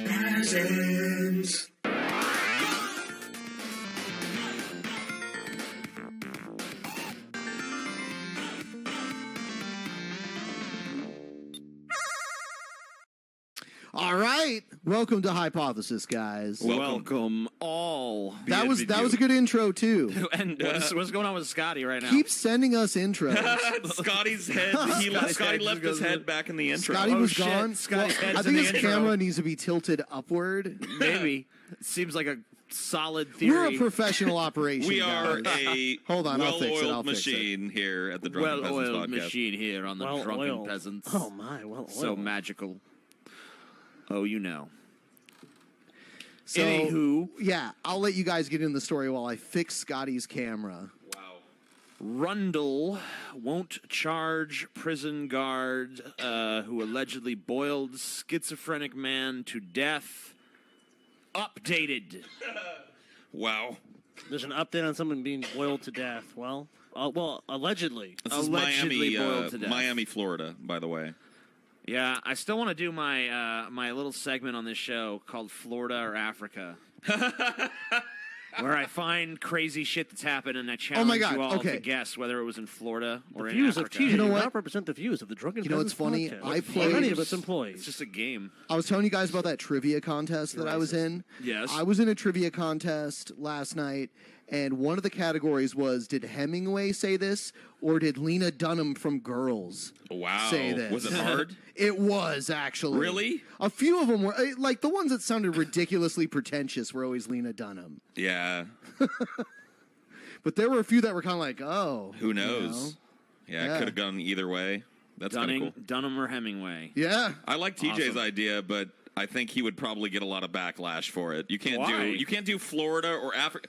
Presents. All right, welcome to Hypothesis, guys. Welcome all. That was a good intro too. And what's going on with Scotty right now? Keep sending us intros. Scotty's head. Scotty left his head back in the intro. Scotty was gone. Scotty's head's I in think the his intro. camera needs to be tilted upward. Maybe. Seems like a solid theory. We're a professional operation. We are guys. a Hold on, I'll fix it. well-oiled machine here at the Drunken Peasants well-oiled podcast. machine here on the Drunken Well-oiled. Peasants. Oh my, well, So magical. Oh, you know. So, Anywho. yeah, I'll let you guys get in the story while I fix Scotty's camera. Wow. Rundle won't charge prison guard who allegedly boiled schizophrenic man to death. Updated. Wow. There's an update on someone being boiled to death. Well, allegedly. This is Allegedly boiled to death. Miami, Florida, by the way. Yeah, I still want to do my my little segment on this show called Florida or Africa, where I find crazy shit that's happened and I challenge God, you all okay. to guess whether it was in Florida or The in views Africa. of TJ You know do what? not represent the views of the Drunken You know what's Peasants funny? podcast, I or played- any of its It's employees. just a game. I was telling you guys about that trivia contest that I was in. Yes. I was in a trivia contest last night, and one of the categories was, did Hemingway say this, or did Lena Dunham from Girls Wow. say this? Was it hard? It was, actually. Really? A few of them were, like, the ones that sounded ridiculously pretentious were always Lena Dunham. Yeah. But there were a few that were kind of like, oh. Who knows? Yeah. Yeah, it could have gone either way. That's kind of cool. Dunham or Hemingway. Yeah. I like TJ's Awesome. idea, but I think he would probably get a lot of backlash for it. You can't Why? do Florida or Africa.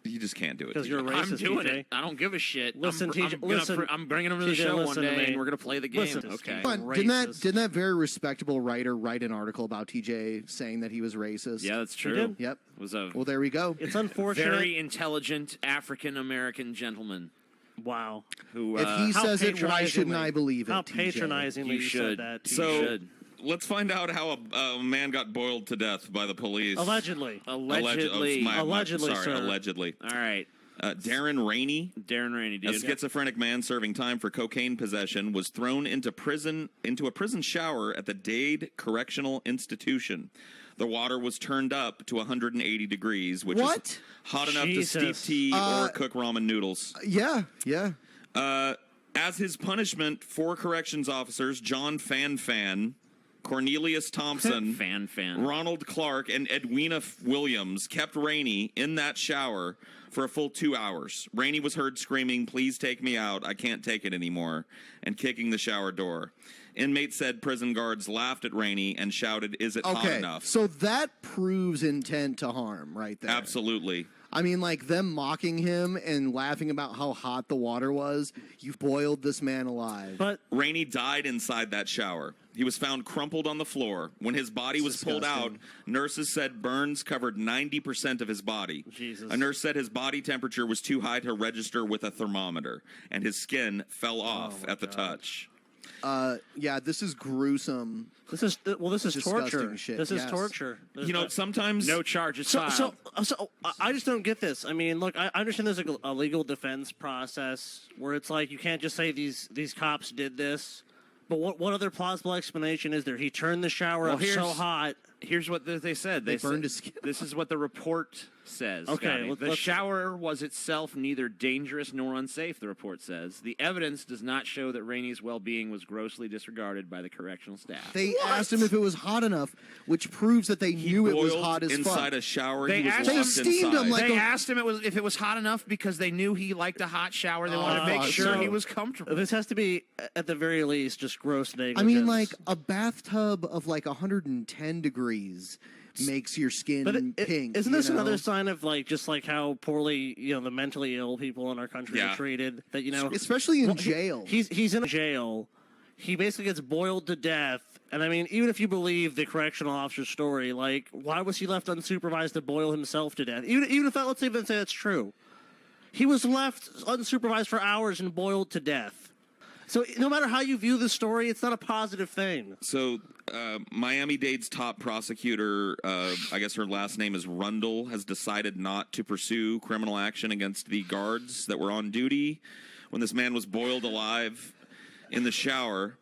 You just can't do it. Because TJ. you're racist, I'm doing TJ. it. I don't give a shit. Listen, TJ, listen. I'm bringing him to the TJ, show one listen to day, me. and we're gonna play the game. Listen, Okay. Steve. But didn't Racist. that very respectable writer write an article about TJ saying that he was racist? Yeah, that's true. did? Yep. It was a Well, there we go. It's unfortunate. very intelligent African American gentleman Wow. who. If he How says it, why shouldn't patronizingly- I believe it? How TJ? patronizingly You you should. said that. TJ. So should. let's find out how a man got boiled to death by the police. Allegedly. allegedly. Allegedly, sorry, sir. allegedly. All right, Darren Rainey, Darren Rainey, a dude. schizophrenic man serving time for cocaine possession, was thrown into a prison shower at the Dade Correctional Institution. The water was turned up to 180 degrees, which What? is hot enough to steep Jesus. tea or cook ramen noodles. Yeah. As his punishment, 4 corrections officers, John Fan, Cornelius Thompson, Fan. Ronald Clark, and Edwina Williams kept Rainey in that shower for a full 2 hours. Rainey was heard screaming, "Please take me out. I can't take it anymore," and kicking the shower door. Inmates said prison guards laughed at Rainey and shouted, "Is it hot Okay. enough?" So that proves intent to harm right there. Absolutely. I mean, like them mocking him and laughing about how hot the water was. You boiled this man alive. But Rainey died inside that shower. He was found crumpled on the floor. When his body was pulled out, nurses said burns covered 90% of his body. Jesus. A nurse said his body temperature was too high to register with a thermometer, and his skin fell off at the touch. Yeah, this is gruesome. this is Disgusting torture. shit, This is yes. torture. You know, sometimes... No charges So, filed. so I just don't get this. I mean, look, I understand there's a legal defense process where it's like you can't just say these cops did this. But what other plausible explanation is there? He turned the shower up so hot. Here's what they said. They burned said, his skin. This is what the report says. Okay, Scotty. The let's- shower was itself neither dangerous nor unsafe, the report says. The evidence does not show that Rainey's well-being was grossly disregarded by the correctional staff. They asked him if it was hot enough, which proves that they knew it was boiled hot as inside fuck. a shower. They He was asked- locked They steamed inside. him like They a- asked him if it was hot enough because they knew he liked a hot shower. They wanted to make sure so- he was comfortable. This has to be, at the very least, just gross negligence. I mean, like a bathtub of like 110 degrees makes your skin But pink. isn't this you know? another sign of just how poorly the mentally ill people in our country Yeah. are treated? That Especially in jail. He's in jail. He basically gets boiled to death. And I mean, even if you believe the correctional officer's story, like, why was he left unsupervised to boil himself to death? Even if let's even say that's true, he was left unsupervised for hours and boiled to death. So no matter how you view the story, it's not a positive thing. So, Miami-Dade's top prosecutor, I guess her last name is Rundle, has decided not to pursue criminal action against the guards that were on duty when this man was boiled alive in the shower.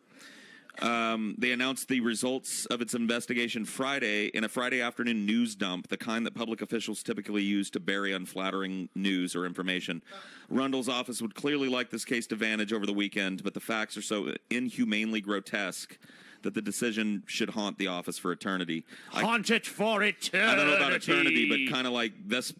They announced the results of its investigation Friday in a Friday afternoon news dump, the kind that public officials typically use to bury unflattering news or information. Rundle's office would clearly like this case to vanish over the weekend, but the facts are so inhumanely grotesque that the decision should haunt the office for eternity. Haunt it for eternity. I don't know about eternity, but kind of like this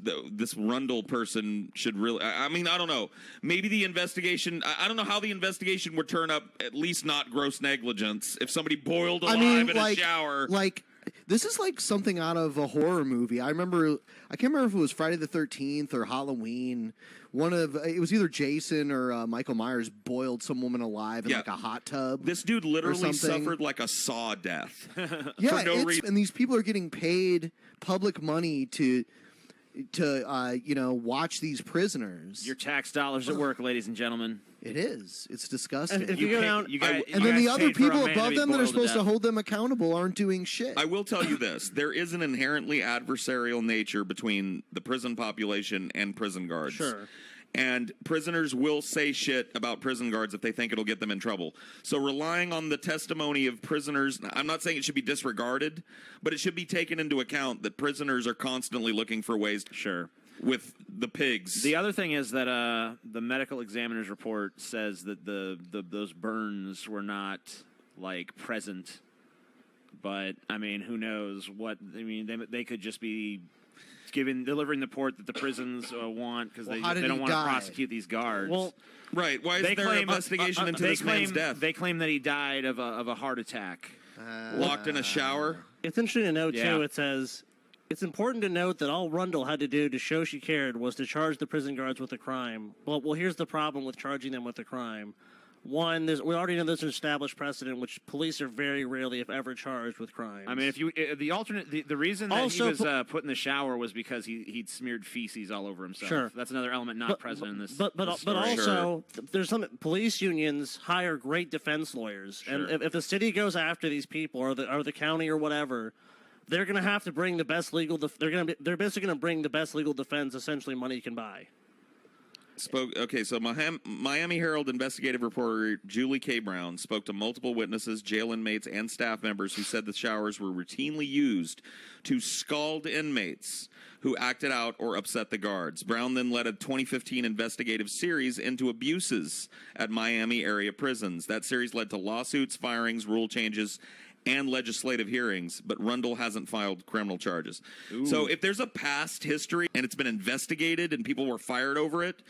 Rundle person should really... I mean, I don't know. Maybe the investigation... I don't know how the investigation would turn up, at least not gross negligence, if somebody boiled alive in a shower. Like, this is like something out of a horror movie. I can't remember if it was Friday the 13th or Halloween. It was either Jason or Michael Myers boiled some woman alive in like a hot tub. This dude literally suffered like a saw death. Yeah, for no reason. And these people are getting paid public money to watch these prisoners. Your tax dollars at work, ladies and gentlemen. It is. It's disgusting. If you go down, and then the other people above them that are supposed to hold them accountable aren't doing shit. I will tell you this. There is an inherently adversarial nature between the prison population and prison guards. Sure. And prisoners will say shit about prison guards if they think it'll get them in trouble. So relying on the testimony of prisoners, I'm not saying it should be disregarded, but it should be taken into account that prisoners are constantly looking for ways to Sure. with the pigs. The other thing is that the medical examiner's report says that those burns were not like present, but I mean, who knows what? I mean, they could just be delivering the report that the prisons want because they don't want to prosecute these guards. Well, right? Why is there an investigation into this man's death? They claim that he died of a heart attack, locked in a shower. it's interesting to note, Yeah. too, it says, it's important to note that all Rundle had to do to show she cared was to charge the prison guards with a crime. Well, here's the problem with charging them with a crime. One, we already know there's an established precedent, which police are very rarely, if ever, charged with crimes. I mean, if you the reason that he was put in the shower was because he'd smeared feces all over himself. Sure. That's another element not present in this. But story. also, there's some police unions hire great defense lawyers, and if the city goes after these people or the county or whatever, they're going to have to bring the best legal. They're basically going to bring the best legal defense essentially money can buy. So Miami Herald investigative reporter Julie K. Brown spoke to multiple witnesses, jail inmates, and staff members who said the showers were routinely used to scald inmates who acted out or upset the guards. Brown then led a 2015 investigative series into abuses at Miami area prisons. That series led to lawsuits, firings, rule changes, and legislative hearings, but Rundle hasn't filed criminal charges. Ooh. So if there's a past history and it's been investigated and people were fired over it,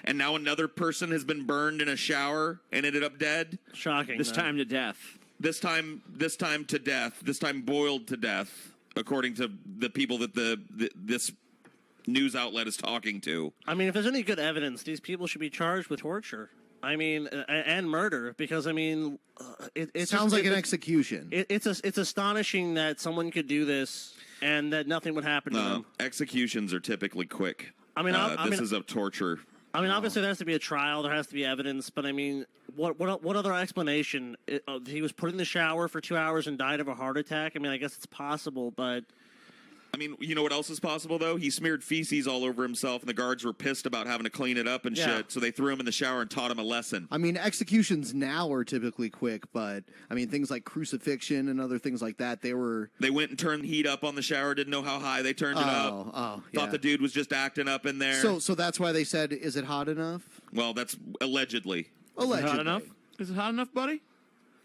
and now another person has been burned in a shower and ended up dead. Shocking. This time to death. This time to death. This time boiled to death, according to the people that this news outlet is talking to. I mean, if there's any good evidence, these people should be charged with torture. I mean, and murder, because I mean, it sounds like an execution. It's astonishing that someone could do this and that nothing would happen to them. Executions are typically quick. I mean, this is a torture. I mean, obviously there has to be a trial, there has to be evidence, but I mean, what other explanation? He was put in the shower for 2 hours and died of a heart attack. I mean, I guess it's possible, but. I mean, you know what else is possible, though? He smeared feces all over himself, and the guards were pissed about having to clean it up and shit, so they threw him in the shower and taught him a lesson. I mean, executions now are typically quick, but, I mean, things like crucifixion and other things like that, they went and turned the heat up on the shower, didn't know how high they turned it up. Thought the dude was just acting up in there. So that's why they said, is it hot enough? Well, that's allegedly. Allegedly. Is it hot enough? Is it hot enough, buddy?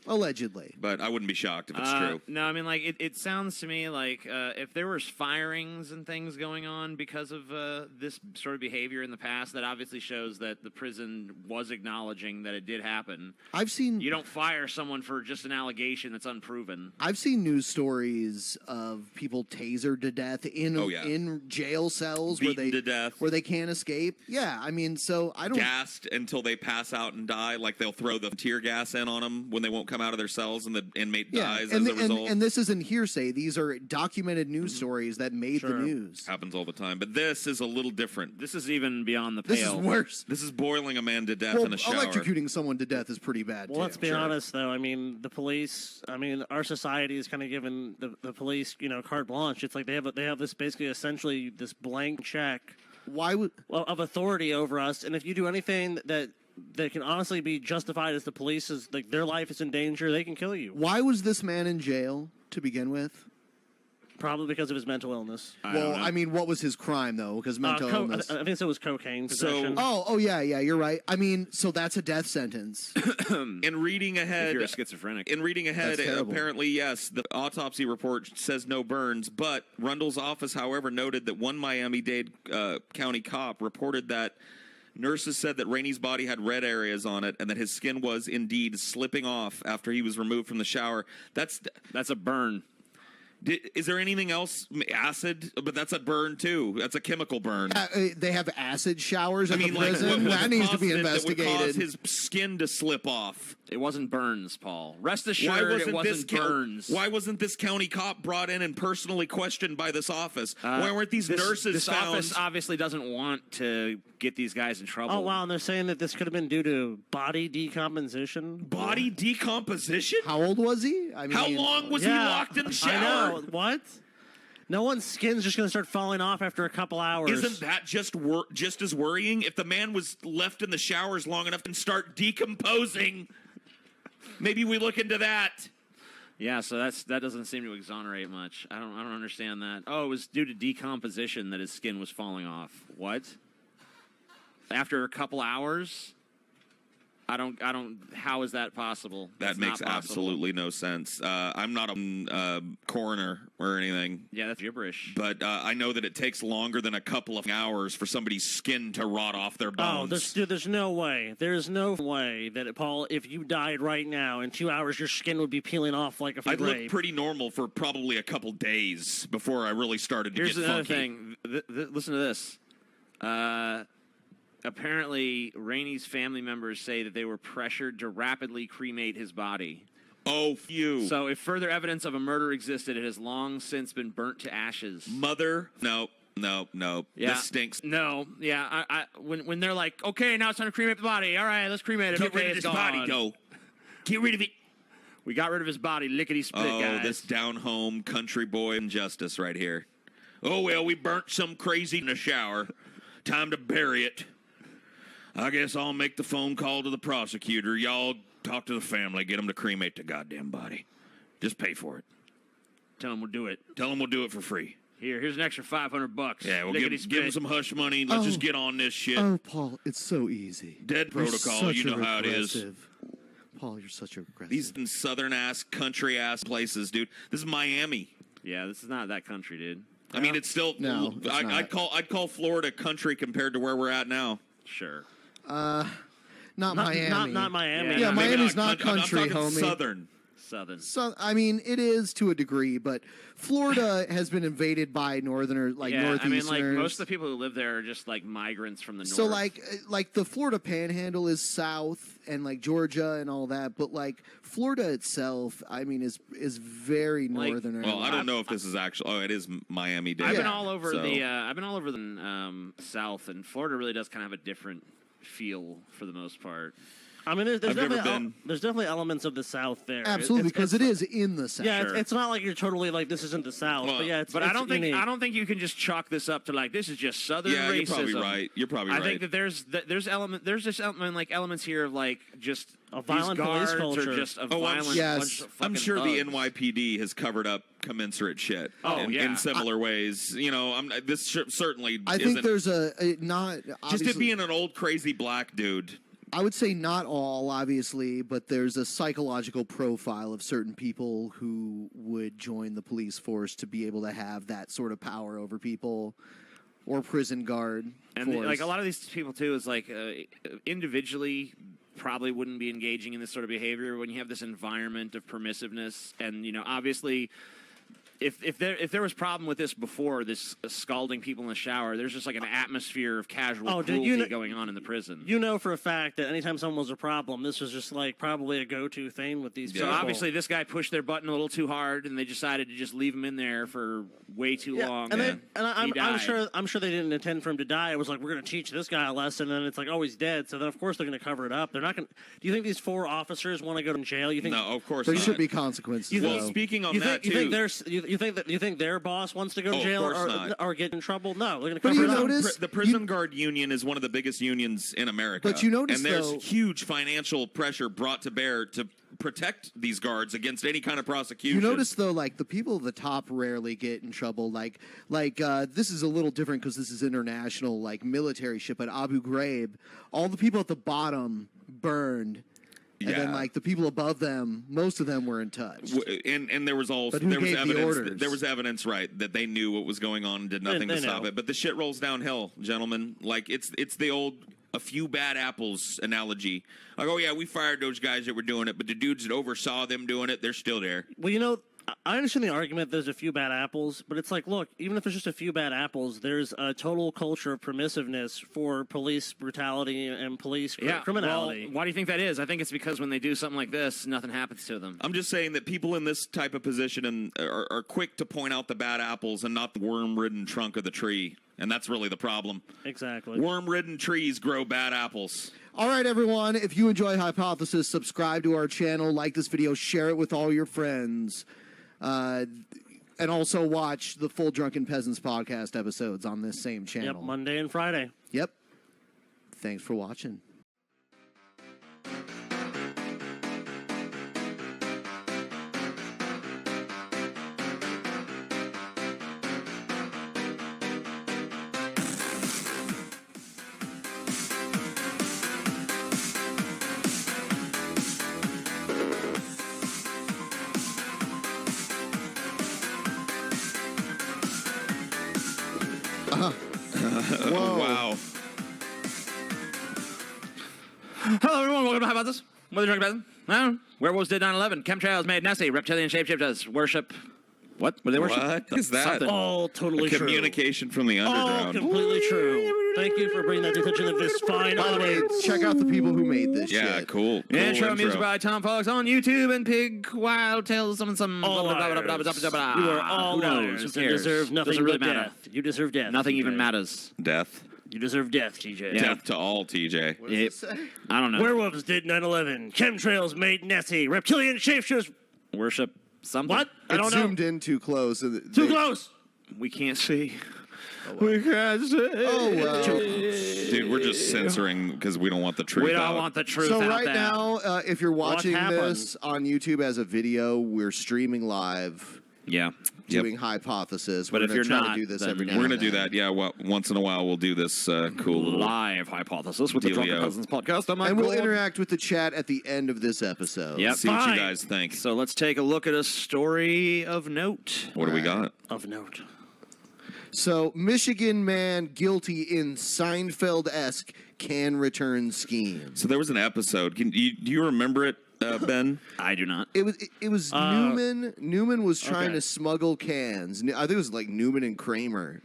Allegedly. But I wouldn't be shocked if it's true. No, I mean, like, it sounds to me like if there was firings and things going on because of this sort of behavior in the past, that obviously shows that the prison was acknowledging that it did happen. You don't fire someone for just an allegation that's unproven. I've seen news stories of people tasered to death in jail cells Beaten to death. where they can't escape. Yeah, I mean, so I don't... Gassed until they pass out and die, like they'll throw the tear gas in on them when they won't come come out of their cells and the inmate Yeah, dies and, as a result. and this isn't hearsay. These are documented news stories that made the news. Happens all the time. But this is a little different. This is even beyond the pale. This is worse. This is boiling a man to death Well, in a shower. electrocuting someone to death is pretty bad, Well, too. let's be honest, though. I mean, the police. I mean, our society is kind of given the police, carte blanche. It's like they have this basically essentially this blank check Why would... of authority over us, and if you do anything that can honestly be justified as the police is like their life is in danger, they can kill you. Why was this man in jail to begin with? Probably because of his mental illness. Well, I mean, what was his crime, though? Because mental illness... I think it was cocaine possession. yeah, you're right. I mean, so that's a death sentence. In reading ahead, If you're a schizophrenic. That's terrible. apparently, yes, the autopsy report says no burns, but Rundle's office, however, noted that one Miami-Dade County cop reported that nurses said that Rainey's body had red areas on it and that his skin was indeed slipping off after he was removed from the shower. That's That's a burn. Is there anything else? Acid? But that's a burn, too. That's a chemical burn. They have acid showers in the like, prison? what That needs to be caused it that would investigated. cause his skin to slip off? It wasn't burns, Paul. Rest assured, it wasn't burns. Why wasn't this county cop brought in and personally questioned by this office? Why weren't these nurses This found? office obviously doesn't want to get these guys in trouble. Oh wow! And they're saying that this could have been due to body decomposition. Body decomposition? How old was he? I mean, How long was he locked in the shower? I know. What? No one's skin's just going to start falling off after a couple hours. Isn't that just as worrying? If the man was left in the showers long enough and start decomposing, maybe we look into that. Yeah, so that doesn't seem to exonerate much. I don't understand that. Oh, it was due to decomposition that his skin was falling off. What? After a couple hours? I don't. How is that possible? That It's makes not possible. absolutely no sense. I'm not a coroner or anything. Yeah, that's gibberish. But I know that it takes longer than a couple of hours for somebody's skin to rot off their bones. There's no way. There's no way that, Paul, if you died right now, in 2 hours, your skin would be peeling off like a I'd grape. look pretty normal for probably a couple days before I really started to Here's get another funky. thing. Listen to this. Apparently, Rainey's family members say that they were pressured to rapidly cremate his body. Oh, phew. So, if further evidence of a murder existed, it has long since been burnt to ashes. No. Yeah. This stinks. No, yeah. When they're like, okay, now it's time to cremate the body. All right, let's cremate it. Get Okay, rid of it's this body, gone. go. Get rid of it. We got rid of his body. Lickety split, Oh, guys. this down-home country boy injustice right here. Oh, well, we burnt some crazy in the shower. Time to bury it. I guess I'll make the phone call to the prosecutor. Y'all talk to the family. Get them to cremate the goddamn body. Just pay for it. Tell him we'll do it. Tell them we'll do it for free. Here's an extra $500. Yeah, we'll Lickety give split. them some hush money. Let's just get on this shit. Oh, Paul, it's so easy. Dead You're protocol. such You know a how it is. regressive. Paul, you're such a aggressive. These southern-ass, country-ass places, dude. This is Miami. Yeah, this is not that country, dude. I mean, it's still. No, it's I'd call Florida country compared to where we're at now. Sure. Not Miami. Not Miami. Yeah, Yeah, Miami's not I'm country, talking homie. southern. Southern. So, I mean, it is to a degree, but Florida has been invaded by northerners, like Yeah, I mean, northeasterners. like, most of the people who live there are just, like, migrants from the north. So, like the Florida Panhandle is south, and like Georgia and all that, but like Florida itself, I mean, is very Like, northern. Well, I don't know if this is actually. Oh, it is Miami-Dade. I've Yeah. been all over So- I've been all over the South, and Florida really does kind of have a different feel for the most part. I mean, there's I've never definitely been. There's definitely elements of the South there. Absolutely, because it is in the south. Yeah, Sure. it's not like you're totally like this isn't the South, Well, but yeah, it's But it's I don't unique. think you can just chalk this up to like this is just Southern Yeah, racism. you're probably right. You're probably right. I think that there's just elements here of like just A violent these police guards culture. are just a Oh, I'm- violent Yes. bunch of I'm fucking sure the thugs. NYPD has covered up commensurate shit Oh, yeah. in similar ways. You know, this certainly I think isn't. there's a not Just obviously, it being an old crazy black dude. I would say not all, obviously, but there's a psychological profile of certain people who would join the police force to be able to have that sort of power over people, or prison guard. And force. like a lot of these people too is like individually probably wouldn't be engaging in this sort of behavior when you have this environment of permissiveness, and you know obviously if there was problem with this before, this scalding people in the shower, there's just like an atmosphere of casual cruelty going on in the prison. You know for a fact that anytime someone was a problem, this was just like probably a go-to thing with these people. So obviously this guy pushed their button a little too hard, and they decided to just leave him in there for way too long. And I'm sure they didn't intend for him to die. It was like, we're going to teach this guy a lesson, and it's like, oh, he's dead. So then of course they're going to cover it up. They're not going. Do you think these 4 officers want to go to jail? You think? No, of course there not. should be consequences. Well, speaking on that too. You think their boss wants to go to jail or get in trouble? No, they're going to cover it up. The prison guard union is one of the biggest unions in America. But you notice, and there's huge financial pressure brought to bear to protect these guards against any kind of prosecution. You notice though, like the people at the top rarely get in trouble. Like this is a little different because this is international, like military ship at Abu Ghraib. All the people at the bottom burned. And then, like the people above them, most of them were in touch. And there was evidence. There was evidence, right, that they knew what was going on and did nothing to stop it. But the shit rolls downhill, gentlemen. Like it's the old a few bad apples analogy. Like, oh yeah, we fired those guys that were doing it, but the dudes that oversaw them doing it, they're still there. Well, you know, I understand the argument there's a few bad apples, but it's like, look, even if there's just a few bad apples, there's a total culture of permissiveness for police brutality and police criminality. Well, why do you think that is? I think it's because when they do something like this, nothing happens to them. I'm just saying that people in this type of position are quick to point out the bad apples and not the worm-ridden trunk of the tree. And that's really the problem. Exactly. Worm-ridden trees grow bad apples. All right, everyone. If you enjoy Hypothesis, subscribe to our channel, like this video, share it with all your friends. And also watch the full Drunken Peasants podcast episodes on this same channel. Yep, Monday and Friday. Yep. Thanks for watching. Whoa. Wow. Hello, everyone. Welcome to Hypothesis. What are the Drunken Peasants? Werewolves did 9/11. Chemtrails made Nessie. Reptilian shapeshifters worship. What? What they worship? What is that? Something. All totally true. Communication from the underground. All completely true. Thank you for bringing that to the attention of this fine By the way, audience. check out the people who made this shit. Yeah, cool. Intro music by Tom Fox on YouTube and Pig Wild Tales some. All blah, blah, blah, blah, blah, blah, blah. You are all Who knows? liars. Who You cares? deserve nothing Doesn't really but matter. death. You deserve death. Nothing TJ. even matters. Death. You deserve death, TJ. Yeah. Death to all, TJ. What does it say? I don't know. Werewolves did 9/11. Chemtrails made Nessie. Reptilian shapeshifters. Worship something. What? I don't It know. zoomed in too close. Too close. We can't see. We can't say. Oh, well. Dude, we're just censoring because we don't want the truth We don't out. want the truth So out right there. now, if you're watching happened? this on YouTube as a video, we're streaming live, Yeah. doing Hypothesis. But We're if gonna you're try not, to do this then every now We're and going to do then. that. Yeah, well, once in a while we'll do this cool little... Live Hypothesis with the Drunken Dealio. Peasants podcast. I'm And we'll Michael. interact with the chat at the end of this episode. Yep. See what Fine. you guys think. So let's take a look at a story of note. What do we got? Of note. So, Michigan man guilty in Seinfeld-esque can return scheme. So there was an episode. Do you remember it, Ben? I do not. It was Newman. Newman was trying okay. to smuggle cans. I think it was like Newman and Kramer.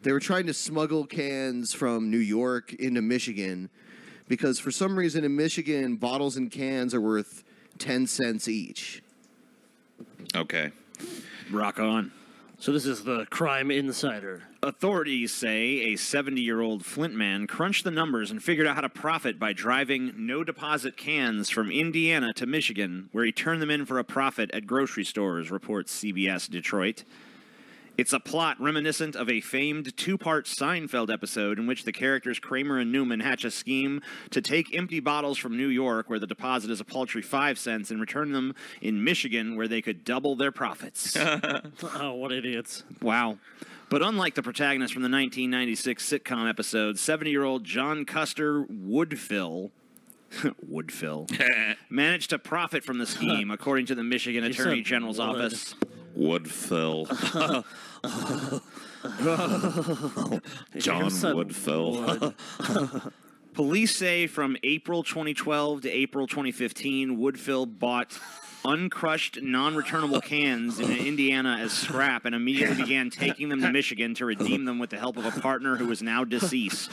They were trying to smuggle cans from New York into Michigan because for some reason in Michigan, bottles and cans are worth 10 cents each. Okay. Rock on. So this is the Crime Insider. Authorities say a 70-year-old Flint man crunched the numbers and figured out how to profit by driving no-deposit cans from Indiana to Michigan, where he turned them in for a profit at grocery stores, reports CBS Detroit. It's a plot reminiscent of a famed two-part Seinfeld episode in which the characters Kramer and Newman hatch a scheme to take empty bottles from New York, where the deposit is a paltry 5 cents, and return them in Michigan, where they could double their profits. Oh, what idiots. Wow. But unlike the protagonist from the 1996 sitcom episode, 70-year-old John Custer Woodfill managed to profit from the scheme, according to the Michigan Attorney said General's wood. office. Woodfill. John You said Woodfill. wood. Police say from April 2012 to April 2015, Woodfill bought uncrushed, non-returnable cans in Indiana as scrap and immediately began taking them to Michigan to redeem them with the help of a partner who is now deceased.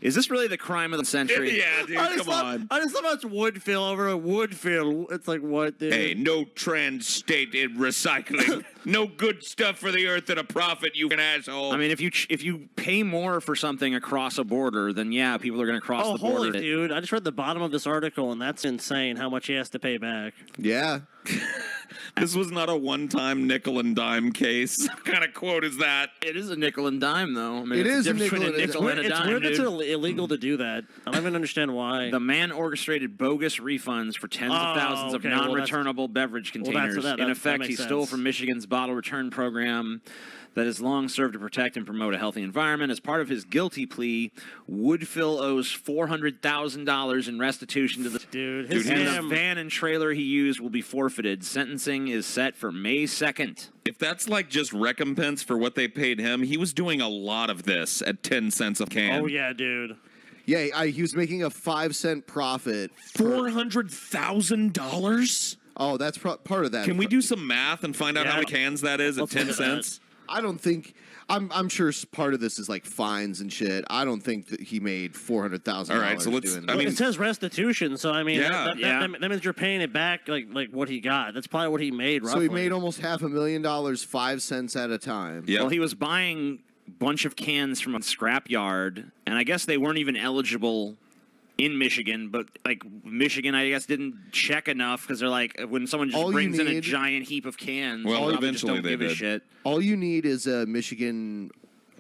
Is this really the crime of the century? Yeah, dude, come on. I just love how it's Woodfill over a Woodfill. It's like, what, dude? Hey, no trans state in recycling. No good stuff for the earth and a profit, you asshole. I mean, if you pay more for something across a border, then yeah, people are going to cross the border. Holy dude! I just read the bottom of this article, and that's insane. How much he has to pay back? Yeah. This was not a one-time nickel and dime case. What kind of quote is that? It is a nickel and dime, though. I mean, It it's is the a difference between nickel and a nickel and a It's dime, weird. It's dude. illegal to do that. I don't even understand why. The man orchestrated bogus refunds for tens of thousands okay. of non-returnable beverage containers. that In effect, makes he stole sense. from Michigan's bottle return program that has long served to protect and promote a healthy environment. As part of his guilty plea, Woodfill owes $400,000 in restitution to the Dude, his and the scam- van and trailer he used will be forfeited. Sentencing is set for May 2nd. If that's like just recompense for what they paid him, he was doing a lot of this at 10 cents a can. Oh yeah, dude. Yeah, he was making a 5-cent profit. $400,000? Oh, that's part of that. Can we do some math and find out how Yeah. many cans that is at Let's look 10 at cents? I don't think. I'm sure part of this is like fines and shit. I don't think that he made $400,000. All right, so let's- doing I that. mean- It says restitution, so I mean, Yeah. that means you're paying it back like what he got. That's probably what he made. So Roughly. he made almost $500,000, 5 cents at a time. Yeah. Well, he was buying a bunch of cans from a scrapyard, and I guess they weren't even eligible in Michigan, but like Michigan, I guess, didn't check enough because they're like, when someone just All you brings in a need- giant heap of cans, Well, they probably eventually just don't they give a did. shit. All you need is a Michigan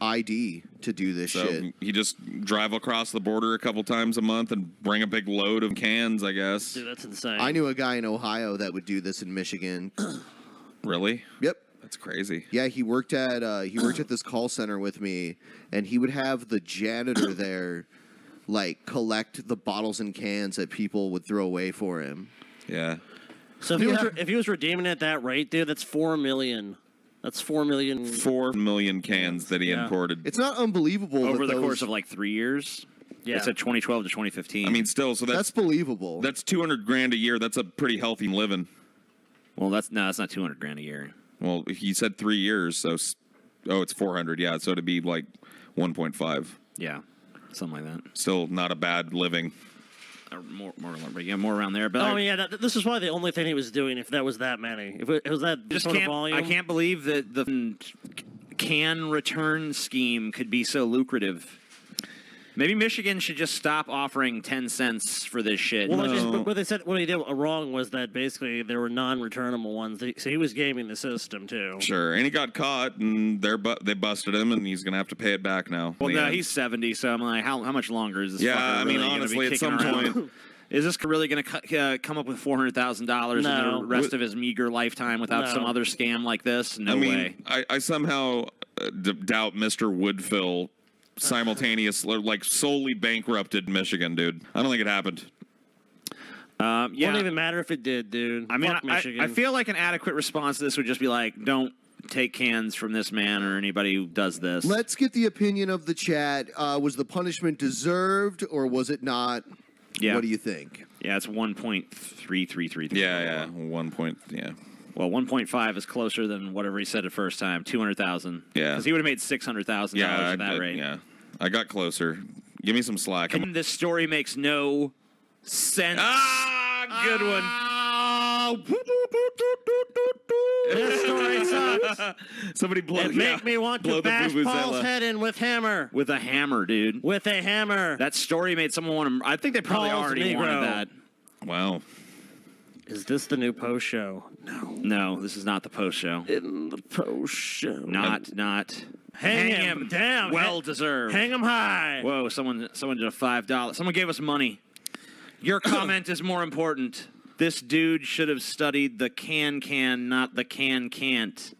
ID to do this So shit. you just drive across the border a couple times a month and bring a big load of cans, I guess. Dude, that's insane. I knew a guy in Ohio that would do this in Michigan. Really? Yep. That's crazy. Yeah, he worked at this call center with me, and he would have the janitor there, like, collect the bottles and cans that people would throw away for him. Yeah. So if he was redeeming at that rate, dude, that's 4 million. That's 4 million. 4 million cans that he Yeah. imported. It's not unbelievable Over that the those- course of like 3 years. Yeah. It's at 2012 to 2015. I mean, still, so That's that's believable. that's 200 grand a year. That's a pretty healthy living. well, that's not 200 grand a year. Well, he said 3 years, so it's 400. Yeah, so it'd be like 1.5. Yeah, something like that. Still not a bad living. Or more around there. But Oh yeah, this is probably the only thing he was doing. If that was that many, if it was that just sort of can't. volume, I can't believe that the can return scheme could be so lucrative. Maybe Michigan should just stop offering 10 cents for this shit. Well, No. what they said, what he did wrong was that basically there were non-returnable ones. So he was gaming the system too. Sure, and he got caught, and they busted him, and he's gonna have to pay it back now. Well, in the no, end. he's 70, so I'm like, how much longer is this? Yeah, fucker I mean, really gonna be honestly, at kicking some around? point- Is this really going to come up with $400,000 in No. the rest of his meager lifetime without No. some other scam like this? No I mean, way. I somehow doubt Mr. Woodfill like solely bankrupted Michigan, dude. I don't think it happened. Yeah. Wouldn't even matter if it did, dude. I mean, Fuck Michigan. I feel like an adequate response to this would just be like, don't take cans from this man or anybody who does this. Let's get the opinion of the chat. Was the punishment deserved or was it not? Yeah. What do you think? Yeah, it's 1.333. Yeah. 1 point. Yeah. Well, 1.5 is closer than whatever he said the first time, 200,000. Yeah. Because he would have made $600,000 at that rate. Yeah. I got closer. Give me some slack. And this story makes no sense. Good one. This story sucks. Somebody blow. It make me want blow to the bash vuvuzela. Paul's head in with hammer. With a hammer, dude. With a hammer. That story made someone want to. I think they probably Paul's already Negro. wanted that. Wow. Is this the new post show? No, this is not the post show. In the post show. Not. Hang him. Damn. Well deserved. Hang him high. Whoa, someone did a $5. Someone gave us money. Your comment is more important. This dude should have studied the can, not the can't.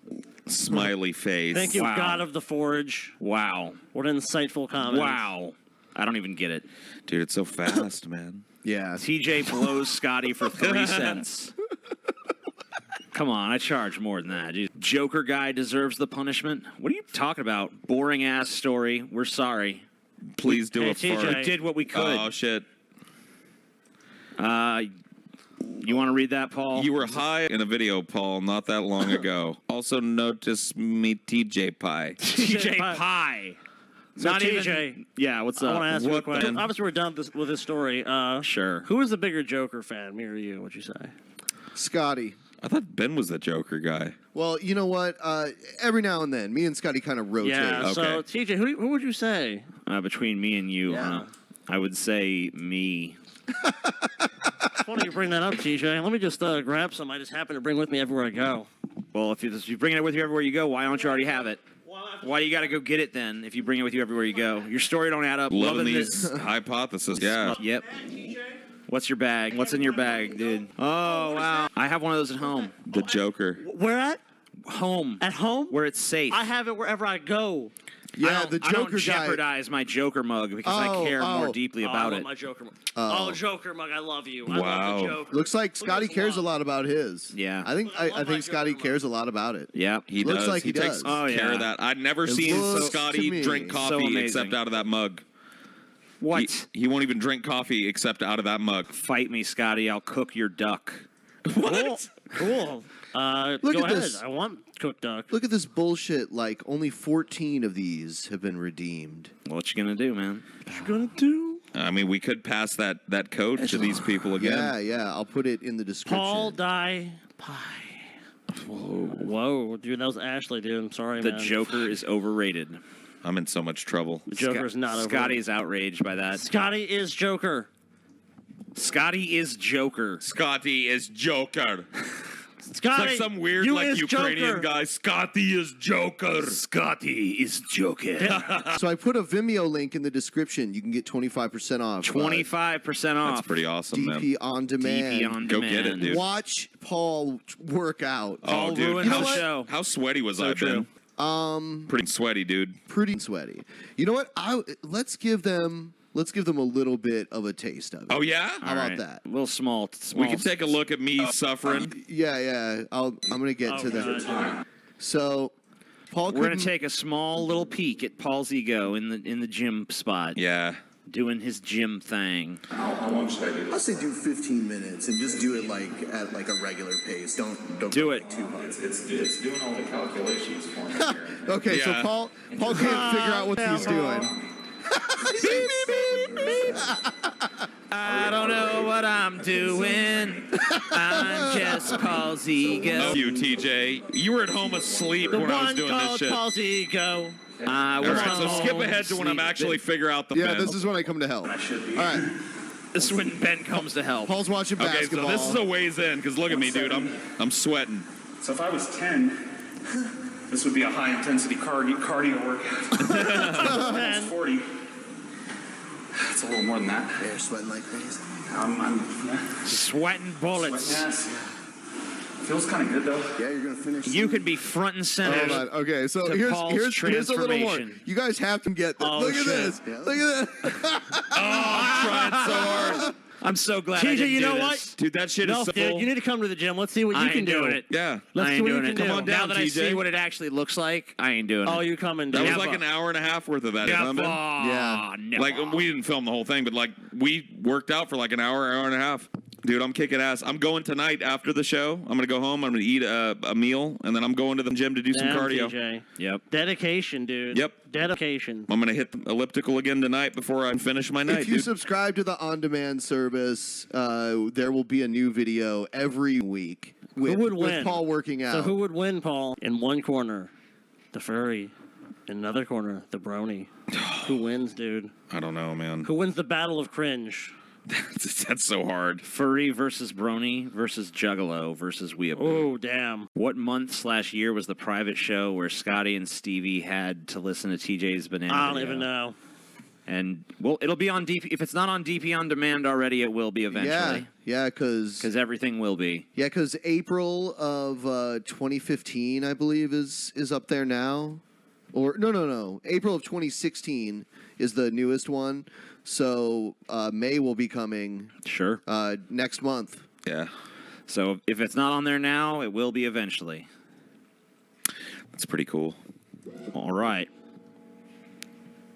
Smiley face. Thank you, Wow. God of the Forge. Wow. What an insightful comment. Wow. I don't even get it. Dude, it's so fast, man. Yeah. TJ blows Scotty for 3 cents. Come on, I charge more than that. Jeez. Joker guy deserves the punishment. What are you talking about? Boring ass story. We're sorry. Please do Hey, a fart. TJ. We did what we could. Oh, shit. You want to read that, Paul? You were high in a video, Paul, not that long ago. Also notice me TJ Pie. TJ Pie. So Not TJ, even. Yeah, what's I up? want to ask you a What question. then? Obviously, we're done with this story. Sure. Who is the bigger Joker fan, me or you? What'd you say? Scotty. I thought Ben was the Joker guy. Well, you know what? Every now and then, me and Scotty kind of rotate. Yeah. So Okay. TJ, who would you say? Between me and you, Yeah. I would say me. Funny you bring that up, TJ. Let me just grab some. I just happen to bring with me everywhere I go. Well, if you bring it with you everywhere you go, why don't you already have it? Why do you got to go get it then? If you bring it with you everywhere you go, your story don't add up. Loving this. these hypotheses. Yeah. Yep. What's your bag? What's in your bag, dude? Oh wow, I have one of those at home. The Joker. Where at? Home. At home? Where it's safe. I have it wherever I go. Yeah, the I don't Joker guy. jeopardize my Joker mug because I care more deeply I about love it. my Joker mug. Oh, Joker mug, I love you. I Wow. love the Joker. Looks like Look at Scotty this cares a love. lot about his. Yeah. I think I love my Scotty Joker cares a lot about it. Yeah. He Looks does. like he takes does. Oh, care yeah. of that. I'd never It seen looks to Scotty me drink so coffee amazing. except out of that mug. What? He won't even drink coffee except out of that mug. Fight me, Scotty. I'll cook your duck. What? Cool. Look go at ahead. this. I want cooked duck. Look at this bullshit. Like, only 14 of these have been redeemed. What you gonna do, man? What you gonna do? I mean, we could pass that code to these people again. Yeah. I'll put it in the description. Paul Die Pie. Whoa, dude, that was Ashley, dude. I'm sorry, The man. Joker is overrated. I'm in so much trouble. The Joker's not over. Scotty's outraged by that. Scotty is Joker. Scotty is Joker. Scotty is Joker. Scotty, It's like some weird, you like is Ukrainian Joker. guy. Scotty is Joker. Scotty is Joker. So I put a Vimeo link in the description. You can get 25% off. 25% off. That's pretty awesome, man. DP on demand. DP on Go demand. get it, dude. Watch Paul work out. Paul Oh, dude. ruined You know the what? show. How sweaty was I true. been? Pretty sweaty, dude. Pretty sweaty. You know what? Let's give them a little bit of a taste of it. Oh, yeah? How about that? A little small. We can take a look at me suffering. Yeah. I'm gonna get to that. God. So, Paul, We're gonna take a small little peek at Paul's ego in the gym spot, Yeah. doing his gym thing. How long should I do I'll this? say do 15 minutes and just do it like at like a regular pace. Don't Do go, it. like, too hard. It's doing all the calculations for me here. Okay, so Yeah. Paul can't figure out what he's doing. I don't know what I'm doing. I'm just Paul's ego. Oh, you, TJ. You were at home asleep The when I was one doing this called shit. Paul's ego. I All was right, so skip ahead to when I'm actually figure out the Yeah, bend. this is when I come to help. I should be. All right, This is when Ben comes to help. Paul's watching Okay, so basketball. this is a ways in, because look at me, dude. I'm sweating. So if I was 10, this would be a high intensity cardio workout. Almost 40. It's a little more than that. They're sweating like crazy. I'm Sweating bullets. sweating ass. Feels kind of good though. Yeah, you're gonna finish. You could be front and center. Hold on. Okay, so To Paul's here's a little more. transformation. You guys have to get this. Oh, Look at shit. this. Yeah. Look at this. I'm trying so hard. I'm so glad I TJ, didn't you do know this. what? Dude, that shit No, is so... dude, you need to come to the gym. Let's see what I you can ain't do. doing it. Yeah. Let's I see ain't what you doing can it. do. Come on down, Now that I TJ. see what it actually looks like, I ain't doing Oh, it. you coming? That was Never. like an hour and a half worth of that. Never. Remember? Yeah. Never. Like, we didn't film the whole thing, but, like, we worked out for, like, an hour and a half. Dude, I'm kicking ass. I'm going tonight after the show. I'm going to go home. I'm going to eat a meal, and then I'm going to the gym to do some Damn, cardio. TJ. Yep. Dedication, dude. Yep. Dedication. I'm going to hit the elliptical again tonight before I finish my night, If you dude. subscribe to the on-demand service, there will be a new video every week with, would with win? Paul working out. So who would win, Paul? In one corner, the furry. In another corner, the brony. Who wins, dude? I don't know, man. Who wins the battle of cringe? That's so hard. Furry versus Brony versus Juggalo versus Weeaboo. Oh, damn. What month/year was the private show where Scotty and Stevie had to listen to TJ's banana? I don't video? even know. And well, it'll be on DP. If it's not on DP on demand already, it will be eventually. Yeah, because Everything will be. April of 2015, I believe, is up there now. Or no, April of 2016 is the newest one. So May will be coming Sure. next month. Yeah. So if it's not on there now, it will be eventually. That's pretty cool. All right.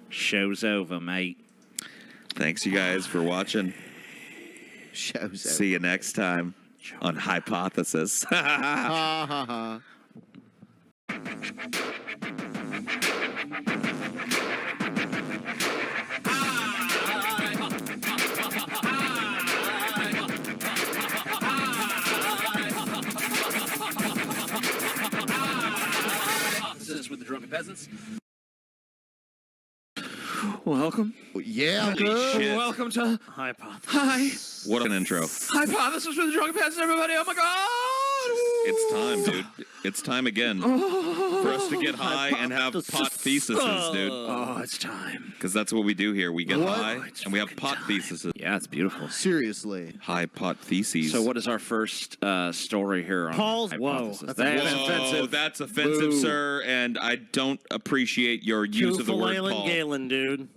Show's over, mate. Thanks, you guys, for watching. Shows See you next time. on Hypothesis. Ha ha ha. With the drunken peasants. Welcome. Yeah. Shit. Welcome to Hypothesis. Hi. What an intro. Hypothesis with the drunken peasants, everybody. Oh my god. It's time, dude. It's time again for us to get high and have pot theses, dude. Oh, it's time. Because that's what we do here. We get What? high and we have pot theses. Yeah, it's beautiful. Seriously. High pot theses. So, what is our first story here on Paul's- Hypothesis? whoa, That's Whoa, offensive. that's offensive, Boo. sir, and I don't appreciate your use of the word Paul. Galen, dude.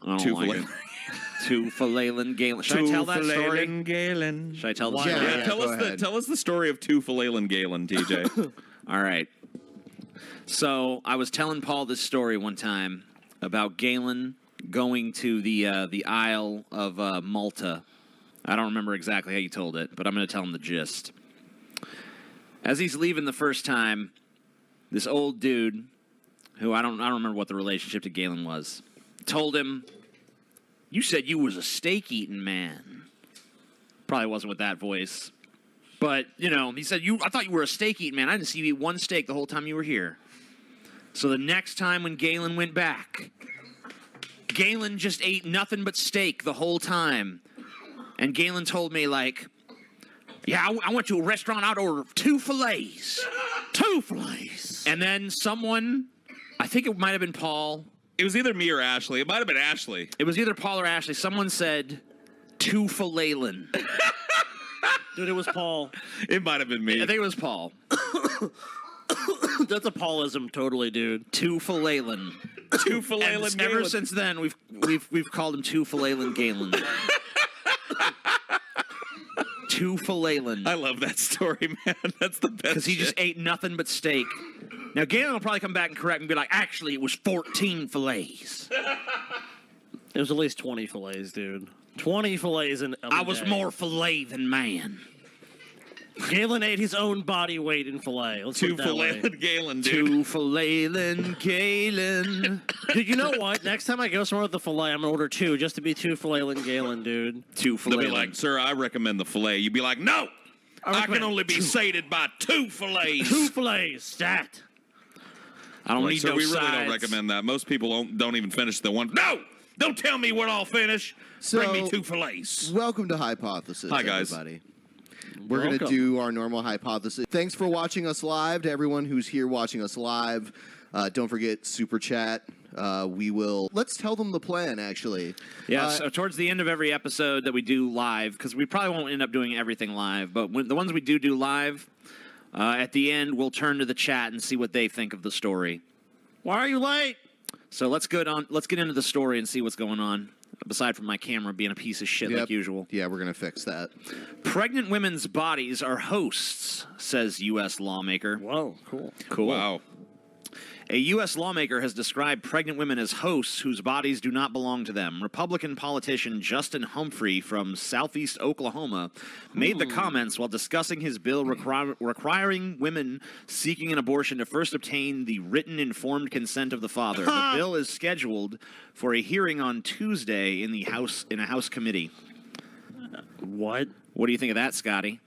I don't Two like filet- it. To Philalin Galen. Should I tell that story? Galen. Should I tell the Why story? not? Yeah, Go ahead. tell us the story of two Philalin Galen, TJ. All right. So I was telling Paul this story one time about Galen going to the Isle of Malta. I don't remember exactly how you told it, but I'm going to tell him the gist. As he's leaving the first time, this old dude, who I don't remember what the relationship to Galen was, told him, "You said you was a steak-eating man." Probably wasn't with that voice. But, he said, I thought you were a steak-eating man. I didn't see you eat one steak the whole time you were here. So the next time when Galen went back, Galen just ate nothing but steak the whole time. And Galen told me, yeah, I went to a restaurant, I'd order 2 fillets. 2 fillets. And then someone, I think it might have been Paul. It was either me or Ashley. It might have been Ashley. It was either Paul or Ashley. Someone said, 2 Philalin. Dude, it was Paul. It might have been me. I think it was Paul. That's a Paulism, totally, dude. 2 Philalin. Two Philalin And ever Galen. since then, we've called him 2 Philalin Galen. 2 Philalin. I love that story, man. That's the best. Because he just ate nothing but steak. Now, Galen will probably come back and correct me and be like, actually, it was 14 fillets. It was at least 20 fillets, dude. 20 fillets in I was more fillet than man. Galen ate his own body weight in filet. Let's two put it that way. Philalin Galen, dude. 2 Philalin Galen. Dude, you know what? Next time I go somewhere with the filet, I'm gonna order 2 just to be 2 Philalin Galen, dude. 2 They'll be Philalin. like, "Sir, I recommend the fillet." You'd be like, "No, I can recommend only be 2. sated by 2 fillets." 2 fillets, stat. I don't Like, need sir, no we really sides. don't recommend that. Most people don't even finish the one. No, don't tell me what I'll finish. So- Bring me 2 fillets. Welcome to Hypothesis, Hi, guys. everybody. We're going to Welcome. do our normal hypothesis. Thanks for watching us live. To everyone who's here watching us live, don't forget Super Chat. Let's tell them the plan, actually. Yeah, so towards the end of every episode that we do live, because we probably won't end up doing everything live, but the ones we do live, at the end, we'll turn to the chat and see what they think of the story. Why are you late? So let's get into the story and see what's going on, aside from my camera being a piece of shit like usual. Yeah, we're going to fix that. Pregnant women's bodies are hosts, says U.S. lawmaker. Whoa, cool. Cool. Wow. A U.S. lawmaker has described pregnant women as hosts whose bodies do not belong to them. Republican politician Justin Humphrey from southeast Oklahoma made the comments while discussing his bill requiring women seeking an abortion to first obtain the written informed consent of the father. The bill is scheduled for a hearing on Tuesday in a House committee. What? What do you think of that, Scotty?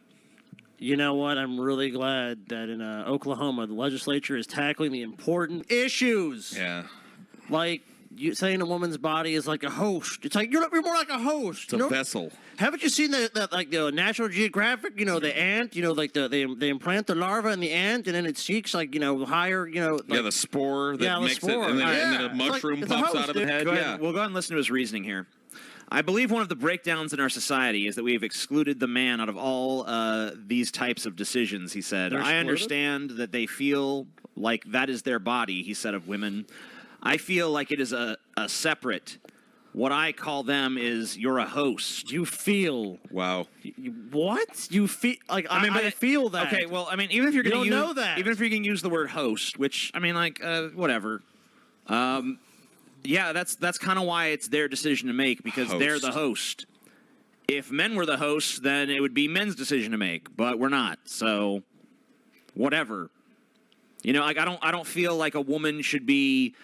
You know what? I'm really glad that in Oklahoma, the legislature is tackling the important issues. Yeah. Like, you saying a woman's body is like a host. It's like, you're more like a host. It's a vessel. Haven't you seen that like the National Geographic? The ant. Like they implant the larva in the ant, and then it seeks like higher. The spore that makes spore. it, and then Yeah. a mushroom It's a pops host, out of the dude. head. Go ahead. Yeah. We'll go ahead and listen to his reasoning here. I believe one of the breakdowns in our society is that we have excluded the man out of all these types of decisions, he said. They're I excluded? understand that they feel like that is their body, he said of women. I feel like it is a separate. What I call them is you're a host. You feel Wow. what? You feel like I feel that. Okay, well, I mean, even if you're You going to don't know that. even if you're going to use the word host, which I mean, like, whatever. Yeah, that's kind of why it's their decision to make because they're the host. if men were the hosts, then it would be men's decision to make, but we're not. So whatever. You know, like I don't feel like a woman should be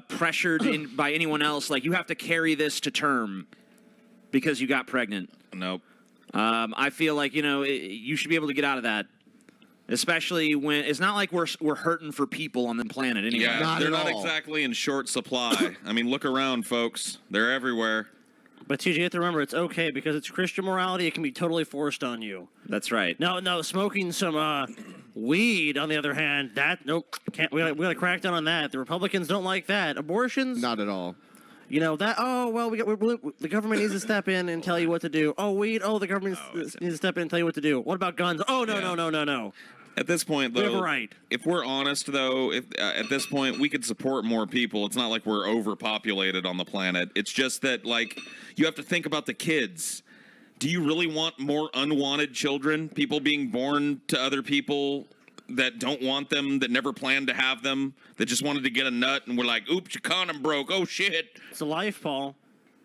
pressured by anyone else. Like, you have to carry this to term because you got pregnant. Nope. I feel like, you know, you should be able to get out of that. Especially when it's not like we're hurting for people on the planet anyway. Yeah, they're not exactly in short supply. I mean, look around, folks. They're everywhere. But TJ, you have to remember, it's okay because it's Christian morality. It can be totally forced on you. That's right. No, smoking some weed, on the other hand, nope, can't. We got to crack down on that. The Republicans don't like that. Abortions, Not at all. you know that. Oh well, the government needs to step in and tell you what to do. Oh, weed. Oh, the government needs to step in and tell you what to do. What about guns? Oh no. At this point, though, We have a right. if we're honest, though, if at this point we could support more people. It's not like we're overpopulated on the planet. It's just that, like, you have to think about the kids. Do you really want more unwanted children? People being born to other people that don't want them, that never planned to have them, that just wanted to get a nut and were like, oops, your condom broke. Oh, shit. It's a life, Paul.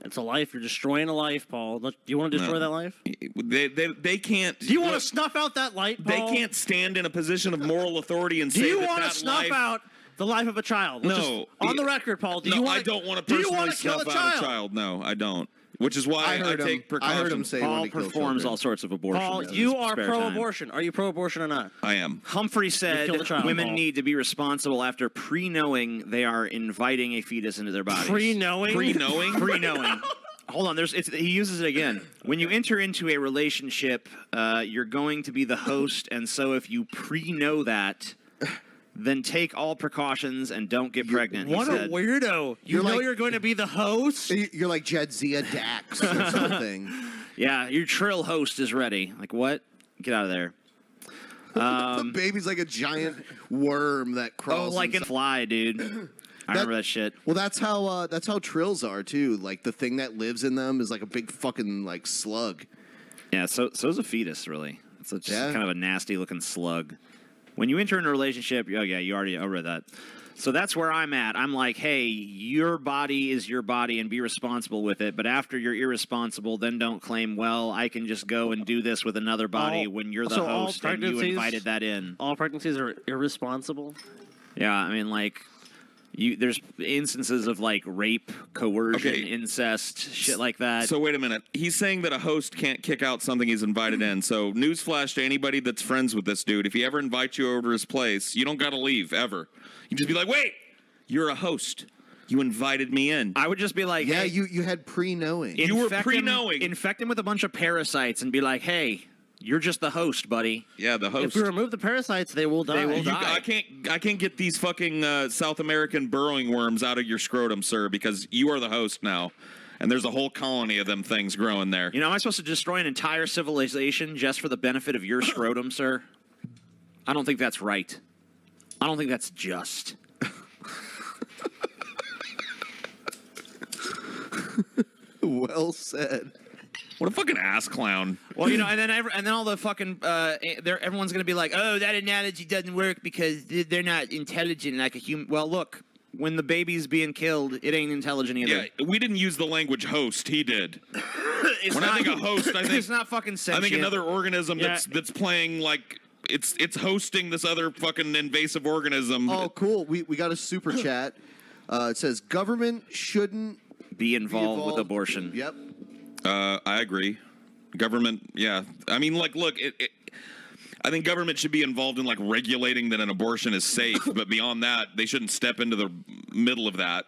It's a life. You're destroying a life, Paul. Do you want to destroy that life? They can't. Do you want to snuff out that light, Paul? They can't stand in a position of moral authority and say Do you that want to that snuff life, out the life of a child? No. On the record, Paul. Do no, you want I don't want to do you personally want to kill snuff a out child? a child. No, I don't. Which is why I take precautions. I heard him say Paul when to kill performs children. all sorts of abortions. Paul, in you his are spare time. pro-abortion. Are you pro-abortion or not? I am. Humphrey said killed a child, women Paul. need to be responsible after pre-knowing they are inviting a fetus into their bodies. Pre-knowing? Pre-knowing? Pre-knowing. Hold on, he uses it again. When you enter into a relationship, you're going to be the host, and so if you pre-know that, then take all precautions and don't get pregnant. What he a said. weirdo. You You're know like- you're going to be the host? You're like Jadzia Dax or something. Yeah, your trill host is ready. Like, what? Get out of there. The baby's like a giant worm that crawls. Like a inside. fly, dude. I remember that shit. Well, that's how trills are too. Like the thing that lives in them is like a big fucking like slug. Yeah, so is a fetus, really. It's just kind of a nasty-looking slug. When you enter in a relationship, I read that. So that's where I'm at. I'm like, hey, your body is your body and be responsible with it. But after you're irresponsible, then don't claim, well, I can just go and do this with another body when you're the all host and you pregnancies- invited that in. All pregnancies are irresponsible? Yeah, I mean, like, there's instances of, like, rape, coercion, incest, shit like that. So wait a minute. He's saying that a host can't kick out something he's invited in. So newsflash to anybody that's friends with this dude. If he ever invites you over to his place, you don't got to leave, ever. You just be like, wait, you're a host. You invited me in. I would just be like, Yeah, hey, you had pre-knowing. You were infect him- pre-knowing. Infect him with a bunch of parasites and be like, hey, you're just the host, buddy. Yeah, the host. If we remove the parasites, they will die. They will You- die. I can't get these fucking South American burrowing worms out of your scrotum, sir, because you are the host now. And there's a whole colony of them things growing there. You know, am I supposed to destroy an entire civilization just for the benefit of your scrotum, sir? I don't think that's right. I don't think that's just. Well said. What a fucking ass clown. Well, you know, and then all the fucking everyone's gonna be like, oh, that analogy doesn't work because they're not intelligent like a human. Well, look, when the baby's being killed, it ain't intelligent either. Yeah, we didn't use the language host. He did. It's When I think of host, I think it's not fucking sentient. I think another organism Yeah. that's playing like it's hosting this other fucking invasive organism. Oh, cool. We got a super chat. It says government shouldn't be involved with involved- abortion. Yep. I agree. Government, yeah. I mean, like, look, I think government should be involved in like regulating that an abortion is safe, but beyond that, they shouldn't step into the middle of that.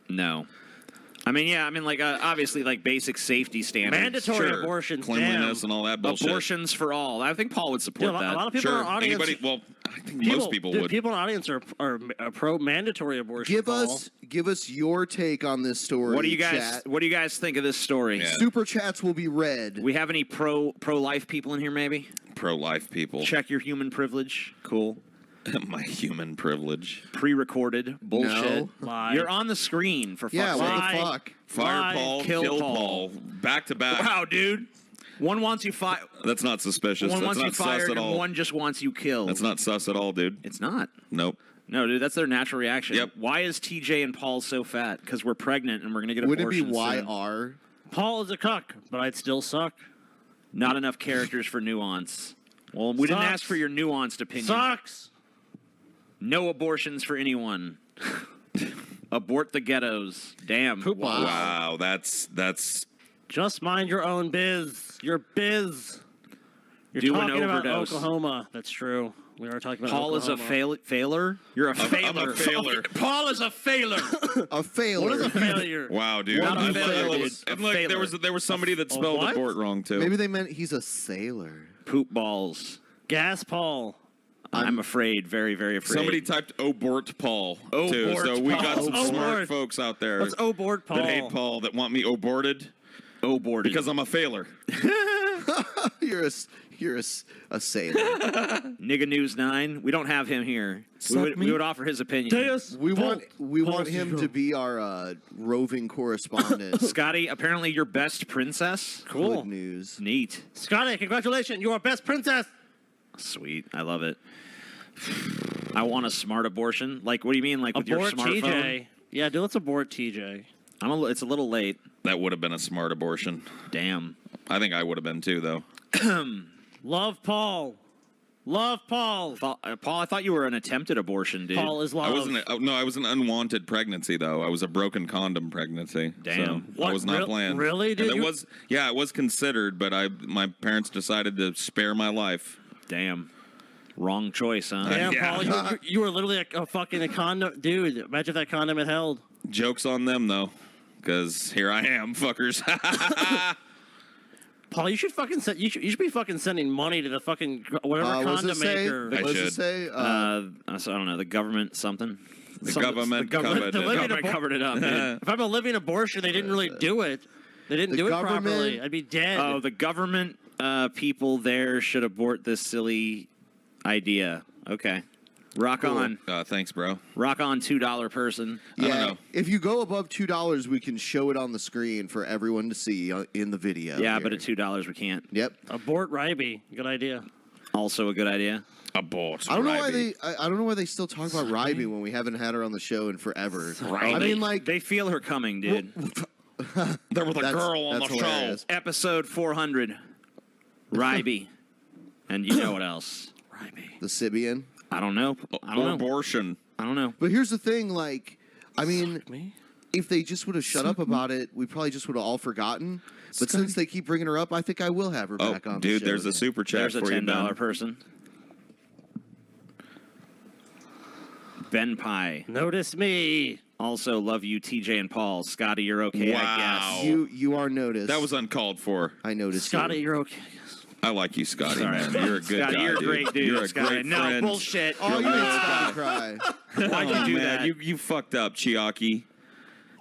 No. I mean, yeah, like, obviously, like, basic safety standards. Mandatory Sure. abortions. Cleanliness damn. and all that bullshit. Abortions for all. I think Paul would support Dude, that. a lot of people in Sure. our audience. Anybody? Well, I think most people would. People in the audience are pro mandatory abortion. Give us your take on this story. What do you chat. guys think of this story? Yeah. Super chats will be read. We have any pro-life people in here, maybe? Pro-life people. Check your human privilege. Cool. My human privilege. Pre-recorded bullshit. No. Lie. You're on the screen, for fuck's Yeah, sake. what Lie. the fuck? Fire Lie. Paul, Kill Paul. Paul. Back to back. Wow, dude. One wants you fired. That's not suspicious. One That's wants not you sus fired, at and all. one just wants you killed. That's not sus at all, dude. It's not. Nope. No, dude, that's their natural reaction. Yep. Why is TJ and Paul so fat? Because we're pregnant and we're gonna get Would it be abortions soon. YR? Paul is a cuck, but I'd still suck. Not enough characters for nuance. Well, we didn't Sucks. ask for your nuanced opinion. Sucks. No abortions for anyone. Abort the ghettos. Damn. Wow, that's Just mind your own biz. Your biz. You're Do an talking about overdose. Oklahoma. That's true. We are talking about Paul is a Oklahoma. failer? You're a failer. I'm a failer. Paul is a failer. A failure. What is a failure? wow, dude. Not a I failure, thought it dude. was- A and look, failure. there was somebody that spelled what? abort wrong too. Maybe they meant he's a sailor. Poop balls. Gas Paul. I'm afraid. Very, very afraid. Somebody typed abort Paul too. Abort So we got Paul. some Abort. smart folks out there Let's abort Paul. that hate Paul that want me aborted aborted. because I'm a failer. You're a sailor. Nigga News 9. We don't have him here. We would offer his opinion. Deus We want Paul's him hero. to be our roving correspondent. Scotty, apparently your best princess. Cool. Good news. Neat. Scotty, congratulations. You are best princess. Sweet. I love it. I want a smart abortion. Like, what do you mean? Like with your Abort smartphone? TJ. Yeah, let's abort TJ. It's a little late. That would have been a smart abortion. Damn. I think I would have been too, though. Love Paul. Love Paul. Paul, I thought you were an attempted abortion, dude. Paul is love. I was an unwanted pregnancy though. I was a broken condom pregnancy. Damn. So I was not planned. Really, dude? And it was considered, but my parents decided to spare my life. Damn. Wrong choice, huh? Damn, Yeah. Paul, you were literally a condom. Dude, imagine if that condom had held. Jokes on them though, because here I am, fuckers. Paul, you should fucking you should be fucking sending money to the fucking whatever What does condom it say? maker. I What does should. it say? So I don't know. The government something. The government covered it. the living Government covered it up, dude. If I'm a living abortion, they didn't really do it. They didn't The do it government- properly. I'd be dead. Oh, the government people there should abort this silly idea. Okay. Rock on. Thanks, bro. Rock on, $2 person. I don't yeah. know. If you go above $2, we can show it on the screen for everyone to see in the video. Yeah, here. but at $2 we can't. Yep. Abort Ryby. Good idea. Also a good idea. Abort. I don't know why Ryby. I don't know why they still talk about Ryby when we haven't had her on the show in forever. Ryby. I mean, like, They feel her coming, dude. There was a That's- girl on the that's show. hilarious. Episode 400. Ryby. And you know what else? Ryby. the Sibian. I don't know. I don't know. Abortion. I don't know. But here's the thing, like, I mean, Me? if they just would have shut up about it, we probably just would have all forgotten. But since they keep bringing her up, I think I will have her Oh, back on dude, the show. there's a super chat There's a for you, $10 Ben. person. Ben Pie. Notice me. Also, love you, TJ and Paul. Scotty, you're okay, I Wow. guess. You are noticed. That was uncalled for. I noticed. Scotty, you. you're okay. I like you, Scotty, Sorry. man. You're a good Scotty, guy, you're a dude. great dude. You're a Scotty. great No, friend. bullshit. Oh, you You're made a Scotty cry. Why'd you do man, that? You fucked up, Chiaki.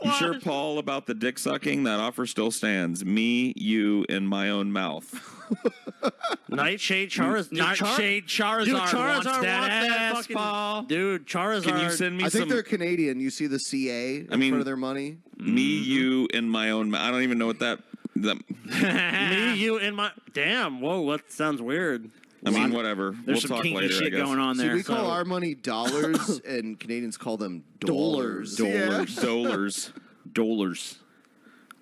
You sure, Paul, about the dick sucking? That offer still stands. Me, you, in my own mouth. Nightshade Charizard. Nightshade Charizard, Dude, wants Charizard that ass, fucking. Paul. Dude, Charizard. Can you send me I think some? they're Canadian. You see the CA in mean- front of their money. Me, you, in my own mouth. I don't even know what that. me, you, and my. Damn. Whoa, that sounds weird. I mean, whatever. There's we'll some talk kinky later. I shit guess. going on See, there. we call our money dollars, and Canadians call them dollars. Dollars. Dollars. Dolars.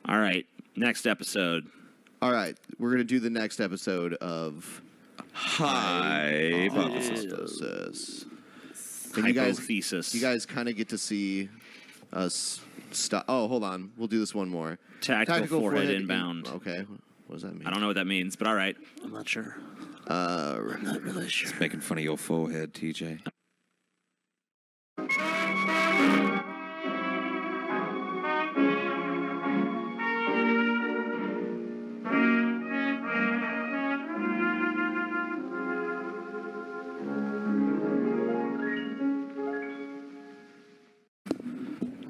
All right. Next episode. All right, we're gonna do the next episode of Hypothesis. And you guys, Hypothesis. you guys kind of get to see us. Oh, hold on. We'll do this one more. Tactical forehead inbound. Okay. What does that mean? I don't know what that means, but all right. I'm not sure. I'm Not really sure. Making fun of your forehead, TJ.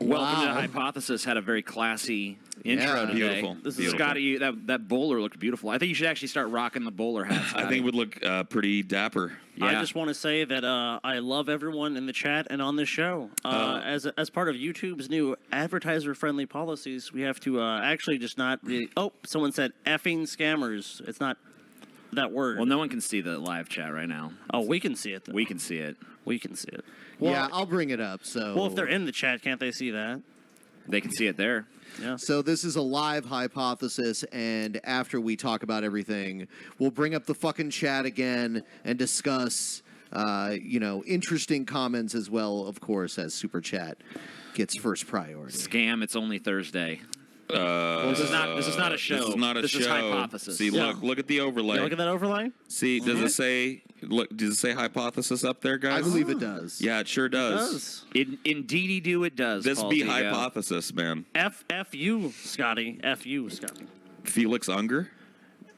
Welcome to Wow. Hypothesis. Had a very classy intro Yeah. today. Beautiful. This is Beautiful. Scotty. That bowler looked beautiful. I think you should actually start rocking the bowler hat. I Scotty. think it would look pretty dapper. Yeah. I just want to say that I love everyone in the chat and on this show. As part of YouTube's new advertiser-friendly policies, we have to actually just not really. Oh, someone said effing scammers. It's not that word. Well, no one can see the live chat right now. Oh, we can see it. Though. We can see it. We can see it. yeah, I'll bring it up. So Well, if they're in the chat, can't they see that? They can see it there. Yeah. So this is a live hypothesis, and after we talk about everything, we'll bring up the fucking chat again and discuss, interesting comments as well, of course, as Super Chat gets first priority. Scam, it's only Thursday. This is not a show. This is not a show. This is hypothesis. See, look at the overlay. Yeah, look at that overlay. See, does it say? Look, does it say hypothesis up there, guys? I believe it does. Yeah, it sure does. Indeedy do it does. This be Paul Diego. hypothesis, man. F you, Scotty. F you, Scotty. Felix Unger,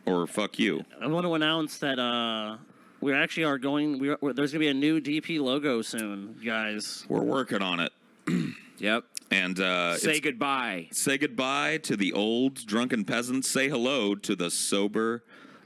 or fuck you. I want to announce that we actually are going. There's going to be a new DP logo soon, guys. We're working on it. Yep. And Say goodbye. Say goodbye to the old drunken peasants. Say hello to the Sober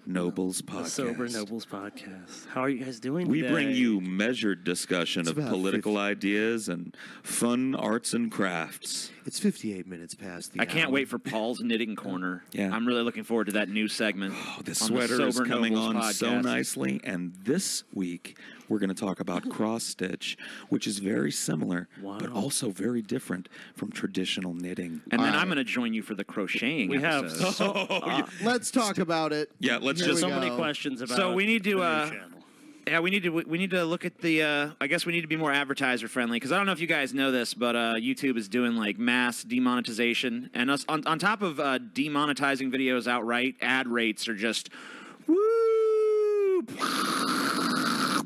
Nobles podcast. The Sober Nobles podcast. How are you guys doing We today? bring you measured discussion It's of about political 50. ideas and fun arts and crafts. It's 58 minutes past the I can't hour. wait for Paul's knitting corner. Yeah. I'm really looking forward to that new segment. Oh, the on sweater is Sober coming Nobles on so podcast. nicely. And this week, we're going to talk about cross stitch, which is very similar, but also very different from traditional knitting. And then I'm going to join you for the crocheting. We have episode. Let's talk about it. Yeah, let's Here just we so many go. questions about. So we need to, the new channel. Yeah, we need to look at the. I guess we need to be more advertiser friendly because I don't know if you guys know this, but YouTube is doing like mass demonetization, and us on top of demonetizing videos outright, ad rates are just woo.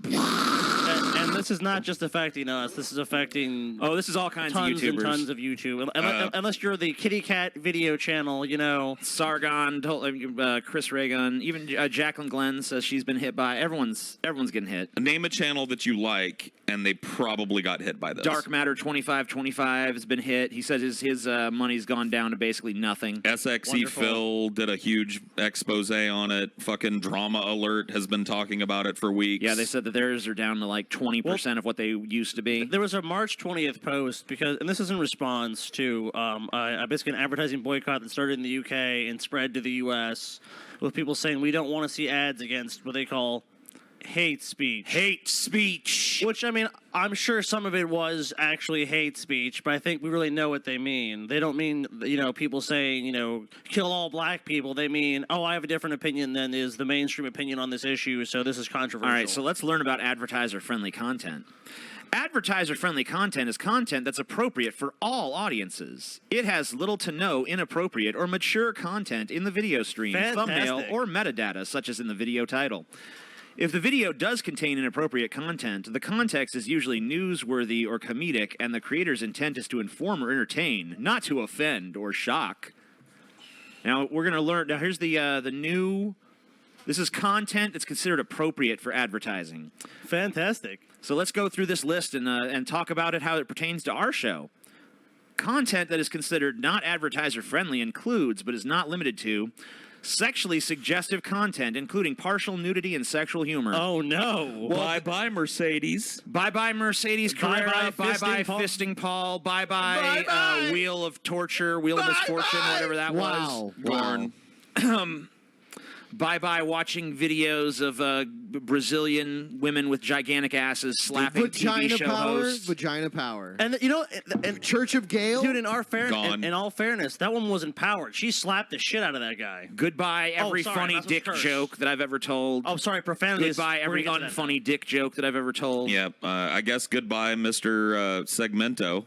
And this is not just affecting us. This is affecting Oh, this is all kinds of tons YouTubers. and tons of YouTube. Unless you're the kitty cat video channel, Sargon, Chris Reagan, even Jacqueline Glenn says she's been hit by. Everyone's getting hit. name a channel that you like, and they probably got hit by this. Dark Matter 2525 has been hit. He says his money's gone down to basically nothing. SXE Wonderful. Phil did a huge expose on it. Fucking Drama Alert has been talking about it for weeks. Yeah, they said that theirs are down to like 20% of what they used to be. there was a March 20th post and this is in response to basically an advertising boycott that started in the UK and spread to the US with people saying we don't want to see ads against what they call hate speech. Hate speech. Which, I mean, I'm sure some of it was actually hate speech, but I think we really know what they mean. They don't mean, people saying, kill all black people. They mean, oh, I have a different opinion than is the mainstream opinion on this issue, so this is controversial. All right, so let's learn about advertiser-friendly content. Advertiser-friendly content is content that's appropriate for all audiences. It has little to no inappropriate or mature content in the video stream, thumbnail, Fantastic. or metadata, such as in the video title. If the video does contain inappropriate content, the context is usually newsworthy or comedic, and the creator's intent is to inform or entertain, not to offend or shock. Now, we're going to learn. Now, here's the new. This is content that's considered appropriate for advertising. Fantastic. So let's go through this list and talk about it how it pertains to our show. Content that is considered not advertiser-friendly includes, but is not limited to, sexually suggestive content, including partial nudity and sexual humor. Oh, no. Bye-bye, Mercedes. Bye-bye Mercedes Carrera, Bye-bye bye-bye Fisting Fisting Paul, bye-bye Wheel of Torture, Wheel of Misfortune, whatever that was. Wow. Bye-bye watching videos of Brazilian women with gigantic asses slapping TV show hosts. Vagina power. And, and Church of Gale. dude, in Gone. all fairness, that woman was empowered. She slapped the shit out of that guy. Goodbye every sorry, funny not supposed dick to curse. joke that I've ever told. Oh, sorry, profanity. Goodbye every unfunny dick joke that I've ever told. Yep. I guess goodbye, Mr. Segmento.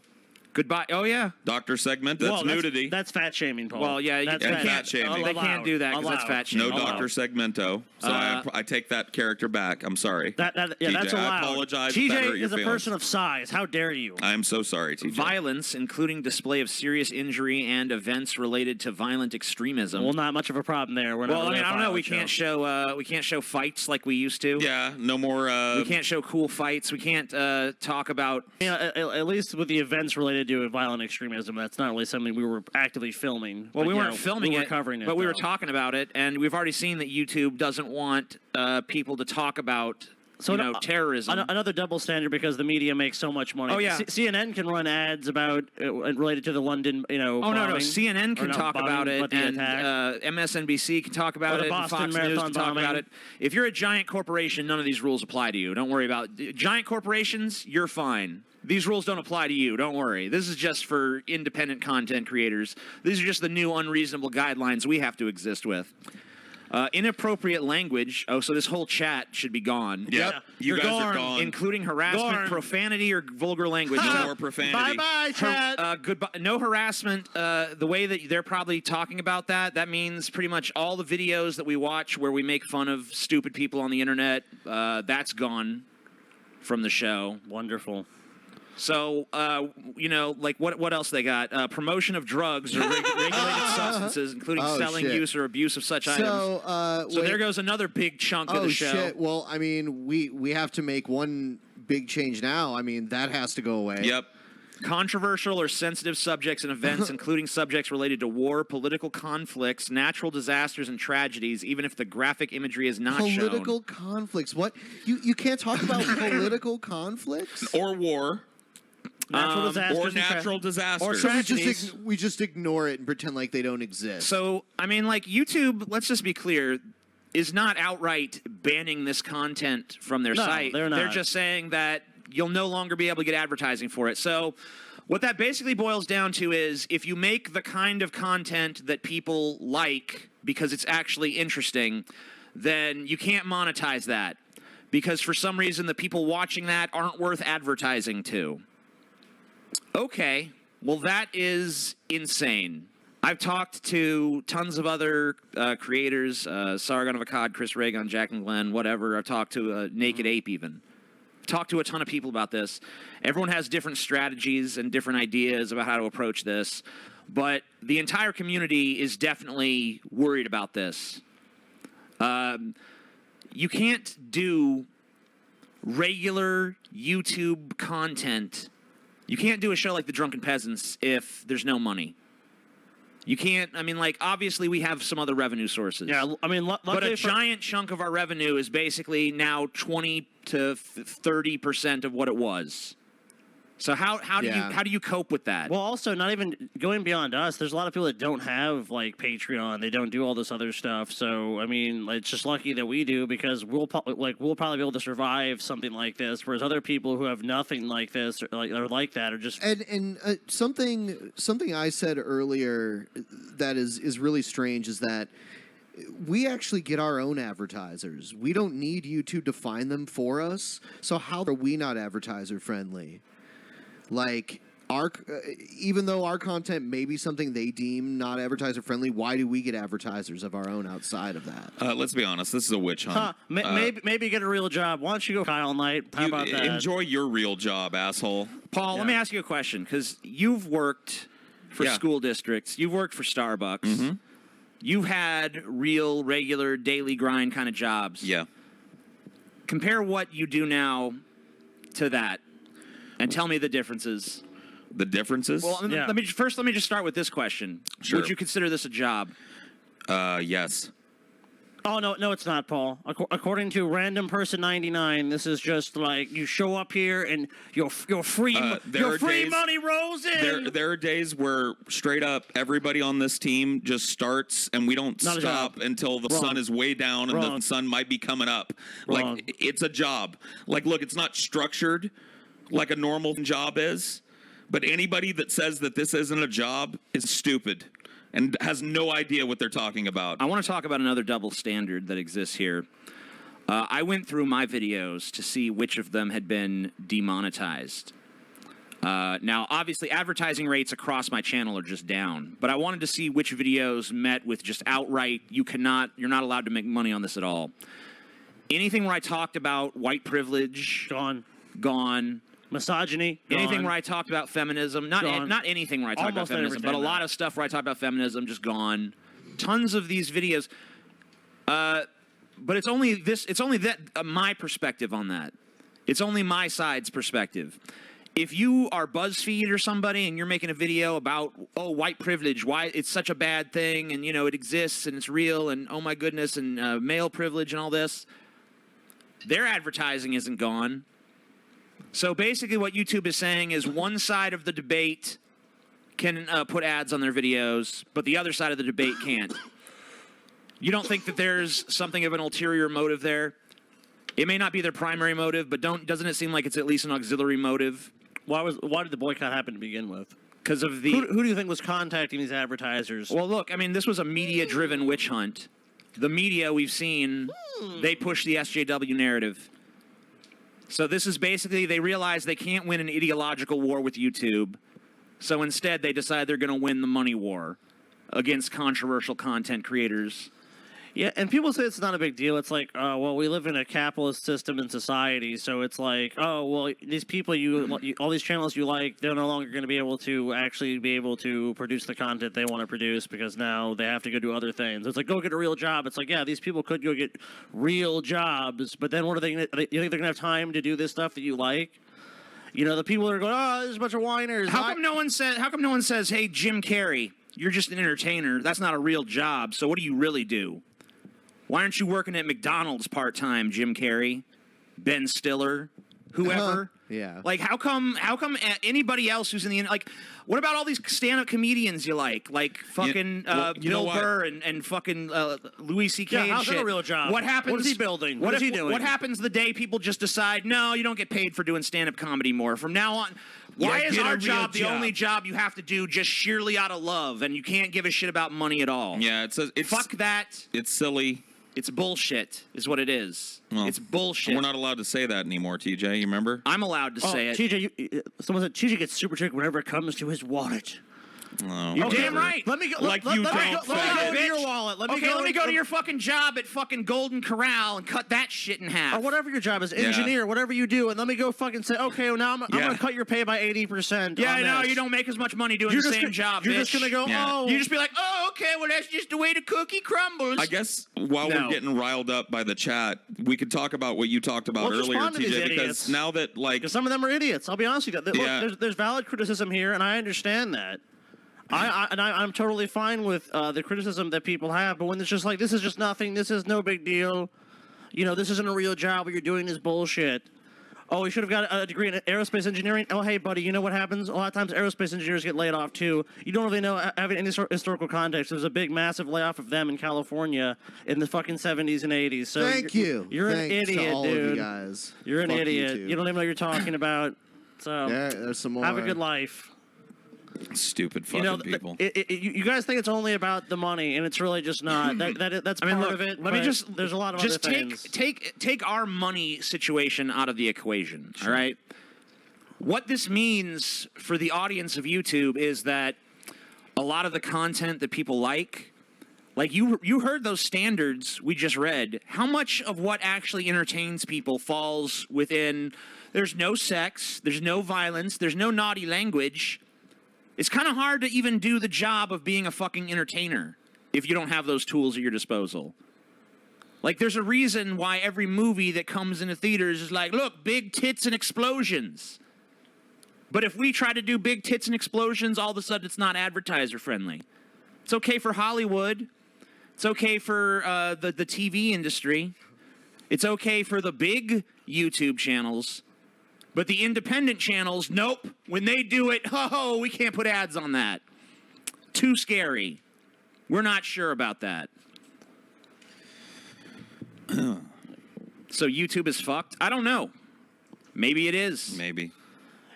Goodbye. Oh, yeah. Dr. Segment, that's nudity. That's fat shaming, Paul. Well, yeah, That's you fat can't, shaming. they can't do that because that's fat no shaming. Dr. Segmento. So I take that character back. I'm sorry. That's TJ, allowed. I apologize if that hurt TJ your is a feelings. person of size. How dare you? I'm so sorry, TJ. Violence, including display of serious injury and events related to violent extremism. Well, not much of a problem there. We're not Well, I really mean, a I don't know. violent We can't show fights like we used to. Yeah, no more. We can't show cool fights. We can't talk about. At least with the events related to violent extremism, that's not really something we were actively filming. Well, But, we you weren't know, filming we were it, covering it, but we were though. talking about it, and we've already seen that YouTube doesn't want people to talk about So terrorism. Another double standard because the media makes so much money. Oh, yeah. CNN can run ads about related to the London, Oh no, bombing. CNN can Or not talk bombing, about it, but the and attack. MSNBC can talk about the it, and Boston Fox News Marathon can talk bombing. about it. If you're a giant corporation, none of these rules apply to you. Don't worry about giant corporations. You're fine. These rules don't apply to you. Don't worry. This is just for independent content creators. These are just the new unreasonable guidelines we have to exist with. Inappropriate language. Oh, so this whole chat should be gone. Yep. You You're guys are gone. gone. Including harassment, Gone. profanity, or vulgar language. No more profanity. Bye-bye, chat. Goodbye. No harassment. The way that they're probably talking about that means pretty much all the videos that we watch where we make fun of stupid people on the internet, that's gone from the show. Wonderful. So, like what else they got? Promotion of drugs or regulated substances, including Oh, selling, shit. use, or abuse of such items. So There goes another big chunk of Oh the show. shit! Well, I mean, we have to make one big change now. I mean, that has to go away. Yep. Controversial or sensitive subjects and events, including subjects related to war, political conflicts, natural disasters, and tragedies, even if the graphic imagery is not Political shown. conflicts. What? You can't talk about political conflicts? Or war. Natural disasters. Or and natural tra- disasters. So tragedies. we just ignore it and pretend like they don't exist. So, I mean, like YouTube, let's just be clear, is not outright banning this content from their No, site. they're not. They're just saying that you'll no longer be able to get advertising for it. So, what that basically boils down to is if you make the kind of content that people like because it's actually interesting, then you can't monetize that because for some reason the people watching that aren't worth advertising to. Okay, well, that is insane. I've talked to tons of other creators, Sargon of Akkad, Chris Reagan, Jack and Glenn, whatever. I've talked to Naked Ape even. Talked to a ton of people about this. Everyone has different strategies and different ideas about how to approach this, but the entire community is definitely worried about this. You can't do regular YouTube content. You can't do a show like The Drunken Peasants if there's no money. You can't, I mean, like, obviously we have some other revenue sources. Yeah, I mean, But a giant chunk of our revenue is basically now 20 to 30% of what it was. So how do you cope with that? Well, also, not even going beyond us, there's a lot of people that don't have, like, Patreon. They don't do all this other stuff. So, I mean, it's just lucky that we do because we'll probably be able to survive something like this, whereas other people who have nothing like this or like that are just... And something I said earlier that is really strange is that we actually get our own advertisers. We don't need YouTube to find them for us. So how are we not advertiser friendly? Like, even though our content may be something they deem not advertiser friendly, why do we get advertisers of our own outside of that? Let's be honest. This is a witch hunt. Maybe get a real job. Why don't you go Kyle Knight? How about that? Enjoy your real job, asshole. Paul, let me ask you a question, because you've worked for school districts. You've worked for Starbucks. Mm-hmm. You've had real, regular, daily grind kind of jobs. Yeah. Compare what you do now to that, and tell me the differences. The differences? Well, Yeah. let me just start with this question. Sure. Would you consider this a job? Yes. Oh, no, it's not, Paul. According to Random Person 99, this is just like you show up here and your free money rolls in. There are days where straight up everybody on this team just starts and we don't Not a stop job. until the Wrong. sun is way down and Wrong. the sun might be coming up. Wrong. Like, it's a job. Like, look, it's not structured like a normal job is, but anybody that says that this isn't a job is stupid and has no idea what they're talking about. I want to talk about another double standard that exists here. I went through my videos to see which of them had been demonetized. Now, obviously, advertising rates across my channel are just down, but I wanted to see which videos met with just outright, you're not allowed to make money on this at all. Anything where I talked about white privilege, gone. Misogyny, Anything gone. where I talked about feminism, not anything where I talked about Almost feminism, but a everything lot of stuff where I talked about feminism, just gone. Tons of these videos. But it's only that my perspective on that. It's only my side's perspective. If you are BuzzFeed or somebody and you're making a video about, white privilege, why it's such a bad thing, and, it exists and it's real, and oh my goodness, and male privilege and all this, their advertising isn't gone. So basically what YouTube is saying is one side of the debate can put ads on their videos, but the other side of the debate can't. You don't think that there's something of an ulterior motive there? It may not be their primary motive, but doesn't it seem like it's at least an auxiliary motive? Why did the boycott happen to begin with? Because of the... Who do you think was contacting these advertisers? Well, look, I mean, this was a media-driven witch hunt. The media we've seen, they push the SJW narrative. So this is basically, they realize they can't win an ideological war with YouTube. So instead, they decide they're going to win the money war against controversial content creators. Yeah, and people say it's not a big deal. It's like, oh, well, we live in a capitalist system and society, so it's like, oh, well, these people, all these channels you like, they're no longer going to be able to produce the content they want to produce because now they have to go do other things. It's like, go get a real job. It's like, yeah, these people could go get real jobs, but then what are they going to, you think they're going to have time to do this stuff that you like? You know, the people that are going, oh, there's a bunch of whiners. How come no one says, hey, Jim Carrey, you're just an entertainer. That's not a real job. So what do you really do? Why aren't you working at McDonald's part-time, Jim Carrey, Ben Stiller, whoever? Yeah. Like, how come anybody else who's in the... Like, what about all these stand-up comedians you like? Like, fucking Bill Burr and fucking Louis C.K. and how's shit. that a real job? What happens... What is he building? What is he doing? What happens the day people just decide, no, you don't get paid for doing stand-up comedy more? From now on... Why is our job the only job you have to do just sheerly out of love, and you can't give a shit about money at all? Yeah, it's Fuck that. It's silly. It's bullshit, is what it is. Well, it's bullshit. We're not allowed to say that anymore, TJ. You remember? I'm allowed to say it. TJ, someone said TJ gets super trick whenever it comes to his wallet. Oh, You're damn right. Let me go. Like let you me don't, go to bitch. your wallet. Let me go to your fucking job at fucking Golden Corral and cut that shit in half. or whatever your job is, engineer, whatever you do, and let me go fucking say, okay, well now I'm Yeah. gonna cut your pay by 80%. Yeah, on I know. this. You don't make as much money doing You're the just same gonna- job, You're bitch. just gonna go, Yeah. oh. You just be like, oh, okay, well, that's just the way the cookie crumbles. I guess while No. we're getting riled up by the chat, we could talk about what you talked about Well, just earlier, respond to these TJ, because idiots. now that, like, Because some of them are idiots. I'll be honest with you. Look, Yeah. there's valid criticism here, and I understand that. I'm totally fine with the criticism that people have, but when it's just like, this is just nothing, this is no big deal, you know, this isn't a real job, what you're doing is bullshit. Oh, you should have got a degree in aerospace engineering. Oh, hey, buddy, you know what happens? A lot of times aerospace engineers get laid off, too. You don't really know, having any historical context. There was a big, massive layoff of them in California in the fucking 70s and 80s. So Thank you. You're an Thanks idiot, to all dude. of you guys. You're an Fuck idiot. YouTube. You don't even know what you're talking about. So There's some more. have a good life. stupid fucking You know, people. you guys think it's only about the money, and it's really just not. That's I mean, part look, of it. let me but just there's a lot of just other things. take our money situation out of the equation. All right. What this means for the audience of YouTube is that a lot of the content that people like you heard those standards we just read. How much of what actually entertains people falls within? There's no sex. There's no violence. There's no naughty language. It's kind of hard to even do the job of being a fucking entertainer if you don't have those tools at your disposal. Like, there's a reason why every movie that comes into theaters is like, look, big tits and explosions. But if we try to do big tits and explosions, all of a sudden it's not advertiser-friendly. It's okay for Hollywood. It's okay for the TV industry. It's okay for the big YouTube channels. But the independent channels, nope. When they do it, oh, we can't put ads on that. Too scary. We're not sure about that. So YouTube is fucked? I don't know. Maybe it is. Maybe.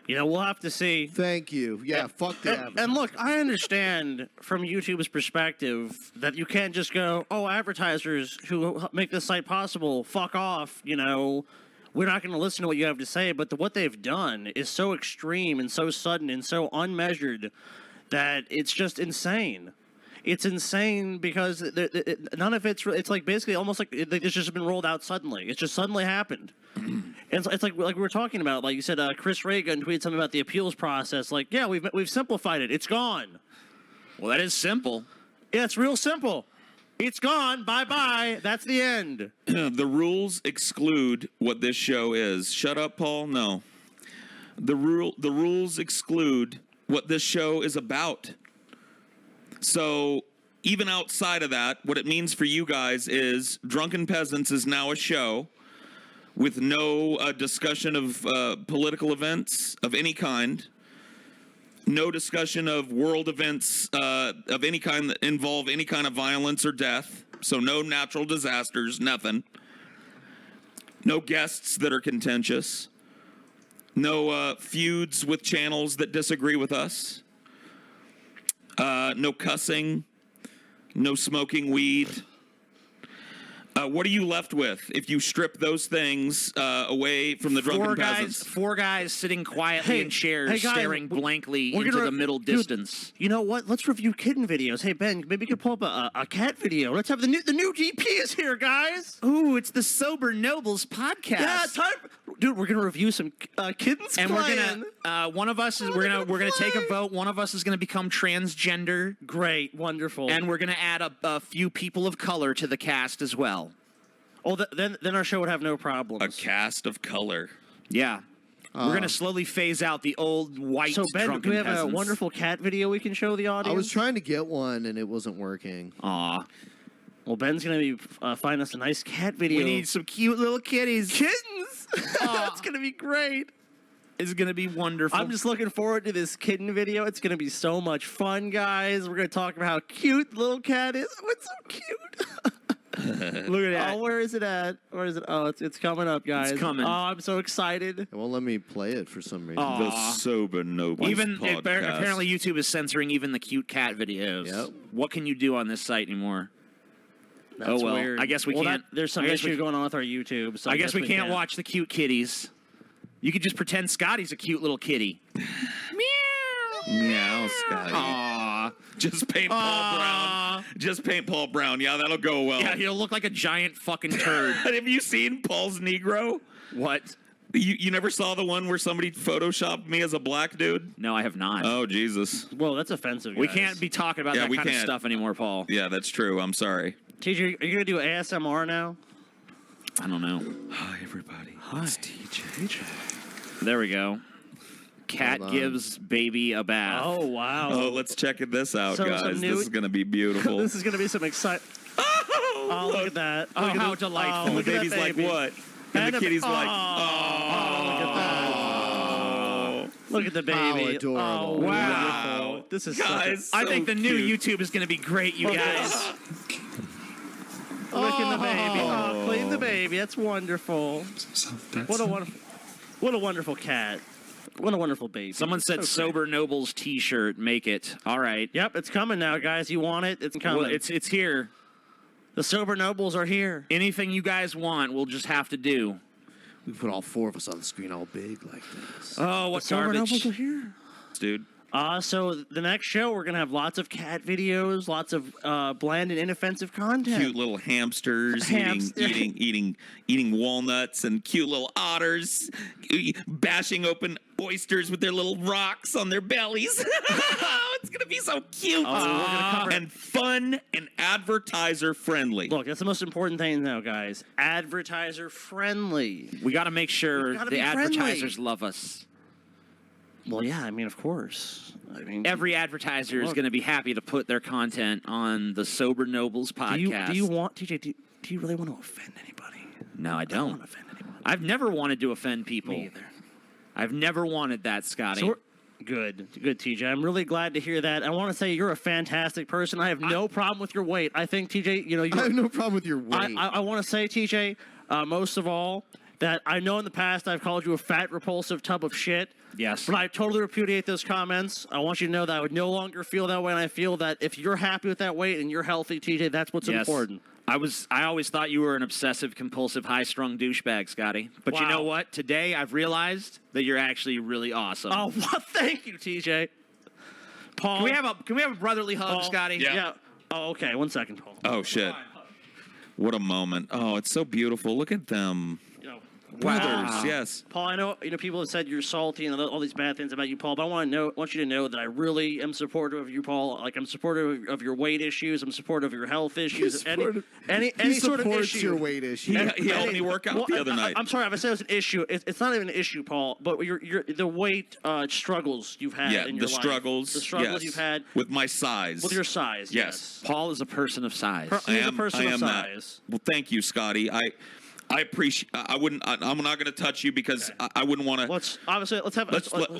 You know, we'll have to see. Thank you. Yeah, fuck that. And look, I understand from YouTube's perspective that you can't just go, oh, advertisers who make this site possible, fuck off, you know. We're not going to listen to what you have to say, but what they've done is so extreme and so sudden and so unmeasured that it's just insane. It's insane because none of it's like basically almost like it's just been rolled out suddenly. It's just suddenly happened. And it's like we were talking about, like you said, Chris Reagan tweeted something about the appeals process. Like, yeah, we've simplified it. It's gone. Well, that is simple. Yeah, it's real simple. It's gone. Bye-bye. That's the end. The rules exclude what this show is. Shut up, Paul. No. The rules exclude what this show is about. So even outside of that, what it means for you guys is Drunken Peasants is now a show with no discussion of political events of any kind, no discussion of world events of any kind that involve any kind of violence or death, so no natural disasters, nothing. No guests that are contentious. No feuds with channels that disagree with us. No cussing. No smoking weed. What are you left with if you strip those things away from the drunken peasants? Four guys sitting quietly in chairs, hey, guys, staring blankly we're into gonna- the middle dude, distance. You know what? Let's review kitten videos. Hey Ben, maybe you could pull up a cat video. Let's have the new DP is here, guys. Ooh, it's the Sober Nobles podcast. Yeah, time, dude. We're gonna review some kittens, And playing. we're gonna one of us is we're gonna take a vote. One of us is gonna become transgender, Great, wonderful. and we're gonna add a few people of color to the cast as well. oh, then our show would have no problems. A cast of color. Yeah, we're gonna slowly phase out the old white. So Ben, drunken do we have peasants. a wonderful cat video we can show the audience? I was trying to get one and it wasn't working. Aw, Well, Ben's gonna be find us a nice cat video. we need some cute little kitties. kittens. That's gonna be great. It's gonna be wonderful. I'm just looking forward to this kitten video. It's gonna be so much fun, guys. We're gonna talk about how cute the little cat is. Oh, it's so cute. Look at that. Oh, where is it at? Where is it? Oh, it's coming up, guys. It's coming. Oh, I'm so excited. It won't let me play it for some reason. Aw. The Sober Nobles Even podcast. apparently YouTube is censoring even the cute cat videos. Yep. What can you do on this site anymore? That's well, weird. I guess we Well, can't. there's some I guess issue we- going on with our YouTube. So I guess we can't watch the cute kitties. You could just pretend Scotty's a cute little kitty. Meow, Scotty. Aww. Just paint Paul Brown. Just paint Paul Brown. Yeah, that'll go well. Yeah, he'll look like a giant fucking turd. Have you seen Paul's Negro? What? You never saw the one where somebody photoshopped me as a black dude? No, I have not. Oh, Jesus. Whoa, that's offensive. We guys. can't be talking about Yeah, that we kind of can't. stuff anymore, Paul. Yeah, that's true. I'm sorry. TJ, are you gonna do ASMR now? I don't know. Hi, everybody. Hi. It's TJ. There we go. Cat Hold on. gives baby a bath. Oh wow. Oh, let's check this out, So some guys. new- This is going to be beautiful. This is gonna be some exciting. Oh, look at that. Oh, Look at how this- delightful. Oh, and the look at that baby's like, baby. what? And the kitty's like, oh, look at that. Look at the baby. How adorable. Oh, Wow. wonderful. This is Guys, I so think the new cute. YouTube is going to be great, you guys. Look at the baby. Oh, clean the baby. That's wonderful. What a wonderful cat. What a wonderful baby. Someone said So great. Sober Nobles T-shirt. Make it. All right. Yep, it's coming now, guys. You want it? It's coming. Well, it's here. The Sober Nobles are here. Anything you guys want, we'll just have to do. We put all four of us on the screen all big like this. Oh, what The Sober Nobles are garbage. here. dude. So the next show, we're gonna have lots of cat videos, lots of bland and inoffensive content. Cute little hamsters Hamster. eating walnuts, and cute little otters bashing open oysters with their little rocks on their bellies. It's gonna be so cute we're gonna cover- and fun and advertiser friendly. Look, that's the most important thing now, guys. Advertiser friendly. We got to make sure gotta the be friendly. advertisers love us. Well, yeah, I mean, of course. I mean, Every advertiser is Look. going to be happy to put their content on the Sober Nobles podcast. do you want TJ? Do you really want to offend anybody? No, I I don't. want to offend anybody. I've never wanted to offend people. Me either. I've never wanted that, Scotty. Good, TJ. I'm really glad to hear that. I want to say you're a fantastic person. I have no problem with your weight. I think TJ, you know, I have no problem with your weight. I want to say, TJ, most of all, that I know in the past I've called you a fat, repulsive tub of shit. Yes. But I totally repudiate those comments. I want you to know that I would no longer feel that way, and I feel that if you're happy with that weight and you're healthy, TJ, that's what's Yes. important. I always thought you were an obsessive, compulsive, high-strung douchebag, Scotty. But you Wow. know what? Today I've realized that you're actually really awesome. Oh, well, thank you, TJ. Paul, Can we have a brotherly hug, Paul, Scotty? Yeah. Oh, okay. 1 second, Paul. Oh shit! What a moment! Oh, it's so beautiful. Look at them, You know, brothers. Yes. Paul, I know people have said you're salty and all these bad things about you, Paul. But I want you to know that I really am supportive of you, Paul. Like I'm supportive of your weight issues. I'm supportive of your health issues. Any he sort of supports issue. your weight issue. He helped me work out Well, the other night. I'm sorry if I said it was an issue. It's not even an issue, Paul. But the weight struggles you've had Yeah, in your the life. struggles. The struggles yes. you've had with my size. with your size. Yes. Paul is a person of size. He's a person I of am size. that. Well, thank you, Scotty. I appreciate. I wouldn't. I'm not going to touch you because I wouldn't want to. Let's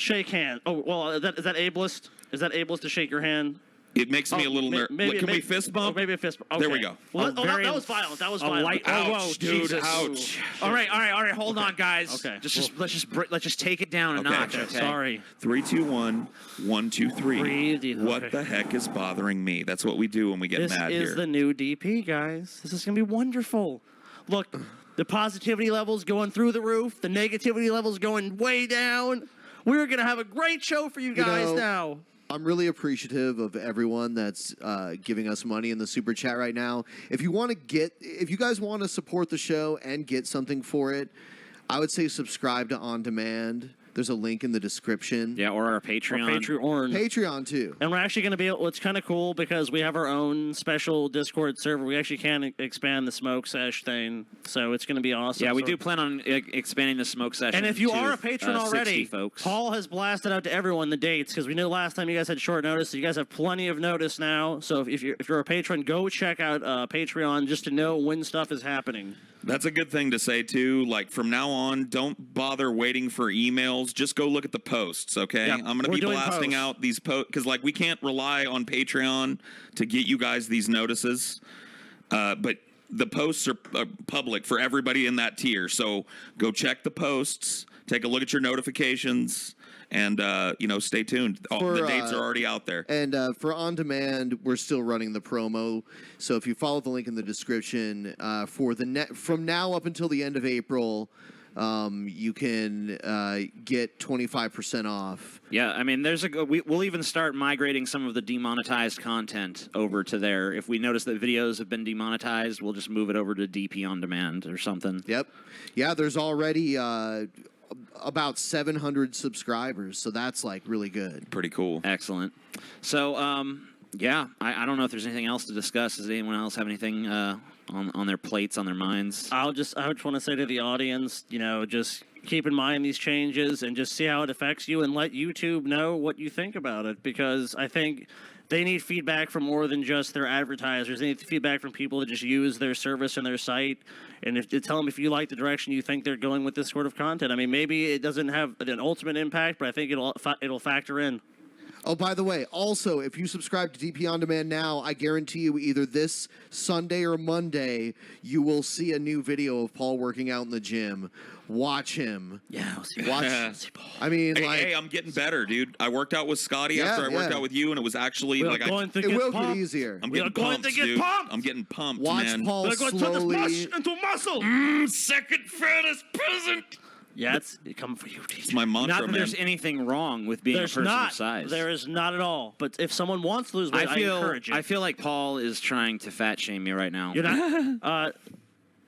shake hands. Oh well, is that ableist? Is that ableist to shake your hand? It makes me a little nervous. Can we fist bump? Maybe a fist bump. Okay. There we go. Well, that was violent. That was violent. Ouch, dude. Jesus. Ouch. All right. Hold on, guys. Okay. Let's just take it down a notch. Okay. Sorry. 3, 2, 1, 1, 2, 3. Breathe. What Okay. the heck is bothering me? That's what we do when we get mad here. This is the new DP, guys. This is gonna be wonderful. Look, the positivity levels going through the roof. The negativity levels going way down. We're gonna have a great show for you guys now. I'm really appreciative of everyone that's giving us money in the super chat right now. If you guys want to support the show and get something for it, I would say subscribe to On Demand. There's a link in the description. Yeah, or our Patreon. Patreon too. And we're actually going to be able, it's kind of cool because we have our own special Discord server. We actually can expand the smoke sesh thing. So it's going to be awesome. Yeah, we do plan on expanding the smoke session. And if you to, are a patron 60 already, folks. Paul has blasted out to everyone the dates because we know last time you guys had short notice. So you guys have plenty of notice now. So if you're a patron, go check out Patreon just to know when stuff is happening. That's a good thing to say, too. Like, from now on, don't bother waiting for emails. Just go look at the posts, okay? Yep. I'm going to be blasting out these posts because, like, we can't rely on Patreon to get you guys these notices. But the posts are public for everybody in that tier. So go check the posts, take a look at your notifications, and, stay tuned. The dates are already out there. And for On Demand, we're still running the promo. So if you follow the link in the description, from now up until the end of April, you can get 25% off. Yeah, I mean, we'll even start migrating some of the demonetized content over to there. If we notice that videos have been demonetized, we'll just move it over to DP On Demand or something. Yep. Yeah, there's already about 700 subscribers, so that's like really good. Pretty cool. Excellent. So, I don't know if there's anything else to discuss. Does anyone else have anything on their plates, on their minds? I just want to say to the audience, just keep in mind these changes and just see how it affects you and let YouTube know what you think about it, because I think they need feedback from more than just their advertisers. They need feedback from people that just use their service and their site. And tell them if you like the direction you think they're going with this sort of content. I mean, maybe it doesn't have an ultimate impact, but I think it'll factor in. Oh, by the way, also, if you subscribe to DP On Demand now, I guarantee you either this Sunday or Monday, you will see a new video of Paul working out in the gym. Watch him. Yeah, I'll see. Watch. I mean, hey, I'm getting better, dude. I worked out with Scotty after I worked out with you, and it was actually it will get easier. I'm getting pumped, dude. I'm getting pumped, Watch man. Paul They're going to turn slowly. this mush into muscle. Second fattest peasant. Yeah, it's coming for you, It's my mantra, Not that man. there's anything wrong with being a person of size. There is not at all. But if someone wants to lose weight, I encourage it. I feel like Paul is trying to fat shame me right now. You're not.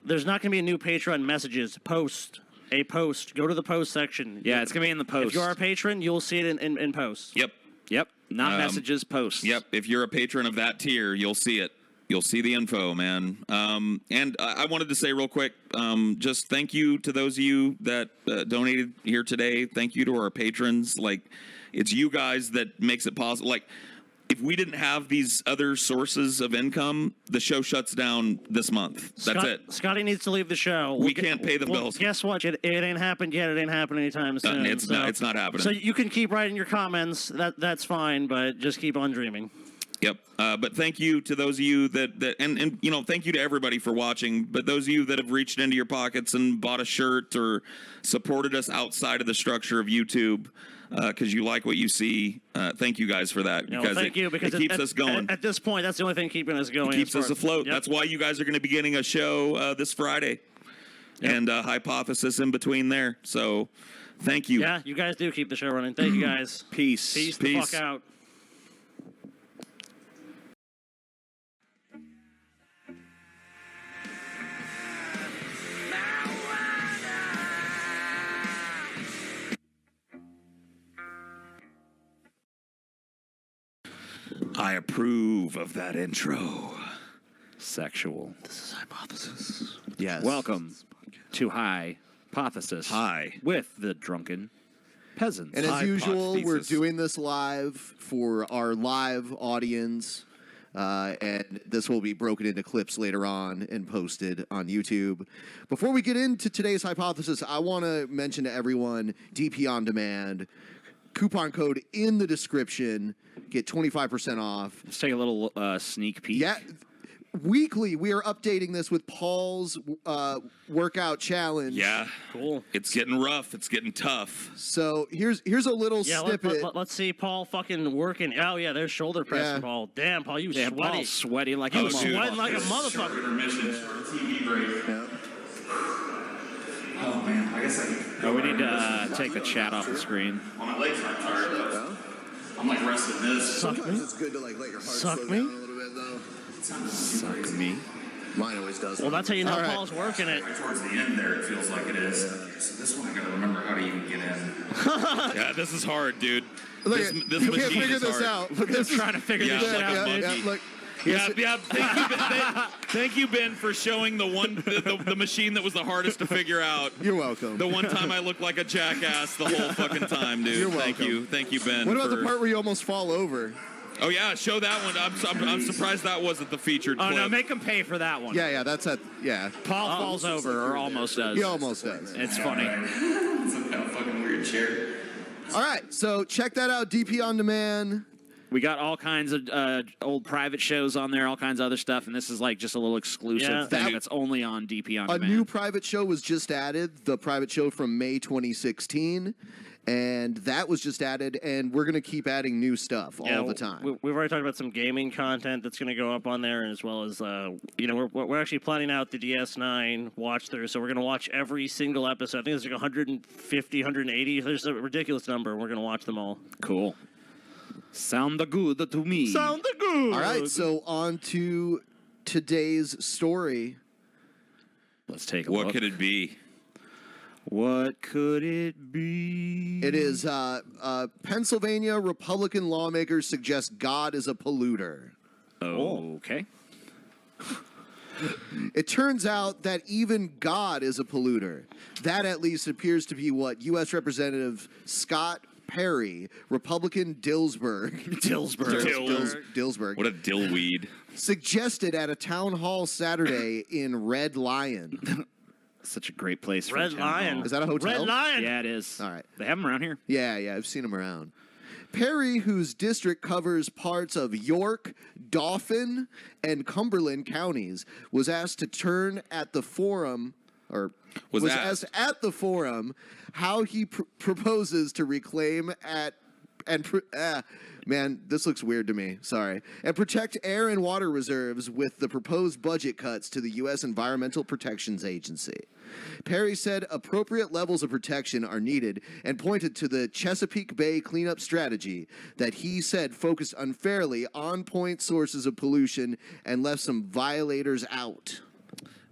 There's not going to be a new Patreon messages. A post. Go to the post section. Yeah, it's going to be in the post. If you're a patron, you'll see it in posts. Yep. Not messages, posts. Yep. If you're a patron of that tier, you'll see it. You'll see the info, man. And I wanted to say real quick, just thank you to those of you that donated here today. Thank you to our patrons. Like, it's you guys that makes it possible. Like, if we didn't have these other sources of income, the show shuts down this month. That's it. Scotty needs to leave the show. We can't pay the bills. Guess what? It ain't happened yet. It ain't happening anytime soon. It's not happening. So you can keep writing your comments. That's fine, but just keep on dreaming. Yep. But thank you to those of you that thank you to everybody for watching. But those of you that have reached into your pockets and bought a shirt or supported us outside of the structure of YouTube because you like what you see, thank you guys for that. Because thank you, because it keeps us going. At this point, that's the only thing keeping us going. It keeps us afloat. Yep. That's why you guys are going to be getting a show this Friday. Yep. And Hypothesis in between there. So thank you. Yeah, you guys do keep the show running. Thank you guys. Peace. Peace the fuck out. I approve of that intro. Sexual. This is Hypothesis. Yes. Welcome to Highpothesis. Hi. With the drunken peasants. And as usual, we're Hypothesis. doing this live for our live audience. And this will be broken into clips later on and posted on YouTube. Before we get into today's hypothesis, I want to mention to everyone DP On Demand. Coupon code in the description. Get 25% off. Let's take a little sneak peek. Yeah. Weekly, we are updating this with Paul's workout challenge. Yeah. Cool. It's getting rough. It's getting tough. So here's a little snippet. Let's see Paul fucking working. Oh, yeah, there's shoulder press Yeah. from Paul. Damn, Paul, you Yeah, sweaty. Paul's sweaty like You a was dude. sweating like a Short motherfucker. intermission, short TV break. Yeah. Oh man, I guess I can. Oh, we need to take the chat off the screen. Well, my legs aren't tired, but Well, I'm like resting this. sometimes it's good to like let your heart Suck slow me? down a little bit, though. Suck me. Mine always does. Well, that's how you know All right. Paul's working it. Right towards the end there, it feels like it is. So this one I gotta remember how to even get in. Yeah, this is hard, dude. Look, This you machine can't figure is this hard. out. Look at them trying to figure Yeah, this shit like out. a dude. monkey. Look, Yeah. Thank you, Ben. Thank you, Ben, for showing the machine that was the hardest to figure out. you're welcome. The one time I looked like a jackass the whole fucking time, dude. You're Thank welcome. you, Ben. What about the for- part where you almost fall over? Oh yeah, show that one. I'm surprised that wasn't the featured Oh, clip. no, make him pay for that one. Yeah, that's at yeah. Paul falls over, or almost does. He almost does. It's funny. It's a kind of fucking weird chair. All right, so check that out. DP On Demand. We got all kinds of old private shows on there, all kinds of other stuff, and this is like just a little exclusive Yeah. thing that's only on DP On A Demand. new private show was just added. The private show from May 2016. And that was just added, and we're going to keep adding new stuff all the time. We've already talked about some gaming content that's going to go up on there, as well as, we're actually planning out the DS9 watch through, so we're going to watch every single episode. I think there's like 150, 180. There's a ridiculous number. We're going to watch them all. Cool. Sound good to me. Sound the good. All right, so on to today's story. Let's take a What look. could it be? What could it be? It is Pennsylvania Republican lawmakers suggest God is a polluter. Okay. It turns out that even God is a polluter. That at least appears to be what U.S. Representative Scott Perry, Republican Dillsburg, Dillsburg, What a dillweed. suggested at a town hall Saturday in Red Lion. Such a great place for Red a town Lion. hall. Is that a hotel? Red Lion. Yeah, it is. All right. They have them around here. Yeah, I've seen him around. Perry, whose district covers parts of York, Dauphin, and Cumberland counties, was asked to turn at the forum, or Was asked at the forum how he proposes to reclaim man, this looks weird to me. Sorry. And protect air and water reserves with the proposed budget cuts to the U.S. Environmental Protection Agency. Perry said appropriate levels of protection are needed and pointed to the Chesapeake Bay cleanup strategy that he said focused unfairly on point sources of pollution and left some violators out.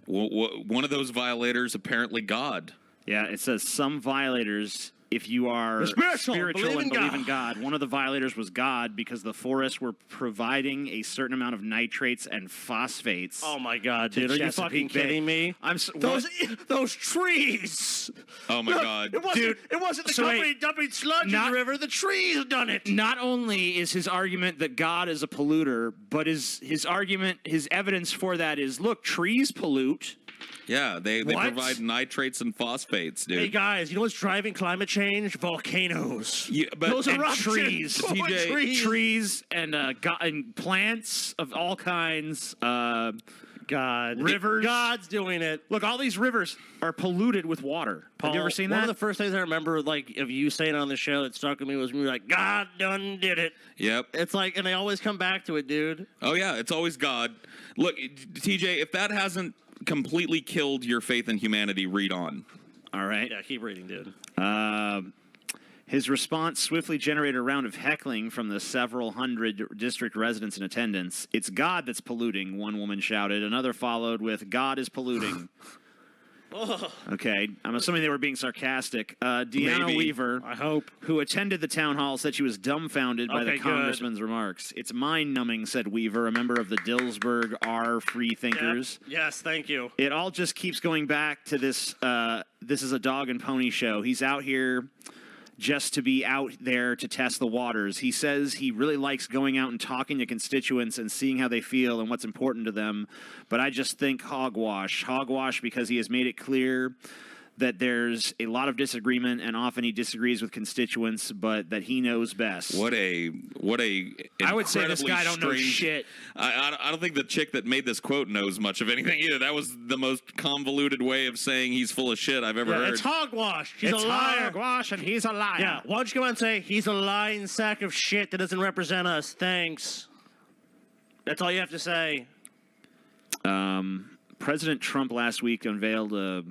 One of those violators, apparently God. Yeah, it says some violators, if you are spiritual, believe and in believe in God. One of the violators was God because the forests were providing a certain amount of nitrates and phosphates. Oh my God, to dude! Are you Chesapeake fucking Bay. kidding me? Those trees. Oh my God. It wasn't the so company wait, dumping sludge in not- the river. The trees done it. Not only is his argument that God is a polluter, but his evidence for that is, look, trees pollute. Yeah, they What? provide nitrates and phosphates, dude. Hey guys, you know what's driving climate change? Volcanoes. Yeah, but Those and eruptions. trees, Oh, TJ, trees and plants of all kinds. God. Rivers. God's doing it. Look, all these rivers are polluted with water. Have you ever seen One that? of the first things I remember, like, of you saying on the show that stuck with me was when you were like, God done did it. Yep. It's like, and they always come back to it, dude. Oh yeah, it's always God. Look, TJ, if that hasn't completely killed your faith in humanity, read on. All right. Yeah, keep reading, dude. His response swiftly generated a round of heckling from the several hundred district residents in attendance. It's God that's polluting, one woman shouted. Another followed with, God is polluting. Okay, I'm assuming they were being sarcastic. Deanna Maybe. Weaver, I hope. who attended the town hall, said she was dumbfounded by the Okay, good. congressman's remarks. It's mind-numbing, said Weaver, a member of the Dillsburg R Free Thinkers. Yep. Yes, thank you. It all just keeps going back to this. This is a dog and pony show. He's out here just to be out there to test the waters. He says he really likes going out and talking to constituents and seeing how they feel and what's important to them. But I just think hogwash. Hogwash because he has made it clear that there's a lot of disagreement and often he disagrees with constituents, but that he knows best. What a I would say this guy don't know strange- shit. I don't think the chick that made this quote knows much of anything either. That was the most convoluted way of saying he's full of shit I've ever heard. It's hogwash. He's It's a liar. hogwash and he's a liar. Yeah, why don't you go out and say, he's a lying sack of shit that doesn't represent us. Thanks. That's all you have to say. President Trump last week unveiled a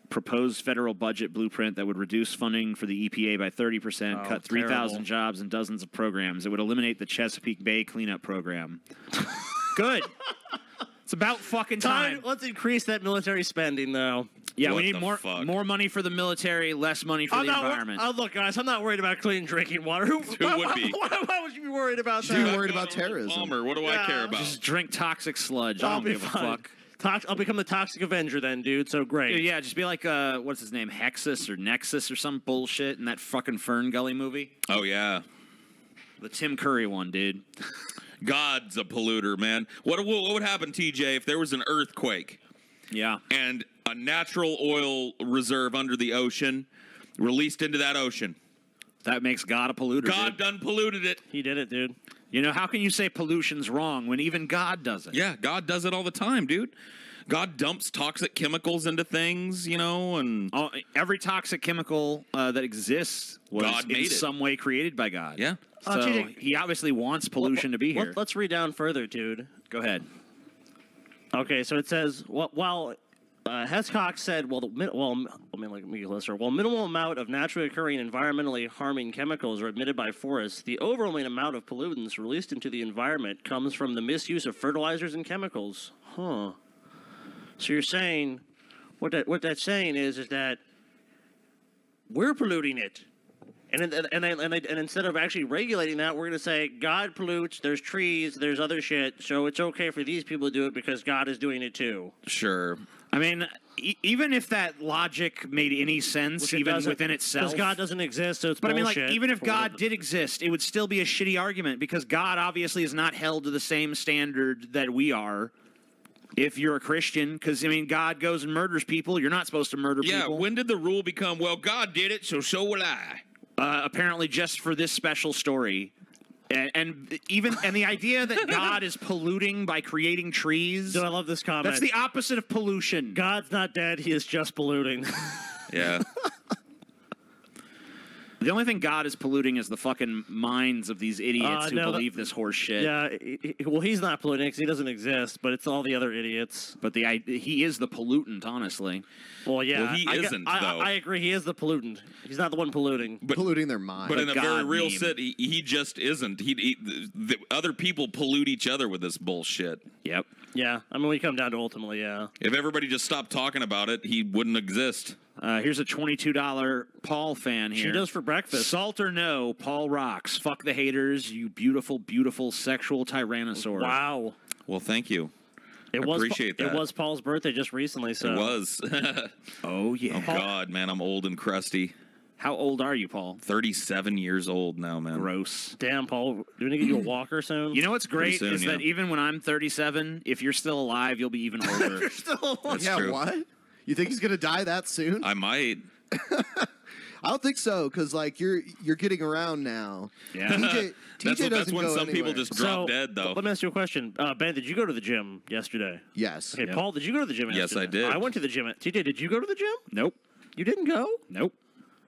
proposed federal budget blueprint that would reduce funding for the EPA by 30%, cut 3,000 terrible. jobs and dozens of programs. It would eliminate the Chesapeake Bay cleanup program. Good. It's about fucking time. Let's increase that military spending, though. Yeah, What we need the fuck? more money for the military, less money for the environment. Look, guys, I'm not worried about clean drinking water. Who would be? Why would you be worried about You're that? worried about terrorism. Palmer, what do I care about? Just drink toxic sludge. I I'll don't be give a fine. fuck. I'll become the Toxic Avenger then, dude. So great. Yeah, just be like, what's his name, Hexus or Nexus or some bullshit in that fucking Fern Gully movie. Oh yeah, The Tim Curry one, dude. God's a polluter, man. What would happen, TJ, if there was an earthquake Yeah. and a natural oil reserve under the ocean released into that ocean? That makes God a polluter. God dude. done polluted it. He did it, dude. You know, how can you say pollution's wrong when even God does it? Yeah, God does it all the time, dude. God dumps toxic chemicals into things, you know, and Every toxic chemical that exists was God made in it. some way created by God. yeah. So TJ, he obviously wants pollution to be here. Let's read down further, dude. Go ahead. Okay, so it says, while Hescock said, while minimal amount of naturally occurring environmentally harming chemicals are emitted by forests, the overwhelming amount of pollutants released into the environment comes from the misuse of fertilizers and chemicals. Huh. So you're saying, what that's saying is that we're polluting it. And instead of actually regulating that, we're going to say God pollutes, there's trees, there's other shit, so it's okay for these people to do it because God is doing it too. Sure. I mean, even if that logic made any sense, Which it even doesn't, within itself. Because God doesn't exist, so it's But I mean, bullshit. like, even if God did exist, it would still be a shitty argument because God obviously is not held to the same standard that we are. If you're a Christian, because, I mean, God goes and murders people. You're not supposed to murder Yeah, people. when did the rule become, well, God did it, so will I? Apparently just for this special story. And the idea that God is polluting by creating trees. Dude, I love this comment. That's the opposite of pollution. God's not dead, he is just polluting. Yeah. The only thing God is polluting is the fucking minds of these idiots who no, believe this horse shit. Yeah, well, he's not polluting because he doesn't exist, but it's all the other idiots. But he is the pollutant, honestly. Well, yeah. Well, he isn't, though. I agree, he is the pollutant. He's not the one polluting. Polluting their mind. But in a God very real meme. sense, he just isn't. The other people pollute each other with this bullshit. Yep. Yeah, I mean, we come down to ultimately, yeah. If everybody just stopped talking about it, he wouldn't exist. Here's a $22 Paul fan here. She does for breakfast. Salt or no, Paul rocks. Fuck the haters, you beautiful, beautiful sexual tyrannosaur. Wow. Well, thank you. It was appreciate that. It was Paul's birthday just recently, so. It was. Oh, yeah. Oh, God, man, I'm old and crusty. How old are you, Paul? 37 years old now, man. Gross. Damn, Paul, do we need to get you a walker soon? You know what's great soon, is that yeah. even when I'm 37, if you're still alive, you'll be even older. That's yeah, true. what? You think he's gonna die that soon? I might. I don't think so, because like you're getting around now. Yeah. TJ That's doesn't when go some people anywhere. just drop dead, though. Let me ask you a question. Ben, did you go to the gym yesterday? Yes. Okay, Paul, did you go to the gym Yes, yesterday? I did. I went to the gym. TJ, did you go to the gym? Nope. You didn't go? Nope.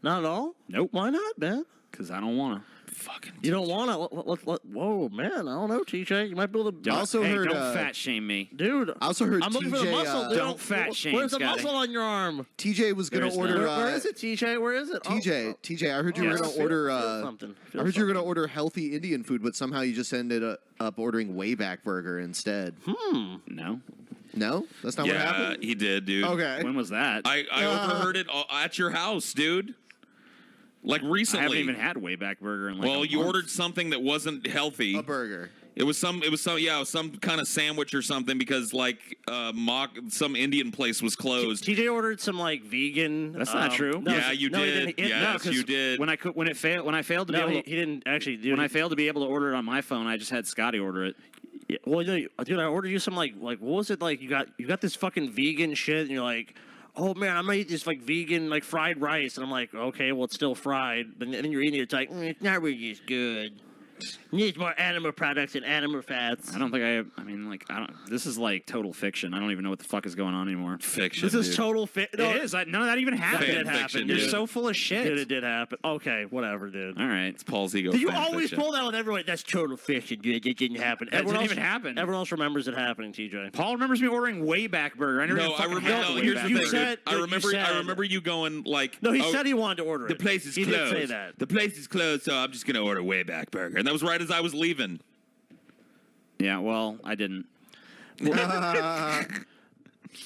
Not at all? Nope. Why not, Ben? Because I don't want to. Fucking. You don't want to. Whoa, man. I don't know, TJ. You might be able to. I also heard. Don't fat shame me. Dude. I also heard I'm looking for the muscle. TJ. dude. Don't fat shame, Where's the Scotty. muscle on your arm? TJ was gonna There's order. none. Where is it, TJ? Where is it? TJ, I heard you were Yes. gonna order. Feel something. I heard you were gonna order healthy Indian food, but somehow you just ended up ordering Wayback Burger instead. No. No, that's not what Yeah, happened. he did, dude. Okay. When was that? I overheard it at your house, dude. Like recently. I haven't even had Wayback Burger in like Well, a you month. ordered something that wasn't healthy. A burger. It was some kind of sandwich or something because some Indian place was closed. TJ ordered some like vegan. That's not true. No, Yeah, you no, he did. didn't. Yes, you did. When I failed to be No, able he to, didn't actually. Dude, when I failed to be able to order it on my phone, I just had Scotty order it. Yeah, well, dude, I ordered you some like what was it like? You got this fucking vegan shit, and you're like, oh man, I'm gonna eat this like vegan like fried rice, and I'm like, okay, well it's still fried, but then you're eating it, it's like it's not really as good. Needs more animal products and animal fats. I don't think I mean, like, I don't. This is like total fiction. I don't even know what the fuck is going on anymore. Fiction. This is dude. total fit. No, It is. None of that even happened. That did Fan happen. fiction, You're dude. so full of shit. Dude, it did happen. Okay, whatever, dude. All right. It's Paul's ego. Did you fan always fiction. pull that with everyone? That's total fiction, dude. It didn't happen. That didn't even happen. Everyone else remembers it happening, TJ. Paul remembers me ordering Wayback Burger. I never No, even I fucking remember. had No, the here's the Wayback thing. You Burger. said- I remember. you said- I remember you going like. No, he oh, said he wanted to order it. the place is he closed. did say that. The place is closed, so I'm just gonna order Wayback Burger, and that was right as I was leaving. Yeah, well, I didn't.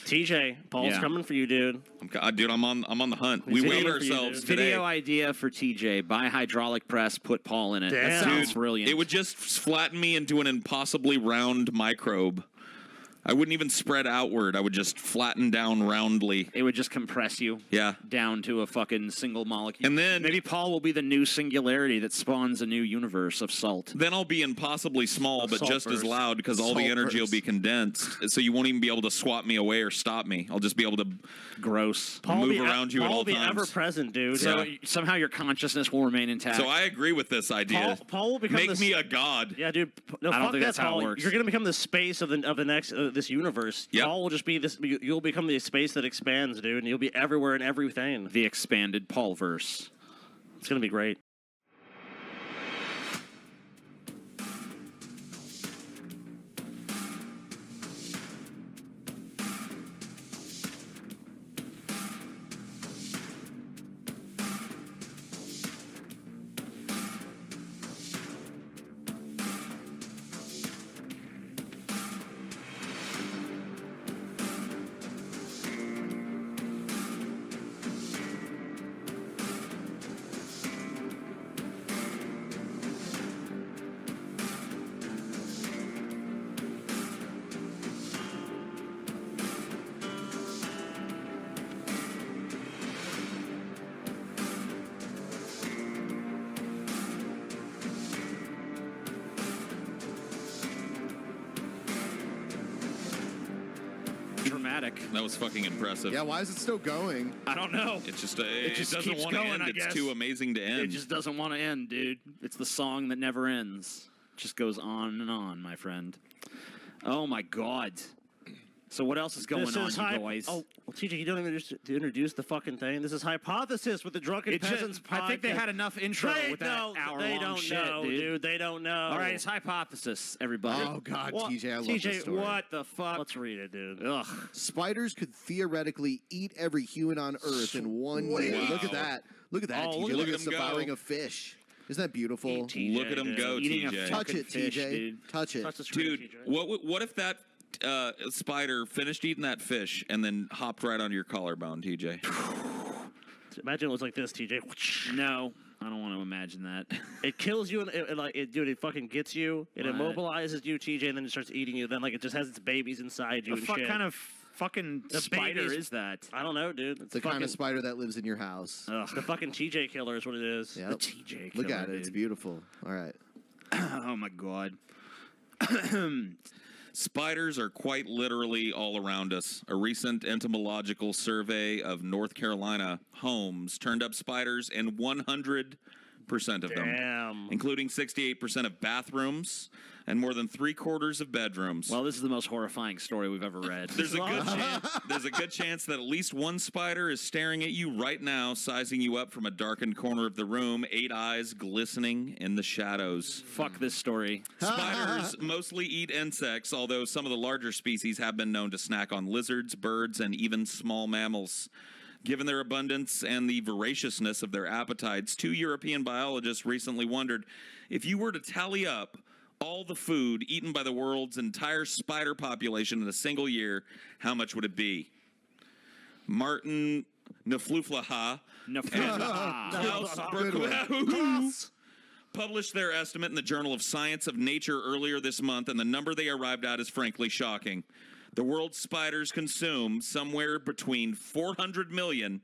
TJ, Paul's Yeah. coming for you, dude. Dude, I'm on the hunt. We He's weighed aiming for you, ourselves dude. today. Video idea for TJ: buy hydraulic press, put Paul in it. Damn. That sounds Dude, brilliant. It would just flatten me into an impossibly round microbe. I wouldn't even spread outward. I would just flatten down roundly. It would just compress you. Yeah. Down to a fucking single molecule. And then- maybe Paul will be the new singularity that spawns a new universe of salt. Then I'll be impossibly small, but Salt just as burst. loud because all the Salt energy will burst. be condensed. So you won't even be able to swat me away or stop me. I'll just be able to Gross. Paul will move be around you at Paul all will be times. ever present, dude. So Yeah. somehow your consciousness will remain intact. So I agree with this idea. Paul will become Make this- me a god. Yeah, dude. No, I don't fuck think that, that's how it Paul. works. You're gonna become the space of the next this universe. Yep. Paul will just be this. You'll become the space that expands, dude, and you'll be everywhere and everything. the expanded Paulverse. It's gonna be great. Dramatic. That was fucking impressive. Yeah, why is it still going? I don't know. It's just it just doesn't keeps want to going, end. I It's guess. too amazing to end. It just doesn't want to end, dude. It's the song that never ends. Just goes on and on, my friend. Oh my god. So what else is going This on, is you boys? Oh, well, TJ, you don't even introduce the fucking thing. This is Hypothesis with the Drunken It just- Peasants I think they podcast. had enough intro They with that don't- hour-long They don't shit, know, dude. They don't know. All right, it's Hypothesis, everybody. Oh God, What? TJ, I love TJ, this story. What the fuck? Let's read it, dude. Ugh. Spiders could theoretically eat every human on Earth in one year. Wow. Look at that. Look at that, Oh, TJ. look Look at at him go. devouring a fish. Isn't that beautiful? TJ, Look at him dude. go, Eating a TJ. Touch fucking it, fish, TJ. dude. Touch it. Touch the screen, Dude, TJ. what if that spider finished eating that fish and then hopped right onto your collarbone, TJ? Imagine it was like this, TJ. No, I don't want to imagine that. It kills you, and dude, it fucking gets you. It What? immobilizes you, TJ, and then it starts eating you. Then, like, it just has its babies inside you What and fuck shit. kind of fucking The spider babies- is that? I don't know, dude. It's The kind fucking, of spider that lives in your house. Ugh. the fucking TJ killer is what it is. Yep. The TJ Look killer, at it. It's dude. beautiful. All right. Oh my god. Spiders are quite literally all around us. A recent entomological survey of North Carolina homes turned up spiders in 100% of them, Damn. including 68% of bathrooms and more than 3/4 of bedrooms. Well, this is the most horrifying story we've ever read. There's a good chance that at least one spider is staring at you right now, sizing you up from a darkened corner of the room, 8 eyes glistening in the shadows. Fuck this story. Spiders mostly eat insects, although some of the larger species have been known to snack on lizards, birds, and even small mammals. Given their abundance and the voraciousness of their appetites, 2 European biologists recently wondered if you were to tally up all the food eaten by the world's entire spider population in a single year, how much would it be? Martin Nafluflaha No, Klaus Good one. published their estimate in the Journal of Science of Nature earlier this month, and the number they arrived at is frankly shocking. The world's spiders consume somewhere between 400 million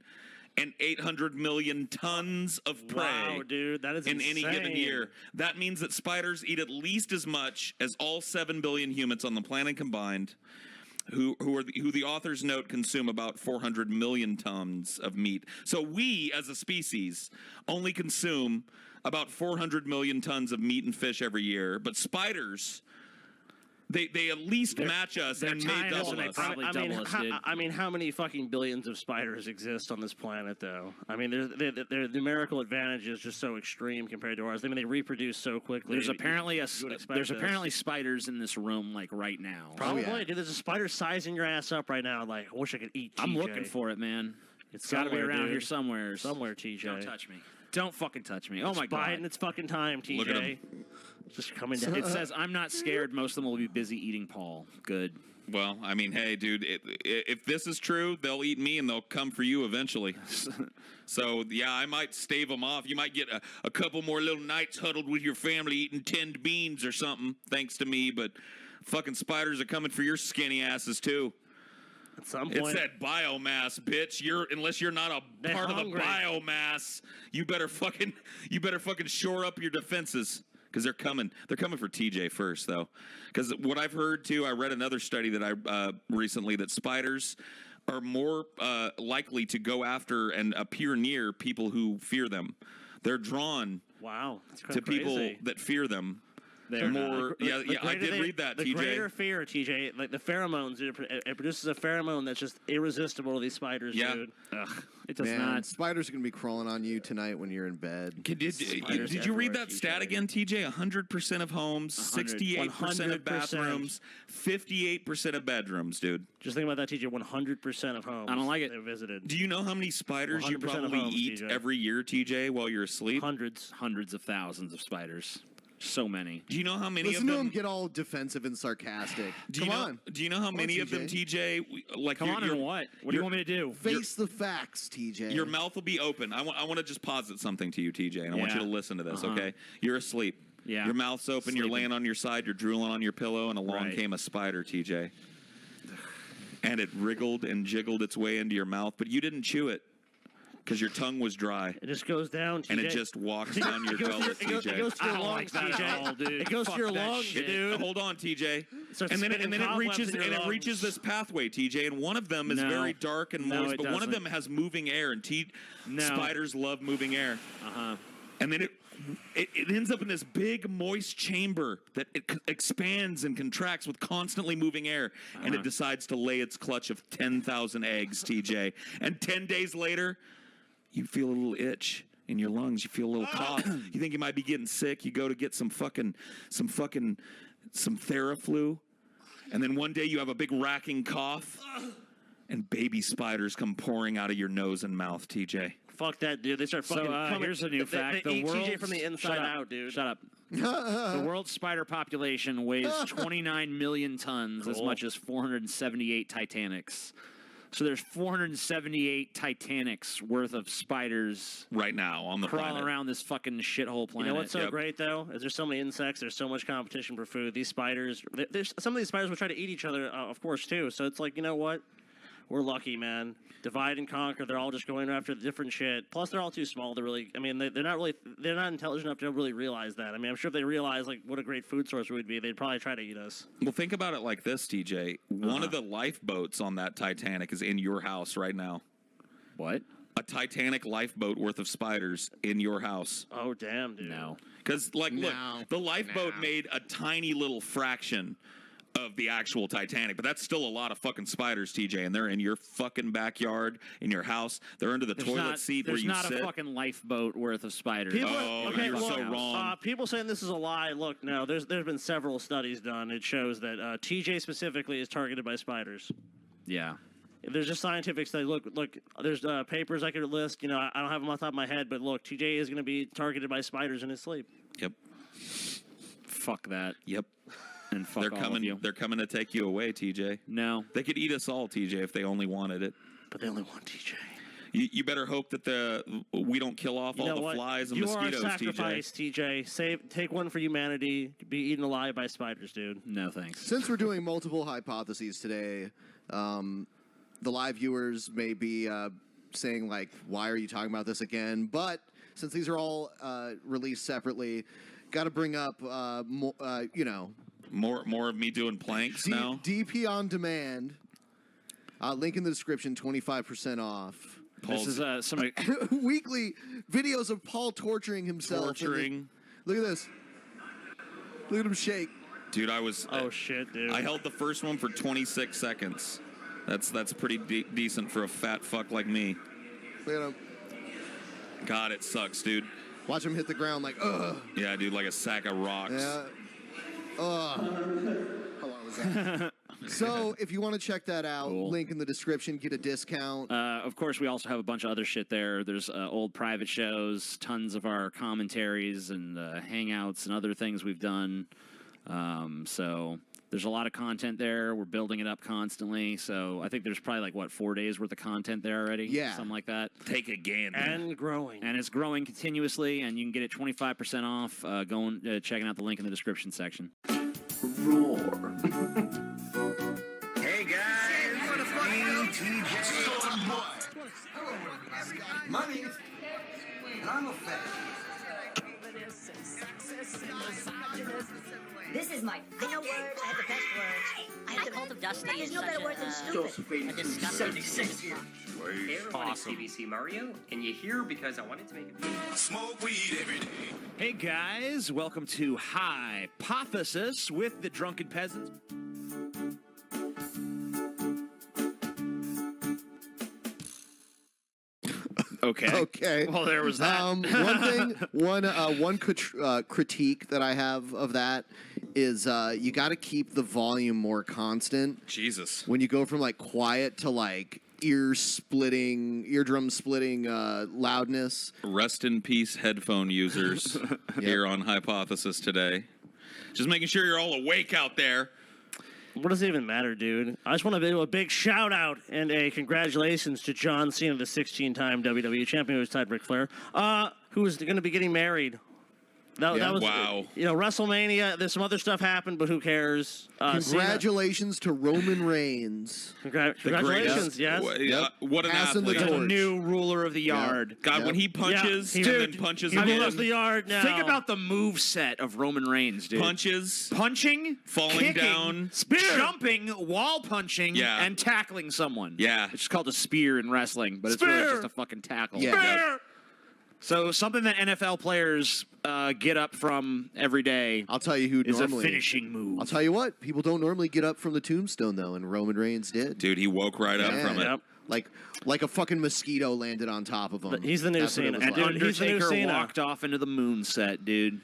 and 800 million tons of prey. Wow, dude, that is in any given insane. year. That means that spiders eat at least as much as all 7 billion humans on the planet combined, who the authors note consume about 400 million tons of meat. So we, as a species, only consume about 400 million tons of meat and fish every year, but spiders, they at least match us and may double us. I mean, how many fucking billions of spiders exist on this planet, though? I mean, their numerical advantage is just so extreme compared to ours. I mean, they reproduce so quickly. There's apparently this. spiders in this room like right now. Probably, dude. There's a spider sizing your ass up right now. Like, I wish I could eat. TJ. I'm looking for it, man. It's got to be around here somewhere. Somewhere, TJ. Don't touch me. Don't fucking touch me. Oh my god. Biden, it's fucking time, TJ. Look at him. Just coming down. It says, I'm not scared. Most of them will be busy eating Paul. Good. Well, I mean, hey, dude, if this is true, they'll eat me and they'll come for you eventually. So, yeah, I might stave them off. You might get a couple more little nights huddled with your family eating tinned beans or something, thanks to me, but fucking spiders are coming for your skinny asses, too. At some It's point, that biomass, bitch. Unless you're not a part of the biomass, you better fucking shore up your defenses. Because they're coming for TJ first, though. Because what I've heard too, I read another study that I recently that spiders are more likely to go after and appear near people who fear them. They're drawn to people that fear them. They're more. I did read that, TJ. The greater fear, TJ, like the pheromones, it produces a pheromone that's just irresistible to these spiders, dude. Ugh, it does Man, not. spiders are going to be crawling on you tonight when you're in bed. Did you read that stat again, TJ? 100% of homes, 68% of bathrooms, 58% of bedrooms, dude. Just think about that, TJ. 100% of homes. I don't like it. They visited. Do you know how many spiders you 100% of probably homes, eat TJ. every year, TJ, while you're asleep? Hundreds of thousands of spiders. So many. Do you know how many Listen of to them? him get all defensive and sarcastic. Do Come you know, on. Do you know how many of them, TJ? Like, Come on, and what? What do you want me to do? Face the facts, TJ. Your mouth will be open. I want to just posit something to you, TJ, and I want you to listen to this, Uh-huh. okay? You're asleep. Yeah. Your mouth's open. You're laying on your side. You're drooling on your pillow, and along Right. came a spider, TJ. And it wriggled and jiggled its way into your mouth, but you didn't chew it because your tongue was dry. It just goes down, TJ. And it just walks down your gullet, TJ. It goes to your I don't lungs, like that TJ. at all, dude. It goes Fuck to your that lungs, shit. dude. Hold on, TJ. Starts And then spitting it cobwebs reaches in your and it lungs. reaches this pathway, TJ, and one of them is No. very dark and No, moist, it but one of doesn't. them has moving air, and No. spiders love moving air. Uh-huh. And then it ends up in this big moist chamber that it expands and contracts with constantly moving air, and it decides to lay its clutch of 10,000 eggs, TJ. And 10 days later, you feel a little itch in your lungs. You feel a little cough. You think you might be getting sick. You go to get some Theraflu, and then one day you have a big racking cough, and baby spiders come pouring out of your nose and mouth, TJ. Fuck that, dude. They start fucking coming. Here's a new fact. They eat world's- TJ from the inside Shut up. out, dude. Shut up. The world's spider population weighs 29 million tons, as much as 478 Titanics. So there's 478 Titanics worth of spiders Right now on the crawling planet. around this fucking shithole planet. You know what's so Yep. great though? Is there's so many insects. There's so much competition for food. These spiders. There's some of these spiders will try to eat each other, of course, too. So it's like, you know what? We're lucky, man. Divide and conquer. They're all just going after different shit. Plus, they're all too small to really. I mean, they're not intelligent enough to really realize that. I mean, I'm sure if they realize like what a great food source we would be, they'd probably try to eat us. Well, think about it like this, TJ. One of the lifeboats on that Titanic is in your house right now. What? A Titanic lifeboat worth of spiders in your house. Oh damn, dude. No. Because, like, No. look, the lifeboat made a tiny little fraction of the actual Titanic, but that's still a lot of fucking spiders, TJ, and they're in your fucking backyard, in your house. They're under the toilet seat where There's you not sit. a fucking lifeboat worth of spiders. People, You're so wrong. People saying this is a lie. Look, no, there's been several studies done. It shows that TJ specifically is targeted by spiders. Yeah. There's just scientific studies. Look. There's papers I could list. You know, I don't have them off the top of my head, but look, TJ is going to be targeted by spiders in his sleep. Yep. Fuck that. Yep. And fuck They're all coming. of you. They're coming to take you away, TJ. No. They could eat us all, TJ, if they only wanted it. But they only want TJ. You better hope that we don't kill off You all know the what? flies and you mosquitoes, are a sacrifice, TJ. Take one for humanity. Be eaten alive by spiders, dude. No thanks. Since we're doing multiple hypotheses today, the live viewers may be saying, like, why are you talking about this again? But since these are all released separately, got to bring up, more More of me doing planks now. DP on demand. Link in the description, 25% off. This is some. Weekly videos of Paul torturing himself. Torturing. Look at this. Look at him shake. Dude, I was. Oh shit, dude. I held the first one for 26 seconds. That's pretty decent for a fat fuck like me. Look at him. God, it sucks, dude. Watch him hit the ground like, ugh. Yeah, dude, like a sack of rocks. Yeah. Ugh. How long was that? So, if you want to check that out, Cool. link in the description, get a discount. Of course, we also have a bunch of other shit there. There's old private shows, tons of our commentaries and hangouts and other things we've done. So there's a lot of content there. We're building it up constantly. So I think there's probably 4 days worth of content there already. Yeah. Something like that. Take a gander. and growing. And it's growing continuously, and you can get it 25% off checking out the link in the description section. Roar. Hey guys, me TJ. Money. I'm a fan. This is my final word. I have the best words. I have the cult of Dusty. There's no better word than stupid. A disgusting 76 here. Hey everyone, it's CBC Mario, and you're here because I wanted to make a video. Smoke weed every day. Hey guys, welcome to Highpothesis with the Drunken Peasants. Okay. Okay. Well, there was that. One critique that I have of that is you got to keep the volume more constant Jesus. when you go from quiet to eardrum splitting loudness. Rest in peace, headphone users here on Hypothesis today. Just making sure you're all awake out there. What does it even matter, dude? I just want to do a big shout out and a congratulations to John Cena, the 16-time WWE champion who was tied Ric Flair, who is going to be getting married. That was Wow. WrestleMania. There's some other stuff happened, but who cares? Congratulations to Roman Reigns. Congratulations, yes. What an Passing the athlete. torch. The new ruler of the yard. God, Yep. when he punches Yeah, and dude, then punches He again. rules the yard now. Think about the move set of Roman Reigns, dude. Punches. Punching, Falling kicking, down. Spear. jumping, wall punching, Yeah. and tackling someone. Yeah. It's called a spear in wrestling, but it's really Spear. just a fucking tackle. Yeah. Spear. So something that NFL players get up from every day I'll tell you who is normally. a finishing move. I'll tell you what. People don't normally get up from the tombstone though, and Roman Reigns did. Dude, he woke right up Yeah. from it. Yep. Like a fucking mosquito landed on top of him. He's the new That's what it Cena. was and like. Dude, he's the new Undertaker Cena. walked off into the moon set, dude.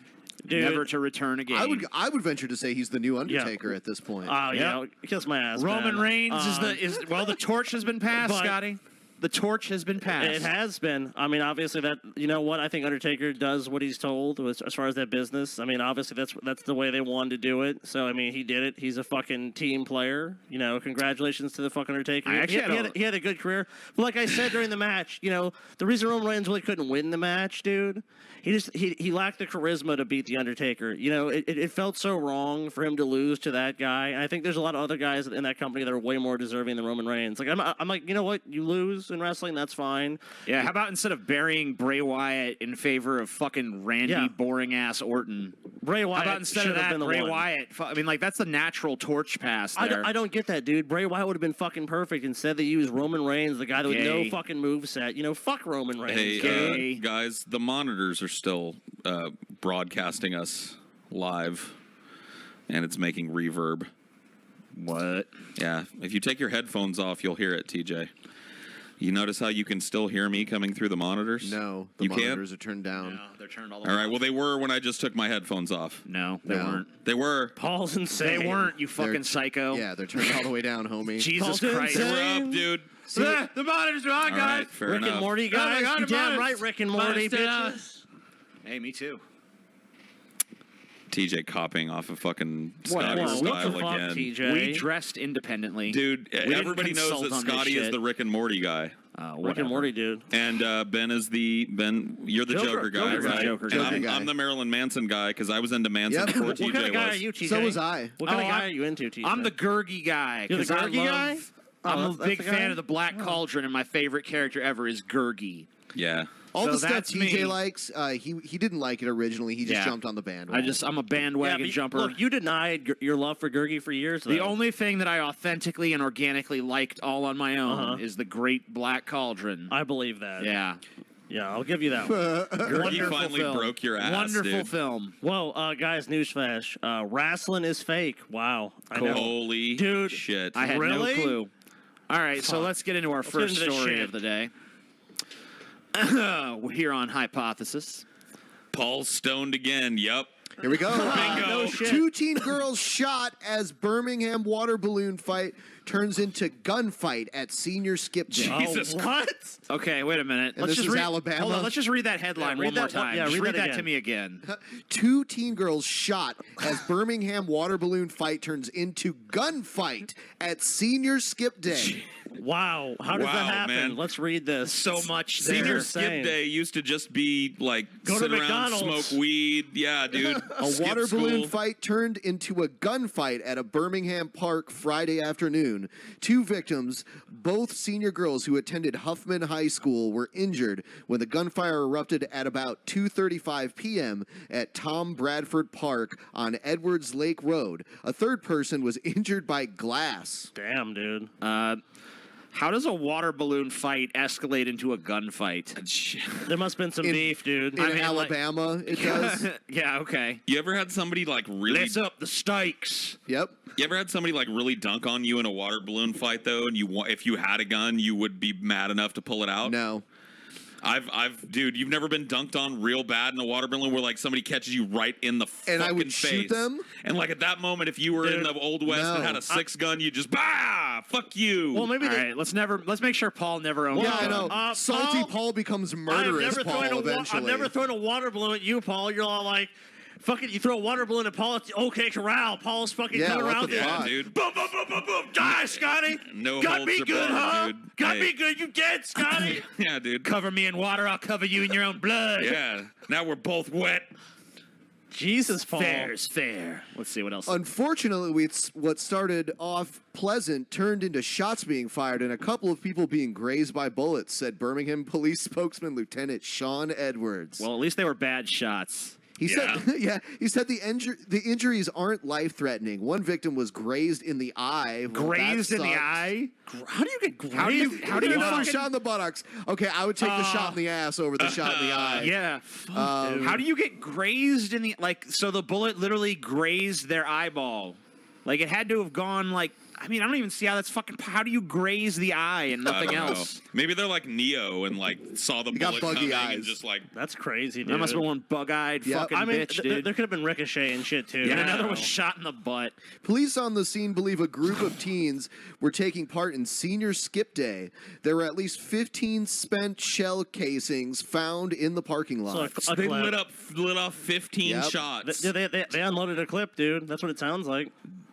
Dude. Never to return again. I would venture to say he's the new Undertaker at this point. Oh, yeah. Kiss my ass, Roman man. Reigns is the torch has been passed, but- Scotty. The torch has been passed. It has been. I mean, obviously that. You know what? I think Undertaker does what he's told as far as that business. I mean, obviously that's the way they wanted to do it. So I mean, he did it. He's a fucking team player. You know, congratulations to the fucking Undertaker. I actually he had a good career. But like I said during the match, the reason Roman Reigns really couldn't win the match, dude, he lacked the charisma to beat the Undertaker. It felt so wrong for him to lose to that guy. And I think there's a lot of other guys in that company that are way more deserving than Roman Reigns. Like I'm like, you know what? You lose in wrestling, that's fine. Yeah, how about instead of burying Bray Wyatt in favor of fucking Randy Yeah. boring ass Orton? Bray Wyatt How about instead should of have that, been the Bray one. Wyatt? I mean, that's the natural torch pass there. I don't get that, dude. Bray Wyatt would have been fucking perfect. Instead, they used Roman Reigns, the guy with no Gay. fucking moveset. Fuck Roman Reigns. Hey, Gay. guys, the monitors are still broadcasting us live, and it's making reverb. What? Yeah, if you take your headphones off, you'll hear it, TJ. You notice how you can still hear me coming through the monitors? No, the You can't? monitors are turned down. No, they're turned all the way All right, off. well, they were when I just took my headphones off. No, they No. weren't. They were. Paul's insane. They weren't, you They're- fucking psycho. Yeah, they're turned all the way down, homie. Jesus Paul's Christ. They were insane. up, dude. The monitors are on, All right, fair Rick enough. and Morty guys. God, You damn monitors. right, Rick and Morty, Monitors, bitches. Hey, me too. TJ copying off of fucking Whoa, Scotty's whoa, What style the fuck, again. TJ? We dressed independently. Dude, We didn't everybody knows consult that on this Scotty is shit. the Rick and Morty guy. Rick and Morty, dude. And Ben is you're the Joker guy, Joker's right? the Joker And guy. I'm the Marilyn Manson guy because I was into Manson Yep. before What TJ kind of guy was. are you, TJ? So was I. What kind of Oh, guy I'm- are you into, TJ? I'm the Gurgi guy. You're the 'cause I Gurgi guy? love- Oh, I'm a that's big the guy? fan of the Black Cauldron, and my favorite character ever is Gurgi. Yeah. All So the stuff that's TJ me. likes, he didn't like it originally. He just Yeah. jumped on the bandwagon. I'm a bandwagon but jumper. Look, you denied your love for Gurgi for years. The though. only thing that I authentically and organically liked all on my own is the Great Black Cauldron. I believe that. Yeah. Yeah, I'll give you that one. Gurgi Wonderful finally film. broke your ass, Wonderful dude. film. Well, guys, newsflash. Wrestling is fake. Wow. I know. Holy Dude, shit. I had Really? no clue. All right, so let's get into our first get into this story shit. of the day. We're here on Hypothesis. Paul's stoned again. Yep. Here we go. Bingo. No shit. Two teen girls shot as Birmingham water balloon fight turns into gunfight at senior skip day. Jesus Oh, what? Okay, wait a minute. And let's this just is read. Alabama? Hold on, let's just read that headline read one more that one- time. yeah, Just read read that that to again. me again. Two teen girls shot as Birmingham water balloon fight turns into gunfight at senior skip day. Wow. How does Wow, that happen? man. Let's read this. So much Senior there. skip insane. day used to just be like Go to sit around, McDonald's. smoke weed. Yeah, dude. A Skip water balloon school. fight turned into a gunfight at a Birmingham park Friday afternoon. Two victims, both senior girls who attended Huffman High School, were injured when the gunfire erupted at about 2:35 p.m. at Tom Bradford Park on Edwards Lake Road. A third person was injured by glass. Damn, dude. How does a water balloon fight escalate into a gunfight? There must have been some beef, dude. In Alabama, it does. Yeah, okay. You ever had somebody like really? Let's up the stakes. Yep. You ever had somebody like really dunk on you in a water balloon fight though, and if you had a gun, you would be mad enough to pull it out? No. Dude, you've never been dunked on real bad in a water balloon where like somebody catches you right in the And I fucking would face. shoot them? And like at that moment, if you were in Dude, the Old West and no. had a six gun, you just fuck you. Well, maybe All right, let's make sure Paul never owns Yeah, a I gun. know. Salty Paul becomes murderous Paul eventually. I've never thrown a water balloon at you, Paul. You're all like, fucking, you throw a water balloon at Paul. It's okay, corral. Paul's fucking Yeah, coming what around the you. fuck? Yeah, dude. Boom, boom, boom, boom, boom. Die, Scotty. No Got holds me barred, good, huh? dude. Got Hey. me good. You dead, Scotty. Yeah, dude. Cover me in water, I'll cover you in your own blood. Yeah. Now we're both wet. Jesus, Paul. Fair is fair. Let's see what else. Unfortunately, what started off pleasant turned into shots being fired and a couple of people being grazed by bullets, said Birmingham police spokesman Lieutenant Sean Edwards. Well, at least they were bad shots. He said, he said the injuries aren't life-threatening. One victim was grazed in the eye. Well, Grazed that in the sucks. eye? How do you get grazed? How do you Even for a fucking- shot in the buttocks. Okay, I would take the shot in the ass over the shot in the eye. Yeah. How do you get grazed in the so the bullet literally grazed their eyeball? Like it had to have gone like I mean I don't even see how that's fucking. How do you graze the eye and I nothing don't know. else? Maybe they're like Neo and like saw the got bullet buggy coming eyes. and just like That's crazy, dude. That must have been one bug-eyed Yeah, fucking I mean, bitch, there dude. could have been ricochet and shit, too. And I another know. was shot in the butt. Police on the scene believe a group of teens were taking part in senior skip day. There were at least 15 spent shell casings found in the parking lot. So a they clip. lit off 15 Yep. shots. They unloaded a clip, dude. That's what it sounds like.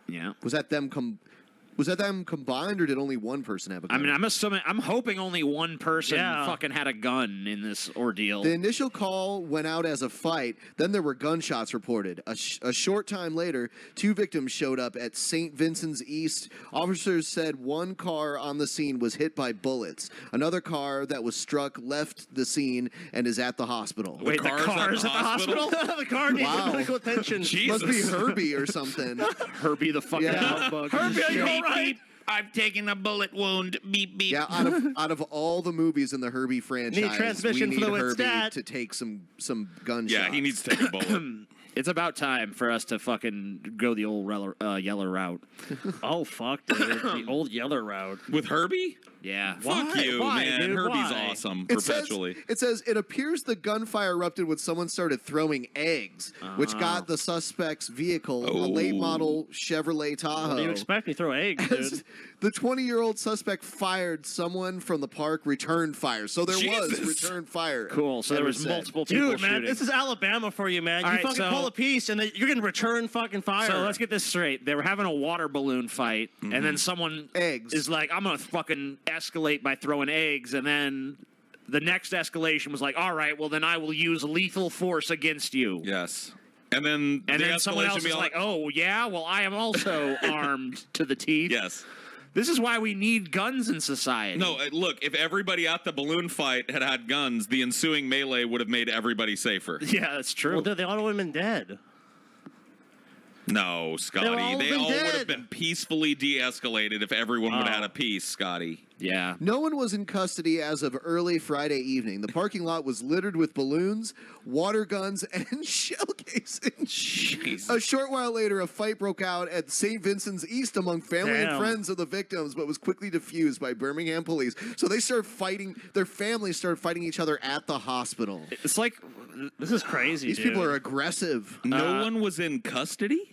Yeah. Was that them combined, or did only one person have a I gun? mean, I'm hoping only one person Yeah. fucking had a gun in this ordeal. The initial call went out as a fight. Then there were gunshots reported. A short time later, two victims showed up at St. Vincent's East. Officers said one car on the scene was hit by bullets. Another car that was struck left the scene and is at the hospital. Wait, the car's at the hospital? The car needs Wow. medical attention. Must be Herbie or something. Herbie the fucking Yeah. outbug. Herbie, are you all right? I've taken a bullet wound. Beep beep. Yeah, out of all the movies in the Herbie franchise, transmission we need fluid Herbie stat. to take some gunshots. Yeah, he needs to take a bullet. It's about time for us to fucking go the old yeller route. Oh, fuck, dude. The old Yeller route. With Herbie? Yeah. Fuck you, Why, man. dude? Herbie's Why? awesome It says, perpetually. it appears the gunfire erupted when someone started throwing eggs, which got the suspect's vehicle, a late model Chevrolet Tahoe. What do you expect me to throw eggs, dude? As the 20-year-old suspect fired, someone from the park returned fire. So there was Jesus. return fire. Cool. So there was Edwards said. multiple people Dude, man, shooting. this is Alabama for you, man. All You right, fucking so- call a peace, and then you're going to return fucking fire. So let's get this straight. They were having a water balloon fight, and then someone is like, I'm going to fucking escalate by throwing eggs, and then the next escalation was like, all right, well, then I will use lethal force against you. Yes. And then Someone else is like, oh, yeah, well, I am also armed to the teeth. Yes. This is why we need guns in society. No, look, if everybody at the balloon fight had guns, the ensuing melee would have made everybody safer. Yeah, that's true. Well, they all would have been dead. No, Scotty. They all would have been peacefully de-escalated if everyone would have had a peace, Scotty. Yeah. No one was in custody as of early Friday evening. The parking lot was littered with balloons, water guns, and shell casings. Jesus. A short while later, a fight broke out at St. Vincent's East among family and friends of the victims, but was quickly diffused by Birmingham police. So they started fighting, their families started fighting each other at the hospital. It's like, this is crazy, These people are aggressive. No one was in custody?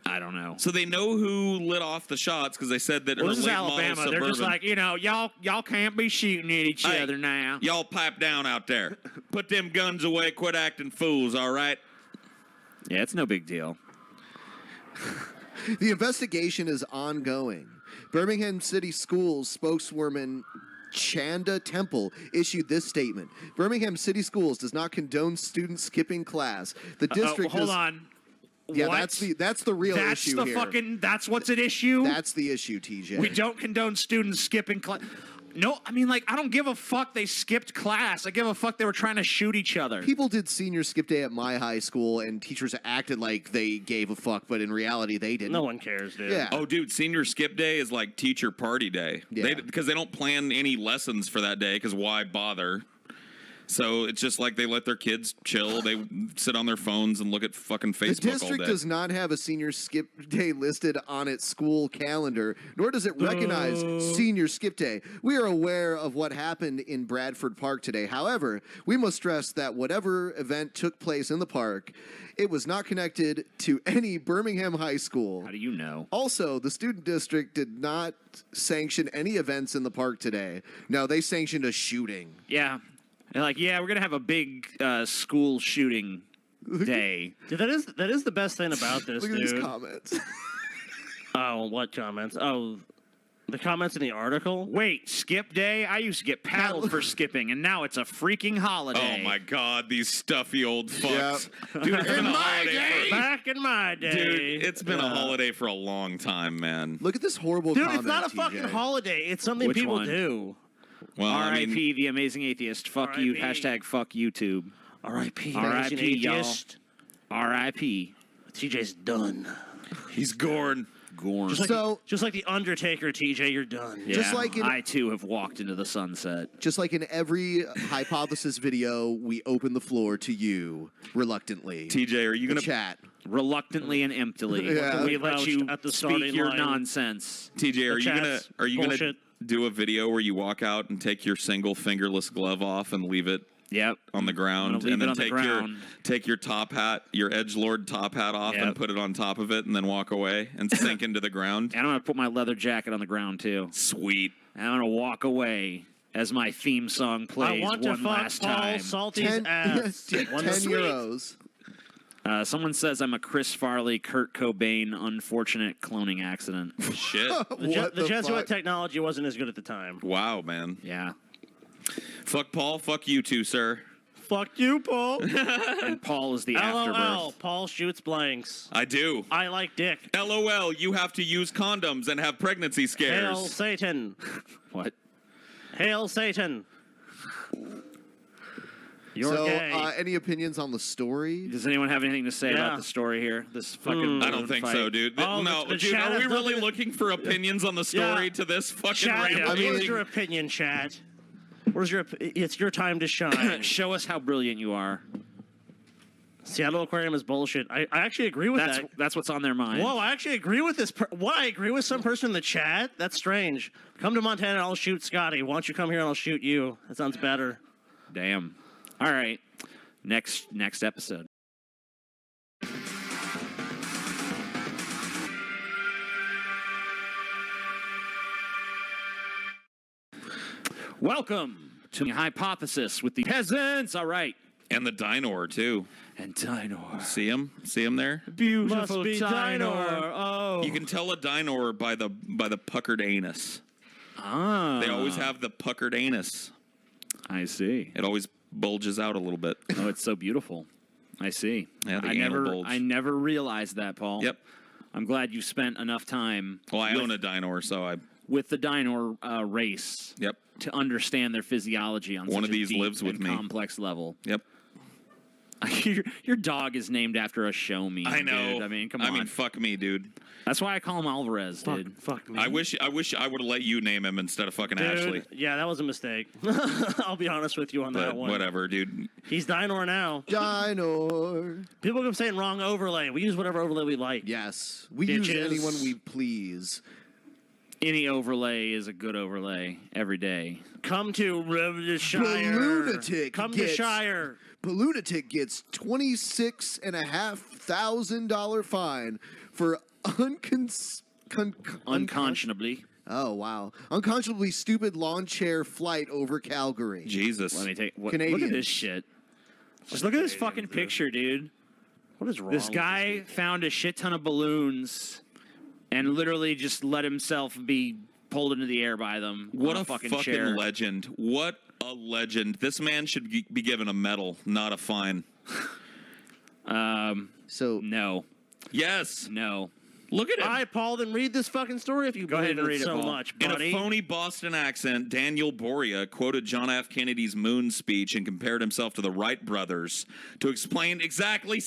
I don't know. So they know who lit off the shots because they said that her This is late model Alabama. They're just Suburban- like, y'all can't be shooting at each Hey, other now. Y'all pipe down out there. Put them guns away. Quit acting fools, all right? Yeah, it's no big deal. The investigation is ongoing. Birmingham City Schools spokeswoman Chanda Temple issued this statement. Birmingham City Schools does not condone students skipping class. The district hold on. Yeah, What? that's the real That's issue the here. fucking. That's what's at issue. That's the issue, TJ. We don't condone students skipping class. No, I mean, like, I don't give a fuck they skipped class. I give a fuck they were trying to shoot each other. People did senior skip day at my high school, and teachers acted like they gave a fuck, but in reality, they didn't. No one cares, dude. Yeah. Oh, dude, senior skip day is like teacher party day. Yeah. Because they don't plan any lessons for that day, because why bother? So it's just like they let their kids chill. They sit on their phones and look at fucking Facebook The all district day. does not have a senior skip day listed on its school calendar, nor does it recognize senior skip day. We are aware of what happened in Bradford Park today. However, we must stress that whatever event took place in the park, it was not connected to any Birmingham high school. How do you know? Also, the student district did not sanction any events in the park today. No, they sanctioned a shooting. Yeah. They're like, yeah, we're gonna have a big school shooting day. Dude, that is the best thing about this, Look at dude. these comments. Oh, what comments? Oh, the comments in the article? Wait, skip day? I used to get paddled for skipping, and now it's a freaking holiday. Oh my God, these stuffy old fucks. Yep. Dude, it's been a holiday Back in my day. Dude, it's been a holiday for a long time, man. Look at this horrible Dude, comment, it's not a TJ. fucking holiday. It's something Which people one? do. Well, I R.I.P. mean, the amazing atheist. Fuck you. R.I.P.. Hashtag fuck YouTube. R.I.P. R.I.P., y'all. atheist. R.I.P. TJ's done. he's gorn. Gorn. Just like the Undertaker, TJ, you're done. Yeah, just like in- I too have walked into the sunset. Just like in every Hypothesis video, we open the floor to you reluctantly. TJ, are you The gonna chat. Reluctantly and emptily. Yeah. We let you At the speak starting your line. nonsense. TJ, are you gonna bullshit. do a video where you walk out and take your single fingerless glove off and leave it Yep. on the ground, I'm gonna leave and it then on the ground. take your top hat, your edgelord top hat off, Yep. and put it on top of it, and then walk away and sink into the ground? And I'm going to put my leather jacket on the ground too. Sweet. And I'm going to walk away as my theme song plays I want to one fuck last Paul time. Salty's 10, ass. 10 Sweet. euros. Someone says I'm a Chris Farley, Kurt Cobain, unfortunate cloning accident. Shit. The Jesuit fuck? technology wasn't as good at the time. Wow, man. Yeah. Fuck Paul. Fuck you too, sir. Fuck you, Paul. And Paul is the LOL. afterbirth. Paul shoots blanks. I do. I like dick. LOL. You have to use condoms and have pregnancy Hail scares. Satan. What? Hail Satan. You're So, gay. any opinions on the story? Does anyone have anything to say Yeah. about the story here? This fucking I don't think fight? so, dude. Oh, No, the dude. chat Are we has really nothing- looking for opinions on the story Yeah. to this fucking Chat, rambling? what's your opinion, chat? Where's your? It's your time to shine. Show us how brilliant you are. Seattle Aquarium is bullshit. I actually agree with that. That's what's on their mind. Whoa, I actually agree with this. What? I agree with some person in the chat? That's strange. Come to Montana and I'll shoot Scotty. Why don't you come here and I'll shoot you? That sounds better. Damn. All right. Next episode. Welcome to Hypothesis with the peasants. All right. And the Dinor, too. And Dinor. See him? See him there? Beautiful Must be Dinor. Oh. You can tell a Dinor by the puckered anus. Ah. They always have the puckered anus. I see. It always bulges out a little bit. Oh, it's so beautiful. I see. Yeah, the I anal never, bulge. I never realized that, Paul. Yep. I'm glad you spent enough time. Well, I own a Dinor, so I... with the Dinor race. Yep. To understand their physiology on One such of a these deep lives with and me. complex level. Yep. Your dog is named after a show me. I know. Dude. I mean, come on. I mean, fuck me, dude. That's why I call him Alvarez, dude. Fuck me. I wish I would have let you name him instead of fucking Ashley. Dude, yeah, that was a mistake. I'll be honest with you on that But one. whatever, dude. He's Dinor now. Dinor. People keep saying wrong overlay. We use whatever overlay we like. Yes, we use Bitches. anyone we please. Any overlay is a good overlay every day. Come to the Shire. Lunatic Come to gets- Shire. Lunatic gets $26,500 fine for Unconscionably. Oh wow! Unconscionably stupid lawn chair flight over Calgary. Jesus. Let me take. Look Canadians. at this shit. Just look at this fucking picture, dude. What is wrong? This guy found a shit ton of balloons and literally just let himself be pulled into the air by them. What on a fucking, fucking chair. legend. What a legend. This man should be given a medal, not a fine. So No, Yes. no. Look at him. All right, Paul, then read this fucking story if you Go ahead believe and in read it, so Paul. much, In buddy. a phony Boston accent, Daniel Boria quoted John F. Kennedy's moon speech and compared himself to the Wright brothers to explain exactly,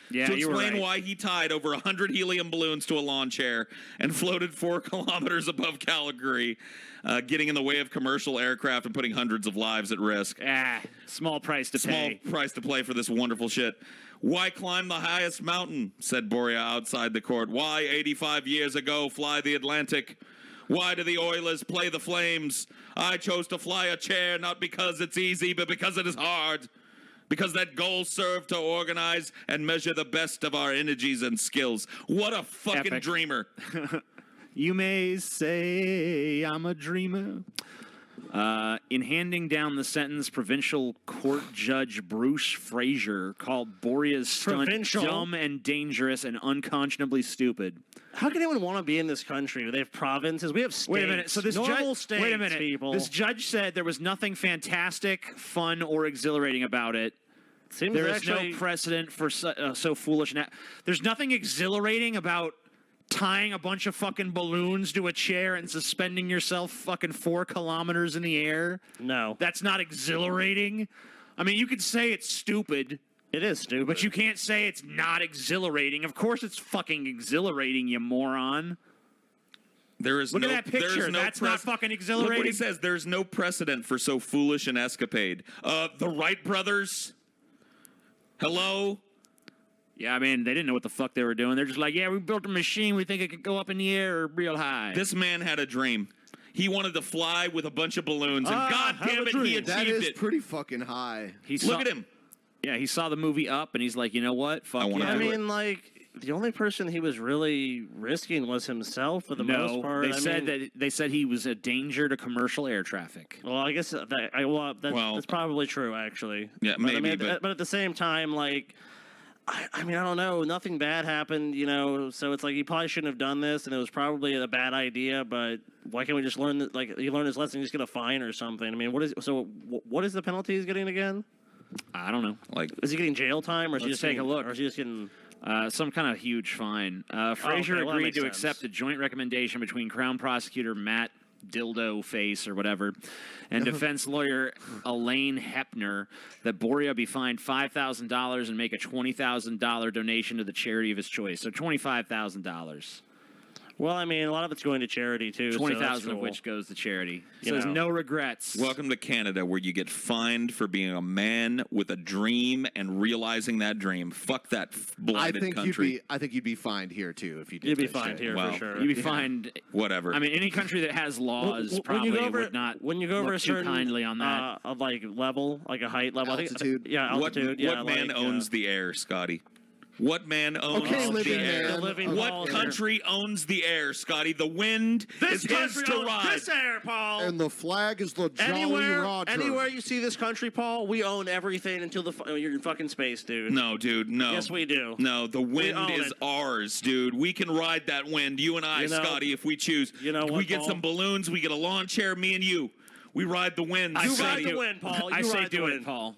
Yeah, to you were explain right. why he tied over 100 helium balloons to a lawn chair and floated 4 kilometers above Calgary, getting in the way of commercial aircraft and putting hundreds of lives at risk. Small price to Small pay. price to play for this wonderful shit. Why climb the highest mountain, said Boria outside the court. Why, 85 years ago, fly the Atlantic? Why do the Oilers play the Flames? I chose to fly a chair not because it's easy, but because it is hard. Because that goal served to organize and measure the best of our energies and skills. What a fucking Epic. dreamer. You may say I'm a dreamer. In handing down the sentence, provincial court judge Bruce Fraser called Boria's stunt Provincial? dumb and dangerous and unconscionably stupid. How can anyone want to be in this country? They have provinces. We have states. Wait a minute. So this normal judge, states, wait a minute. people. This judge said there was nothing fantastic, fun, or exhilarating about it. Seems There is actually, no precedent for so foolish. There's nothing exhilarating about tying a bunch of fucking balloons to a chair and suspending yourself fucking 4 kilometers in the air. No. That's not exhilarating. I mean, you could say it's stupid, It is stupid. but you can't say it's not exhilarating. Of course it's fucking exhilarating, you moron. There is Look no, at that picture. there's no That's not fucking exhilarating. Look what he says. There's no precedent for so foolish an escapade. The Wright brothers. Hello? Yeah, I mean, they didn't know what the fuck they were doing. They're just like, yeah, we built a machine. We think it could go up in the air real high. This man had a dream. He wanted to fly with a bunch of balloons, and God have damn a it, he dream. achieved that is it. pretty fucking high. Look at him. Yeah, he saw the movie Up, and he's like, you know what? Fuck I wanna yeah. I do mean, like, the only person he was really risking was himself for the most part. They said he was a danger to commercial air traffic. Well, I guess that's probably true, actually. Yeah, But, I maybe, mean, but at the same time, like, I mean, I don't know. Nothing bad happened, you know. So it's like he probably shouldn't have done this, and it was probably a bad idea. But why can't we just learn that? Like, he learned his lesson, he's get a fine or something. I mean, what is the penalty he's getting again? I don't know. Like, Is he getting jail time, or is he Let's just take a look. Or is he just getting? Some kind of huge fine. Fraser okay, well, that agreed makes to sense. accept a joint recommendation between Crown Prosecutor Matt Dildo Face or whatever and defense lawyer Elaine Hepner that Boria be fined $5,000 and make a $20,000 donation to the charity of his choice. So $25,000. Well, I mean, a lot of it's going to charity too. so that's 20,000 of cool. which goes to charity. You Says know. no regrets. welcome to Canada, where you get fined for being a man with a dream and realizing that dream. Fuck that blighted country. I think you'd be fined here too if you did. You'd be that fined shit. here Well, for sure. You'd be fined. Whatever. I mean, any country that has laws When probably you go over, would not when you go over look a certain too kindly on that. of like level, like a height level, Altitude. Yeah, what altitude. yeah, man like, owns the air, Scotty? What man owns Okay, the living air? man. Living What ball country owns the air, Scotty? The wind This is his country to owns ride. this air, Paul. And the flag is the Jolly Roger. Anywhere you see this country, Paul, we own everything until you're in fucking space, dude. No, dude, no. Yes, we do. No, the wind own is it. ours, dude. We can ride that wind, you and I, You know- Scotty, if we choose. You know We what, get Paul? some balloons, we get a lawn chair, me and you. We ride the wind. You say ride the do- wind, Paul. You I say ride the do wind. it, Paul.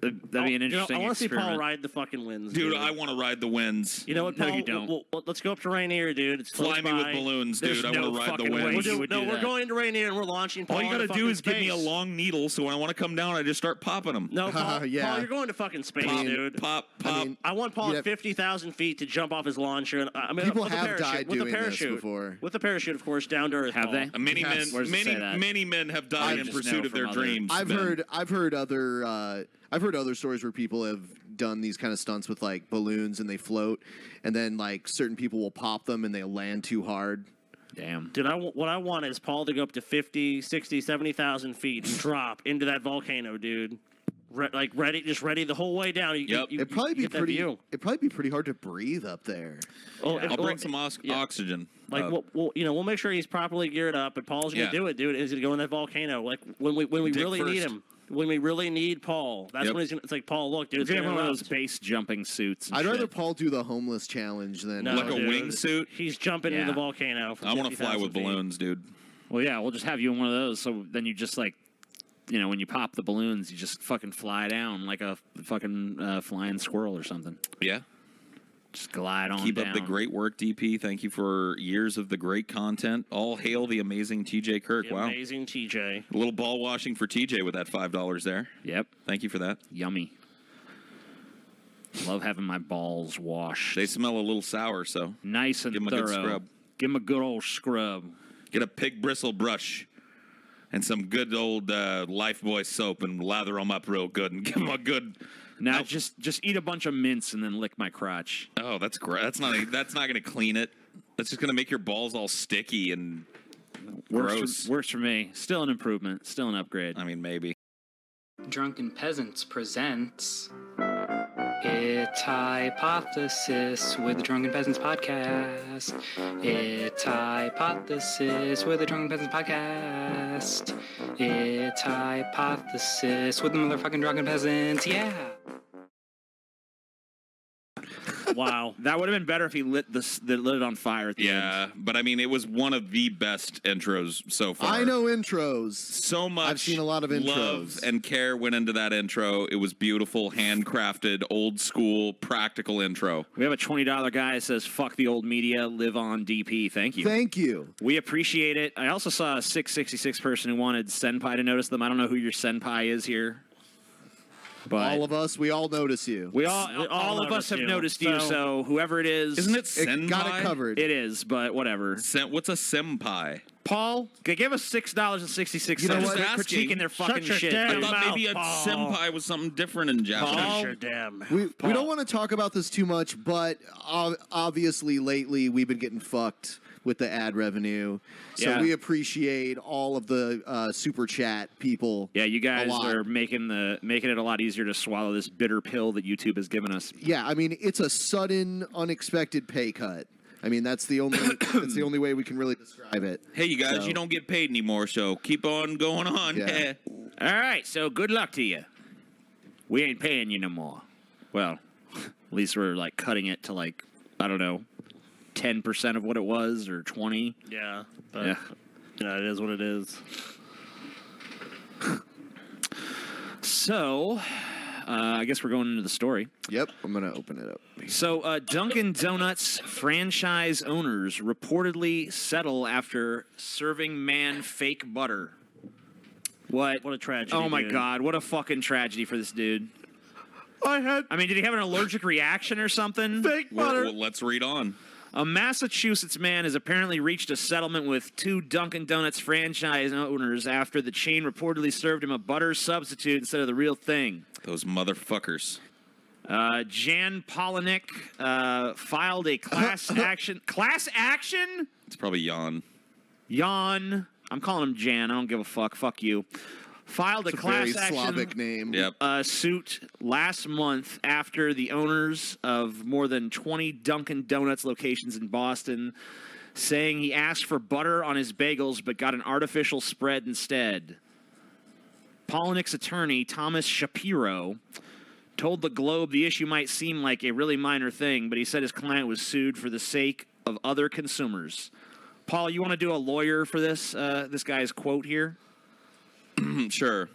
That'd be an interesting I want to see Paul experiment. ride the fucking winds, Dude, I want to ride the winds. You know what, No, Paul? you don't. Let's go up to Rainier, dude. It's Fly close me with by. balloons, There's dude. I no want to ride the fucking way wind. you would do We're that. going to Rainier and we're launching Paul All you into gotta do is fucking give me a space. long needle, so when I want to come down, I just start popping them. No, Paul, Yeah. Paul, you're going to fucking space, Pop, dude. pop, pop. mean, I want Paul you'd at have- 50,000 feet to jump off his launcher. And, I mean, People with a have parachute, died with doing a this parachute. before. With a parachute, of course, down to earth. Have Paul. they? Many Yes. Where does it say that? many men have died I in just pursuit know of their from other- dreams. I've Ben. heard other stories where people have done these kind of stunts with like balloons and they float, and then like certain people will pop them and they land too hard. Damn. Dude, what I want is Paul to go up to 50, 60, 70,000 feet and drop into that volcano, dude. Ready the whole way down. Yep. It'd probably be get that pretty. view. It'd probably be pretty hard to breathe up there. I'll bring some oxygen. We'll make sure he's properly geared up, but Paul's gonna Yeah. do it, dude. He's gonna go in that volcano. Like when we Dick really need first. him. When we really need Paul, that's Yep. when he's gonna. It's like Paul, look, dude. It's Get him gonna one of those erupt. base jumping suits. And I'd rather shit. Paul do the homeless challenge than No, Like a dude. wingsuit? He's jumping Yeah. into the volcano. From I want to fly 50,000 with feet. balloons, dude. Well, yeah, we'll just have you in one of those. So then you just like, when you pop the balloons, you just fucking fly down like a fucking flying squirrel or something. Yeah. Just glide on Keep down. up the great work, DP. Thank you for years of the great content. All hail the amazing TJ Kirk. The Wow. amazing TJ. A little ball washing for TJ with that $5 there. Yep. Thank you for that. Yummy. Love having my balls washed. They smell a little sour, so Nice and Give 'em a thorough. good scrub. Give 'em a good old scrub. get a pig bristle brush and some good old Lifebuoy soap and lather them up real good and give them a good. Now just eat a bunch of mints and then lick my crotch. Oh, that's great. That's not going to clean it. That's just going to make your balls all sticky and gross. Works for me. Still an improvement. Still an upgrade. I mean, maybe. Drunken Peasants presents It's Hypothesis with the Drunken Peasants podcast. It's Hypothesis with the Drunken Peasants podcast. It's Hypothesis with the motherfucking Drunken Peasants, yeah. Wow. That would have been better if he lit it on fire at the end. Yeah, but I mean, it was one of the best intros so far. I know intros. So much. I've seen a lot of intros. Love and care went into that intro. It was beautiful, handcrafted, old school, practical intro. We have a $20 guy that says, fuck the old media, live on DP. Thank you. Thank you. We appreciate it. I also saw a 666 person who wanted Senpai to notice them. I don't know who your Senpai is here. But All of us, we all notice you. we all of us have noticed you, so whoever it is. Isn't it It senpai? got it covered. It is, but whatever. What's a senpai? Paul, give us $6.66 You know what? for Asking. critiquing their fucking your shit. damn dude. I thought maybe a Paul. senpai was something different in Japanese. Paul? Sure, damn. We don't want to talk about this too much, but obviously lately we've been getting fucked with the ad revenue. So Yeah. we appreciate all of the super chat people. Yeah, you guys a lot. are making it a lot easier to swallow this bitter pill that YouTube has given us. Yeah, I mean it's a sudden, unexpected pay cut. I mean that's the only way we can really describe it. Hey, you guys, So- you don't get paid anymore, so keep on going on. Yeah. All right, so good luck to you. We ain't paying you no more. Well, at least we're like cutting it to like, I don't know, 10% of what it was or 20. Yeah, but Yeah. it is what it is. So, I guess we're going into the story. Yep, I'm gonna open it up. So, Dunkin Donuts franchise owners reportedly settle after serving man fake butter. What a tragedy, Oh my dude. God, what a fucking tragedy for this dude. I mean, did he have an allergic reaction or something? Fake butter. Well, let's read on. A Massachusetts man has apparently reached a settlement with 2 Dunkin' Donuts franchise owners after the chain reportedly served him a butter substitute instead of the real thing. Those motherfuckers. Jan Polinick filed a class action. Class action? It's probably Jan. Jan. I'm calling him Jan. I don't give a fuck. Fuck you. filed a It's a class very action Slavic name. Yep. suit last month after the owners of more than 20 Dunkin Donuts locations in Boston saying he asked for butter on his bagels but got an artificial spread instead. Polnick's attorney, Thomas Shapiro, told the Globe the issue might seem like a really minor thing, but he said his client was sued for the sake of other consumers. Paul, you want to do a lawyer for this guy's quote here? Sure.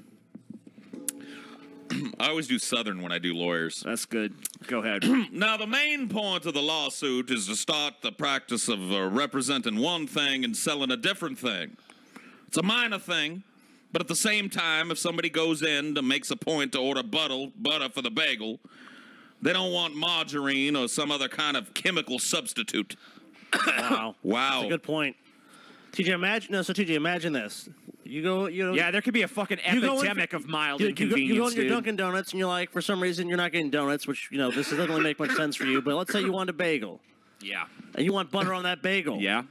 I always do Southern when I do lawyers. That's good. Go ahead. Now, the main point of the lawsuit is to start the practice of representing one thing and selling a different thing. It's a minor thing, but at the same time, if somebody goes in and makes a point to order butter for the bagel, they don't want margarine or some other kind of chemical substitute. Wow. Wow. That's a good point. TJ, imagine this. Yeah, there could be a fucking epidemic of mild inconvenience. You go in your dude. Dunkin' Donuts and you're like, for some reason, you're not getting donuts, which, this doesn't really make much sense for you. But let's say you want a bagel. Yeah. And you want butter on that bagel. Yeah.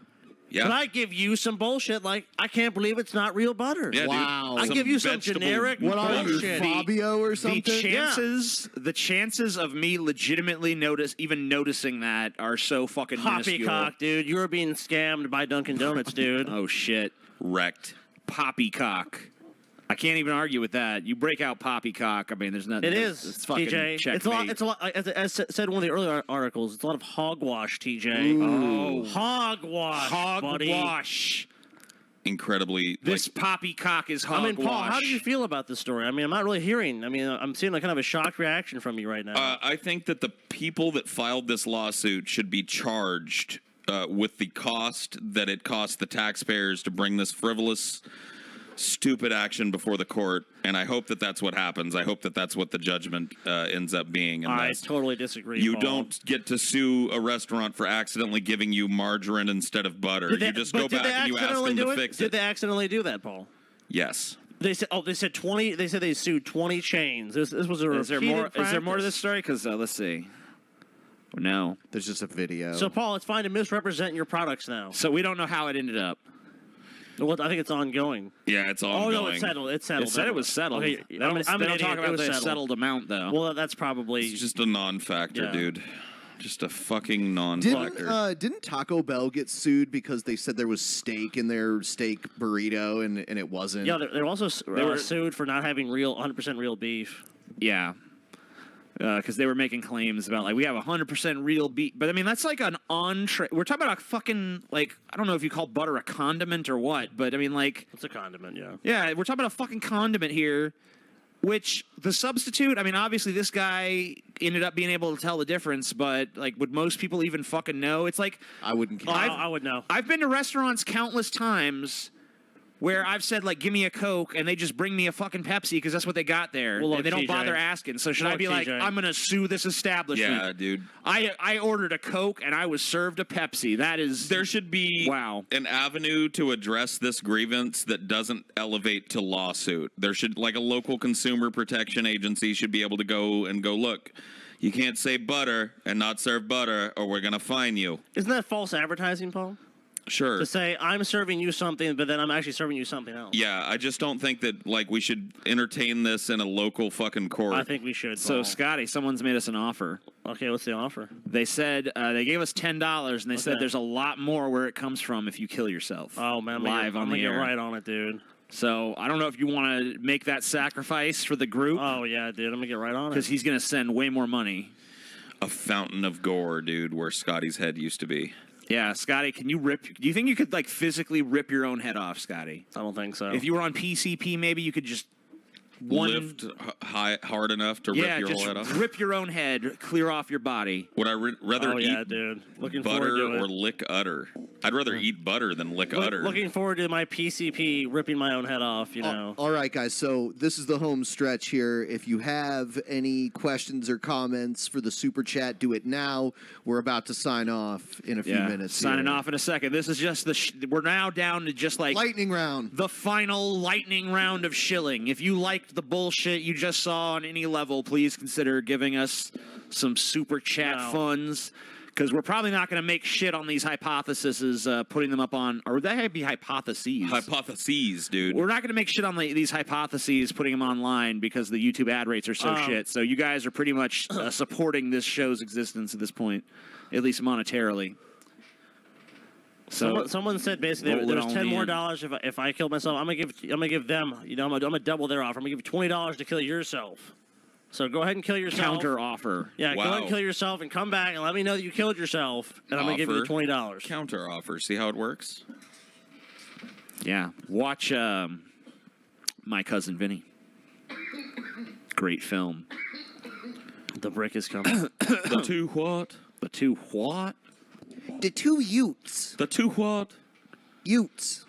Yeah. But I give you some bullshit like, I can't believe it's not real butter. Yeah, Wow. I give you some generic What are you, bullshit. Fabio or something? The chances of me legitimately noticing that are so fucking minuscule. Poppycock, dude. You were being scammed by Dunkin' Donuts, dude. Oh shit. Wrecked. Poppycock. I can't even argue with that. You break out poppycock. I mean, there's nothing. It is, It's fucking TJ. checkmate. It's a lot. As said in one of the earlier articles, it's a lot of hogwash, TJ. Oh. Hogwash, buddy. Hogwash. Incredibly. This poppycock is hogwash. I mean, Paul, how do you feel about this story? I mean, I'm not really hearing. I mean, I'm seeing kind of a shocked reaction from you right now. I think that the people that filed this lawsuit should be charged with the cost that it cost the taxpayers to bring this frivolous, stupid action before the court, and I hope that that's what happens. I hope that that's what the judgment ends up being. I totally disagree, You Paul. don't get to sue a restaurant for accidentally giving you margarine instead of butter. You just go back and you ask them to fix it. Did they accidentally do that, Paul? Yes. They said. Oh, they said 20. They said they sued 20 chains. This was a Is there more? repeated Is there more to practice. this story? Because let's see. No. There's just a video. So, Paul, it's fine to misrepresent your products now. So we don't know how it ended up. Well, I think it's ongoing. Yeah, it's Oh ongoing. no, it's settled. It's settled. It said it was settled. Okay, They don't, I'm they an don't idiot. talk It about was the settled. settled amount, though. Well, that's probably It's just a non-factor, Yeah. dude. Just a fucking non-factor. Didn't Taco Bell get sued because they said there was steak in their steak burrito and it wasn't? Yeah, they're also were- sued for not having 100% real beef. Yeah. Because they were making claims about, like, we have 100% real beef. But, I mean, that's like an entree. We're talking about a fucking, like, I don't know if you call butter a condiment or what, but, I mean, like. It's a condiment, yeah. Yeah, we're talking about a fucking condiment here, which the substitute, I mean, obviously this guy ended up being able to tell the difference, but, like, would most people even fucking know? It's like. I wouldn't care. I would know. I've been to restaurants countless times where I've said, like, give me a Coke, and they just bring me a fucking Pepsi because that's what they got there. Well, look, and they don't TJ. bother asking. So should I Look, be like, TJ. I'm going to sue this establishment? Yeah, dude. I ordered a Coke, and I was served a Pepsi. That is... There should be Wow. an avenue to address this grievance that doesn't elevate to lawsuit. There should, like, a local consumer protection agency should be able to go, look, you can't say butter and not serve butter, or we're going to fine you. Isn't that false advertising, Paul? Sure. To say, I'm serving you something, but then I'm actually serving you something else. Yeah, I just don't think that, like, we should entertain this in a local fucking court. I think we should, So, Paul. Scotty, someone's made us an offer. Okay, what's the offer? They said they gave us $10, and they said Okay. there's a lot more where it comes from if you kill yourself. Oh, man. Live on I'm the going to air. get right on it, dude. So I don't know if you want to make that sacrifice for the group. Oh, yeah, dude. I'm going to get right on Because it. he's going to send way more money. A fountain of gore, dude, where Scotty's head used to be. Yeah, Scotty, can you rip? Do you think you could, like, physically rip your own head off, Scotty? I don't think so. If you were on PCP, maybe you could just Lift hard enough to rip your just whole head off. rip your own head, clear off your body. Would I rather Oh, eat yeah, dude. Looking forward butter to it. or lick udder? I'd rather eat butter than lick udder. Looking forward to my PCP ripping my own head off, you know. All right, guys. So this is the home stretch here. If you have any questions or comments for the super chat, do it now. We're about to sign off in a few minutes. Signing here. off in a second. This is just we're now down to just like Lightning round. the final lightning round of shilling. If you liked the bullshit you just saw on any level, please consider giving us some super chat funds. Because we're probably not going to make shit on these hypotheses, putting them up on, or that would be hypotheses. Hypotheses, dude. We're not going to make shit on these hypotheses, putting them online because the YouTube ad rates are so shit. So you guys are pretty much supporting this show's existence at this point, at least monetarily. So someone said basically there's $10 more if I kill myself. I'm gonna give them. You know, I'm gonna double their offer. I'm gonna give you $20 to kill yourself. So go ahead and kill yourself. Counter offer. Yeah, go ahead and kill yourself and come back and let me know that you killed yourself, and I'm gonna give you $20. Counter offer. See how it works? Yeah. Watch My Cousin Vinny. Great film. The brick is coming. The two what? The two what? The two Utes. The two what? Utes.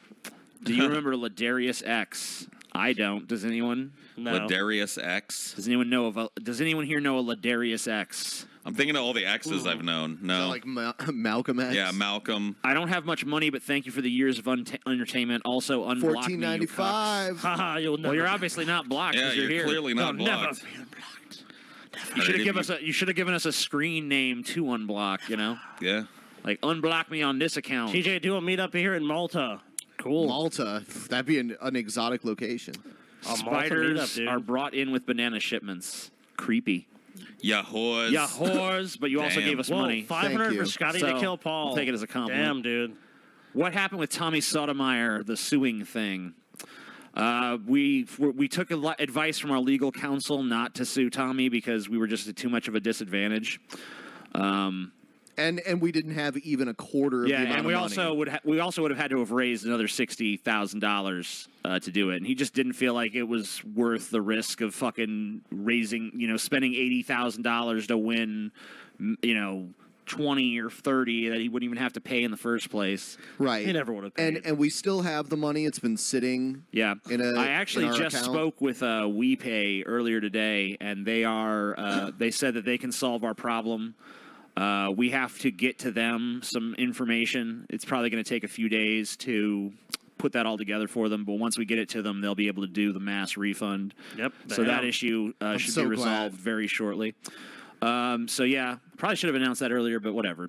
Do you remember Ladarius X? I don't. Does anyone? No. Ladarius X. Does anyone know of? Does anyone here know a Ladarius X? I'm thinking of all the X's I've known. No. Like Malcolm X. Yeah, Malcolm. I don't have much money, but thank you for the years of entertainment. Also, unblock me, you $14.95. Haha, you'll never. Well, you're obviously not blocked Yeah, because you're here. clearly not Never blocked. be unblocked. You should have given us you should have given us a screen name to unblock. You know, Yeah. like unblock me on this account. TJ, do a meetup here in Malta. Cool. Malta. That'd be an exotic location. Spiders meetup, dude. are brought in with banana shipments. Creepy. Yeah, whores. Yeah, whores. But you also Damn. gave us Whoa, money. 500 Thank for you. Scotty So, to kill Paul. I'll take it as a compliment. Damn, dude. What happened with Tommy Sotomayor, the suing thing? We took advice from our legal counsel not to sue Tommy because we were just at too much of a disadvantage. And we didn't have even a quarter of the amount and of we money. also would have had to have raised another $60,000 to do it, and he just didn't feel like it was worth the risk of fucking raising, spending $80,000 to win, 20 or 30 that he wouldn't even have to pay in the first place. Right. He never would have paid. And we still have the money. It's been sitting. Yeah, I actually in our just account. spoke with WePay earlier today, and they are they said that they can solve our problem. We have to get to them some information. It's probably going to take a few days to put that all together for them, but once we get it to them, they'll be able to do the mass refund. Yep. So that issue should so be glad. resolved very shortly. So yeah, probably should have announced that earlier, but whatever.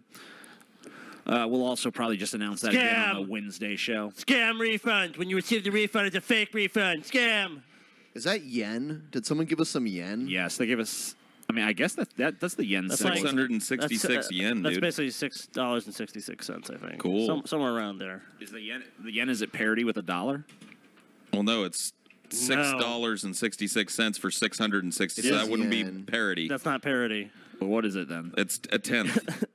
We'll also probably just announce that again on the Wednesday show. Scam refund. When you receive the refund, it's a fake refund. Scam. Is that yen? Did someone give us some yen? Yes, they give us. I mean, I guess that's the yen. That's symbol. 666 yen, That's dude. basically $6.66, I think. Cool. Somewhere around there. Is the yen is at parity with a dollar? Well, no, it's $6.66 for 660. So that wouldn't yen. be parity. That's not parity. Well, what is it then? It's a tenth.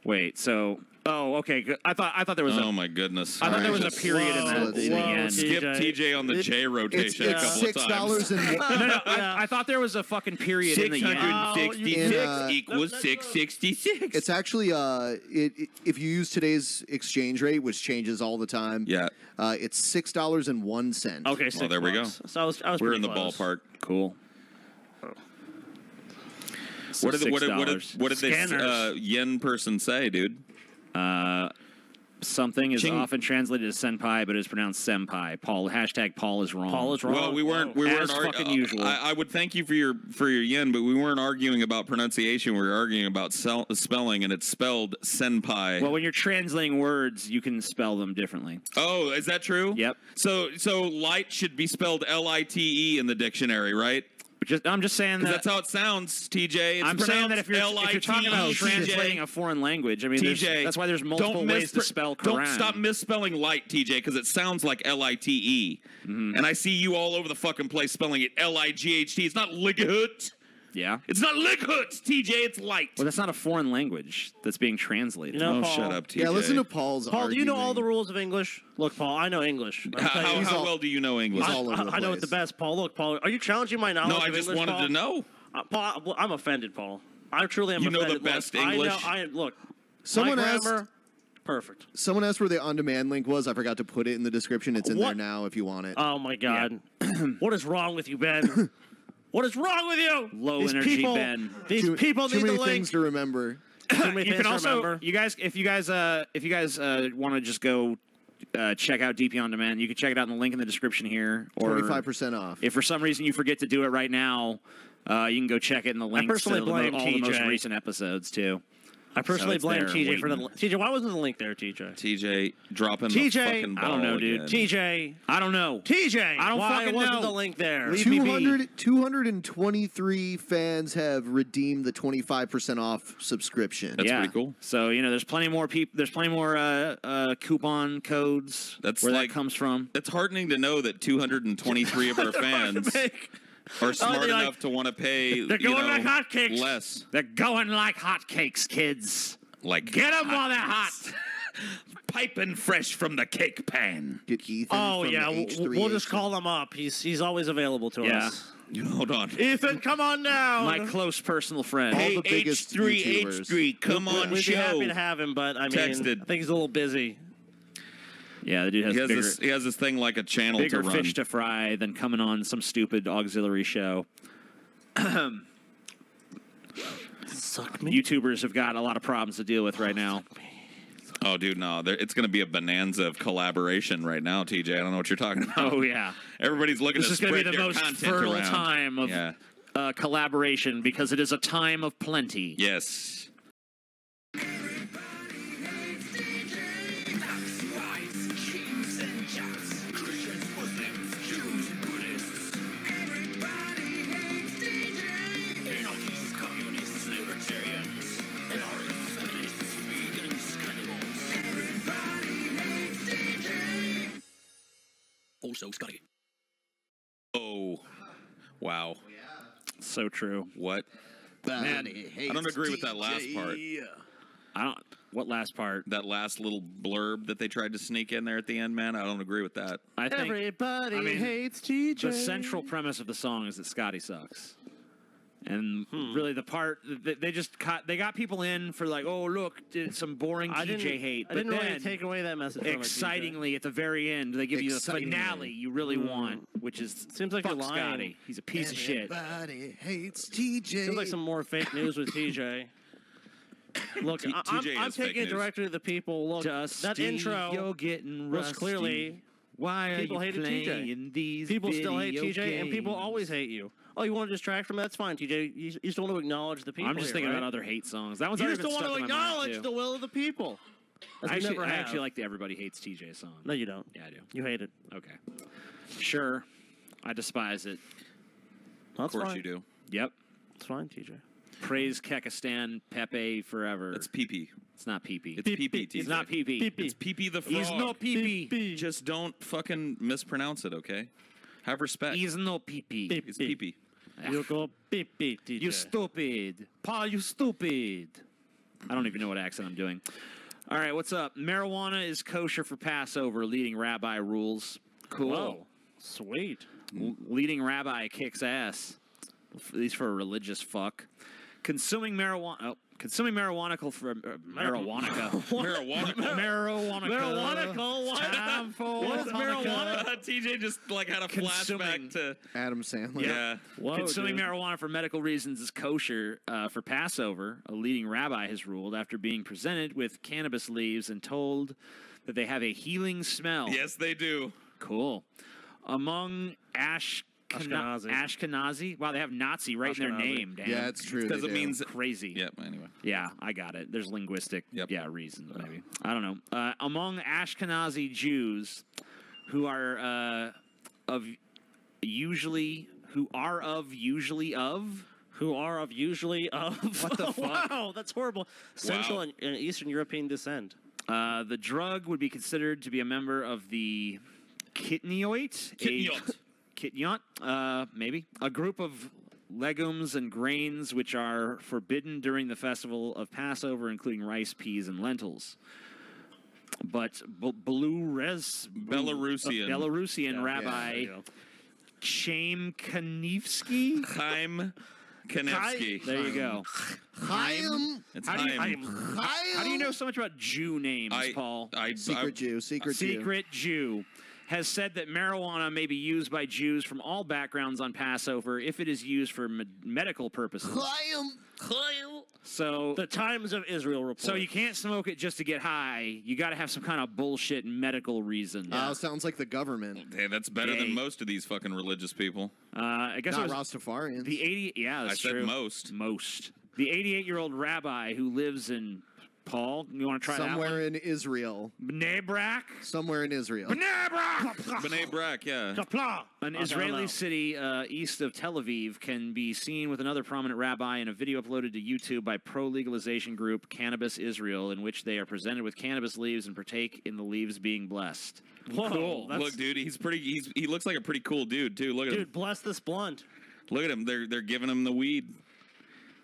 Wait, so okay, good. I thought there was Oh my goodness! I thought there was a Alright. period in Whoa, the yen. Skip TJ on the J rotation a It's couple of times. $6 and No, I thought there was a fucking period in the yen. 666 equals 666. it's actually if you use today's exchange rate, which changes all the time. Yeah. It's $6.01. Okay, Well, there we go. So I was We're pretty in the close. ballpark. Cool. So What did this Scanners. yen person say, dude? Something is Ching. often translated as senpai, but is pronounced senpai. Paul is wrong. Paul is wrong. Well, we weren't As fucking usual. I would thank you for your yen, but we weren't arguing about pronunciation. We were arguing about spelling, and it's spelled senpai. Well, when you're translating words, you can spell them differently. Oh, is that true? Yep. So light should be spelled LITE in the in the dictionary, right? I'm just saying 'Cause that. that's how it sounds, TJ. It's I'm saying that if you're talking about LITE, translating a foreign language, I mean, TJ, that's why there's multiple ways to spell Quran. Don't stop misspelling light, TJ, because it sounds like LITE. Mm-hmm. And I see you all over the fucking place spelling it LIGHT. It's not lighut. Yeah. It's not lighut, TJ. It's light. Well, that's not a foreign language that's being translated. You know, Oh, Paul, shut up, TJ. Yeah, listen to Paul's Paul, do you know all the arguing. rules of English? Look, Paul, I know English. I'll tell you. How well do you know English? He's all over the I know it the place. best, Paul. Look, Paul, are you challenging my knowledge No, of I English, just wanted Paul? to know. Paul, I'm offended, Paul. I truly am You know the offended. Look, best English? Look, Someone my asked- grammar, perfect. Someone asked where the on-demand link was. I forgot to put it in the description. It's in there What? now if you want it. Oh, my God. What is wrong with you, Ben? What is wrong with you? Low These energy people, Ben. These people Too need many the things link. to remember. Too many You things can to also, remember. if you guys want to just go check out DP on Demand, you can check it out in the link in the description here. Or 25% off. if for some reason you forget to do it right now, you can go check it in the links to personally blame all the most TJ. recent episodes too. I personally it's blame there TJ for the waiting. TJ. Why wasn't the link there, TJ? TJ dropping the fucking TJ, ball I don't know, dude. again. TJ, I don't know. TJ, I don't why fucking wasn't know. the link there? Leave me be. 223 fans have redeemed the 25% off subscription. That's pretty cool. So there's plenty more people. There's plenty more coupon codes. That's where like, that comes from. It's heartening to know that 223 of our fans are smart enough to want to pay. They're going like hotcakes. Less. They're going like hotcakes, kids. Like Get them while they're hot. Piping fresh from the cake pan. Get Ethan Oh from yeah, H3H3. we'll just call him up. He's always available to us. Hold on. Ethan, come on down. My close personal friend. All the biggest YouTubers. H3, come on, We'd be show. happy to have him, but I mean, Texted. I think he's a little busy. Yeah, the dude has, He has this thing like a channel to bigger run. fish to fry than coming on some stupid auxiliary show. Suck me. YouTubers have got a lot of problems to deal with right now. Oh, dude, no. It's going to be a bonanza of collaboration right now, TJ. I don't know what you're talking about. Oh, yeah. Everybody's looking This to is going to spread be the their most content fertile around. time of collaboration because it is a time of plenty. Yes. Also, Scotty. Oh, wow. So true. What? Man, I don't agree with that last part. I don't. What last part? That last little blurb that they tried to sneak in there at the end, man. I don't agree with that. I think Everybody hates TJ. the central premise of the song is that Scotty sucks. And really, the part they got people in for like, oh look, some boring TJ hate. I didn't but really then, take away that message. From it, TJ. excitingly, at the very end, they give you the finale you really want, which is Seems like fuck you're lying. Scotty. He's a piece of shit. Everybody hates TJ. Seems like some more fake news with TJ. Look, TJ I'm is fake taking it news. directly to the people. Look, that intro you're getting was rusty. clearly Why people are you hated playing TJ. these People still hate video TJ, and people games? always hate you. Oh, you want to distract from that? That's fine, TJ. You just don't want to acknowledge the people. I'm just here, thinking right? about other hate songs. That one's You already just been don't want stuck to in my mind, acknowledge too. the will of the people. As we never I have. actually like the Everybody Hates TJ song. No, you don't. Yeah, I do. You hate it. Okay. Sure. I despise it. That's Of course fine. you do. Yep. It's fine, TJ. Praise Kekistan Pepe forever. It's pee-pee. It's not pee-pee. It's pee-pee, TJ. It's not pee-pee. It's pee-pee the frog. He's no pee-pee. Just don't fucking mispronounce it, okay? Have respect. He's no pee-pee. It's pee-pee. You go beep beep, TJ. You stupid. Pa, you stupid. I don't even know what accent I'm doing. All right, what's up? Marijuana is kosher for Passover, leading rabbi rules. Cool. Whoa. Sweet. Leading rabbi kicks ass. At least for a religious fuck. Consuming marijuana. Oh, consuming marijuana for marijuana. Marijuana. Marijuana. What? Time for What is marijuana? TJ just like had a Consuming. flashback to Adam Sandler. yeah. Whoa, Consuming dude. marijuana for medical reasons is kosher for Passover, a leading rabbi has ruled after being presented with cannabis leaves and told that they have a healing smell. Yes, they do. Cool. Among Ashkenazi. Wow, they have Nazi right in their Ashkenazi. name. Damn. Yeah, it's true. Because they it do. means Crazy. Yep. Anyway. Yeah, I got it. There's linguistic Yep. reasons, maybe. I don't know. Among Ashkenazi Jews who are usually of. What the fuck? Wow, that's horrible. Central and Eastern European descent. The drug would be considered to be a member of the Kitniote. Kitniot, maybe. A group of legumes and grains which are forbidden during the festival of Passover, including rice, peas, and lentils. But Belarusian rabbi Chaim Kanevsky. Chaim Kanevsky. There you go. Chaim. It's How do you- Chaim. How do you know so much about Jew names, Paul? Secret Jew. Secret Jew has said that marijuana may be used by Jews from all backgrounds on Passover if it is used for medical purposes. So The Times of Israel report. So you can't smoke it just to get high. You got to have some kind of bullshit medical reason. Sounds like the government. Hey, that's better than most of these fucking religious people. I guess Not it was Rastafarians. the 80. Yeah, that's I said true. most. The 88-year-old rabbi who lives in Paul. You want to try Somewhere that one? in Israel. Bnei Brak? Somewhere in Israel. Bnei Brak! B'nai Brak, yeah. An Israeli city east of Tel Aviv can be seen with another prominent rabbi in a video uploaded to YouTube by pro-legalization group Cannabis Israel, in which they are presented with cannabis leaves and partake in the leaves being blessed. Whoa, Cool. Look, dude, he looks like a pretty cool dude too. Look at him. Dude, bless this blunt. Look at him. They're giving him the weed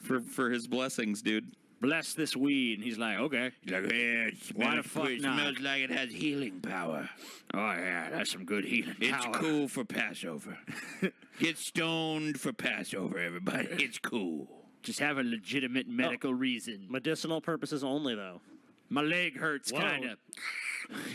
for his blessings, dude. Bless this weed. And he's like, okay. He's like, yeah, why the fuck not? Smells like it has healing power. Oh, yeah, that's some good healing It's power. cool for Passover. Get stoned for Passover, everybody. It's cool. Just have a legitimate medical reason. Medicinal purposes only, though. My leg hurts, Whoa. kind of.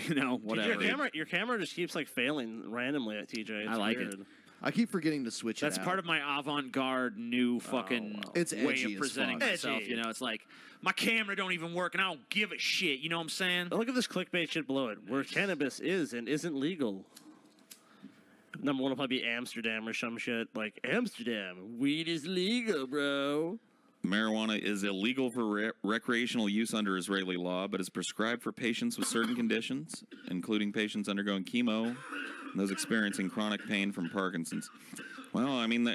You know, whatever. Your camera just keeps like failing randomly at TJ. It's I like weird. it. I keep forgetting to switch That's it out. part of my avant-garde new fucking It's way edgy of as presenting fuck. myself. Edgy. You know, it's like, my camera don't even work, and I don't give a shit. You know what I'm saying? Look at this clickbait shit below it, where cannabis is and isn't legal. Number one will probably be Amsterdam or some shit. Like, Amsterdam, weed is legal, bro. Marijuana is illegal for recreational use under Israeli law, but is prescribed for patients with certain conditions, including patients undergoing chemo and those experiencing chronic pain from Parkinson's. Well, I mean,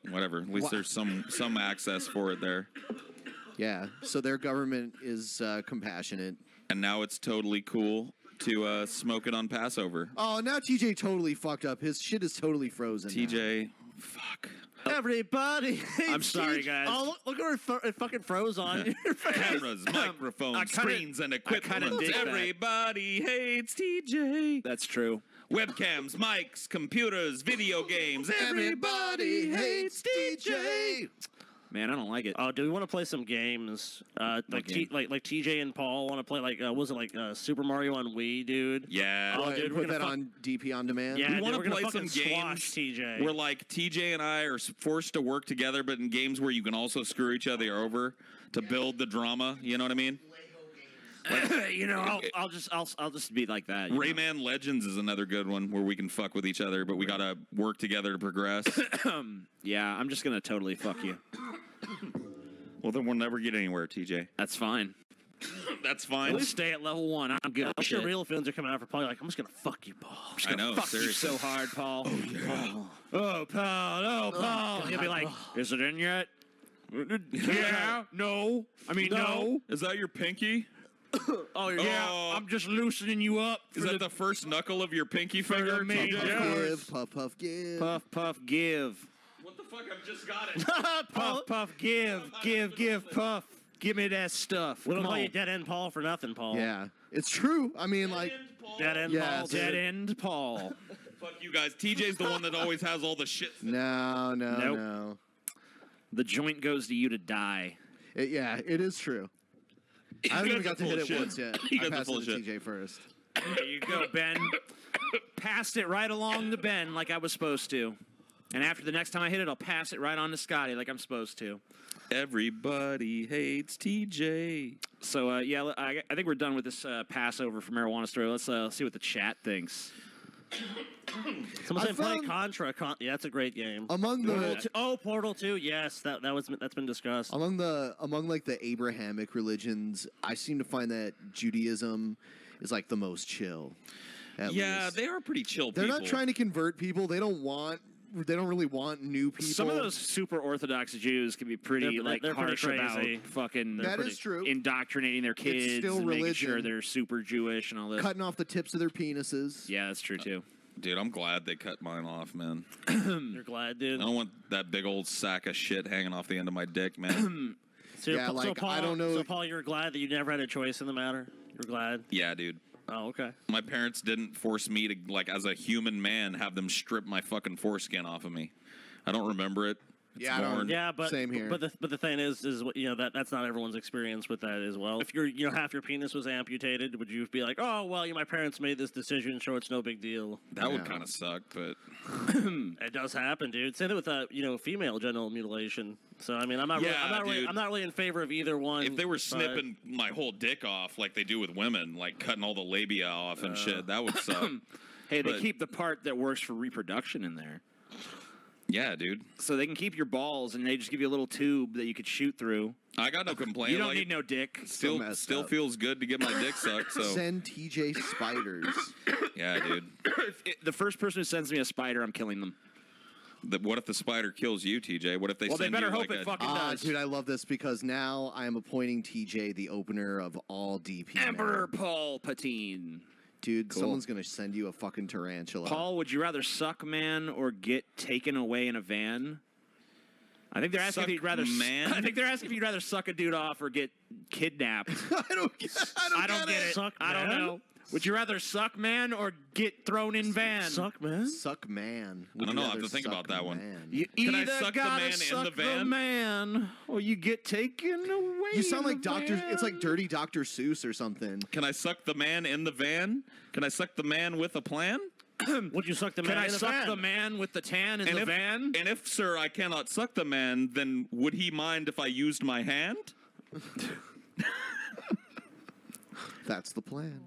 whatever. At least there's some access for it there. Yeah, so their government is compassionate. And now it's totally cool to smoke it on Passover. Oh, now TJ totally fucked up. His shit is totally frozen. TJ, fuck. Everybody hates I'm sorry, TJ. guys. Oh, look where it fucking froze on your face. Cameras, microphones, screens, and equipment. dig that. Everybody hates TJ. That's true. Webcams, mics, computers, video games. Everybody hates TJ. Man, I don't like it. Oh, do we want to play some games? Like game? like TJ and Paul want to play like was it like Super Mario on Wii, dude? Yeah. Oh, dude, we're Put gonna that on DP on demand. Yeah, We wanna dude, we're gonna play some fucking squash games TJ. where like TJ and I are forced to work together, but in games where you can also screw each other over to build the drama. You know what I mean? You know, I'll just be like that. you know? Rayman Legends is another good one where we can fuck with each other, but we gotta work together to progress. Yeah, I'm just gonna totally fuck you. Well, then we'll never get anywhere, TJ. That's fine. That's fine. We'll stay at level 1. I'm good. I'm sure real feelings are coming out for Paul. Like, I'm just gonna fuck you, Paul. I'm just I gonna know, fuck you seriously. so hard, Paul. Oh, yeah. Oh, Paul. Oh, Paul. He'll be like, is it in yet? Yeah. No. I mean, no. Is that your pinky? Oh, yeah. Oh. I'm just loosening you up. Is that the first knuckle of your pinky finger? main Puff, Yeah. give, puff, puff, give. Puff, puff, give. What the fuck? I've just got it. Puff, puff, give. Give, puff. Give me that stuff. We don't Come call on. you Dead End Paul for nothing, Paul. Yeah, it's true. I mean, like, Dead End Yeah, Paul. dude. Dead end Paul. Fuck you guys. TJ's the one that always has all the shit. no, Nope. no. The joint goes to you to die. Yeah, it is true. I haven't even got to hit it once yet. You I guys are passed full it of to shit. TJ first. There you go, Ben. Passed it right along to Ben like I was supposed to. And after the next time I hit it, I'll pass it right on to Scotty like I'm supposed to. Everybody hates TJ. So, yeah, I think we're done with this Passover for marijuana story. Let's see what the chat thinks. Someone I said play found- Contra. Yeah, that's a great game. Among Portal the 2. Oh, Portal 2. Yes, that's been discussed. among like the Abrahamic religions, I seem to find that Judaism is like the most chill. At Yeah, least. they are pretty chill They're people. not trying to convert people. They don't really want new people. Some of those super Orthodox Jews can be pretty They're pretty harsh about crazy. fucking That is true. indoctrinating their kids still and making sure religion. they're super Jewish and all this. cutting off the tips of their penises. Yeah, that's true too. Dude, I'm glad they cut mine off, man. You're glad, dude. I don't want that big old sack of shit hanging off the end of my dick, man. So, Yeah, like, Paul, I don't know- So, Paul, you're glad that you never had a choice in the matter? You're glad? Yeah, dude. Oh, okay. My parents didn't force me to, like, as a human man, have them strip my fucking foreskin off of me. I don't remember it. It's Yeah, I don't- worn. Yeah, but Same here. But the thing is what that's not everyone's experience with that as well. If half your penis was amputated, would you be like, oh well, my parents made this decision, so it's no big deal? That would Yeah. kind of suck, but It does happen, dude. Same thing with female genital mutilation. So I mean, I'm not dude. really in favor of either one. if they were but- snipping my whole dick off like they do with women, like cutting all the labia off and shit, that would suck. Hey, they But- keep the part that works for reproduction in there. Yeah, dude. So they can keep your balls, and they just give you a little tube that you could shoot through. I got no complaint. You don't need no dick. Still feels good to get my dick sucked. So Send TJ spiders. yeah, dude. The first person who sends me a spider, I'm killing them. What if the spider kills you, TJ? What if they Well, send they better you hope like it fucking does. Dude, I love this because now I am appointing TJ the opener of all DP. Emperor Palpatine. Dude, Cool. someone's gonna send you a fucking tarantula. Paul, would you rather suck man or get taken away in a van? I think they're asking if you'd rather. man? I think they're asking if you'd rather suck a dude off or get kidnapped. I don't get it. Suck I don't man? know. Would you rather suck man or get thrown in van? Suck, man? Suck man. I don't know. I have to think about that one. You Can I either suck the gotta man in suck the van? man, or you get taken away. You sound in like the Doctor. van. It's like dirty Dr. Seuss or something. Can I suck the man in the van? Can I suck the man with a plan? Would you suck the man Can I in the suck van? the man with the tan in the if, van? And if, sir, I cannot suck the man, then would he mind if I used my hand? That's the plan.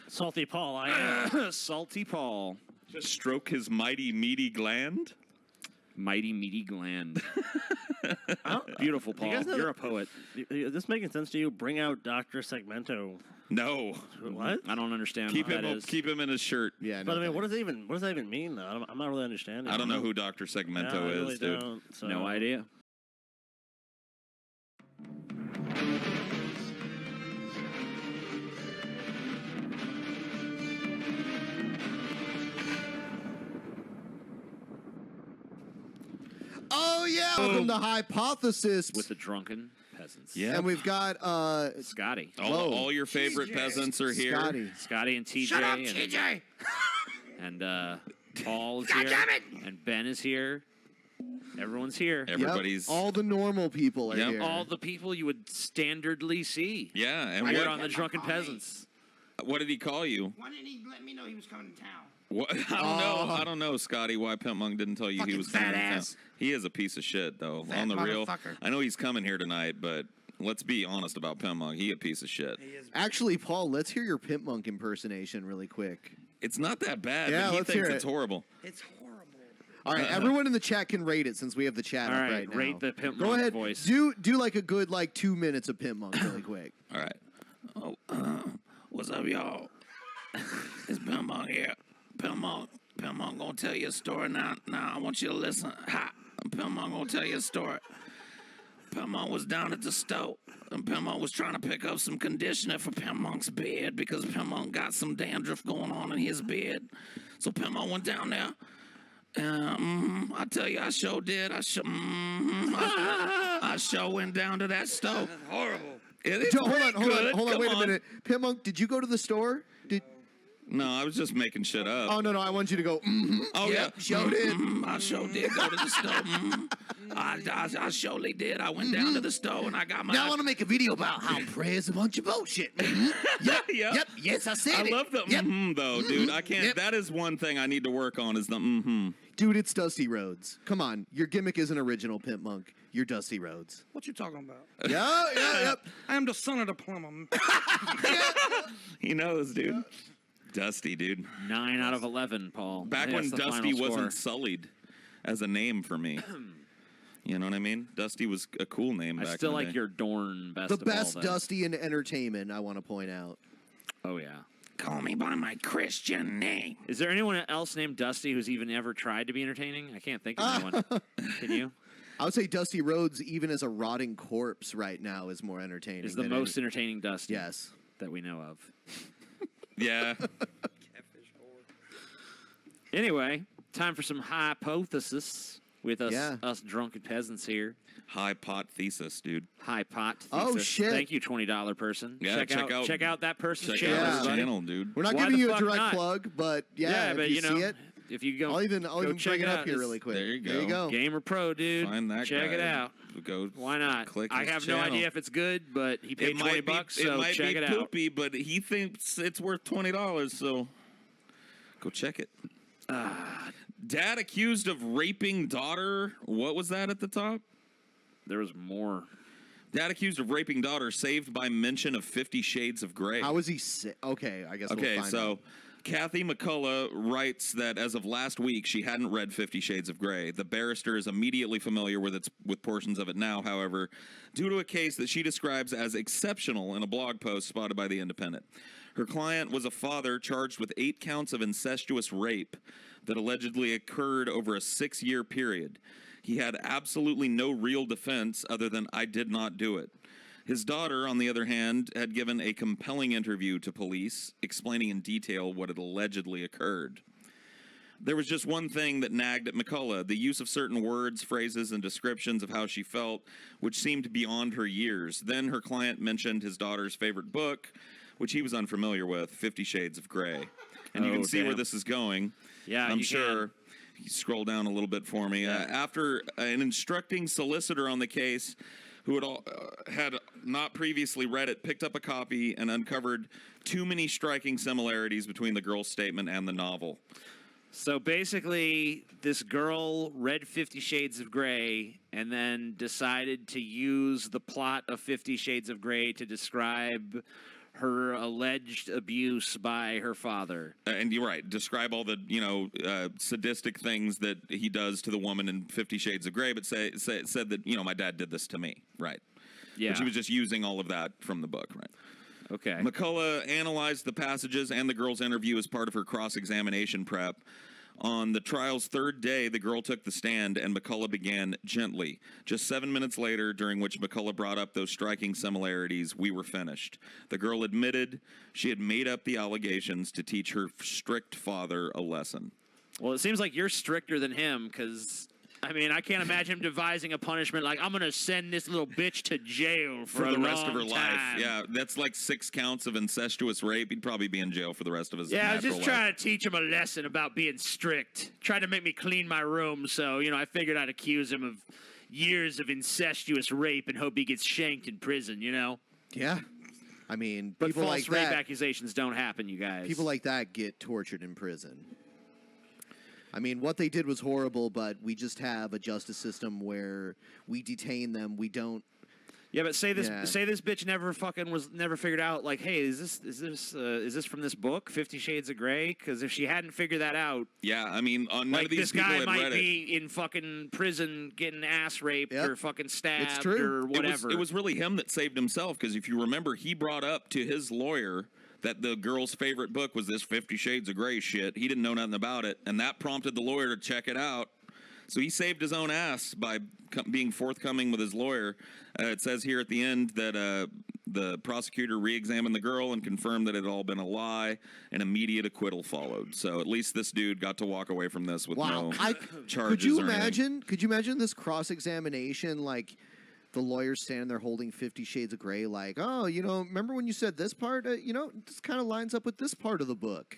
Salty Paul, I am. Salty Paul. Just stroke his mighty meaty gland? Mighty meaty gland. Beautiful, Paul. You guys know You're a that- poet. Is this making sense to you? Bring out Dr. Segmento. No. What? I don't understand Keep what him that is. keep him in his shirt. Yeah, But I mean, what does that even mean, though? I'm not really understanding. I don't know who Dr. Segmento Yeah, I really is, dude. don't, so. No idea. Oh yeah, welcome to Hypothesis. With the drunken peasants. Yeah. And we've got Scotty. All your favorite peasants are here. Scotty and TJ. Shut up, and, TJ! And Paul is God here. damn it! And Ben is here. Everyone's here. Everybody's all the normal people are Yep. here. All the people you would standardly see. Yeah, and Here what, on the Drunken Peasants. what did he call you? Why didn't he let me know he was coming to town? What? I don't know, Scotty, why Pimpmunk didn't tell you he Fucking was coming to fat town. ass. He is a piece of shit, though. Fat on the real. motherfucker. I know he's coming here tonight, but let's be honest about Pimpmunk. He a piece of shit. Actually, Paul, let's hear your Pimpmunk impersonation really quick. It's not that bad, Yeah, but he let's thinks hear it's it. horrible. It's horrible. All right, everyone in the chat can rate it since we have the chat All up right, right now. rate the Pimpmunk Go ahead, voice. do like a good 2 minutes of Pimpmunk really quick. All right. Oh, what's up, y'all? It's Pimpmunk here. Pimpmunk gonna tell you a story now. Now I want you to listen. Ha! Pimpmunk gonna tell you a story. Pimpmunk was down at the stove, and Pimpmunk was trying to pick up some conditioner for Pimpmonk's beard because Pimpmunk got some dandruff going on in his beard. So Pimpmunk went down there. I tell you, I sure did. I sure went down to that stove. That's horrible. It is Hold on, pretty good. hold on, Come wait a minute. Pimpmunk, did you go to the store? No, I was just making shit up. Oh no, I want you to go. Oh, yep, yeah. showed it. I sure did go to the stove. I surely did. I went down to the stove and I got my. Now I want to make a video about how prayer's a bunch of bullshit. Yep, Yep. yep, yes, I said I it. love the Yep. though, dude. I can't. Yep. That is one thing I need to work on. Is the Dude, it's Dusty Rhodes. Come on, your gimmick isn't original, Pimpmunk. You're Dusty Rhodes. What you talking about? Yep. I am the son of the plumber. He knows, dude. Dusty, dude. 9 out of 11, Paul. Back I think when that's the Dusty final wasn't score. sullied as a name for me. You know what I mean? Dusty was a cool name I back still in the like day. your Dorn best The of best all. then. Dusty in entertainment, I want to point out. Oh, yeah. Call me by my Christian name. Is there anyone else named Dusty who's even ever tried to be entertaining? I can't think of anyone. Can you? I would say Dusty Rhodes, even as a rotting corpse right now, is more entertaining. Is the than most entertaining Dusty Yes. that we know of. Yeah. Anyway, time for some hypothesis with us, Yeah. us drunken peasants here. Hypothesis, dude. Hypothesis. Oh, shit. Thank you, $20 person. Yeah, check out that person's Check channel. out his everybody. channel, dude. We're not Why giving the you a fuck direct not? plug, but yeah, if but you know, see it, if you go, I'll even check bring it up here out. really quick. There you There you go. go. Gamer Pro, dude. Find that Check guy. it out. Go. Why not? Click I his have no channel. idea if it's good, but he paid $20, it so might check be it out. poopy, but he thinks it's worth $20, so go check it. Dad accused of raping daughter. What was that at the top? There was more. Dad accused of raping daughter saved by mention of 50 Shades of Grey. How was he sick? Okay, I guess Okay, we'll find so out. Kathy McCullough writes that as of last week, she hadn't read 50 Shades of Grey. The barrister is immediately familiar with portions of it now, however, due to a case that she describes as exceptional in a blog post spotted by The Independent. Her client was a father charged with 8 counts of incestuous rape that allegedly occurred over a 6-year period. He had absolutely no real defense other than, "I did not do it." His daughter, on the other hand, had given a compelling interview to police, explaining in detail what had allegedly occurred. There was just one thing that nagged at McCullough, the use of certain words, phrases, and descriptions of how she felt, which seemed beyond her years. Then her client mentioned his daughter's favorite book, which he was unfamiliar with, 50 Shades of Grey. And you can see where this is going. Yeah, I'm sure. You scroll down a little bit for me. After an instructing solicitor on the case, who had not previously read it, picked up a copy and uncovered too many striking similarities between the girl's statement and the novel. So basically, this girl read 50 Shades of Grey and then decided to use the plot of 50 Shades of Grey to describe her alleged abuse by her father. And you're right. Describe all the, sadistic things that he does to the woman in 50 Shades of Grey, but said that, my dad did this to me. Right. Yeah. But she was just using all of that from the book, right? Okay. McCullough analyzed the passages and the girl's interview as part of her cross-examination prep. On the trial's third day, the girl took the stand, and McCullough began gently. Just 7 minutes later, during which McCullough brought up those striking similarities, we were finished. The girl admitted she had made up the allegations to teach her strict father a lesson. Well, it seems like you're stricter than him, because, I can't imagine him devising a punishment like, I'm going to send this little bitch to jail for the rest of her long life. time. Yeah, that's like 6 counts of incestuous rape. He'd probably be in jail for the rest of his Yeah, I was natural just life. trying to teach him a lesson about being strict. Tried to make me clean my room, so, I figured I'd accuse him of years of incestuous rape and hope he gets shanked in prison, Yeah. But people false like rape that. accusations don't happen, you guys. People like that get tortured in prison. What they did was horrible, but we just have a justice system where we detain them. We don't. Yeah, but say this bitch never figured out, like, hey, is this from this book, 50 Shades of Grey? Because if she hadn't figured that out, none like, of these this people guy had might read be in fucking prison getting ass raped or fucking stabbed true. or whatever. It was really him that saved himself, because if you remember, he brought up to his lawyer that the girl's favorite book was this 50 Shades of Grey shit. He didn't know nothing about it, and that prompted the lawyer to check it out. So he saved his own ass by being forthcoming with his lawyer. It says here at the end that the prosecutor re-examined the girl and confirmed that it had all been a lie. An immediate acquittal followed. So at least this dude got to walk away from this with no charges. Could you or anything. imagine? Could you imagine this cross-examination, like the lawyer standing there holding 50 Shades of Grey, like, oh, remember when you said this part? This kind of lines up with this part of the book.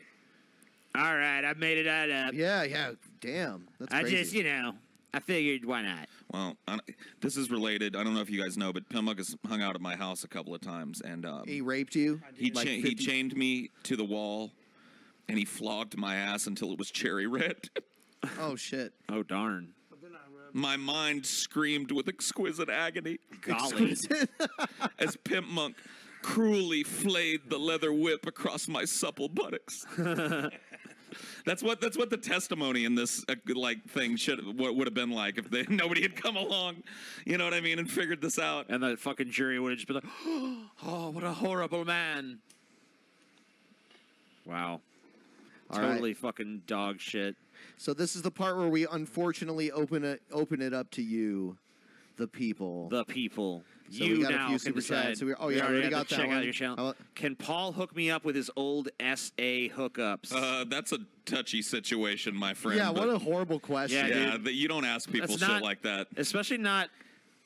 All right, I made it up. Yeah. Damn, that's crazy. I just, I figured, why not? Well, this is related. I don't know if you guys know, but Pimpmunk has hung out at my house a couple of times, and he raped you. He chained me to the wall, and he flogged my ass until it was cherry red. Oh shit! Oh darn! My mind screamed with exquisite agony. Golly! As Pimpmunk cruelly flayed the leather whip across my supple buttocks. That's what the testimony in this thing would have been like if nobody had come along, you know what I mean, and figured this out. And the fucking jury would have just been like, "Oh, what a horrible man!" Wow, totally fucking dog shit. So this is the part where we unfortunately open it up to you, the people. The people. So you we got now a few can super decide. chats. So we already got that check one. out your channel. Can Paul hook me up with his old SA hookups? That's a touchy situation, my friend. Yeah, what a horrible question. Yeah, you don't ask people shit like that. Especially not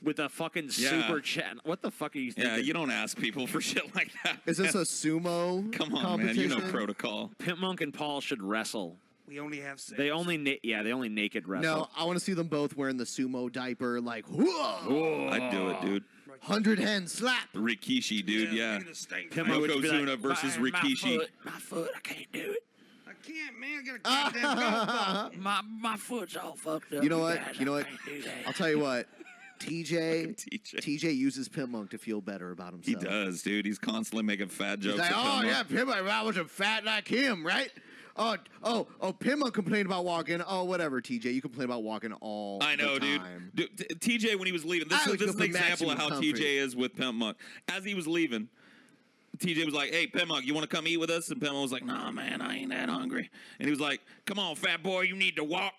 with a fucking super chat. What the fuck are you thinking? Yeah, you don't ask people for shit like that. Is this a sumo Come on, competition? man. You know protocol. Pimpmunk and Paul should wrestle. We only have 6. They only naked wrestle. No, I want to see them both wearing the sumo diaper, like, whoa! I'd do it, dude. 100 hand slap. Rikishi, dude. Yeah. Pimpmunk would be Yokozuna like, versus Rikishi. My foot, I can't do it. I can't, man. I got a goddamn golf ball. My foot's all fucked up. You know what? guys, You know I what? can't do that. I'll tell you what. TJ. TJ uses Pimpmunk to feel better about himself. He does, dude. He's constantly making fat jokes. He's like, at oh, Pimpmunk. yeah, Pimpmunk, I wasn't fat like him, right? Pimpmunk complained about walking. Oh, whatever, TJ. You complain about walking all I know, the time. dude. TJ, when he was leaving, this is an example of how TJ is with Pimpmunk. As he was leaving, TJ was like, "Hey, Pimpmunk, you want to come eat with us?" And Pimpmunk was like, "Nah, man, I ain't that hungry." And he was like, "Come on, fat boy, you need to walk."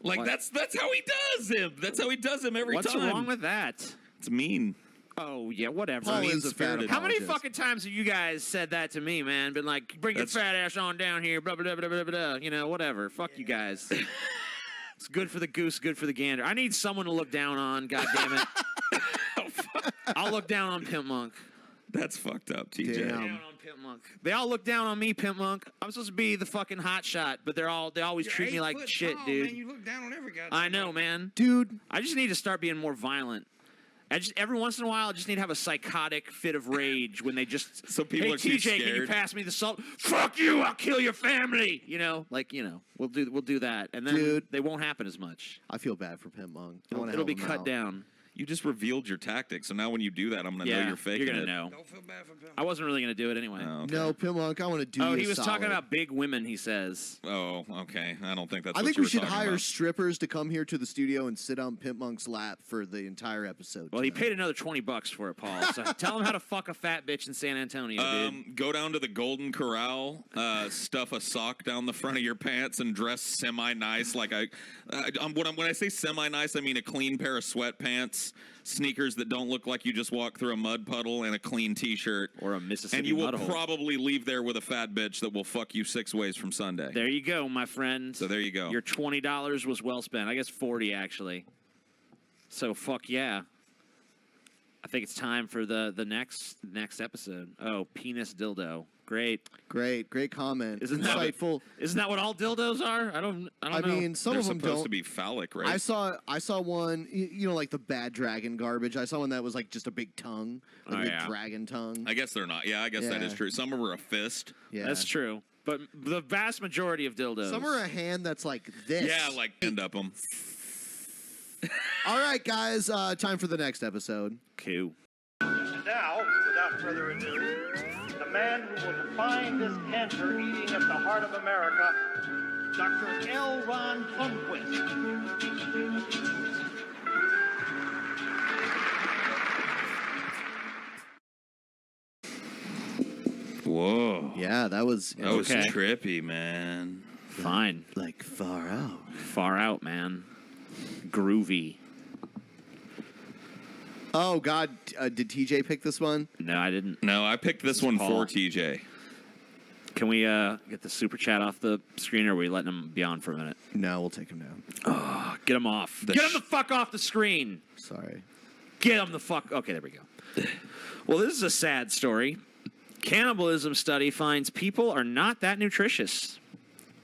Like What? that's how he does him. That's how he does him every What's time. wrong with that? It's mean. Oh, yeah, whatever. Paul is a fat How many apologist. fucking times have you guys said that to me, man? Been like, bring your fat ass on down here, blah, blah, blah, blah, blah, blah. You know, whatever. Fuck you guys. It's good for the goose, good for the gander. I need someone to look down on, God damn it. I'll look down on Pimpmunk. That's fucked up, TJ. Damn. Down on Pimpmunk. They all look down on me, Pimpmunk. I'm supposed to be the fucking hot shot, but they always You're treat me 8 like foot shit, tall, dude. Man, you look down on every guy. I know, man. Dude. I just need to start being more violent. Every once in a while, I just need to have a psychotic fit of rage when they just. So people hey, are too TJ, can you scared. pass me the salt? Fuck you! I'll kill your family. You know, we'll do that, and then Dude. they won't happen as much. I feel bad for Pimpmunk. It'll be cut down. You just revealed your tactics, so now when you do that, I'm gonna know you're faking you're gonna it. know. Don't feel bad for Bill. I wasn't really gonna do it anyway. Oh, okay. No, Pimpmunk, I want to do Oh, you he a was talking solid. about big women. He says. Oh, okay. I don't think that's. I what think you we were should talking hire about. strippers to come here to the studio and sit on Pimpmonk's lap for the entire episode. Well, he tonight. paid another $20 for it, Paul. So tell him how to fuck a fat bitch in San Antonio, dude. Go down to the Golden Corral, stuff a sock down the front of your pants, and dress semi-nice. Like when I say semi-nice, I mean a clean pair of sweatpants, sneakers that don't look like you just walked through a mud puddle, and a clean T-shirt. Or a Mississippi And you will mud hole. probably leave there with a fat bitch that will fuck you 6 ways from Sunday. There you go, my friend. So there you go. Your $20 was well spent. I guess 40 actually. So fuck yeah. I think it's time for the next episode. Oh, penis dildo. Great. Great comment. Isn't that insightful? Isn't that what all dildos are? I don't know. mean, some They're of them supposed don't. to be phallic, right? I saw one, you know, like the bad dragon garbage. I saw one that was like just a big tongue, like a big dragon tongue. I guess they're not. Yeah, I guess that is Yeah. true. Some of them are a fist. Yeah, That's true. But the vast majority of dildos. Some are a hand that's like this. Yeah, like end up them. All right, guys, time for the next episode. Cool. And now, without further ado, the man who will define this cancer eating at the heart of America, Dr. L. Ron Plumquist. Whoa. Yeah, that was Okay. trippy, man. Fine. like far out. Far out, man. Groovy. Oh God, did TJ pick this one? No, I didn't. No, I picked this one Paul. for TJ. Can we get the super chat off the screen, or are we letting him be on for a minute? No, we'll take him down. Oh, get him off. Get him the fuck off the screen. Sorry. Get him the fuck. Okay, there we go. Well, this is a sad story. Cannibalism study finds people are not that nutritious.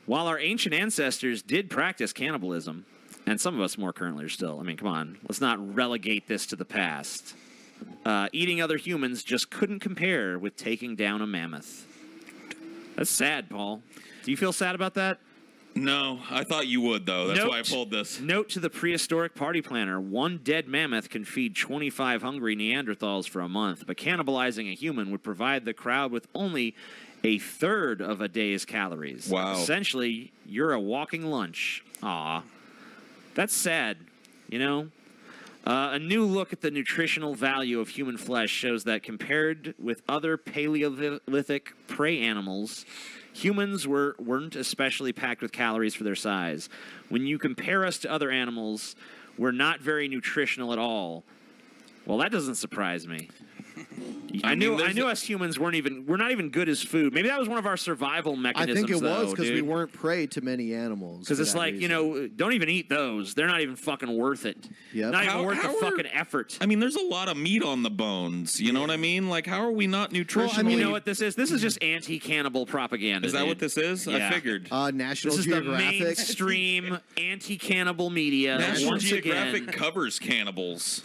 While our ancient ancestors did practice cannibalism, and some of us more currently are still, I mean, come on, let's not relegate this to the past. Eating other humans just couldn't compare with taking down a mammoth. That's sad, Paul. Do you feel sad about that? No, I thought you would, though. That's why I pulled this. Note to the prehistoric party planner. One dead mammoth can feed 25 hungry Neanderthals for a month, but cannibalizing a human would provide the crowd with only a third of a day's calories. Wow. Essentially, you're a walking lunch. Aw. That's sad, you know? A new look at the nutritional value of human flesh shows that compared with other Paleolithic prey animals, humans weren't especially packed with calories for their size. When you compare us to other animals, we're not very nutritional at all. Well, that doesn't surprise me. I knew us humans we're not even good as food. Maybe that was one of our survival I mechanisms. think it was because we weren't prey to many animals. Because it's like, you know, don't even eat those. They're not even fucking worth it. Yep. Not even worth the fucking effort. I mean, there's a lot of meat on the bones. You know what I mean? Like, how are we not nutritional? You know what this is? This is just anti-cannibal propaganda. Is that dude. what this is? Yeah. I figured. National This is Geographic. the mainstream anti-cannibal media. National once Geographic again, covers cannibals.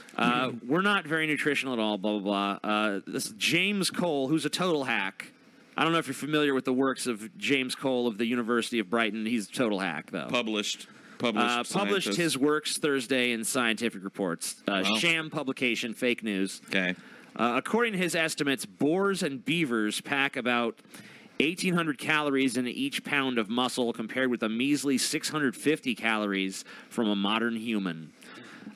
we're not very nutritional at all, blah, blah, blah. This James Cole, who's a total hack. I don't know if you're familiar with the works of James Cole of the University of Brighton. He's a total hack, though. Published Published his works Thursday in Scientific Reports. Wow. Sham publication, fake news. Okay. According to his estimates, boars and beavers pack about 1,800 calories in each pound of muscle compared with a measly 650 calories from a modern human.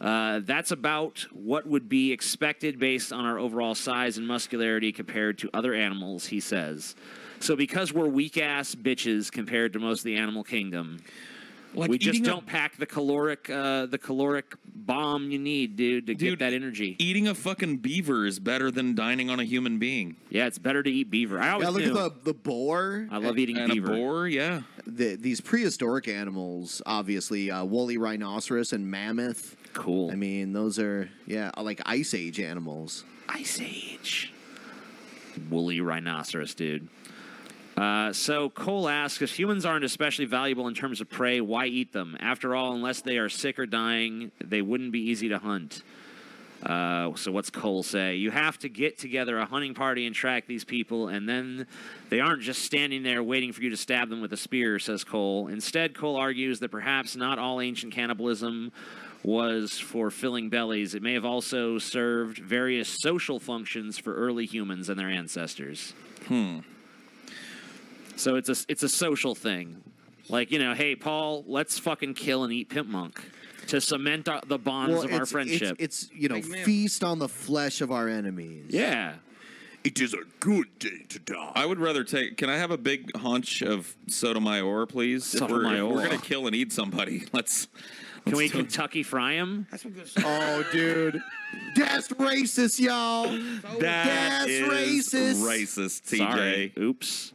That's about what would be expected based on our overall size and muscularity compared to other animals, he says. So because we're weak-ass bitches compared to most of the animal kingdom, Like we just eating don't pack the caloric bomb you need, dude, to get that energy. Eating a fucking beaver is better than dining on a human being. Yeah, it's better to eat beaver. I always look knew. at the boar. I love eating And beaver. a boar, yeah. These prehistoric animals, obviously, woolly rhinoceros and mammoth. Cool. I mean, those are, like Ice Age animals. Ice Age. Woolly rhinoceros, dude. So Cole asks, if humans aren't especially valuable in terms of prey, why eat them? After all, unless they are sick or dying, they wouldn't be easy to hunt. So what's Cole say? You have to get together a hunting party and track these people, and then they aren't just standing there waiting for you to stab them with a spear, says Cole. Instead, Cole argues that perhaps not all ancient cannibalism was for filling bellies. It may have also served various social functions for early humans and their ancestors. So it's a social thing. Like, hey, Paul, let's fucking kill and eat Pimpmunk to cement the bonds of our friendship. It's feast on the flesh of our enemies. Yeah. It is a good day to die. I would rather take... Can I have a big haunch of Sotomayor, please? Sotomayor. We're going to kill and eat somebody. Let's Can we do it. Kentucky fry him? That's some good stuff. Oh, dude. That's racist, y'all. That's racist. Racist, TJ. Sorry. Oops.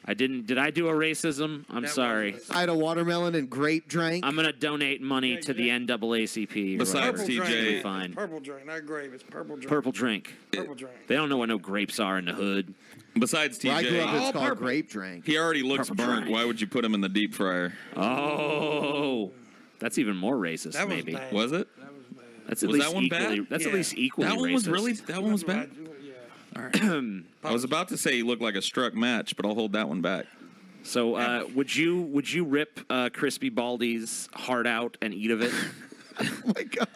Did I do a racism? I'm sorry. I had a watermelon and grape drink. I'm going to donate money to the NAACP. Besides Purple TJ. drink, Fine. man. Purple drink, not grape. It's purple drink. Purple drink. Purple drink. They don't know what no grapes are in the hood. Besides Where I grew up, TJ, it's called purple. grape drink. he already looks Purple burnt. drink. Why would you put him in the deep fryer? Oh. That's even more racist, That was maybe. bad. Was it? That was bad. That's at Was least that one equally. bad? That's at Yeah. least equally That one was racist. really... That one was bad? Yeah. I was about to say he looked like a struck match, but I'll hold that one back. So, would you rip Crispy Baldy's heart out and eat of it? Oh, my God.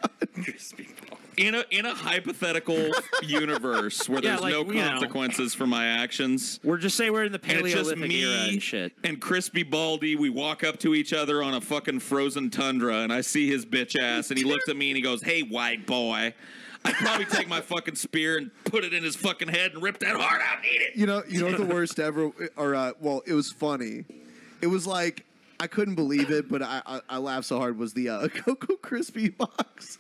In a hypothetical universe where Yeah, there's like, no you know. consequences for my actions, We're just say we're in the and it's just Paleolithic era me and shit. and Crispy Baldy, we walk up to each other on a fucking frozen tundra, and I see his bitch ass, and he looks at me and he goes, "Hey, white boy." I'd probably take my fucking spear and put it in his fucking head and rip that heart out and eat it. You know what the worst ever, well, it was funny. It was like, I couldn't believe it, but I laughed so hard, was the Cocoa Crispy box.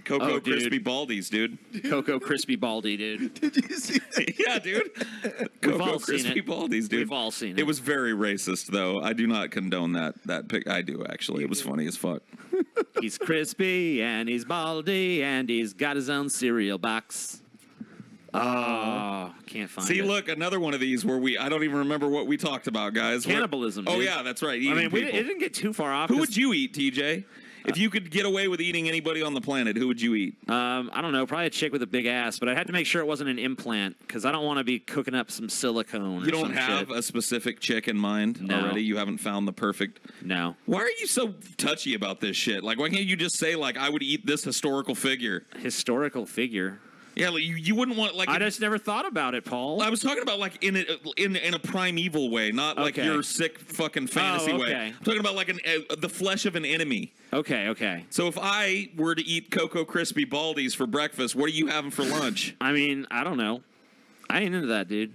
Cocoa Oh, dude. Crispy Baldies, dude. Cocoa Crispy Baldy, dude. Did you see that? Yeah, dude. We've Cocoa all seen Crispy it. Baldies, dude. We've all seen it. It was very racist, though. I do not condone that pic. I do, actually. It was funny as fuck. He's crispy and he's baldy and he's got his own cereal box. Oh, can't find See, it. look, another one of these where I don't even remember what we talked about, guys. Cannibalism, Oh, dude. yeah, that's right. I Eating mean, it people. didn't get too far off. Who 'cause, would you eat, TJ? If you could get away with eating anybody on the planet, who would you eat? I don't know, probably a chick with a big ass, but I'd have to make sure it wasn't an implant because I don't want to be cooking up some silicone. You or don't some have shit. a specific chick in mind No. already? You haven't found the perfect... No. Why are you so touchy about this shit? Like, why can't you just say, like, I would eat this historical figure? Historical figure. Yeah, like, you wouldn't want, like... I just never thought about it, Paul. I was talking about, like, in a primeval way, not like Okay. your sick fucking fantasy way. okay. I'm talking about, like, the flesh of an enemy. Okay. So if I were to eat Cocoa Crispy Baldies for breakfast, what are you having for lunch? I mean, I don't know. I ain't into that, dude.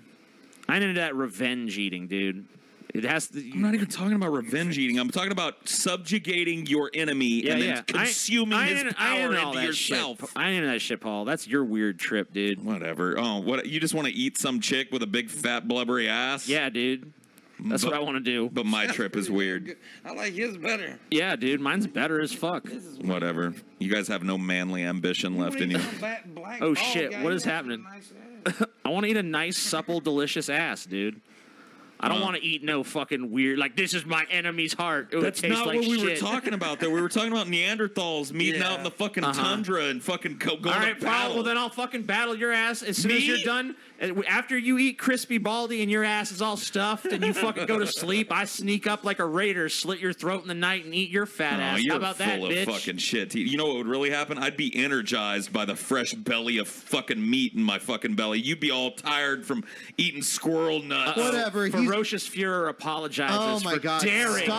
I ain't into that revenge eating, dude. It has to. I'm not even talking about revenge eating. I'm talking about subjugating your enemy and then consuming his power into yourself. Shit. I ain't into that shit, Paul. That's your weird trip, dude. Whatever. Oh, what? You just want to eat some chick with a big fat blubbery ass? Yeah, dude. That's what I want to do. But my trip is weird. I like his better. Yeah, dude. Mine's better as fuck. Whatever. You guys have no manly ambition left in you. Oh shit! What is happening? I want to eat a nice, supple, delicious ass, dude. I don't want to eat no fucking weird, like, this is my enemy's heart. Ooh, That's it tastes not like what we shit. were talking about, though. We were talking about Neanderthals meeting out in the fucking tundra and fucking going All right, to Paul, battle. well, then I'll fucking battle your ass as soon as Me? you're done. After you eat Crispy Baldy and your ass is all stuffed and you fucking go to sleep, I sneak up like a raider, slit your throat in the night, and eat your fat ass. You're How about full that, of bitch? fucking shit. You know what would really happen? I'd be energized by the fresh belly of fucking meat in my fucking belly. You'd be all tired from eating squirrel nuts. Whatever. For He's ferocious Fuhrer apologizes for daring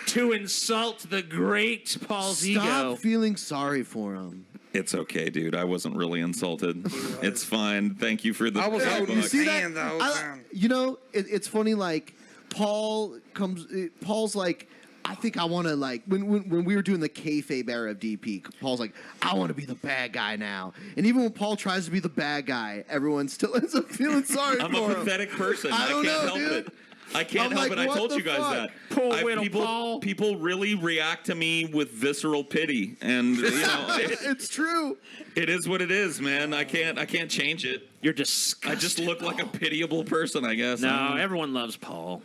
to insult the great Paul's ego. Stop feeling sorry for him. It's okay, dude. I wasn't really insulted. It's fine. Thank you for the. I was You see that? the whole time. You know, it's funny. Like Paul's like, I think I want to like when we were doing the kayfabe era of DP. Paul's like, I want to be the bad guy now. And even when Paul tries to be the bad guy, everyone still ends up feeling sorry for him. I'm a pathetic person. I don't can't know, help dude. it. I can't I'm help like, it. I what told the you guys fuck? that. Poor little Paul. People really react to me with visceral pity, and you know, It's true. it is what it is, man. I can't change it. You're disgusting. I just look like a pitiable person, I guess. No, everyone loves Paul.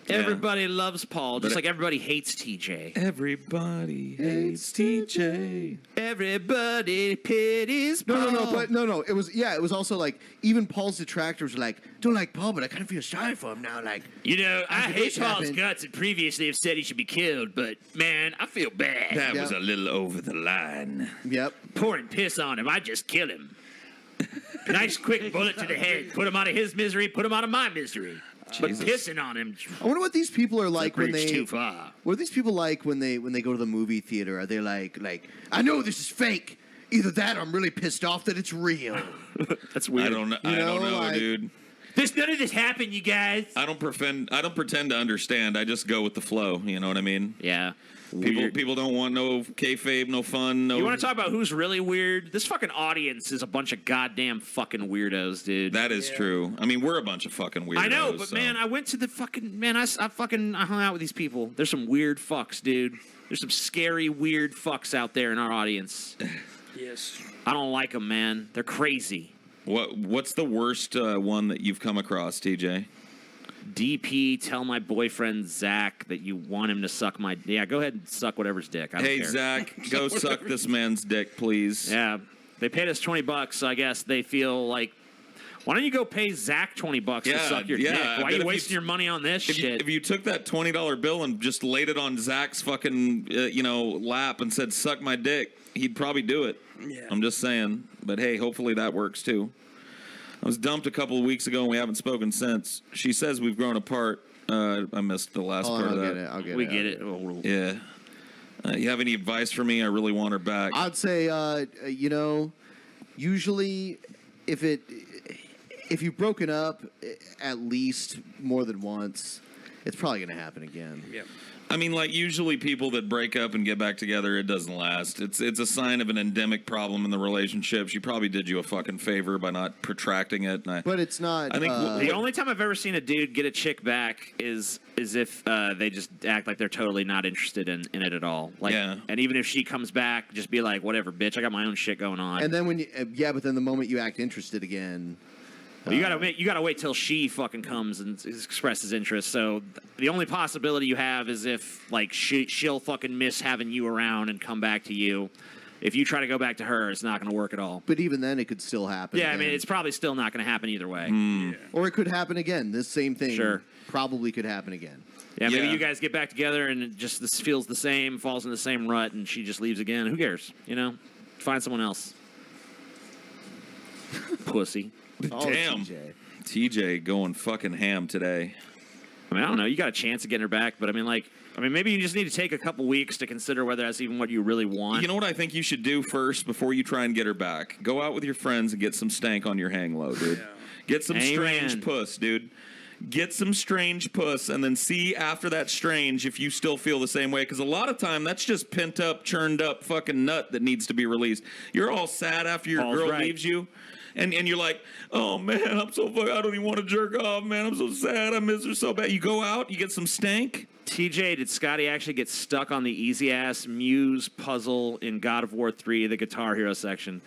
Yeah. Everybody loves Paul, just like everybody hates TJ. Everybody hates TJ. Everybody pities Paul. No. It was also like even Paul's detractors were like, don't like Paul, but I kind of feel sorry for him now. Like, You know, I After hate this Paul's happened- guts and previously have said he should be killed, but man, I feel bad. That Yeah. was a little over the line. yep. Pouring piss on him, I just kill him. Nice quick bullet to the head. Put him out of his misery, put him out of my misery. But pissing on him, I wonder what these people are like when bridge they. too far. What are these people like when they go to the movie theater? Are they like I know this is fake. Either that, or I'm really pissed off that it's real. That's weird. I don't know, like- dude. None of this happened, you guys. I don't pretend to understand. I just go with the flow. You know what I mean? Yeah. People don't want no kayfabe, no fun. No. You want to talk about who's really weird? This fucking audience is a bunch of goddamn fucking weirdos, dude. That is true. I mean, we're a bunch of fucking weirdos. I know, but so. man, I went to the fucking I hung out with these people. There's some weird fucks, dude. There's some scary, weird fucks out there in our audience. Yes. I don't like them, man. They're crazy. What's the worst one that you've come across, TJ? DP, tell my boyfriend Zach that you want him to suck my. Yeah, go ahead and suck whatever's dick. I don't Hey, care. Zach, go suck this man's dick, please. Yeah, they paid us $20, so I guess they feel like. Why don't you go pay Zach $20 to suck your dick? Why are you wasting your money on this shit? If you took that $20 bill and just laid it on Zach's fucking lap and said "suck my dick," he'd probably do it. Yeah. I'm just saying. But hey, hopefully that works too. I was dumped a couple of weeks ago and we haven't spoken since. She says we've grown apart. I missed the last part of that. I'll get We it. get it. Yeah. You have any advice for me? I really want her back. I'd say, usually if you've broken up at least more than once, it's probably going to happen again. Yeah. I mean, like, usually people that break up and get back together, it doesn't last. It's a sign of an endemic problem in the relationship. She probably did you a fucking favor by not protracting it. But it's not. I think The only time I've ever seen a dude get a chick back is if they just act like they're totally not interested in it at all. Like, Yeah. And even if she comes back, just be like, whatever, bitch, I got my own shit going on. And then when but then the moment you act interested again. Well, you gotta wait till she fucking comes and expresses interest. So the only possibility you have is if like she'll fucking miss having you around and come back to you. If you try to go back to her, it's not going to work at all. But even then, it could still happen. Yeah, again. I mean, it's probably still not going to happen either way. Hmm. Or it could happen again. This same thing. Sure. Probably could happen again. Yeah, maybe Yeah. you guys get back together and it just this feels the same, falls in the same rut, and she just leaves again. Who cares? You know, find someone else. Pussy. Oh, Damn. TJ going fucking ham today. I mean, I don't know. You got a chance of getting her back, but I mean, maybe you just need to take a couple weeks to consider whether that's even what you really want. You know what I think you should do first before you try and get her back? Go out with your friends and get some stank on your hang low, dude. Get some strange puss, dude. Get some strange puss, and then see after that strange if you still feel the same way. Because a lot of time, that's just pent up, churned up fucking nut that needs to be released. You're all sad after your girl leaves you. And you're like, oh, man, I'm so fucking, I don't even want to jerk off, man. I'm so sad. I miss her so bad. You go out, you get some stank. TJ, did Scotty actually get stuck on the easy-ass Muse puzzle in God of War 3, the Guitar Hero section?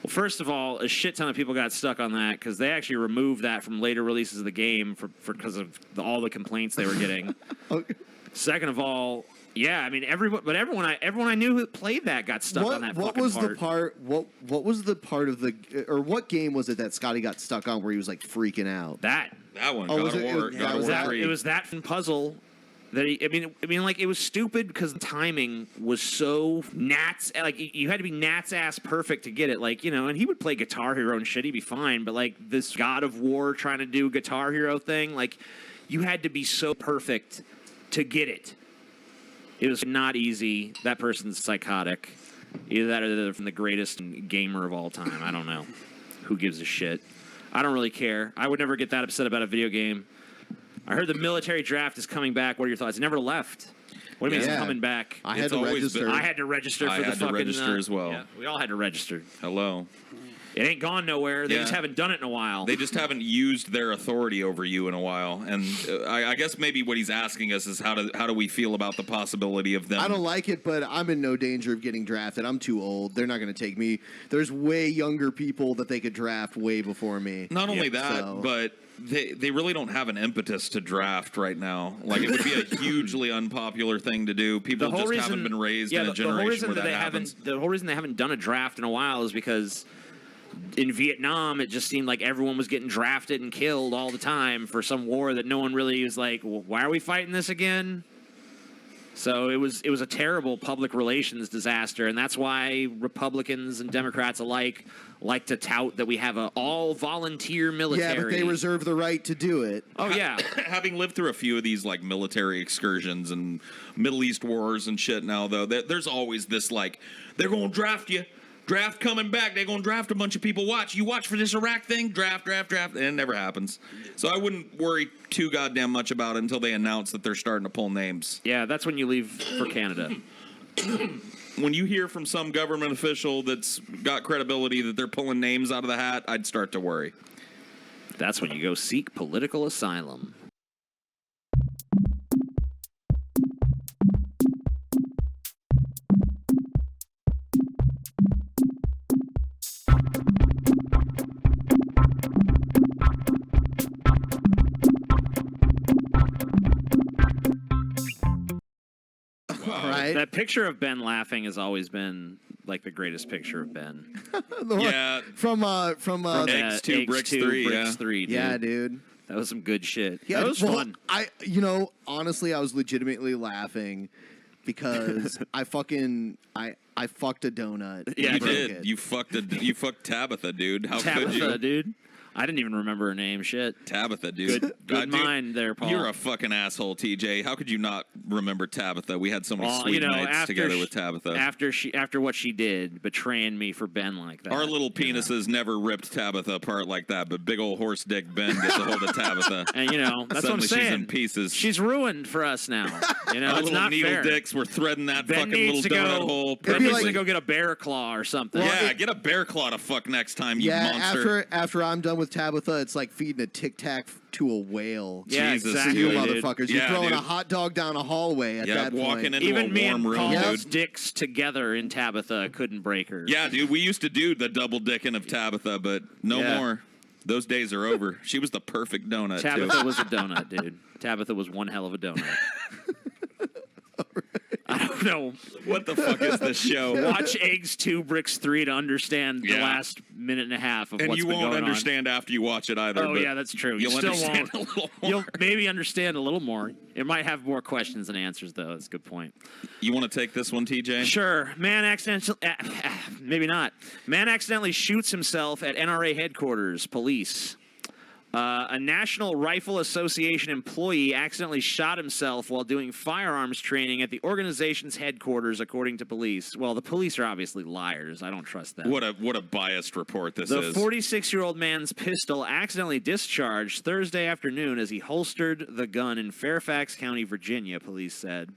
Well, first of all, a shit ton of people got stuck on that because they actually removed that from later releases of the game because of all the complaints they were getting. Okay. Second of all, yeah, I mean everyone I knew who played that got stuck on that. What was the part? What was the part of the or what game was it that Scotty got stuck on where he was like freaking out? That one. Oh, God of War. It was that puzzle That I mean, like, it was stupid because the timing was so Nats. Like, you had to be Nats ass perfect to get it. Like, you know, and he would play Guitar Hero and shit, he'd be fine. But like this God of War trying to do Guitar Hero thing, like, you had to be so perfect to get it. It was not easy. That person's psychotic. Either that or they're from the greatest gamer of all time. I don't know. Who gives a shit? I don't really care. I would never get that upset about a video game. I heard the military draft is coming back. What are your thoughts? It never left. What do you mean it's coming back? I had to register. I had to register for the fucking... I had to register as well. Yeah, we all had to register. Hello. It ain't gone nowhere. They just haven't done it in a while. They just haven't used their authority over you in a while. And I guess maybe what he's asking us is how do we feel about the possibility of them? I don't like it, but I'm in no danger of getting drafted. I'm too old. They're not going to take me. There's way younger people that they could draft way before me. Not only that, but they really don't have an impetus to draft right now. Like, it would be a hugely unpopular thing to do. People just haven't been raised in a generation where that happens. The whole reason they haven't done a draft in a while is because in Vietnam, it just seemed like everyone was getting drafted and killed all the time for some war that no one really was like, well, why are we fighting this again? So it was a terrible public relations disaster, and that's why Republicans and Democrats alike like to tout that we have a all-volunteer military. Yeah, but they reserve the right to do it. Oh, yeah. Having lived through a few of these, like, military excursions and Middle East wars and shit now, though, there's always this, like, they're going to draft you. Draft coming back. They're going to draft a bunch of people. You watch for this Iraq thing. Draft. And it never happens. So I wouldn't worry too goddamn much about it until they announce that they're starting to pull names. Yeah, that's when you leave for Canada. When you hear from some government official that's got credibility that they're pulling names out of the hat, I'd start to worry. That's when you go seek political asylum. Right. That picture of Ben laughing has always been like the greatest picture of Ben. Yeah, from Eggs 2, Bricks 3. Bricks 3. Dude. Yeah, dude. That was some good shit. Yeah, that was fun. Honestly, I was legitimately laughing because I fucked a donut. Yeah, you did. You fucked Tabitha, dude. How could you? Tabitha, dude. I didn't even remember her name. Shit. Tabitha, dude. Good mind there, Paul. You're a fucking asshole, TJ. How could you not remember Tabitha? We had so many sweet nights together with Tabitha. After what she did, betraying me for Ben like that. Our little penises never ripped Tabitha apart like that, but big old horse dick Ben gets a hold of Tabitha. And that's what I'm saying. She's in pieces. She's ruined for us now. Our it's little not needle fair. dicks were threading that Ben fucking little donut hole. Ben needs to go get a bear claw or something. Yeah, get a bear claw to fuck next time, you monster. After I'm done with Tabitha, it's like feeding a Tic Tac to a whale. Yeah, Jesus, exactly, you dude. motherfuckers. You're throwing a hot dog down a hallway at that point. Walking into Even a me warm and room, Paul's dude. dicks together in Tabitha couldn't break her. Yeah, dude, we used to do the double dicking of Tabitha, but no more. Those days are over. She was the perfect donut, Tabitha too. was a donut, dude. Tabitha was one hell of a donut. I don't know. What the fuck is this show? Watch Eggs 2, Bricks 3 to understand the last minute and a half of and what's been going on. And you won't understand after you watch it either. Oh, yeah, that's true. You'll still understand won't. a little more. You'll maybe understand a little more. It might have more questions than answers, though. That's a good point. You want to take this one, TJ? Sure. Man accidentally... maybe not. Man accidentally shoots himself at NRA headquarters. Police. A National Rifle Association employee accidentally shot himself while doing firearms training at the organization's headquarters, according to police. Well, the police are obviously liars. I don't trust them. What a biased report this is. The 46-year-old man's pistol accidentally discharged Thursday afternoon as he holstered the gun in Fairfax County, Virginia, police said.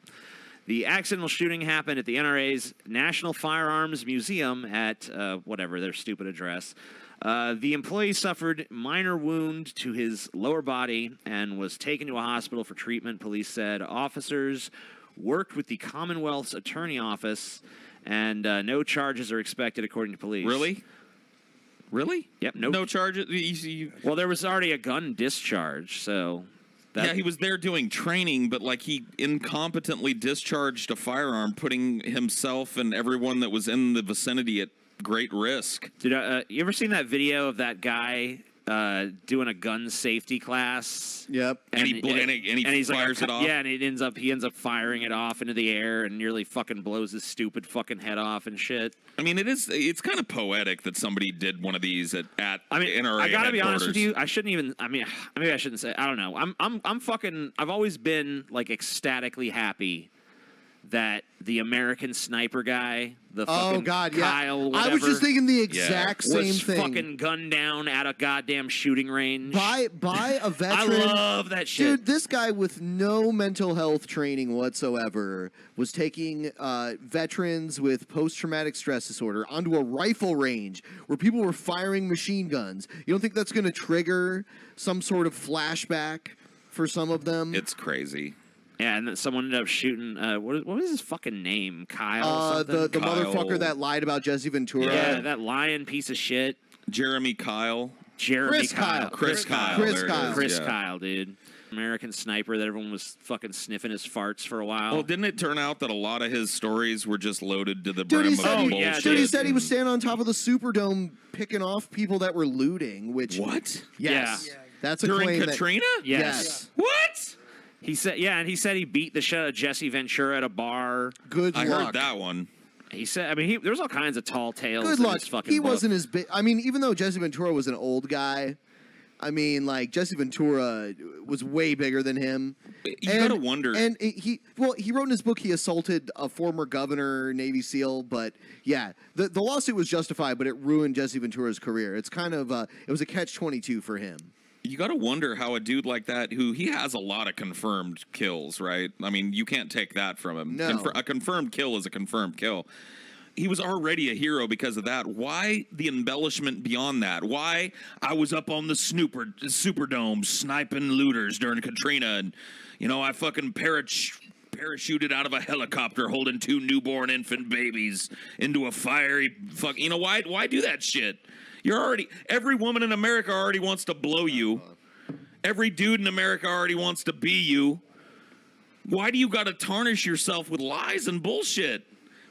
The accidental shooting happened at the NRA's National Firearms Museum at whatever their stupid address. The employee suffered minor wound to his lower body and was taken to a hospital for treatment, police said. Officers worked with the Commonwealth's attorney office, and no charges are expected, according to police. Really? Yep. No charges? Well, there was already a gun discharge, so... Yeah, he was there doing training, but like he incompetently discharged a firearm, putting himself and everyone that was in the vicinity at great risk. Dude, you ever seen that video of that guy doing a gun safety class. Yep. And he fires it off. Yeah, and he ends up firing it off into the air and nearly fucking blows his stupid fucking head off and shit. I mean, it's kind of poetic that somebody did one of these at NRA I gotta be honest with headquarters. you. I shouldn't even. I mean, maybe I shouldn't say. I don't know. I'm fucking. I've always been like ecstatically happy that the American Sniper guy, the fucking Kyle, whatever, I was just thinking the exact same was thing. fucking gunned down at a goddamn shooting range by a veteran. I love that shit, dude. This guy with no mental health training whatsoever was taking veterans with post-traumatic stress disorder onto a rifle range where people were firing machine guns. You don't think that's going to trigger some sort of flashback for some of them? It's crazy. Yeah, and then someone ended up shooting. What was his fucking name? Kyle. Something? The Kyle. motherfucker that lied about Jesse Ventura. Yeah, that lying piece of shit. Jeremy Kyle. Chris Kyle, dude. American Sniper that everyone was fucking sniffing his farts for a while. Well, didn't it turn out that a lot of his stories were just loaded to the Dude, brim he said, of he, bullshit? dude, he said he was standing on top of the Superdome picking off people that were looting, which... What? Yes. Yeah. That's a During claim Katrina? Yes. What? He said, and he said he beat the shit out of Jesse Ventura at a bar. Good luck. I heard that one. He said, I mean, there's all kinds of tall tales. Good in luck. This fucking He book. wasn't as big. I mean, even though Jesse Ventura was an old guy, I mean, like, Jesse Ventura was way bigger than him. You gotta wonder. And he wrote in his book he assaulted a former governor, Navy SEAL, but yeah, the lawsuit was justified, but it ruined Jesse Ventura's career. It's kind of, it was a catch-22 for him. You got to wonder how a dude like that, who he has a lot of confirmed kills, right? I mean, you can't take that from him. No. A confirmed kill is a confirmed kill. He was already a hero because of that. Why the embellishment beyond that? Why I was up on the Superdome sniping looters during Katrina, and I fucking parachuted out of a helicopter holding 2 newborn infant babies into a fiery fuck. Why do that shit? Every woman in America already wants to blow you. Every dude in America already wants to be you. Why do you got to tarnish yourself with lies and bullshit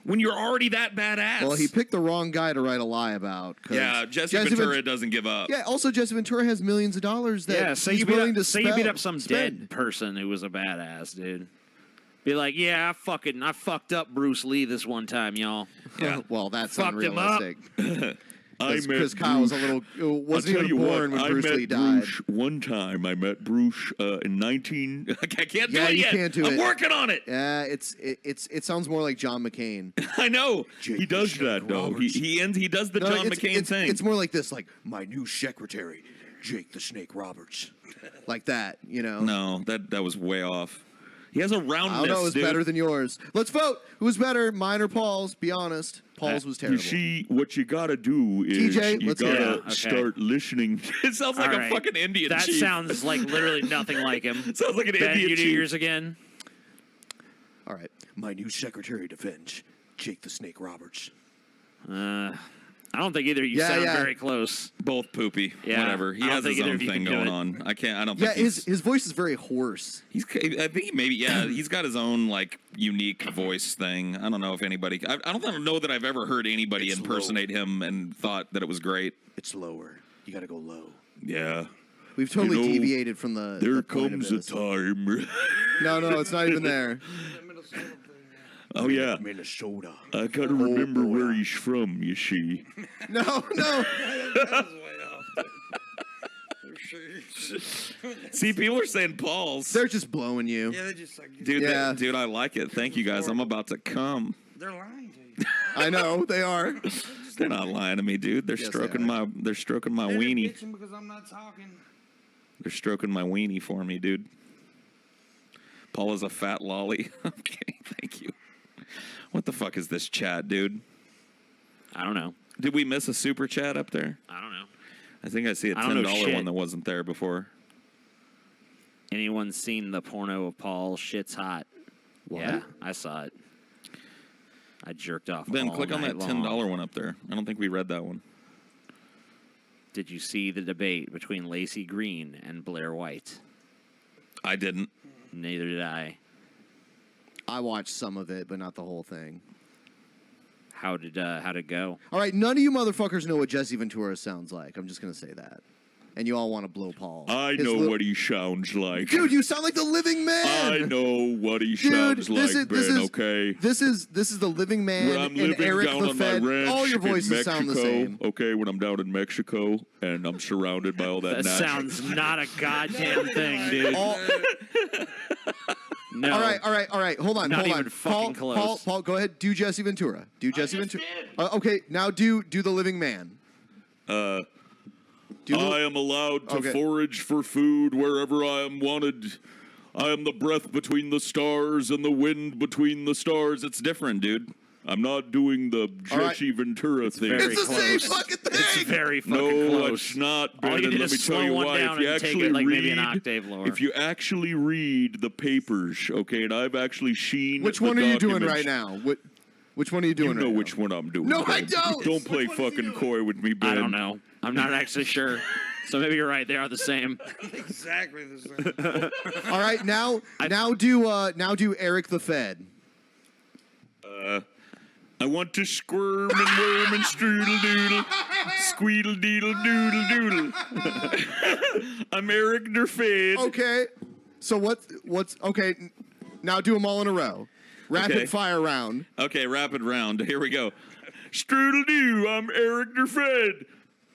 when you're already that badass? Well, he picked the wrong guy to write a lie about. Yeah, Jesse Ventura doesn't give up. Yeah, also Jesse Ventura has millions of dollars that he's willing to spend. Say you beat up some dead person who was a badass, dude. Be like, yeah, I fucked up Bruce Lee this one time, y'all. Yeah. Well, that's fucked unrealistic. him up. Because Kyle was a little wasn't even born when Bruce Lee died. One time I met Bruce in 19. I can't do it you yet. Can't do I'm it. working on it. Yeah, it sounds more like John McCain. I know. He does that though. He does the John McCain thing. It's more like this, like my new secretary, Jake the Snake Roberts, like that. No, that was way off. He has a roundness. I don't know. It was better than yours. Let's vote. Who's better, mine or Paul's? Be honest. Paul's was terrible. You see, what you got to do is TJ, you got to start listening. It sounds like a fucking Indian That chief. sounds like literally nothing like him. It sounds like an Ben, Indian you do chief. yours again. All right. My new secretary of defense, Jake the Snake Roberts. I don't think either of you sound very close. Both poopy. Yeah, Whatever. He I don't has think his either own of you thing can do going it. on. I don't Yeah, think his voice is very hoarse. I think he's got his own like unique voice thing. I don't know if anybody. I don't know that I've ever heard anybody impersonate him and thought that it was great. It's lower. You got to go low. Yeah. We've totally deviated from the. There the point comes of a this. time. No, it's not even there. Oh yeah, Minnesota. I gotta remember where he's from. You see. No. See, people are saying Paul's. They're just blowing you. Yeah, they just like. Dude, Yeah. dude, I like it. Thank you guys. I'm about to come. They're lying to you. I know they are. They're not lying to me, dude. They're Yes, stroking they are. they're stroking my They're weenie. bitching because I'm not talking. They're stroking my weenie for me, dude. Paul is a fat lolly. Okay, thank you. What the fuck is this chat, dude? I don't know. Did we miss a super chat up there? I don't know. I think I see a I don't know $10 shit. one that wasn't there before. Anyone seen the porno of Paul? Shit's hot. What? Yeah, I saw it. I jerked off. Ben, all click on night that long. $10 one up there. I don't think we read that one. Did you see the debate between Lacey Green and Blair White? I didn't. Neither did I. I watched some of it, but not the whole thing. How'd it go? All right, none of you motherfuckers know what Jesse Ventura sounds like. I'm just gonna say that. and you all want to blow Paul. I know what he sounds like. Dude, you sound like the living man. I know what he Dude, sounds like, Ben, okay? This is the living man When I'm and living Eric down the on Fed. my ranch All your in voices Mexico, sound the same. okay, when I'm down in Mexico and I'm surrounded by all that That natural... sounds not a goddamn thing, dude. No. All right. Hold on. Not even fucking close. Paul, go ahead. Do Jesse Ventura. Okay, now do the living man. I am allowed to forage for food wherever I am wanted. I am the breath between the stars and the wind between the stars. It's different, dude. I'm not doing the Jesse Ventura thing. It's the same fucking thing. It's very fucking No, close. it's not, All you Brandon. did Let me is tell slow you one why. down If you and take actually it like read, maybe an octave lower. if you actually read the papers, okay, and I've actually seen Which the one are you doing documents- right now? Which one are you doing You know right which one I'm doing. No, I Ben. don't. Don't play fucking coy with me, Ben. I don't know. I'm not actually sure. So maybe you're right. They are the same. Exactly the same. All right, now do Eric the Fed. I want to squirm and worm and strudel doodle, squeedle deedle doodle doodle. I'm Eric the Fed. Okay. So what's okay? Now do them all in a row. Rapid fire round. Okay, rapid round. Here we go. Strudel doo, I'm Eric the Fed.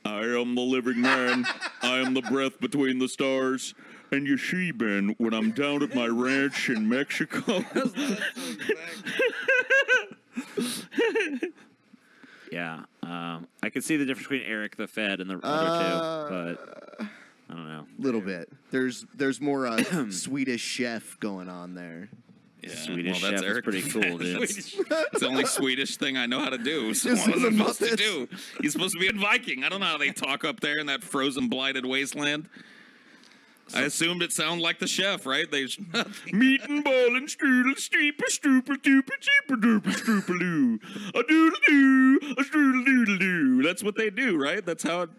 I am the living man. I am the breath between the stars. And you see, Ben, when I'm down at my ranch in Mexico. Yeah. I could see the difference between Eric the Fed and the other two, but I don't know. Little bit. There's more Swedish chef going on there. Yeah, Swedish well, that's chef is Eric pretty the cool, Fed. dude. It's the only Swedish thing I know how to do. So This what is was a I supposed to Muppets. do? He's supposed to be in Viking. I don't know how they talk up there in that frozen, blighted wasteland. I assumed it sounded like the chef, right? They meat and ball and strudel, streeper, strooper, dooper, cheaper, dooper, strooper-loo. A doodle-doo, a strudel-doodle-doo. That's what they do, right? That's how it...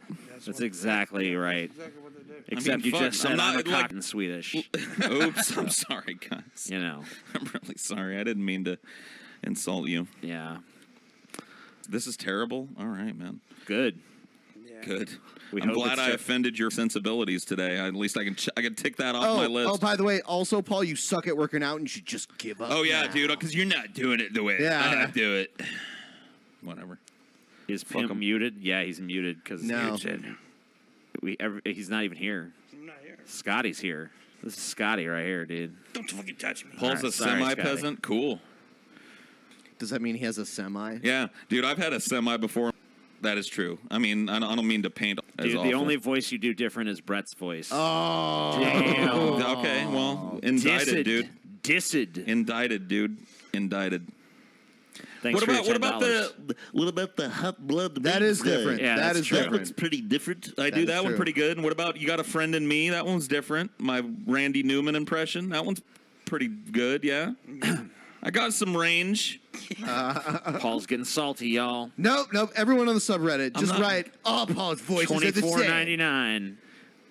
That's exactly right. Exactly what they do. Except you fuck, just said I'm a like- cock in Swedish. Oops, I'm sorry, guys. You know. I'm really sorry. I didn't mean to insult you. Yeah. This is terrible. All right, man. Good. Good. We I'm hope glad it's I just- offended your sensibilities today. At least I can tick that off my list. Oh, by the way, also Paul, you suck at working out and you should just give up. Oh, yeah, now. dude, because you're not doing it the way I do it. Whatever. Is Pimp muted? Yeah, he's muted because No. he's not even here. I'm not here. Scotty's here. This is Scotty right here, dude. Don't fucking touch me. Paul's a sorry, semi-peasant. Cool. Does that mean he has a semi? Yeah, dude, I've had a semi before. That is true. I mean, I don't mean to paint as Dude, the awful. only voice you do different is Brett's voice. Oh. Damn. Okay, well, indicted, dude. Dissed. Indicted, dude. Indicted. Thanks for your $10. What about the hot blood? That is wings guy? different. Yeah, that that's is true. That different. one's pretty different. I That do is that one true. pretty good. And what about You Got a Friend in Me? That one's different. My Randy Newman impression. That one's pretty good, yeah. I got some range. Paul's getting salty, y'all. Nope. Everyone on the subreddit, just not- write, oh, Paul's voice is the same.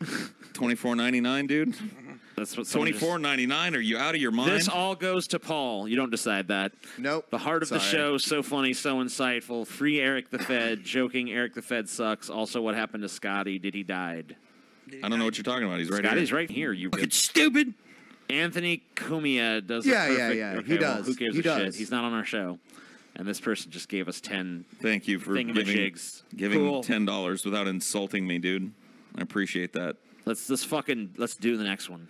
$24.99. $24.99, dude. That's what someone just- $24.99. Are you out of your mind? This all goes to Paul. You don't decide that. Nope. The heart of the Sorry. show, so funny, so insightful. Free Eric the Fed, joking Eric the Fed sucks. Also, what happened to Scotty? Did he died? I don't know what you're talking about. He's right Scotty's here. right here. You Fucking stupid. Anthony Cumia does Yeah, a perfect... yeah. Okay, He well, does. who gives He a shit? does. He's not on our show. And this person just gave us 10 Thank you for giving Cool. $10 without insulting me, dude. I appreciate that. Let's do the next one.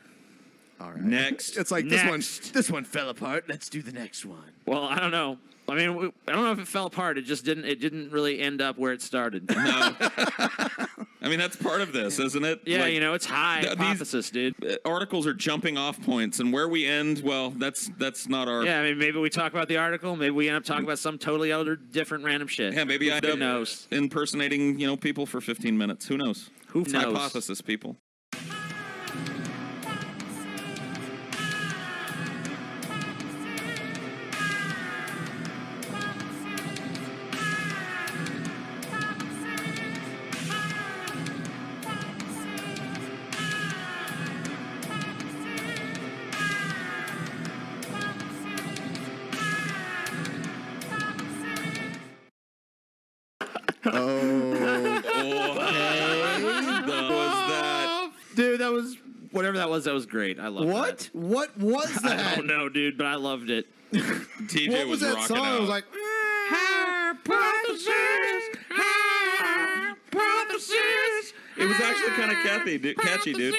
All right. Next. It's like Next. this one fell apart. Let's do the next one. Well, I don't know. I mean, I don't know if it fell apart. It just didn't. It didn't really end up where it started. No. I mean, that's part of this, isn't it? Yeah, Like, you know, it's hypothesis, dude. articles are jumping off points, and where we end, well, that's not our... Yeah, I mean, maybe we talk about the article. Maybe we end up talking about some totally other different random shit. Yeah, maybe I end Who up knows? impersonating, people for 15 minutes. Who knows? Who It's knows? hypothesis, people. Oh. What was Whatever that was great. I loved What? What was that. that? I don't know, dude, but I loved it. TJ What was that rocking song? out. It was like, It was actually kind of catchy, dude.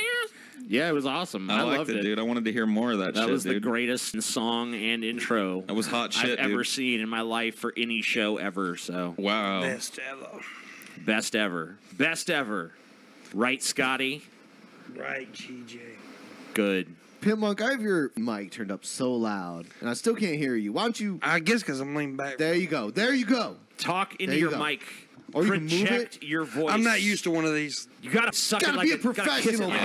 Yeah, it was awesome. I liked loved it, dude. I wanted to hear more of that shit, That was the dude. greatest song and intro That was hot shit, I've ever dude. seen in my life for any show ever. So Wow. Best ever. best ever, best ever. Right, Scotty? Right, GJ. Good. Pimpmunk, I have your mic turned up so loud, and I still can't hear you. Why don't you? I guess because I'm leaning back. There you go. There you go. Talk into There you your go. mic. Or you can move Project it. your voice. I'm not used to one of these. You gotta suck Gotta it like be a gotta kiss it professional, like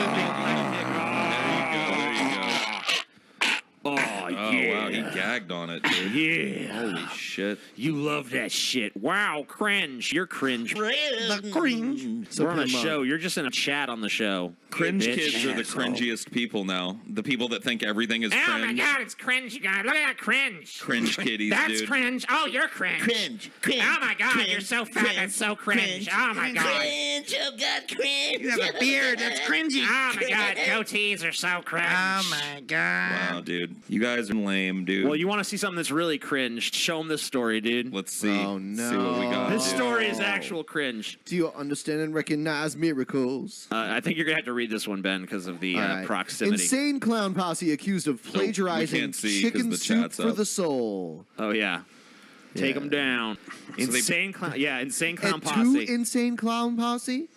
Oh, Oh, yeah. wow. He gagged on it, dude. Yeah. Holy shit. You love that shit. Wow, cringe. You're cringe. The cringe. So We're on a Pimpmunk, show. You're just in a chat on the show. Cringe Bitch. kids are the Asshole. cringiest people now. The people that think everything is Oh my cringe. god, it's cringe, you guys. Look at that cringe. Cringe kitties, That's dude. cringe. Oh, you're cringe. Cringe. Oh my god, you're so fat. That's so cringe. Oh my god. Cringe. Oh God, cringe. You have a beard. That's cringy. Oh my god, goatees are so cringe. Oh my god. Wow, dude. You guys are lame, dude. Well, you want to see something that's really cringe? Show them this story, dude. Let's see. Oh, See what we got. This dude. story is actual cringe. do you understand and recognize miracles? I think you're gonna have to read this one, Ben, because of the All right. proximity. Insane clown posse accused of plagiarizing can't see 'cause chicken the soup chat's for up. the soul. Oh yeah, take them down. Insane clown. Yeah, insane clown At posse. two insane clown posse.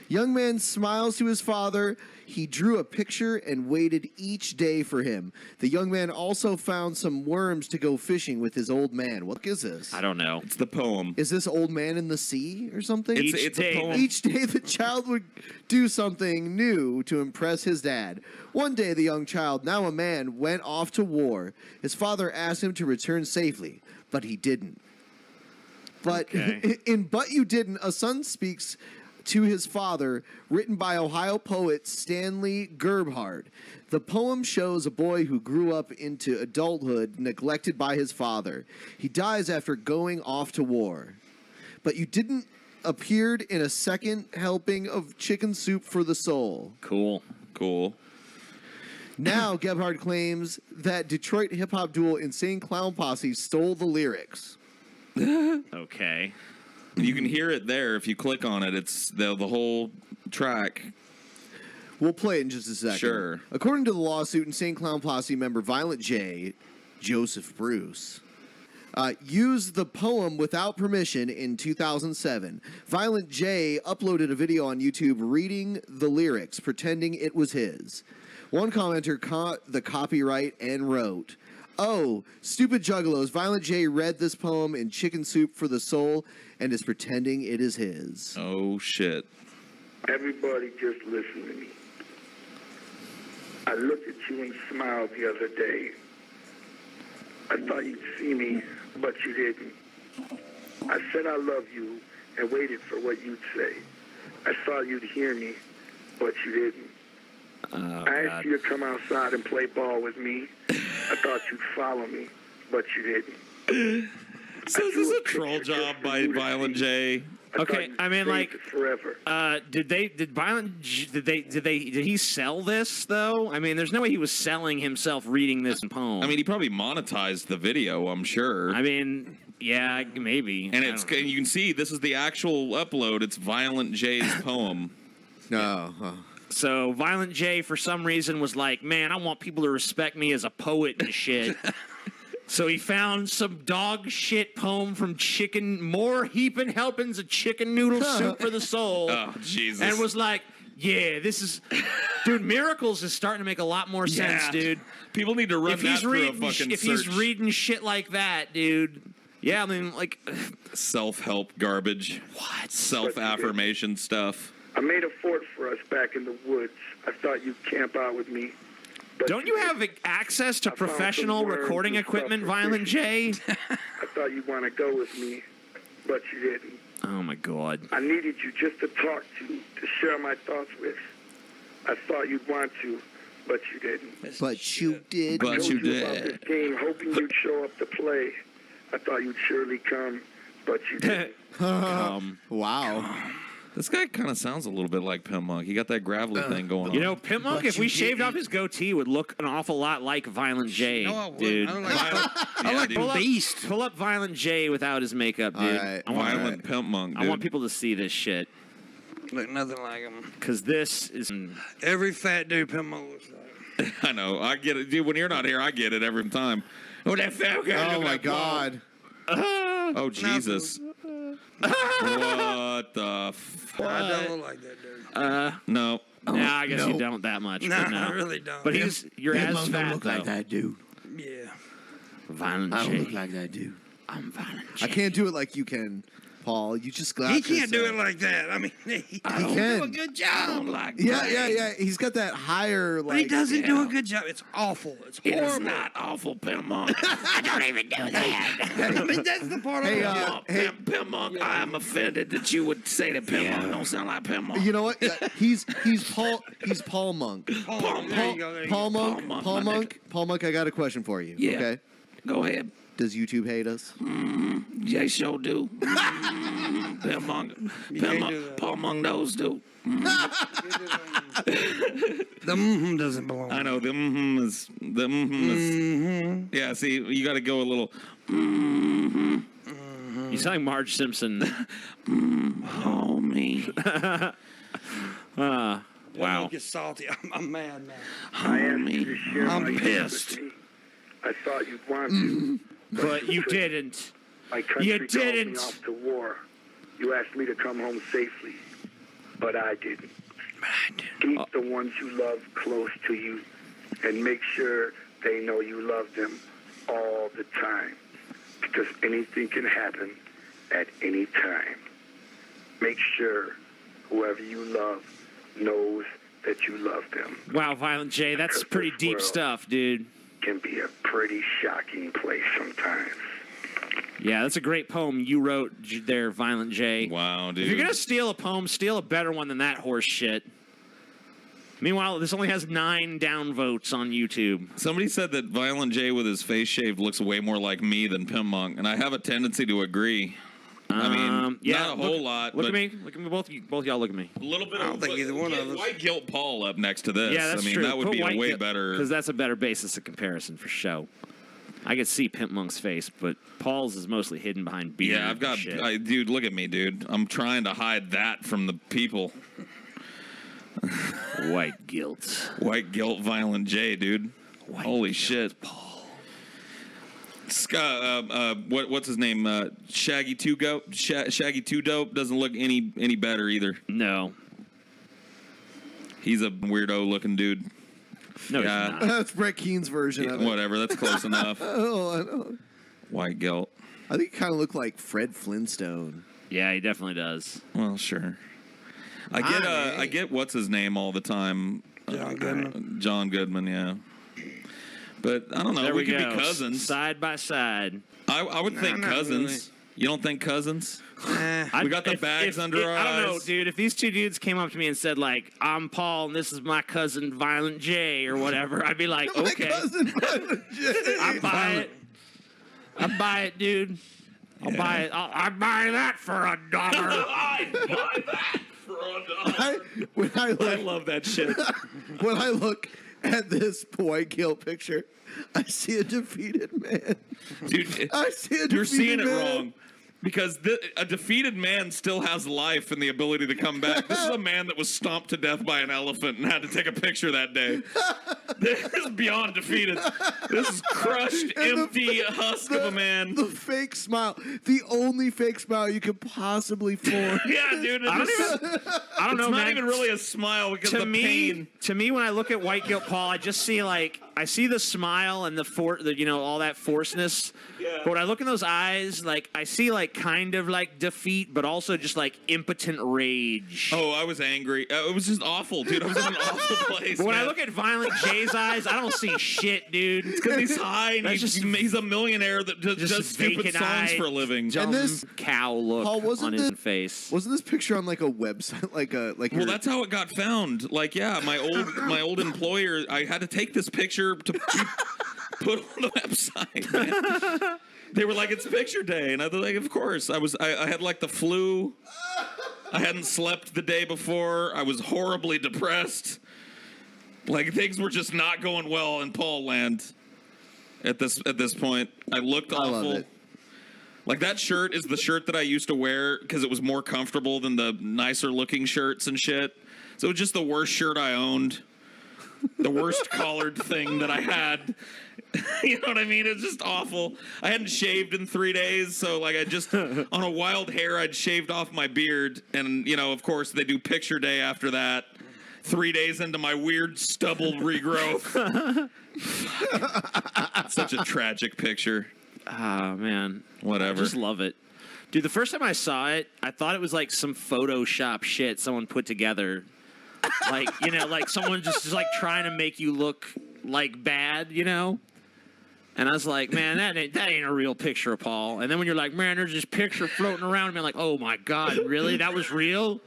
Young man smiles to his father. He drew a picture and waited each day for him. The young man also found some worms to go fishing with his old man. What is this? I don't know. It's the poem. Is this old man in the sea or something? It's a poem. Each day, the child would do something new to impress his dad. One day, the young child, now a man, went off to war. His father asked him to return safely, but he didn't. But Okay. in But You Didn't, a son speaks to his father, written by Ohio poet Stanley Gerbhardt. The poem shows a boy who grew up into adulthood neglected by his father. He dies after going off to war. But You Didn't appeared in a second helping of chicken soup for the soul. Cool. Cool. Now, Gebhardt claims that Detroit hip-hop duo Insane Clown Posse stole the lyrics. Okay. You can hear it there if you click on it. It's the whole track. We'll play it in just a second. Sure. According to the lawsuit, Insane Clown Posse member Violent J, Joseph Bruce, used the poem without permission in 2007. Violent J uploaded a video on YouTube reading the lyrics, pretending it was his. One commenter caught the copyright and wrote, "Oh, stupid juggalos, Violent J read this poem in Chicken Soup for the Soul and is pretending it is his." Oh, shit. Everybody just listen to me. I looked at you and smiled the other day. I thought you'd see me, but you didn't. I said I love you and waited for what you'd say. I thought you'd hear me, but you didn't. I asked you to come outside and play ball with me. I thought you'd follow me, but you didn't. So is this a troll job by Violent J? Okay, I mean, like, forever. did he sell this though? I mean, there's no way he was selling himself reading this poem. I mean, he probably monetized the video, I'm sure. I mean, yeah, maybe. And you can see this is the actual upload. It's Violent J's poem. No. So Violent J, for some reason, was like, man, I want people to respect me as a poet and shit. So he found some dog shit poem from more heaping helpings of chicken noodle soup for the soul. Oh, Jesus. And was like, yeah, this is... Dude, Miracles is starting to make a lot more sense, Yeah. dude. People need to run If that he's through a reading, fucking if search. he's reading shit like that, dude... Yeah, I mean, like... Self-help garbage. What? Self-affirmation stuff. I made a fort for us back in the woods. I thought you'd camp out with me. But Don't you have access to I found professional some worms recording and stuff equipment, for Violent J? I thought you'd want to go with me, but you didn't. Oh, my God. I needed you just to talk to share my thoughts with. I thought you'd want to, but you didn't. But you did. I told you about this game, hoping you'd show up to play. I thought you'd surely come, but you didn't. Wow. This guy kind of sounds a little bit like Pimpmunk. He got that gravelly thing going on. You know, Pimpmunk, if we shaved off his goatee, would look an awful lot like Violent J, No, I wouldn't. dude. I don't like I like Pull up Violent J without his makeup, dude. All right. Violent Pimpmunk, dude. I want people to see this shit. look nothing like him. Because this is... Every fat dude Pimpmunk looks like. I know. I get it. Dude, when you're not here, I get it every time. Oh, that fat guy. Oh my God. Oh, Jesus. What the fuck? I don't look like that dude. No. Nah, I guess you don't that much. Nah, but no. I really don't. But you're as Pimpmunk fat, don't look though. like that dude. Yeah. Violent I J. don't look like that dude. I'm Violent J. I can't do it like you can, Paul. You just got He can't do it like that. I mean, he can. do a good job. Yeah. He's got that higher like. But he doesn't do a good job. It's awful. It's It horrible. is not awful, Pimpmunk. I don't even do that. I mean, that's the part Hey, of it. hey, Pimpmunk, I am offended that you would say that Pimpmunk don't sound like Pimpmunk. you know what? He's Paul Monk. There you go. There you Paul go. Monk. Paul Monk, Paul Monk. I got a question for you. Yeah. Okay. Go ahead. Does YouTube hate us? They sure do. Paul Monk knows do. The doesn't belong. I know. The is. Yeah, see, you got to go a little. You sound like Marge Simpson. Homie. Wow. Don't get salty. I'm mad now. I asked you to share I'm my pissed. sympathy. I thought you'd want to. But you didn't. My country You called didn't. me off to war. You asked me to come home safely, but I didn't. Keep the ones you love close to you and make sure they know you love them all the time, because anything can happen at any time. Make sure whoever you love knows that you love them. Wow, Violent J, that's Because pretty this deep world stuff, dude. Can be a pretty shocking place sometimes. Yeah, that's a great poem you wrote there, Violent J. Wow, dude. If you're going to steal a poem, steal a better one than that horse shit. Meanwhile, this only has 9 downvotes on YouTube. Somebody said that Violent J with his face shaved looks way more like me than Pimpmunk, and I have a tendency to agree. I mean, not a whole lot. Look but at me. Look at me. Both y'all look at me. A little bit. I don't think either one of us. White Guilt Paul up next to this. Yeah, that's I mean, true. that would be a way better. Because that's a better basis of comparison for show. I could see Pimpmonk's face, but Paul's is mostly hidden behind beard. Yeah, I've got. Shit. Dude, look at me, dude. I'm trying to hide that from the people. White guilt. White Guilt Violent J, dude. Holy shit. Paul. Scott, what's his name? Shaggy Two Goat. Shaggy Two Dope doesn't look any better either. No. He's a weirdo looking dude. No, yeah. he's not. That's Brett Keen's version of it. Whatever, that's close enough. Oh, I know. White Guilt. I think he kind of looked like Fred Flintstone. Yeah, he definitely does. Well, sure. I get what's his name all the time. John Goodman. John Goodman, yeah. But I don't know. There we we could go. be cousins. Side by side. I would think not cousins. really. You don't think cousins? Eh. We got the bags under our I don't know, eyes. dude. If these two dudes came up to me and said, like, I'm Paul and this is my cousin Violent J or whatever, I'd be like, okay. My cousin Violent J. I buy it. I buy it, dude. I'll buy it. I buy that for $1. I buy that for $1. I love that shit. When I look at this White Guilt picture, I see a defeated man. Dude, I see a defeated you're seeing it man. wrong. Because a defeated man still has life and the ability to come back. This is a man that was stomped to death by an elephant and had to take a picture that day. This is beyond defeated. This is crushed, And empty husk of a man. The fake smile. The only fake smile you could possibly form. Yeah, dude. I don't know, It's not man. even really a smile because of the pain. To me, when I look at White Guilt Paul, I just see I see the smile and all that forceness. Yeah. But when I look in those eyes, I see kind of defeat, but also just impotent rage. Oh, I was angry. It was just awful, dude. I was in an awful place. But when I man. look at Violent J's eyes, I don't see shit, dude. It's because he's high and That's he's a millionaire that just does stupid vacant songs eye. for a living. Dumb this- cow look Paul, wasn't on his the- face. Wasn't this picture on a website? Well, that's how it got found. My old employer, I had to take this picture to put on the website. Man. They were like, "It's picture day," and I was like, "Of course." I had the flu. I hadn't slept the day before. I was horribly depressed. Like, things were just not going well in Paul land at this point. I looked awful. I love it. Like, that shirt is the shirt that I used to wear because it was more comfortable than the nicer looking shirts and shit. So it was just the worst shirt I owned. The worst collared thing that I had. You know what I mean? It's just awful. I hadn't shaved in 3 days, so like I just on a wild hair I'd shaved off my beard, and you know, of course they do picture day after that. 3 days into my weird stubble regrowth. Such a tragic picture. Oh man. Whatever. I just love it. Dude, the first time I saw it, I thought it was like some Photoshop shit someone put together. Like, you know, like someone just like trying to make you look like bad, you know? And I was like, man, that ain't a real picture of Paul. And then when you're like, man, there's this picture floating around, and I'm like, oh my God, really? That was real?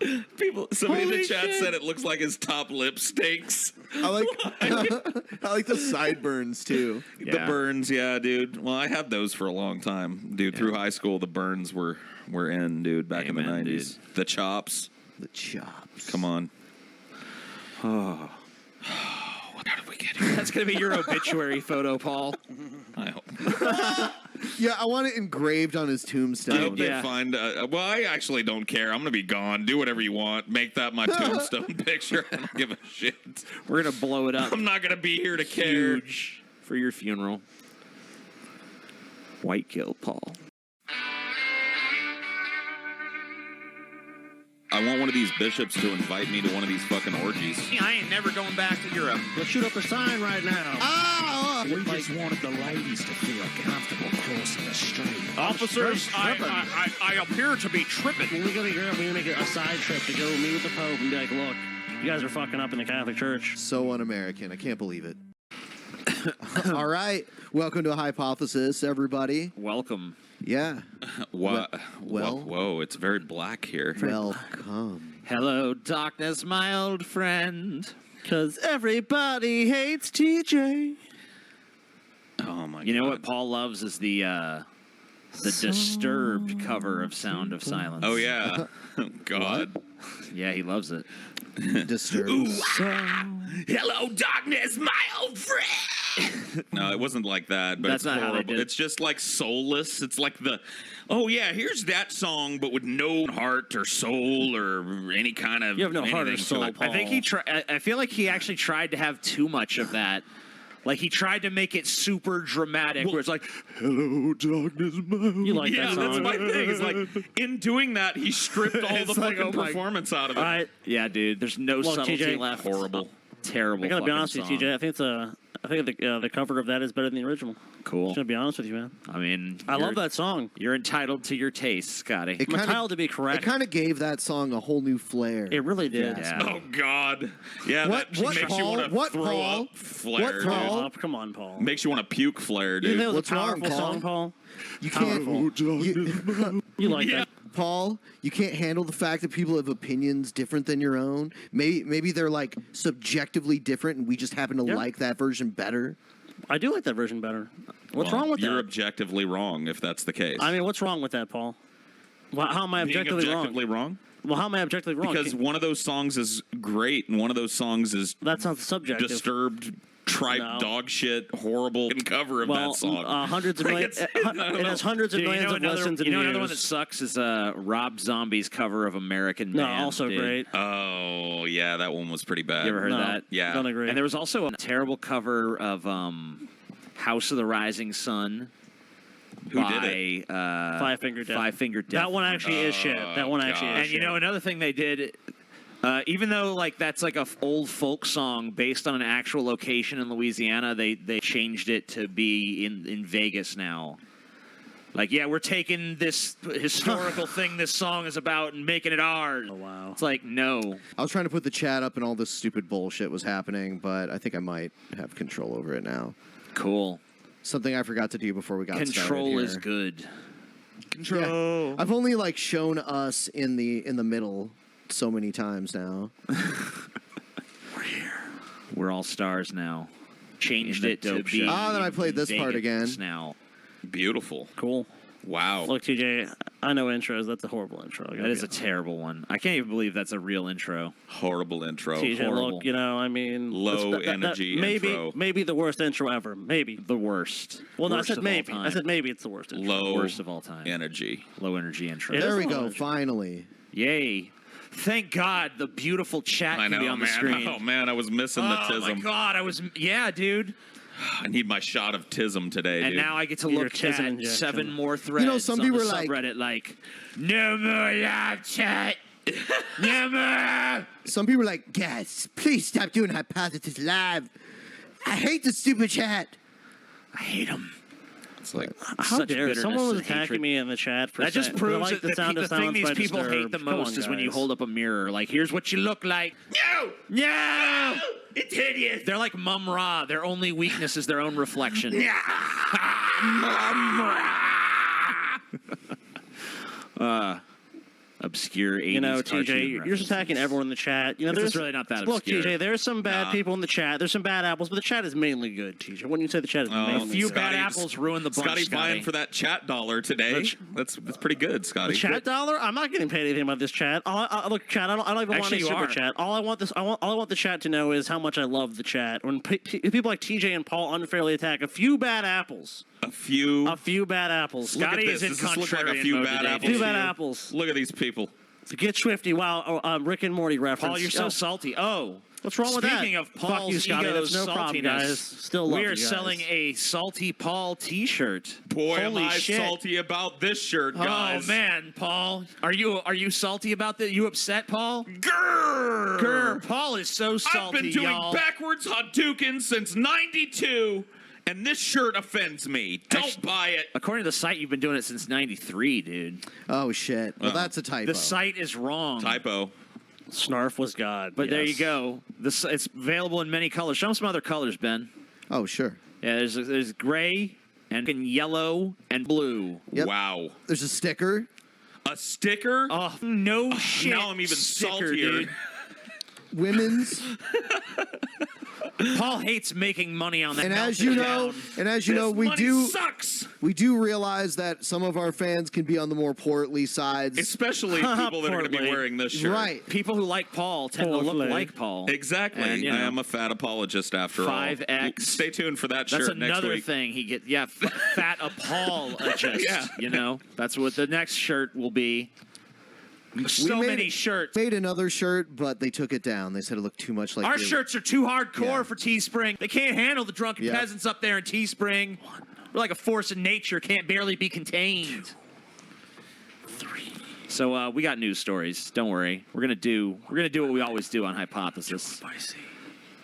Somebody in Holy the chat shit. said it looks like his top lip stinks. I like the sideburns too. The burns, yeah, dude. Well, I had those for a long time, dude. Through high school, the burns were in, dude, back in the 90s. Dude. The chops. The chops. Come on. Oh. How did we get here? That's going to be your obituary photo, Paul. I hope. Yeah, I want it engraved on his tombstone. I hope they find... well, I actually don't care. I'm going to be gone. Do whatever you want. Make that my tombstone picture. I don't give a shit. We're going to blow it up. I'm not going to be here to care. Huge for your funeral. White kill Paul. I want one of these bishops to invite me to one of these fucking orgies. I ain't never going back to Europe. Let's shoot up a sign right now. We just wanted the ladies to feel comfortable crossing the street. Officers, I appear to be tripping. When we go to Europe, we're going to make a side trip to go meet with the Pope and be like, look, you guys are fucking up in the Catholic Church. So un-American. I can't believe it. All right. Welcome to Hypothesis, everybody. Welcome. Yeah. What? Well. Whoa, it's very black here. Welcome. Hello, darkness, my old friend. Because everybody hates TJ. Oh, my God. You know what Paul loves is the Disturbed cover of Sound of Silence. Oh, yeah. God. Yeah, he loves it. Disturbed. Hello, darkness, my old friend. No, it wasn't like that. But That's it's not how they horrible. did it. It's just like soulless. It's like oh yeah, here's that song, but with no heart or soul or any kind of. You have no heart or anything to soul, it. Paul. I think he I feel like he actually tried to have too much of that. Like he tried to make it super dramatic, where it's like, "Hello, darkness, my old." You like Yeah, that song? that's my thing. It's like in doing that, he stripped all the It's like, fucking oh my- performance out of it. All right. Yeah, dude. There's no Well, subtlety TJ, left. Horrible. Terrible. I gotta be fucking honest with you, song. TJ. I think the cover of that is better than the original. Cool. I'm gonna be honest with you, man. I mean, I love that song. You're entitled to your taste, Scotty. It I'm entitled to be correct. It kind of gave that song a whole new flair. It really did. Yeah. Oh God. Yeah, What- that what, makes you Paul? want to What, throw Paul? up flare. What, dude. Paul? Oh, come on, Paul. Makes you want to puke flare, You think dude. it was What's a wrong, powerful Paul? song, Paul? You can't. You like Yeah. that? Paul, you can't handle the fact that people have opinions different than your own. Maybe they're like subjectively different, and we just happen to Yeah. like that version better. I do like that version better. What's Well, wrong with You're that? objectively wrong if that's the case. I mean, what's wrong with that, Paul? Well, how am I Being objectively wrong? wrong? Well, how am I objectively wrong? Because one of those songs is great, and one of those songs is That sounds subjective. disturbed, tripe, No. dog shit, horrible cover of Well, that song. hundreds of Like, millions. it's- I don't It know. has hundreds of Dude, millions of listens. you know and another one that views. sucks is Rob Zombie's cover of American No, Man. also dude. great. Oh, yeah, that one was pretty bad. You ever heard No. that? Yeah. Don't agree. And there was also a terrible cover of House of the Rising Sun. Who by, did it? Five Finger Death. Five Finger Death. That one actually is shit. That one actually God. is And you shit. know another thing they did, even though like that's like a old folk song based on an actual location in Louisiana, they changed it to be in Vegas now. Like, yeah, we're taking this historical thing this song is about and making it ours. Oh, wow. It's like, no. I was trying to put the chat up, and all this stupid bullshit was happening, but I think I might have control over it now. Cool. Something I forgot to do before we got started Control here. is good. Yeah. I've only like shown us in the middle so many times now. We're here. We're all stars now. Changed In the it to dope be. shop. Ah, then I played this part Vegas again. now. Beautiful. Cool. Wow. Look, TJ, I know intros. That's a horrible intro. That is a terrible one. I can't even believe that's a real intro. Horrible intro. TJ, Horrible. look, I mean, Low energy intro. Maybe the worst intro ever. Maybe the worst. Well, no, worst I said of all maybe. time. I said maybe it's the worst intro. Low Worst of all time. energy. Low energy intro. There we go. Finally. Yay! Thank God the beautiful chat I can know, be on man. the screen. Oh man, I was missing the Oh my tism. God, yeah, dude. I need my shot of tism today, And dude. now I get to Your look tism at injection. 7 more threads. some on people the are like- subreddit like, no more live chat. No more. Some people are like, guys, please stop doing Hypothesis Live. I hate the stupid chat. I hate him. It's like, How Such dare bitterness someone was and attacking hatred. me in the chat for That just saying- proves like that the thing these people hate the most is when you hold up a mirror. Like, here's what you look like. No, it's hideous. They're like Mum Ra. Their only weakness is their own reflection. Obscure 80s cartoon TJ, you're just references. attacking everyone in the chat. This there's is really not that Look, obscure. TJ, there's some bad people in the chat. There's some bad apples, but the chat is mainly good, TJ. Wouldn't you say the chat is mainly A few good? bad apples ruin the bunch, Scotty's Scotty. vying for that chat dollar today. That's pretty good, Scotty. The chat dollar? I'm not getting paid anything about this chat. Look, chat. I don't even want Actually, any you super are. chat. All I want the chat to know is how much I love the chat. When people like TJ and Paul unfairly attack a few bad apples. A few bad apples. Look at Scotty this. is in Does this look like a contrarian few mode bad today, apples? Few to bad you? apples. Look at these people. So get swifty. Wow, Rick and Morty reference. Paul, you're so Oh, salty. Oh. What's wrong with that? Speaking of Fuck Paul's you, Scotty. ego That's no problem, saltiness, guys. Still love we you are guys. selling a Salty Paul T-shirt. Boy, am Holy I shit. salty about this shirt, guys. Oh man, Paul, are you salty about that? You upset, Paul? Grrr! Grr, Paul is so salty, I've been doing y'all. backwards Hadouken since '92, and this shirt offends me. Don't buy it. According to the site, you've been doing it since '93, dude. Oh, shit. Well, that's a typo. The site is wrong. Typo. Snarf was God. But there you Yes. go. It's available in many colors. Show them some other colors, Ben. Oh, sure. Yeah, there's gray and yellow and blue. Yep. Wow. There's a sticker. A sticker? Oh, no shit. Now I'm even Sticker, saltier. dude. Women's. Paul hates making money on that. And as melted you know, down. This money sucks. We do realize that some of our fans can be on the more portly sides. Especially people that are going to be Portly. wearing this shirt. Right. People who like Paul tend to look Portly. like Paul. Exactly. And, you know, I am a fat apologist after all. 5X. Stay tuned for that That's shirt next another week. thing he gets. Yeah, fat apologist. Yeah. You know, that's what the next shirt will be. So made many it- shirts. Made another shirt, but they took it down. They said it looked too much like Our the- shirts are too hardcore Yeah. for Teespring. They can't handle the drunken Yeah. peasants up there in Teespring. We're like a force of nature, can't barely be contained. 3. So we got news stories. Don't worry. We're gonna do what we always do on Hypothesis.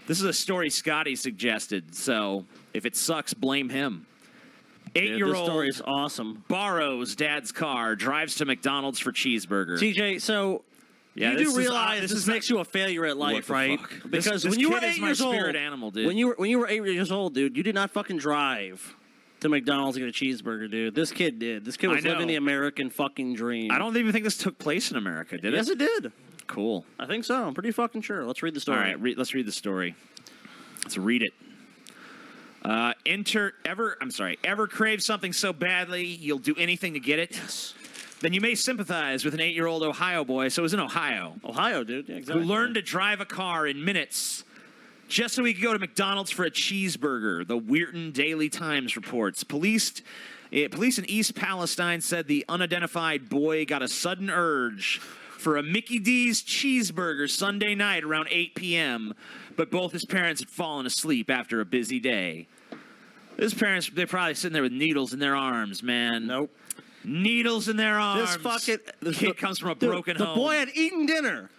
This is a story Scotty suggested. So if it sucks, blame him. Dude, this 8-year-old story is awesome. borrows dad's car, drives to McDonald's for cheeseburger. TJ, so Yeah, you this do is- realize this this is makes you a failure at life, the right? fuck? Because This when you were kid is 8 my years old, spirit animal, dude. when you were 8 years old, dude, you did not fucking drive to McDonald's to get a cheeseburger, dude. This kid did. This kid was I know. living the American fucking dream. I don't even think this took place in America, did it? Yes, it did. Cool. I think so. I'm pretty fucking sure. Let's read the story. All right, let's read the story. Let's read it. Ever crave something so badly you'll do anything to get it? Yes. Then you may sympathize with an 8-year-old Ohio boy, so it was in Ohio, Ohio, dude. Yeah, exactly. who learned to drive a car in minutes just so he could go to McDonald's for a cheeseburger, the Weirton Daily Times reports. Police in East Palestine said the unidentified boy got a sudden urge for a Mickey D's cheeseburger Sunday night around 8 p.m., but both his parents had fallen asleep after a busy day. His parents, they're probably sitting there with needles in their arms, man. Nope. Needles in their arms. This kid comes from a dude, broken the home. The boy had eaten dinner,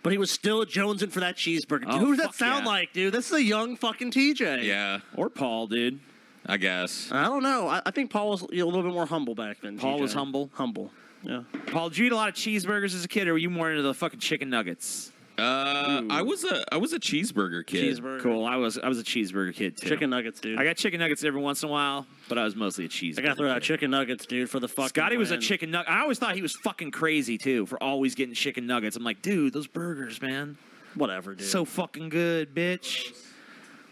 but he was still jonesing for that cheeseburger. Dude, Oh, who does that fuck sound yeah. like, dude? This is a young fucking TJ. Yeah, Or Paul, dude. I guess. I don't know. I think Paul was a little bit more humble back then. Paul TJ. was humble? Humble. Yeah. Paul, did you eat a lot of cheeseburgers as a kid, or were you more into the fucking chicken nuggets? I was a cheeseburger kid. Cheeseburger. Cool. I was a cheeseburger kid too. Chicken nuggets, dude. I got chicken nuggets every once in a while, but I was mostly a cheeseburger. I got to throw out kid. chicken nuggets, dude, for the fucking Scotty was a win. chicken nugget. I always thought he was fucking crazy too for always getting chicken nuggets. I'm like, dude, those burgers, man, Whatever, dude. so fucking good, bitch.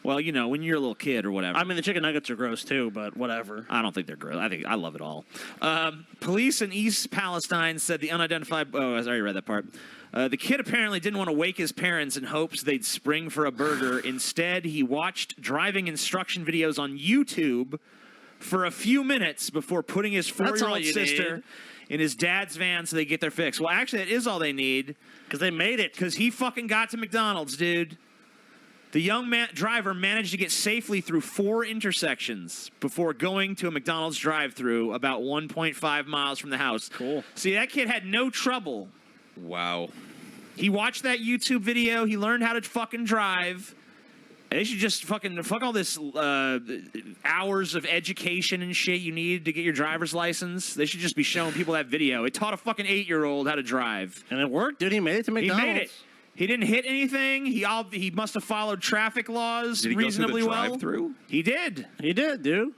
Well, you know, when you're a little kid or whatever. I mean, the chicken nuggets are gross too, but whatever. I don't think they're gross. I love it all. Police in East Palestine said the unidentified... Oh, I already read that part. The kid apparently didn't want to wake his parents in hopes they'd spring for a burger. Instead, he watched driving instruction videos on YouTube for a few minutes before putting his 4-year-old sister in his dad's van so they get their fix. Well, actually, that is all they need. Because they made it. Because he fucking got to McDonald's, dude. The young driver managed to get safely through 4 intersections before going to a McDonald's drive-thru about 1.5 miles from the house. Cool. See, that kid had no trouble. Wow. He watched that YouTube video. He learned how to fucking drive. They should just fuck all this hours of education and shit you need to get your driver's license. They should just be showing people that video. It taught a fucking 8-year-old how to drive. And it worked, dude. He made it to McDonald's. He made it. He didn't hit anything. He must have followed traffic laws reasonably well. well. Drive-through? He did. He did, dude.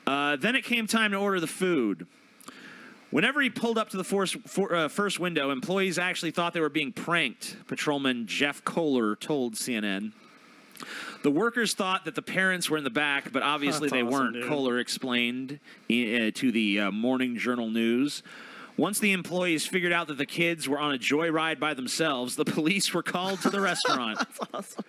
Then it came time to order the food. Whenever he pulled up to the first window, employees actually thought they were being pranked, Patrolman Jeff Kohler told CNN. The workers thought that the parents were in the back, but obviously they weren't, dude. Kohler explained to the Morning Journal News. Once the employees figured out that the kids were on a joyride by themselves, the police were called to the restaurant. That's awesome.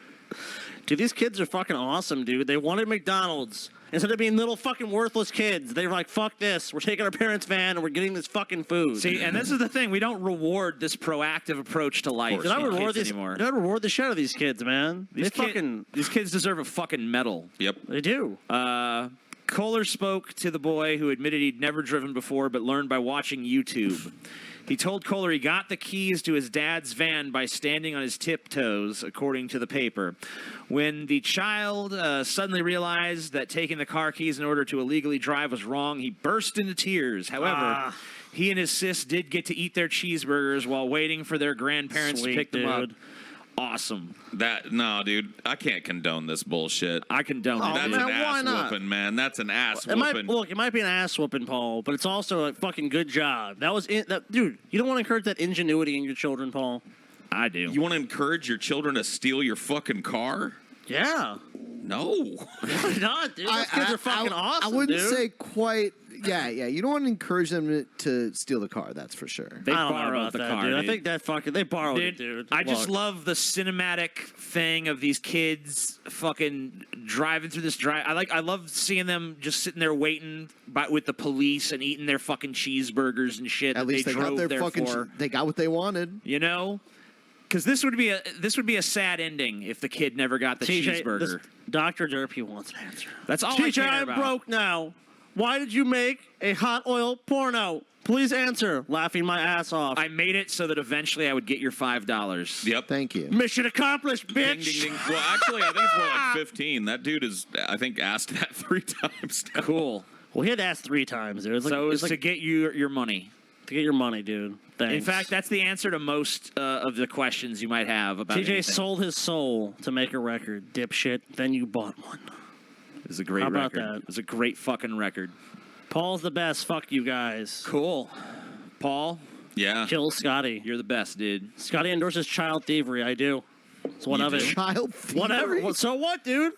Dude, these kids are fucking awesome, dude. They wanted McDonald's. Instead of being little fucking worthless kids, they were like, fuck this. We're taking our parents' van and we're getting this fucking food. See, and this is the thing. We don't reward this proactive approach to life Did I reward anymore. Did I reward the shit out of these kids, man? These kids deserve a fucking medal. Yep. They do. Kohler spoke to the boy who admitted he'd never driven before but learned by watching YouTube. He told Kohler he got the keys to his dad's van by standing on his tiptoes, according to the paper. When the child suddenly realized that taking the car keys in order to illegally drive was wrong, he burst into tears. However, he and his sis did get to eat their cheeseburgers while waiting for their grandparents to pick them up. Awesome. No, dude, I can't condone this bullshit. I condone it. That's an ass whooping, man. That's an ass whooping. It might be an ass whooping, Paul, but it's also a fucking good job. Dude, you don't want to encourage that ingenuity in your children, Paul. I do. You want to encourage your children to steal your fucking car? Yeah. No. Why not, dude? Those kids are fucking awesome, I wouldn't dude. say quite. Yeah. You don't want to encourage them to steal the car. That's for sure. They I don't know borrowed about the that, car, dude. dude. I think that fucking they borrowed it, dude. I just love the cinematic thing of these kids fucking driving through this drive. I love seeing them just sitting there waiting with the police and eating their fucking cheeseburgers and shit. At least they got their fucking. They got what they wanted. You know. Because this would be a sad ending if the kid never got the cheeseburger. Dr. Derpy wants an answer. That's all Teacher, I care I'm about. broke now. Why did you make a hot oil porno? Please answer. Laughing my ass off. I made it so that eventually I would get your $5. Yep. Thank you. Mission accomplished, bitch. Ding, ding, ding. Well, actually, I think it's more like 15. That dude is, I think, asked that 3 times now. Cool. Well, he had to ask 3 times, dude. So it was to get your money. To get your money, dude. Thanks. In fact, that's the answer to most of the questions you might have about TJ anything. sold his soul to make a record, dipshit. Then you bought one. It was a great How about record. that? It was a great fucking record. Paul's the best. Fuck you guys. Cool. Paul? Yeah. Kill Scotty. You're the best, dude. Scotty endorses child thievery. I do. It's one of it. Child thievery? Whatever. So what, dude?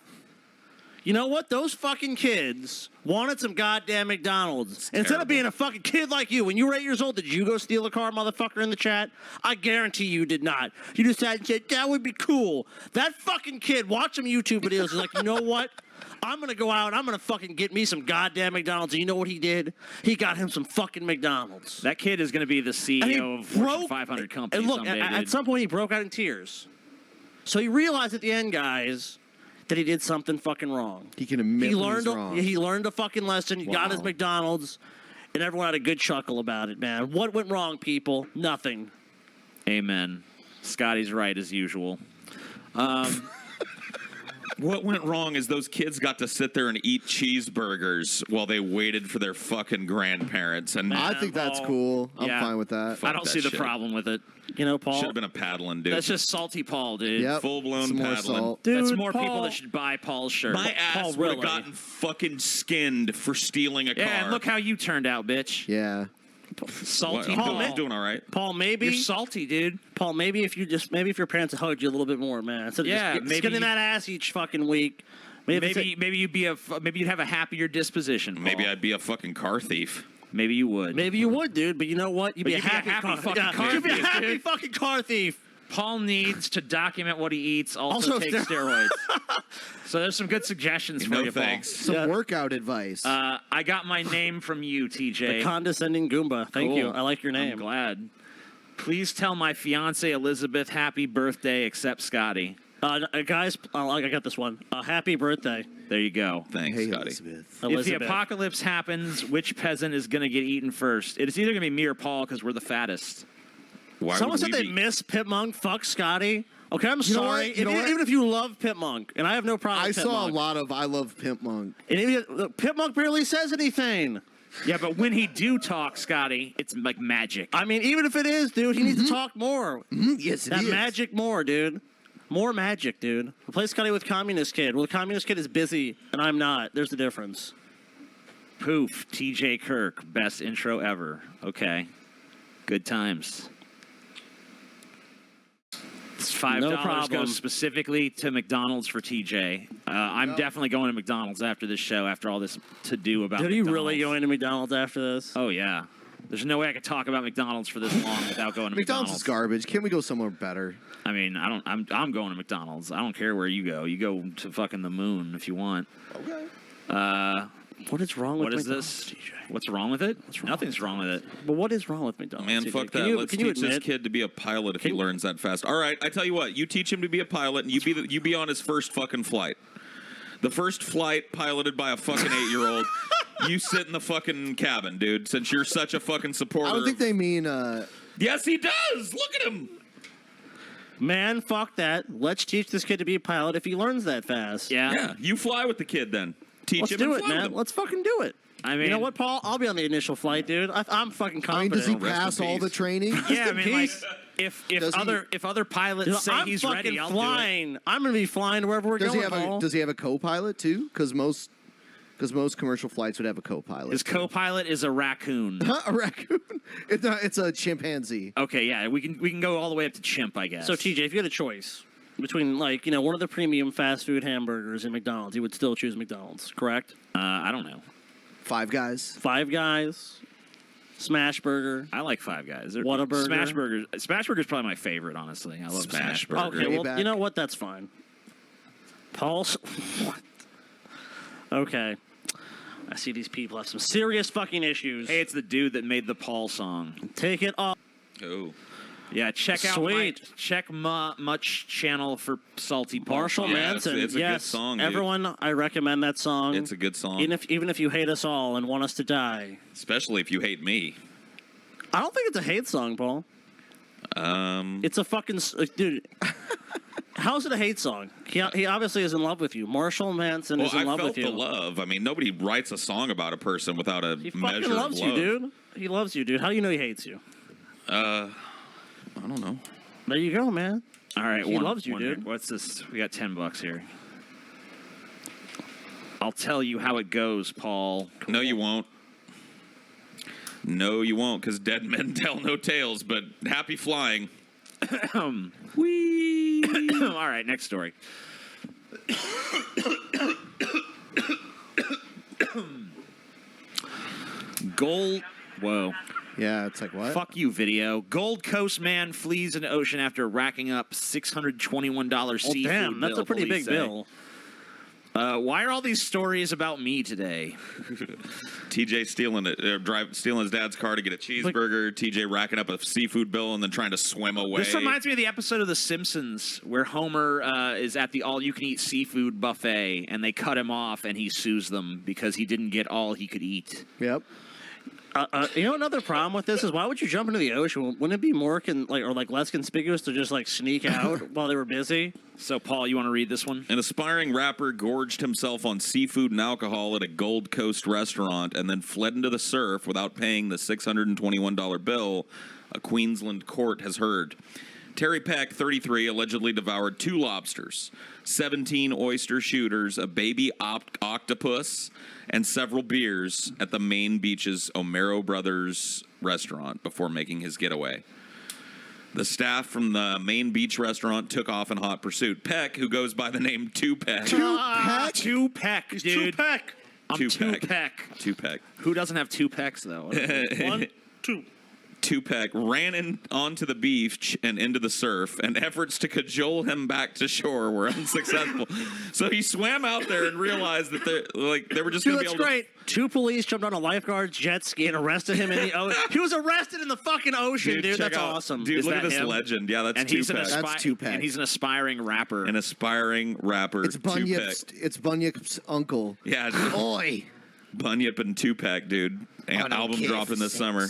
You know what? Those fucking kids wanted some goddamn McDonald's. Instead of being a fucking kid like you, when you were 8 years old, did you go steal a car, motherfucker, in the chat? I guarantee you did not. You decided and said, that would be cool. That fucking kid watched some YouTube videos. He's like, you know what? I'm going to go out and I'm going to fucking get me some goddamn McDonald's. And you know what he did? He got him some fucking McDonald's. That kid is going to be the CEO of Fortune 500 company And look, someday, at some point he broke out in tears. So he realized at the end, guys, that he did something fucking wrong. He can admit when he's wrong. He learned a fucking lesson. He got his McDonald's, and everyone had a good chuckle about it, man. What went wrong, people? Nothing. Amen. Scotty's right as usual. What went wrong is those kids got to sit there and eat cheeseburgers while they waited for their fucking grandparents. And I think that's cool. I'm Yeah. fine with that. I don't that see the shit. problem with it. You know, Paul. Should have been a paddling, dude. That's just salty Paul, dude. Yep. Full-blown Some more paddling. salt. That's Dude, more people Paul- that should buy Paul's shirt. My ass Paul, would have really? gotten fucking skinned for stealing a car. Yeah, and look how you turned out, bitch. Yeah. Salty What? Paul. I'm doing all right. Paul, maybe You're salty, dude. Paul, maybe if your parents had hugged you a little bit more, man, instead of just maybe getting that ass each fucking week. Maybe you'd have a happier disposition. Paul. Maybe I'd be a fucking car thief. Maybe you would. Maybe you would, dude. But you know what? You'd be a happy fucking car You'd be a thief, happy dude. fucking car thief. Paul needs to document what he eats. Also take steroids. So there's some good suggestions for you, thanks. Some workout advice. Paul. I got my name from you, TJ. The condescending Goomba. Thank you. Cool. I like your name. I'm glad. Please tell my fiance Elizabeth happy birthday, except Scotty. Guys, I got this one. Happy birthday. There you go. Thanks, Hey, Scotty. Elizabeth. If the apocalypse happens, which peasant is going to get eaten first? It's either going to be me or Paul because we're the fattest. Why Someone would said we they be- miss Pimpmunk. Fuck Scotty. Okay, I'm You know what? sorry. You know what? Even if you love Pimpmunk, and I have no problem I with saw a Pimpmunk. lot of I love Pimpmunk. And Pimpmunk barely says anything. Yeah, but when he do talk, Scotty, it's like magic. I mean, even if it is, dude, he needs to talk more. Yes, it That is. magic more, dude. More magic, dude. Replace Scotty with Communist Kid. Well, the Communist Kid is busy, and I'm not. There's the difference. Poof, TJ Kirk, best intro ever. Okay. Good times. It's $5 No problem. goes specifically to McDonald's for TJ. I'm definitely going to McDonald's after this show, after all this to do about Did he McDonald's. really go into McDonald's after this? Oh, yeah. There's no way I could talk about McDonald's for this long without going to McDonald's is garbage. Can't we go somewhere better? I mean, I'm going to McDonald's. I don't care where you go. You go to fucking the moon if you want. Okay. What is wrong with What is McDonald's, this? TJ? What's wrong with it? Nothing's wrong with it. But what is wrong with McDonald's? Man, TJ? fuck Can that. you- Let's can you teach this admit- kid to be a pilot if he learns that fast. All right, I tell you what. You teach him to be a pilot, and you be on his first fucking flight. The first flight piloted by a fucking 8-year-old. You sit in the fucking cabin, dude, since you're such a fucking supporter. I don't think they mean. Yes, he does. Look at him. Man, fuck that. Let's teach this kid to be a pilot if he learns that fast. Yeah, you fly with the kid then. Teach Let's him do and it, fly with man. him. Let's fucking do it. I mean, You know what, Paul? I'll be on the initial flight, dude. I'm fucking I mean, confident. does he Rest in pass all the peace. training? Yeah, I mean, like, Peace. if Does he- other pilots Dude, say I'm he's fucking ready, I'll flying. I'm gonna be flying wherever we're Does going, he have Paul. Does he have a co-pilot too? Because most commercial flights would have a co-pilot. do it. His co-pilot is a raccoon. a raccoon. It's a chimpanzee. Okay, yeah, we can go all the way up to chimp, I guess. So, TJ, if you had a choice between, like, you know, one of the premium fast food hamburgers and McDonald's, you would still choose McDonald's, correct? I don't know. Five Guys. Five Guys, Smash Burger. I like Five Guys. Whataburger. Smash Burger. Smash Burger's probably my favorite, honestly. I love Smash Burger. Okay, well, Payback. you know what? That's fine. Paul's. What? Okay. I see these people have some serious fucking issues. Hey, it's the dude that made the Paul song. Take it off. Oh. Yeah, check out Sweet. Much channel for Salty Paul. Marshall song. Yeah, Manson. it's a good yes, song, dude. everyone, I recommend that song. It's a good song. Even if you hate us all and want us to die. Especially if you hate me. I don't think it's a hate song, Paul. It's a fucking dude. How's it a hate song? He obviously is in love with you. Marshall Manson is in I love felt with you. the love. I mean, nobody writes a song about a person without a He measure fucking loves of love. you, dude. He loves you, dude. How do you know he hates you? I don't know. There you go, man. All right, He loves you, dude. What's this? We got $10 here. I'll tell you how it goes, Paul. No, you won't. No, you won't, because dead men tell no tales, but happy flying. Whee! All right, next story. Gold. Whoa. Yeah, it's like what? Fuck you, video. Gold Coast man flees an ocean after racking up $621 Oh, seafood damn, that's bill, a pretty police big say. bill. Why are all these stories about me today? TJ stealing his dad's car to get a cheeseburger. TJ racking up a seafood bill and then trying to swim away. This reminds me of the episode of The Simpsons where Homer is at the all-you-can-eat seafood buffet, and they cut him off, and he sues them because he didn't get all he could eat. Yep. You know, another problem with this is why would you jump into the ocean? Wouldn't it be more less conspicuous to just like sneak out while they were busy? So, Paul, you want to read this one? An aspiring rapper gorged himself on seafood and alcohol at a Gold Coast restaurant and then fled into the surf without paying the $621 bill, a Queensland court has heard. Terry Peck, 33, allegedly devoured 2 lobsters, 17 oyster shooters, a baby octopus, and several beers at the Maine Beach's O'Mara Brothers restaurant before making his getaway. The staff from the main beach restaurant took off in hot pursuit. Peck, who goes by the name Two Peck. Two Peck, dude. Two Peck. Who doesn't have two pecks, though? One, two. Two Peck ran onto the beach and into the surf, and efforts to cajole him back to shore were unsuccessful. So he swam out there and realized that they were just going to be able great. Two police jumped on a lifeguard's jet ski and arrested him in the ocean. He was arrested in the fucking ocean, dude. That's awesome. Dude, look at this legend. Yeah, that's Two Peck. That's Two Peck. And he's an aspiring rapper. It's Bunyip's uncle. Yeah. Oi. Bunyip and Two Peck, dude. Album dropping this summer.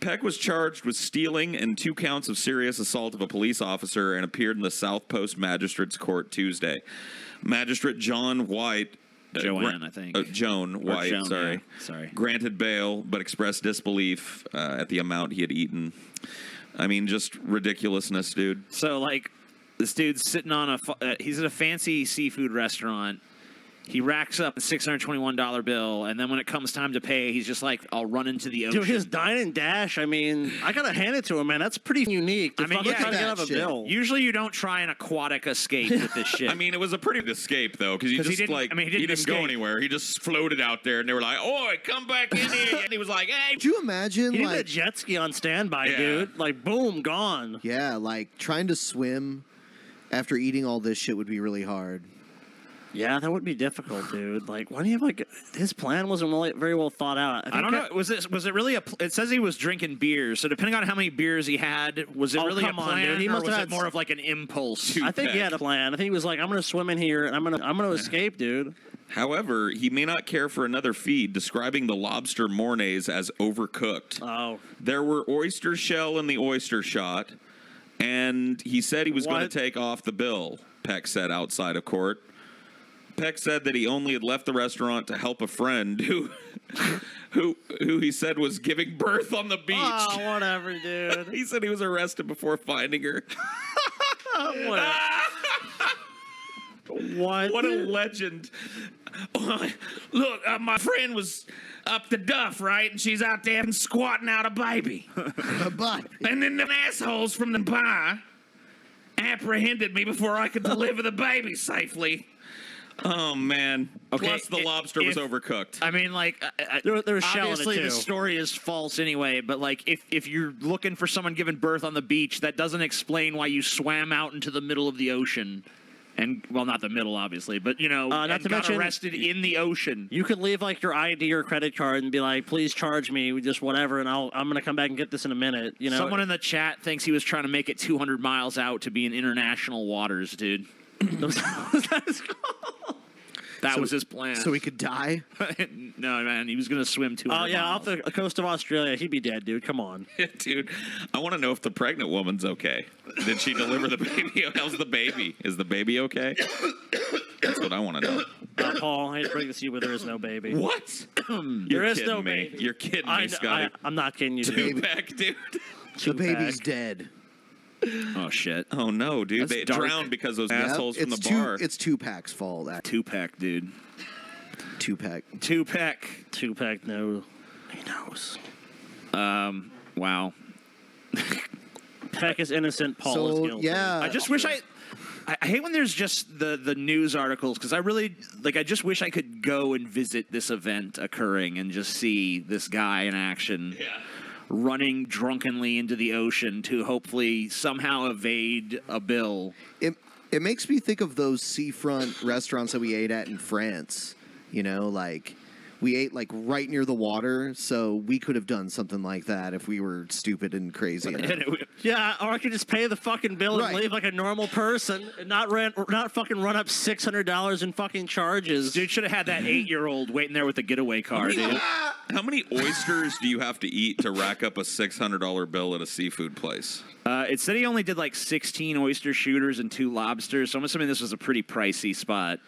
Peck was charged with stealing and 2 counts of serious assault of a police officer and appeared in the South Post Magistrates Court Tuesday. Magistrate John White... Joanne, I think. Joan White, Joan, sorry. Yeah, sorry. Granted bail, but expressed disbelief at the amount he had eaten. I mean, just ridiculousness, dude. So, like, this dude's sitting on he's at a fancy seafood restaurant. He racks up a $621 bill, and then when it comes time to pay, he's just like, I'll run into the ocean. Dude, his dine-and-dash, I mean, I got to hand it to him, man. That's pretty unique. I mean, trying to get out of a bill. Usually you don't try an aquatic escape with this shit. I mean, it was a pretty good escape, though, because he didn't go anywhere. He just floated out there, and they were like, "Oi, come back in here!" And he was like, "Hey." Could you imagine? He had a jet ski on standby, dude. Like, boom, gone. Yeah, like trying to swim after eating all this shit would be really hard. Yeah, that would be difficult, dude. Like, why do you have like his plan wasn't really very well thought out? I don't know. Was it really a? It says he was drinking beer. So depending on how many beers he had, was it really a plan, dude. He must or was have it more of like an impulse? I think he had a plan. I think he was like, I'm gonna swim in here and I'm gonna escape, dude. However, he may not care for another feed, describing the lobster mornay's as overcooked. Oh, there were oyster shell in the oyster shot, and he said he was going to take off the bill. Peck said outside of court. Peck said that he only had left the restaurant to help a friend who he said was giving birth on the beach. Oh, whatever, dude. He said he was arrested before finding her. Whatever. What a legend. Look, my friend was up the duff, right? And she's out there and squatting out a baby. And then the assholes from the bar apprehended me before I could deliver the baby safely. Oh, man. Okay, Plus, the lobster was overcooked. I mean, like, there shell in it, obviously too. the story is false anyway, but, like, if you're looking for someone giving birth on the beach, that doesn't explain why you swam out into the middle of the ocean. And, well, not the middle, obviously, but, you know, not to mention, arrested in the ocean. You could leave, like, your ID or credit card and be like, please charge me, just whatever, and I'm going to come back and get this in a minute, you know? Someone in the chat thinks he was trying to make it 200 miles out to be in international waters, dude. That was his plan. So he could die? No, man. He was going to swim 200 miles. Oh, yeah, off the coast of Australia. He'd be dead, dude. Come on. Dude, I want to know if the pregnant woman's okay. Did she deliver the baby? How's the baby? Is the baby okay? That's what I want to know. Paul, I hate to break this to you, but there is no baby. What? There is no baby. You're kidding me, Scotty. I'm not kidding you, dude. Two-pack, dude. The baby's dead. Oh, shit. Oh, no, dude. That's they dark. drowned because those assholes from the bar. It's Two-pack's fault. Two-pack, dude. Two-pack. Two-pack, no. He knows. Wow. Peck is innocent. Paul is guilty. Yeah. I just wish I hate when there's just the news articles, because I just wish I could go and visit this event occurring and just see this guy in action. Yeah. Running drunkenly into the ocean to hopefully somehow evade a bill. It makes me think of those seafront restaurants that we ate at in France. You know, like we ate like right near the water, so we could have done something like that if we were stupid and crazy enough. Yeah, or I could just pay the fucking bill and leave like a normal person and not fucking run up $600 in fucking charges. Dude should have had that 8-year-old waiting there with the getaway car, dude. How many oysters do you have to eat to rack up a $600 bill at a seafood place? It said he only did like 16 oyster shooters and 2 lobsters, so I'm assuming this was a pretty pricey spot.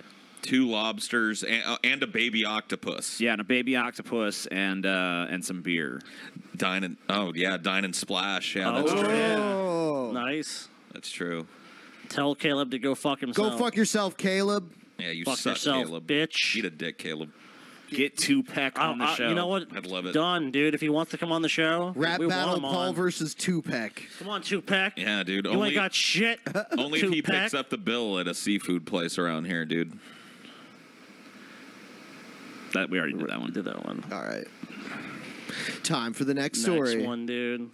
2 lobsters and a baby octopus. Yeah, and a baby octopus and some beer. Dine and splash. Yeah, that's true. Yeah. Nice. That's true. Tell Caleb to go fuck himself. Go fuck yourself, Caleb. Yeah, you fuck suck, yourself, Caleb. Bitch. Eat a dick, Caleb. Get Tupac on the show. You know what? I'd love it. Done, dude. If he wants to come on the show, Rap we battle want him Paul on. versus Tupac. Come on, Tupac. Yeah, dude. You ain't got shit. Only if he Tupac. picks up the bill at a seafood place around here, dude. That we already did that one. Did that one. All right. Time for the next story. Next one, dude.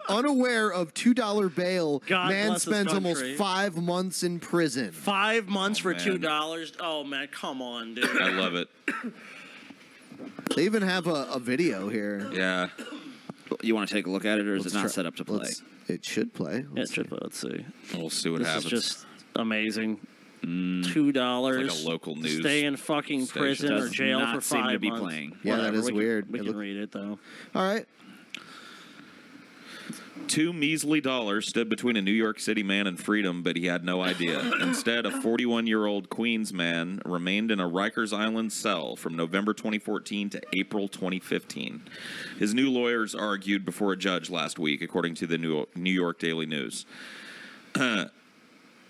Unaware of $2 bail, God man bless this spends almost country. 5 months in prison. 5 months for man. $2. Oh man, come on, dude. I love it. They even have a video here. Yeah. You want to take a look at it, or is it not try- set up to play? It should play. Yeah, it should, let's see. We'll see what This happens. is just amazing. $2. It's like a local news Stay in fucking station. prison or Does jail not for seem 5 to be months. playing. Yeah, that Whatever, is we weird. Can, we can read it though. All right. $2 measly stood between a New York City man and freedom, but he had no idea. Instead, a 41-year-old Queens man remained in a Rikers Island cell from November 2014 to April 2015. His new lawyers argued before a judge last week, according to the New York Daily News. I'm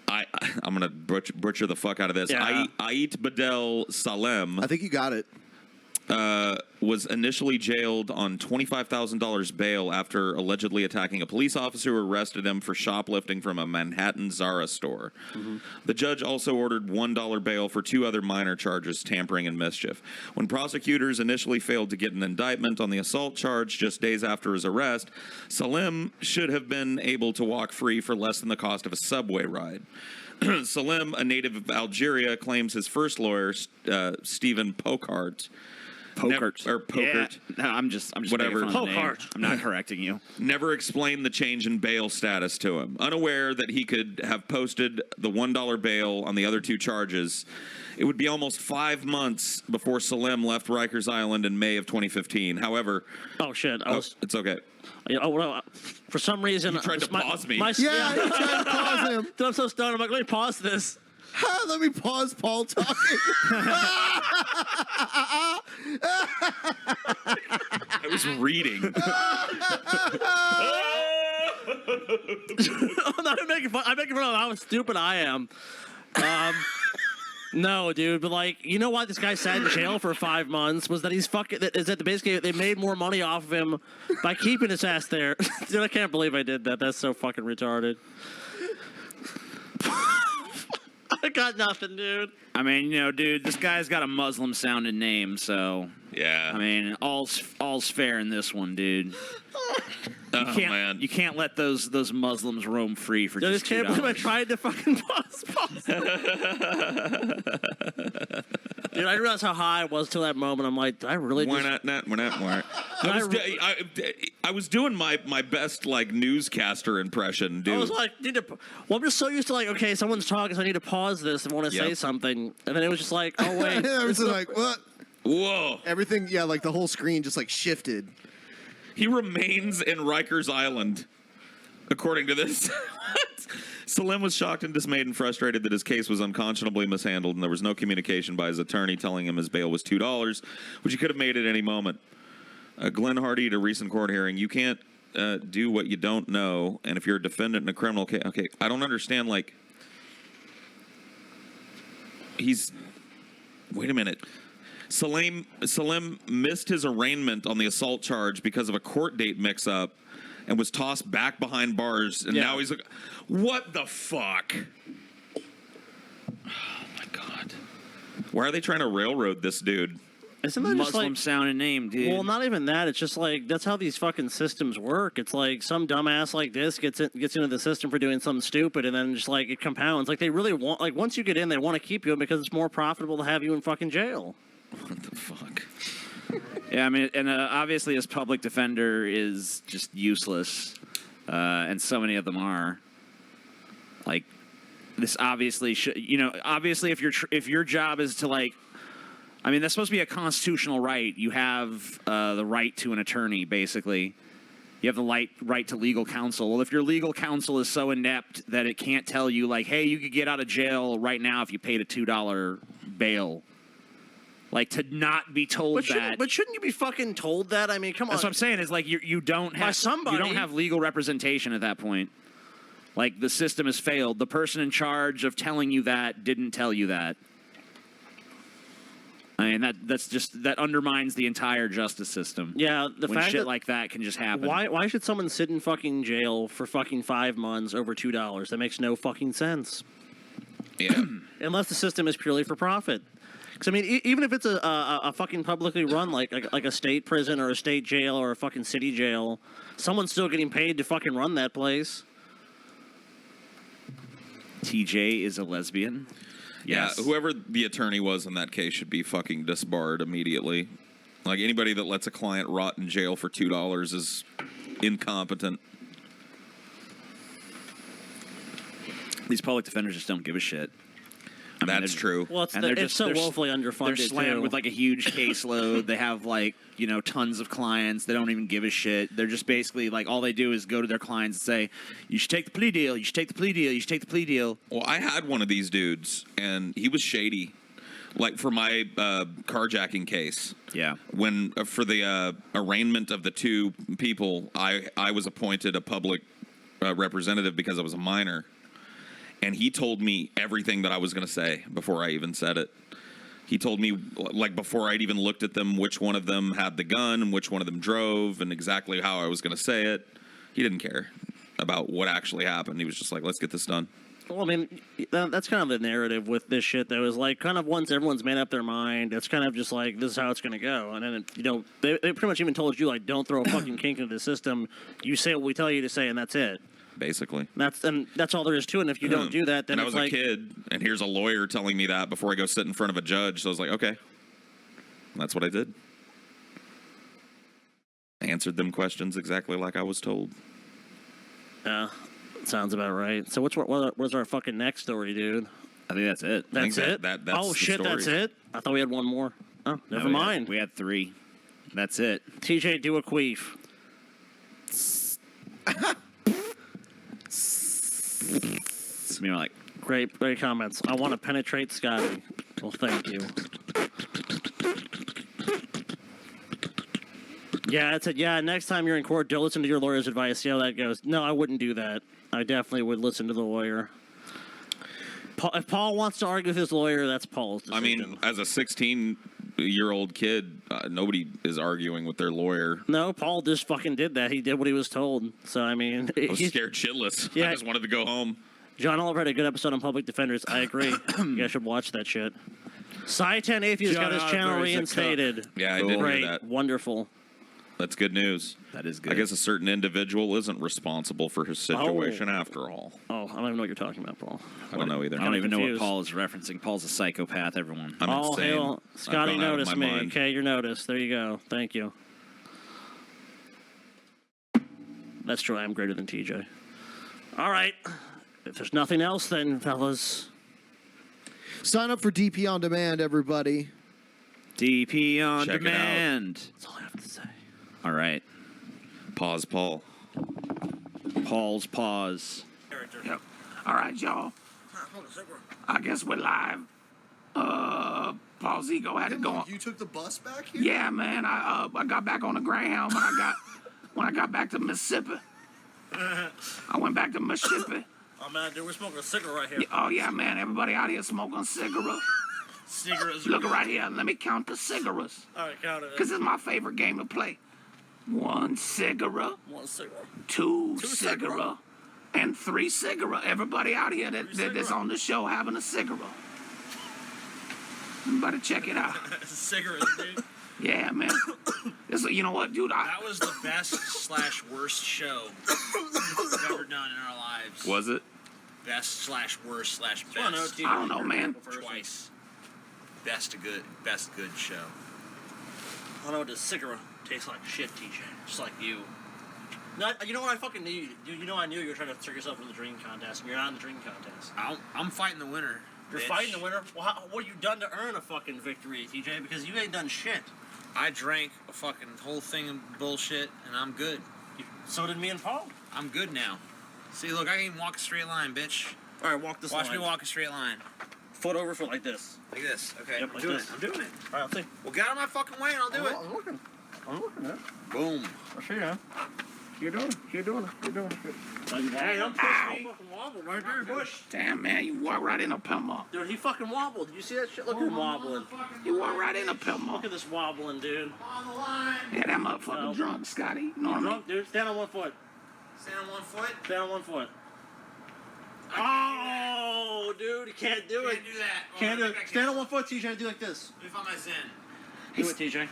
going to butcher the fuck out of this. Yeah. Ait Bedel Salem I think you got it. was initially jailed on $25,000 bail after allegedly attacking a police officer who arrested him for shoplifting from a Manhattan Zara store. Mm-hmm. The judge also ordered $1 bail for 2 other minor charges, tampering and mischief. When prosecutors initially failed to get an indictment on the assault charge just days after his arrest, Salem should have been able to walk free for less than the cost of a subway ride. Salem, a native of Algeria, claims his first lawyer, Stephen Pokart, Pokart. Yeah. No, I'm just Whatever. making fun of the name. Pokart. I'm not correcting you. never explained the change in bail status to him. Unaware that he could have posted the $1 bail on the other 2 charges, it would be almost 5 months before Salem left Rikers Island in May of 2015. However, Oh shit! it's okay. For some reason, You tried to pause me. Yeah, you tried to pause him. I'm so stoned. I'm like, let me pause this. Let me pause Paul talking. I was reading. I'm not making fun. I'm making fun of how stupid I am. No, dude, but like, you know why this guy sat in jail for 5 months was that he's fucking. Is that basically they made more money off of him by keeping his ass there? Dude, I can't believe I did that. That's so fucking retarded. I got nothing, dude. I mean, dude, this guy's got a Muslim-sounding name, so Yeah. I mean, all's fair in this one, dude. Man. You can't let those Muslims roam free for I just just can't believe I $2. tried to fucking pause. Dude, I realized how high I was till that moment. I'm like, did I really Why just... not? I was doing my best like newscaster impression, dude. I was like, I'm just so used to like, okay, someone's talking, so I need to pause this and want to say something. And then it was just like, oh, wait. I was like, what? Whoa. Everything, yeah, like the whole screen just like shifted. He remains in Rikers Island, according to this. Salem was shocked and dismayed and frustrated that his case was unconscionably mishandled and there was no communication by his attorney telling him his bail was $2, which he could have made at any moment. Glenn Hardy at a recent court hearing, you can't do what you don't know, and if you're a defendant in a criminal case... Okay, I don't understand, like... Wait a minute. Salem missed his arraignment on the assault charge because of a court date mix-up and was tossed back behind bars, and now he's like, what the fuck? Oh, my God. Why are they trying to railroad this dude? Isn't that just like... Muslim-sounding name, dude. Well, not even that. It's just like, that's how these fucking systems work. It's like some dumbass like this gets into the system for doing something stupid, and then just like it compounds. Like they really want... Like once you get in, they want to keep you in because it's more profitable to have you in fucking jail. What the fuck? Yeah, I mean, and obviously his public defender is just useless, and so many of them are. Like, this obviously should, obviously if your job is to like, I mean, that's supposed to be a constitutional right. You have the right to an attorney, basically. You have the right to legal counsel. Well, if your legal counsel is so inept that it can't tell you, like, hey, you could get out of jail right now if you paid a $2 bail. Like, to not be told that. But shouldn't you be fucking told that? I mean, come on. That's what I'm saying. Is like you don't have somebody. You don't have legal representation at that point. Like, the system has failed. The person in charge of telling you that didn't tell you that. I mean, that undermines the entire justice system. Yeah, the when fact shit that, like that can just happen. Why should someone sit in fucking jail for fucking 5 months over $2? That makes no fucking sense. Yeah. Unless the system is purely for profit. Because, I mean, even if it's a fucking publicly run, like a state prison or a state jail or a fucking city jail, someone's still getting paid to fucking run that place. TJ is a lesbian. Yes. Yeah, whoever the attorney was in that case should be fucking disbarred immediately. Like, anybody that lets a client rot in jail for $2 is incompetent. These public defenders just don't give a shit. I mean, That's true. Well, it's so woefully underfunded, They're slammed too. with, like, a huge caseload. They have, like, tons of clients. They don't even give a shit. They're just basically, like, all they do is go to their clients and say, you should take the plea deal, you should take the plea deal, you should take the plea deal. Well, I had one of these dudes, and he was shady. Like, for my carjacking case. Yeah. When, for the arraignment of the two people, I was appointed a public representative because I was a minor. And he told me everything that I was going to say before I even said it. He told me, like, before I'd even looked at them, which one of them had the gun and which one of them drove and exactly how I was going to say it. He didn't care about what actually happened. He was just like, let's get this done. Well, I mean, that's kind of the narrative with this shit, though, is like kind of once everyone's made up their mind, it's kind of just like, this is how it's going to go. And then, they pretty much even told you, like, don't throw a fucking kink into the system. You say what we tell you to say, and that's it. Basically. That's all there is to it. And if you don't do that, then and it's I was like, a kid, and here's a lawyer telling me that before I go sit in front of a judge. So I was like, okay. And that's what I did. I answered them questions exactly like I was told. Yeah, sounds about right. So what's our fucking next story, dude? I think that's it. That's it? That's oh, the shit, story. that's it? I thought we had one more. Oh, never mind. We had 3. That's it. TJ, do a queef. You're like, great comments. I want to penetrate Scotty. Well, thank you. Yeah, that's it. Yeah, next time you're in court, don't listen to your lawyer's advice. See how that goes. No, I wouldn't do that. I definitely would listen to the lawyer. If Paul wants to argue with his lawyer, that's Paul's decision. I mean, as a 16-year-old kid, nobody is arguing with their lawyer. No, Paul just fucking did that. He did what he was told. So, I mean... I was scared shitless. Yeah. I just wanted to go home. John Oliver had a good episode on public defenders. I agree. You guys should watch that shit. Sci-10 Atheist got his channel reinstated. Yeah, I did Great. hear that. Wonderful. That's good news. That is good. I guess a certain individual isn't responsible for his situation after all. Oh, I don't even know what you're talking about, Paul. I don't know either. I don't even know what Paul is referencing. Paul's a psychopath, everyone. I'm insane. Hail. Scotty I've gone out of noticed my me. mind. Okay, you're noticed. There you go. Thank you. That's true. I am greater than TJ. All right. If there's nothing else, then, fellas. Sign up for DP On Demand, everybody. DP On Check it out. Demand. That's all I have to say. All right. Pause, Paul. Paul's pause. Yep. All right, y'all. I guess we're live. Paul Zico had it going. You took the bus back here? Yeah, man. I got back on the Greyhound when I got back to Mississippi. I went back to Mississippi. Oh, man, dude, we're smoking a cigarette right here. Oh, yeah, man. Everybody out here smoking cigarettes. Look right here. Let me count the cigarettes. All right, count it. Because it's my favorite game to play. 1 cigarette. 1 cigarette. 2 cigarette. And 3 cigarette. Everybody out here that's on the show having a cigarette. You better check it out. Cigarettes, dude. Yeah, man. You know what, dude? That was the best/worst show we've ever done in our lives. Was it? Best/worst/best. I don't know, man. Twice. Best good show. I don't know what this cigarette tastes like. Shit, TJ. Just like you. No, you know what? I fucking knew you. You know I knew you were trying to trick yourself into the dream contest, and you're not in the dream contest. I'm fighting the winner. You're bitch. fighting the winner? Well, what have you done to earn a fucking victory, TJ? Because you ain't done shit. I drank a fucking whole thing of bullshit, and I'm good. So did me and Paul. I'm good now. See, look, I can even walk a straight line, bitch. All right, walk this line. Watch me walk a straight line. Foot over foot like this. Like this. Okay, Yep, I'm like doing this. it. I'm doing it. All right, I'll see. Well, get out of my fucking way, and I'll do it. I'm looking. I'm looking at it. Boom. I'll see you. You're doing it. You're doing it. You're doing it. Hey, don't push me. Fucking wobble right there. Push. Damn, man, you walk right into Pimpmunk. Dude, he fucking wobbled. Did you see that shit? Look at him wobbling. You walk right into Pimpmunk. Look at this wobbling, dude. Yeah, that motherfucker drunk, Scotty. You Normally. drunk, dude? Stand on one foot. Stand on one foot. Stand on one foot. Oh, dude, you can't do it. Can't do that. Oh, Can't do I it. think I Stand can. on one foot, TJ. Do like this. Let me find my zen. Do it, TJ.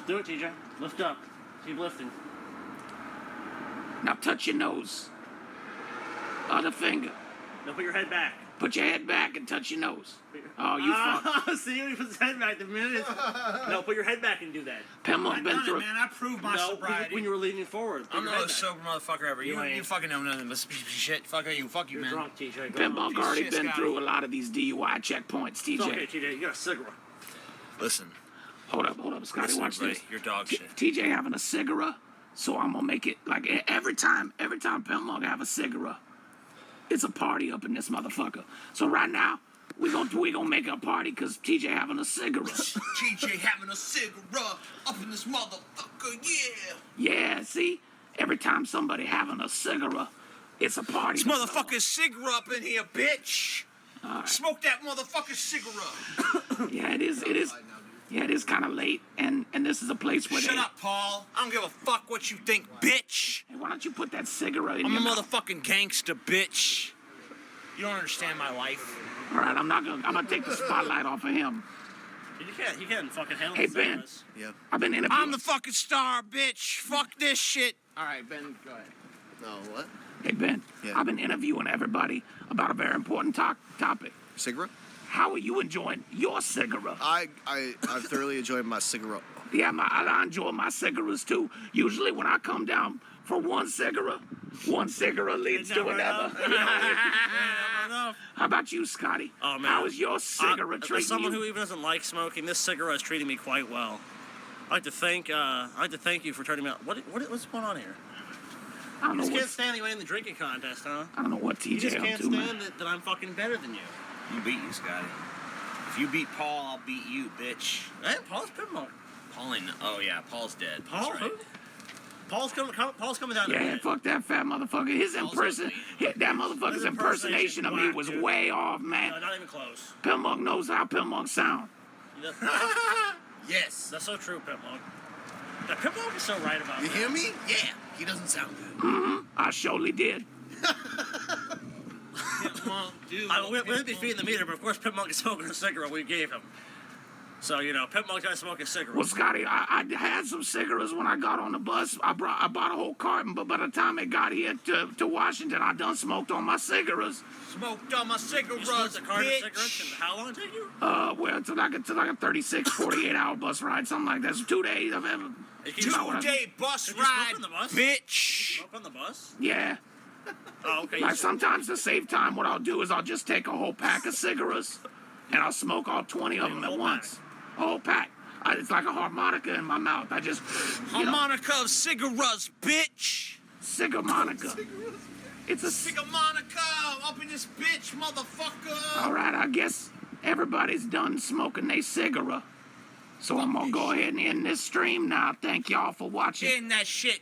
Do it, TJ. Lift up. Keep lifting. Now touch your nose. Other finger. Now put your head back. Put your head back and touch your nose. Oh, you fucked. See, when he puts his head back the minute. No, put your head back and do that. Pimpmunk I've been done through. it, man. I proved my No, sobriety. when you were leaning forward. Put I'm your the head most back. sober motherfucker ever. You You ain't. fucking know nothing but shit. Fuck you. Fuck you, You're man. drunk, TJ. Go Pimpmunk on. already shit, been Scotty. through a lot of these DUI checkpoints, TJ. It's okay, TJ. You got a cigarette. Listen. Hold up, Scotty. Listen, Watch buddy, this. you're dog shit. TJ having a cigarette, so I'm gonna make it like every time Pimpmunk have a cigarette, it's a party up in this motherfucker. So right now, we gonna make a party because TJ having a cigarette. TJ having a cigarette up in this motherfucker, yeah. Yeah, see, every time somebody having a cigarette, it's a party. This motherfucker's cigarette up in here, bitch. Smoke that motherfucker's cigarette. Yeah, it is. Yeah, it is kind of late, and this is a place where Shut up, Paul. I don't give a fuck what you think, bitch. Hey, why don't you put that cigarette in I'm your a mouth? motherfucking gangster, bitch. You don't understand my life. All right, I'm gonna take the spotlight off of him. You can't fucking handle Hey, the Ben. cigarettes. Yeah. I've been interviewing. I'm the fucking star, bitch. Fuck this shit. All right, Ben, go ahead. No, what? Hey Ben, Yeah. I've been interviewing everybody about a very important topic. Cigarette? How are you enjoying your cigarette? I thoroughly enjoyed my cigarette. Yeah, I enjoy my cigarettes too. Usually when I come down for one cigarette leads to another. How about you, Scotty? Oh, man. How is your cigarette As treating someone you? who even doesn't like smoking, this cigarette is treating me quite well. I'd like to thank you for turning me out. What's going on here? I don't You know just can't what. stand anyway in the drinking contest, huh? I don't know what You just TJ can't up to, man. stand that I'm fucking better than you. I'll beat you, Scotty. If you beat Paul, I'll beat you, bitch. Hey, Paul's Pimpmunk. Oh yeah, Paul's dead. Paul? That's right. Who? Paul's coming down. in a Yeah, minute. fuck that fat motherfucker. His Paul's that motherfucker's His impersonation of me whack, was dude. way off, man. No, not even close. Pimpmunk knows how Pimpmunk sound. Yes. That's so true, Pimpmunk. Yeah, Pimpmunk is so right about You that. hear me? Yeah. He doesn't sound good. Mm-hmm. I surely did. We wouldn't be feeding the meter, but of course Pimpmunk is smoking a cigarette we gave him. So, Pimpmunk doesn't smoke a cigarette. Well, Scotty, I had some cigarettes when I got on the bus. I bought a whole carton, but by the time it got here to Washington, I done smoked all my cigarettes. Smoked on my cigarettes, You smoked a carton of bitch. cigarettes, and how long did it take you? Well, it's like a 36, 48-hour bus ride, something like that. It's 2 days of ever. You smoke- 2-day bus Did you smoke ride, on the bus? bitch. Smoke on the bus? Yeah. Oh, okay. Like sometimes to save time, what I'll do is I'll just take a whole pack of cigarettes and I'll smoke all 20 of them at once. A whole pack. It's like a harmonica in my mouth. I just Harmonica of cigarettes, bitch. Cigamonica. It's a Cigamonica up in this bitch, motherfucker. All right, I guess everybody's done smoking their cigarette. So I'm gonna go ahead and end this stream now. Thank y'all for watching. In that shit,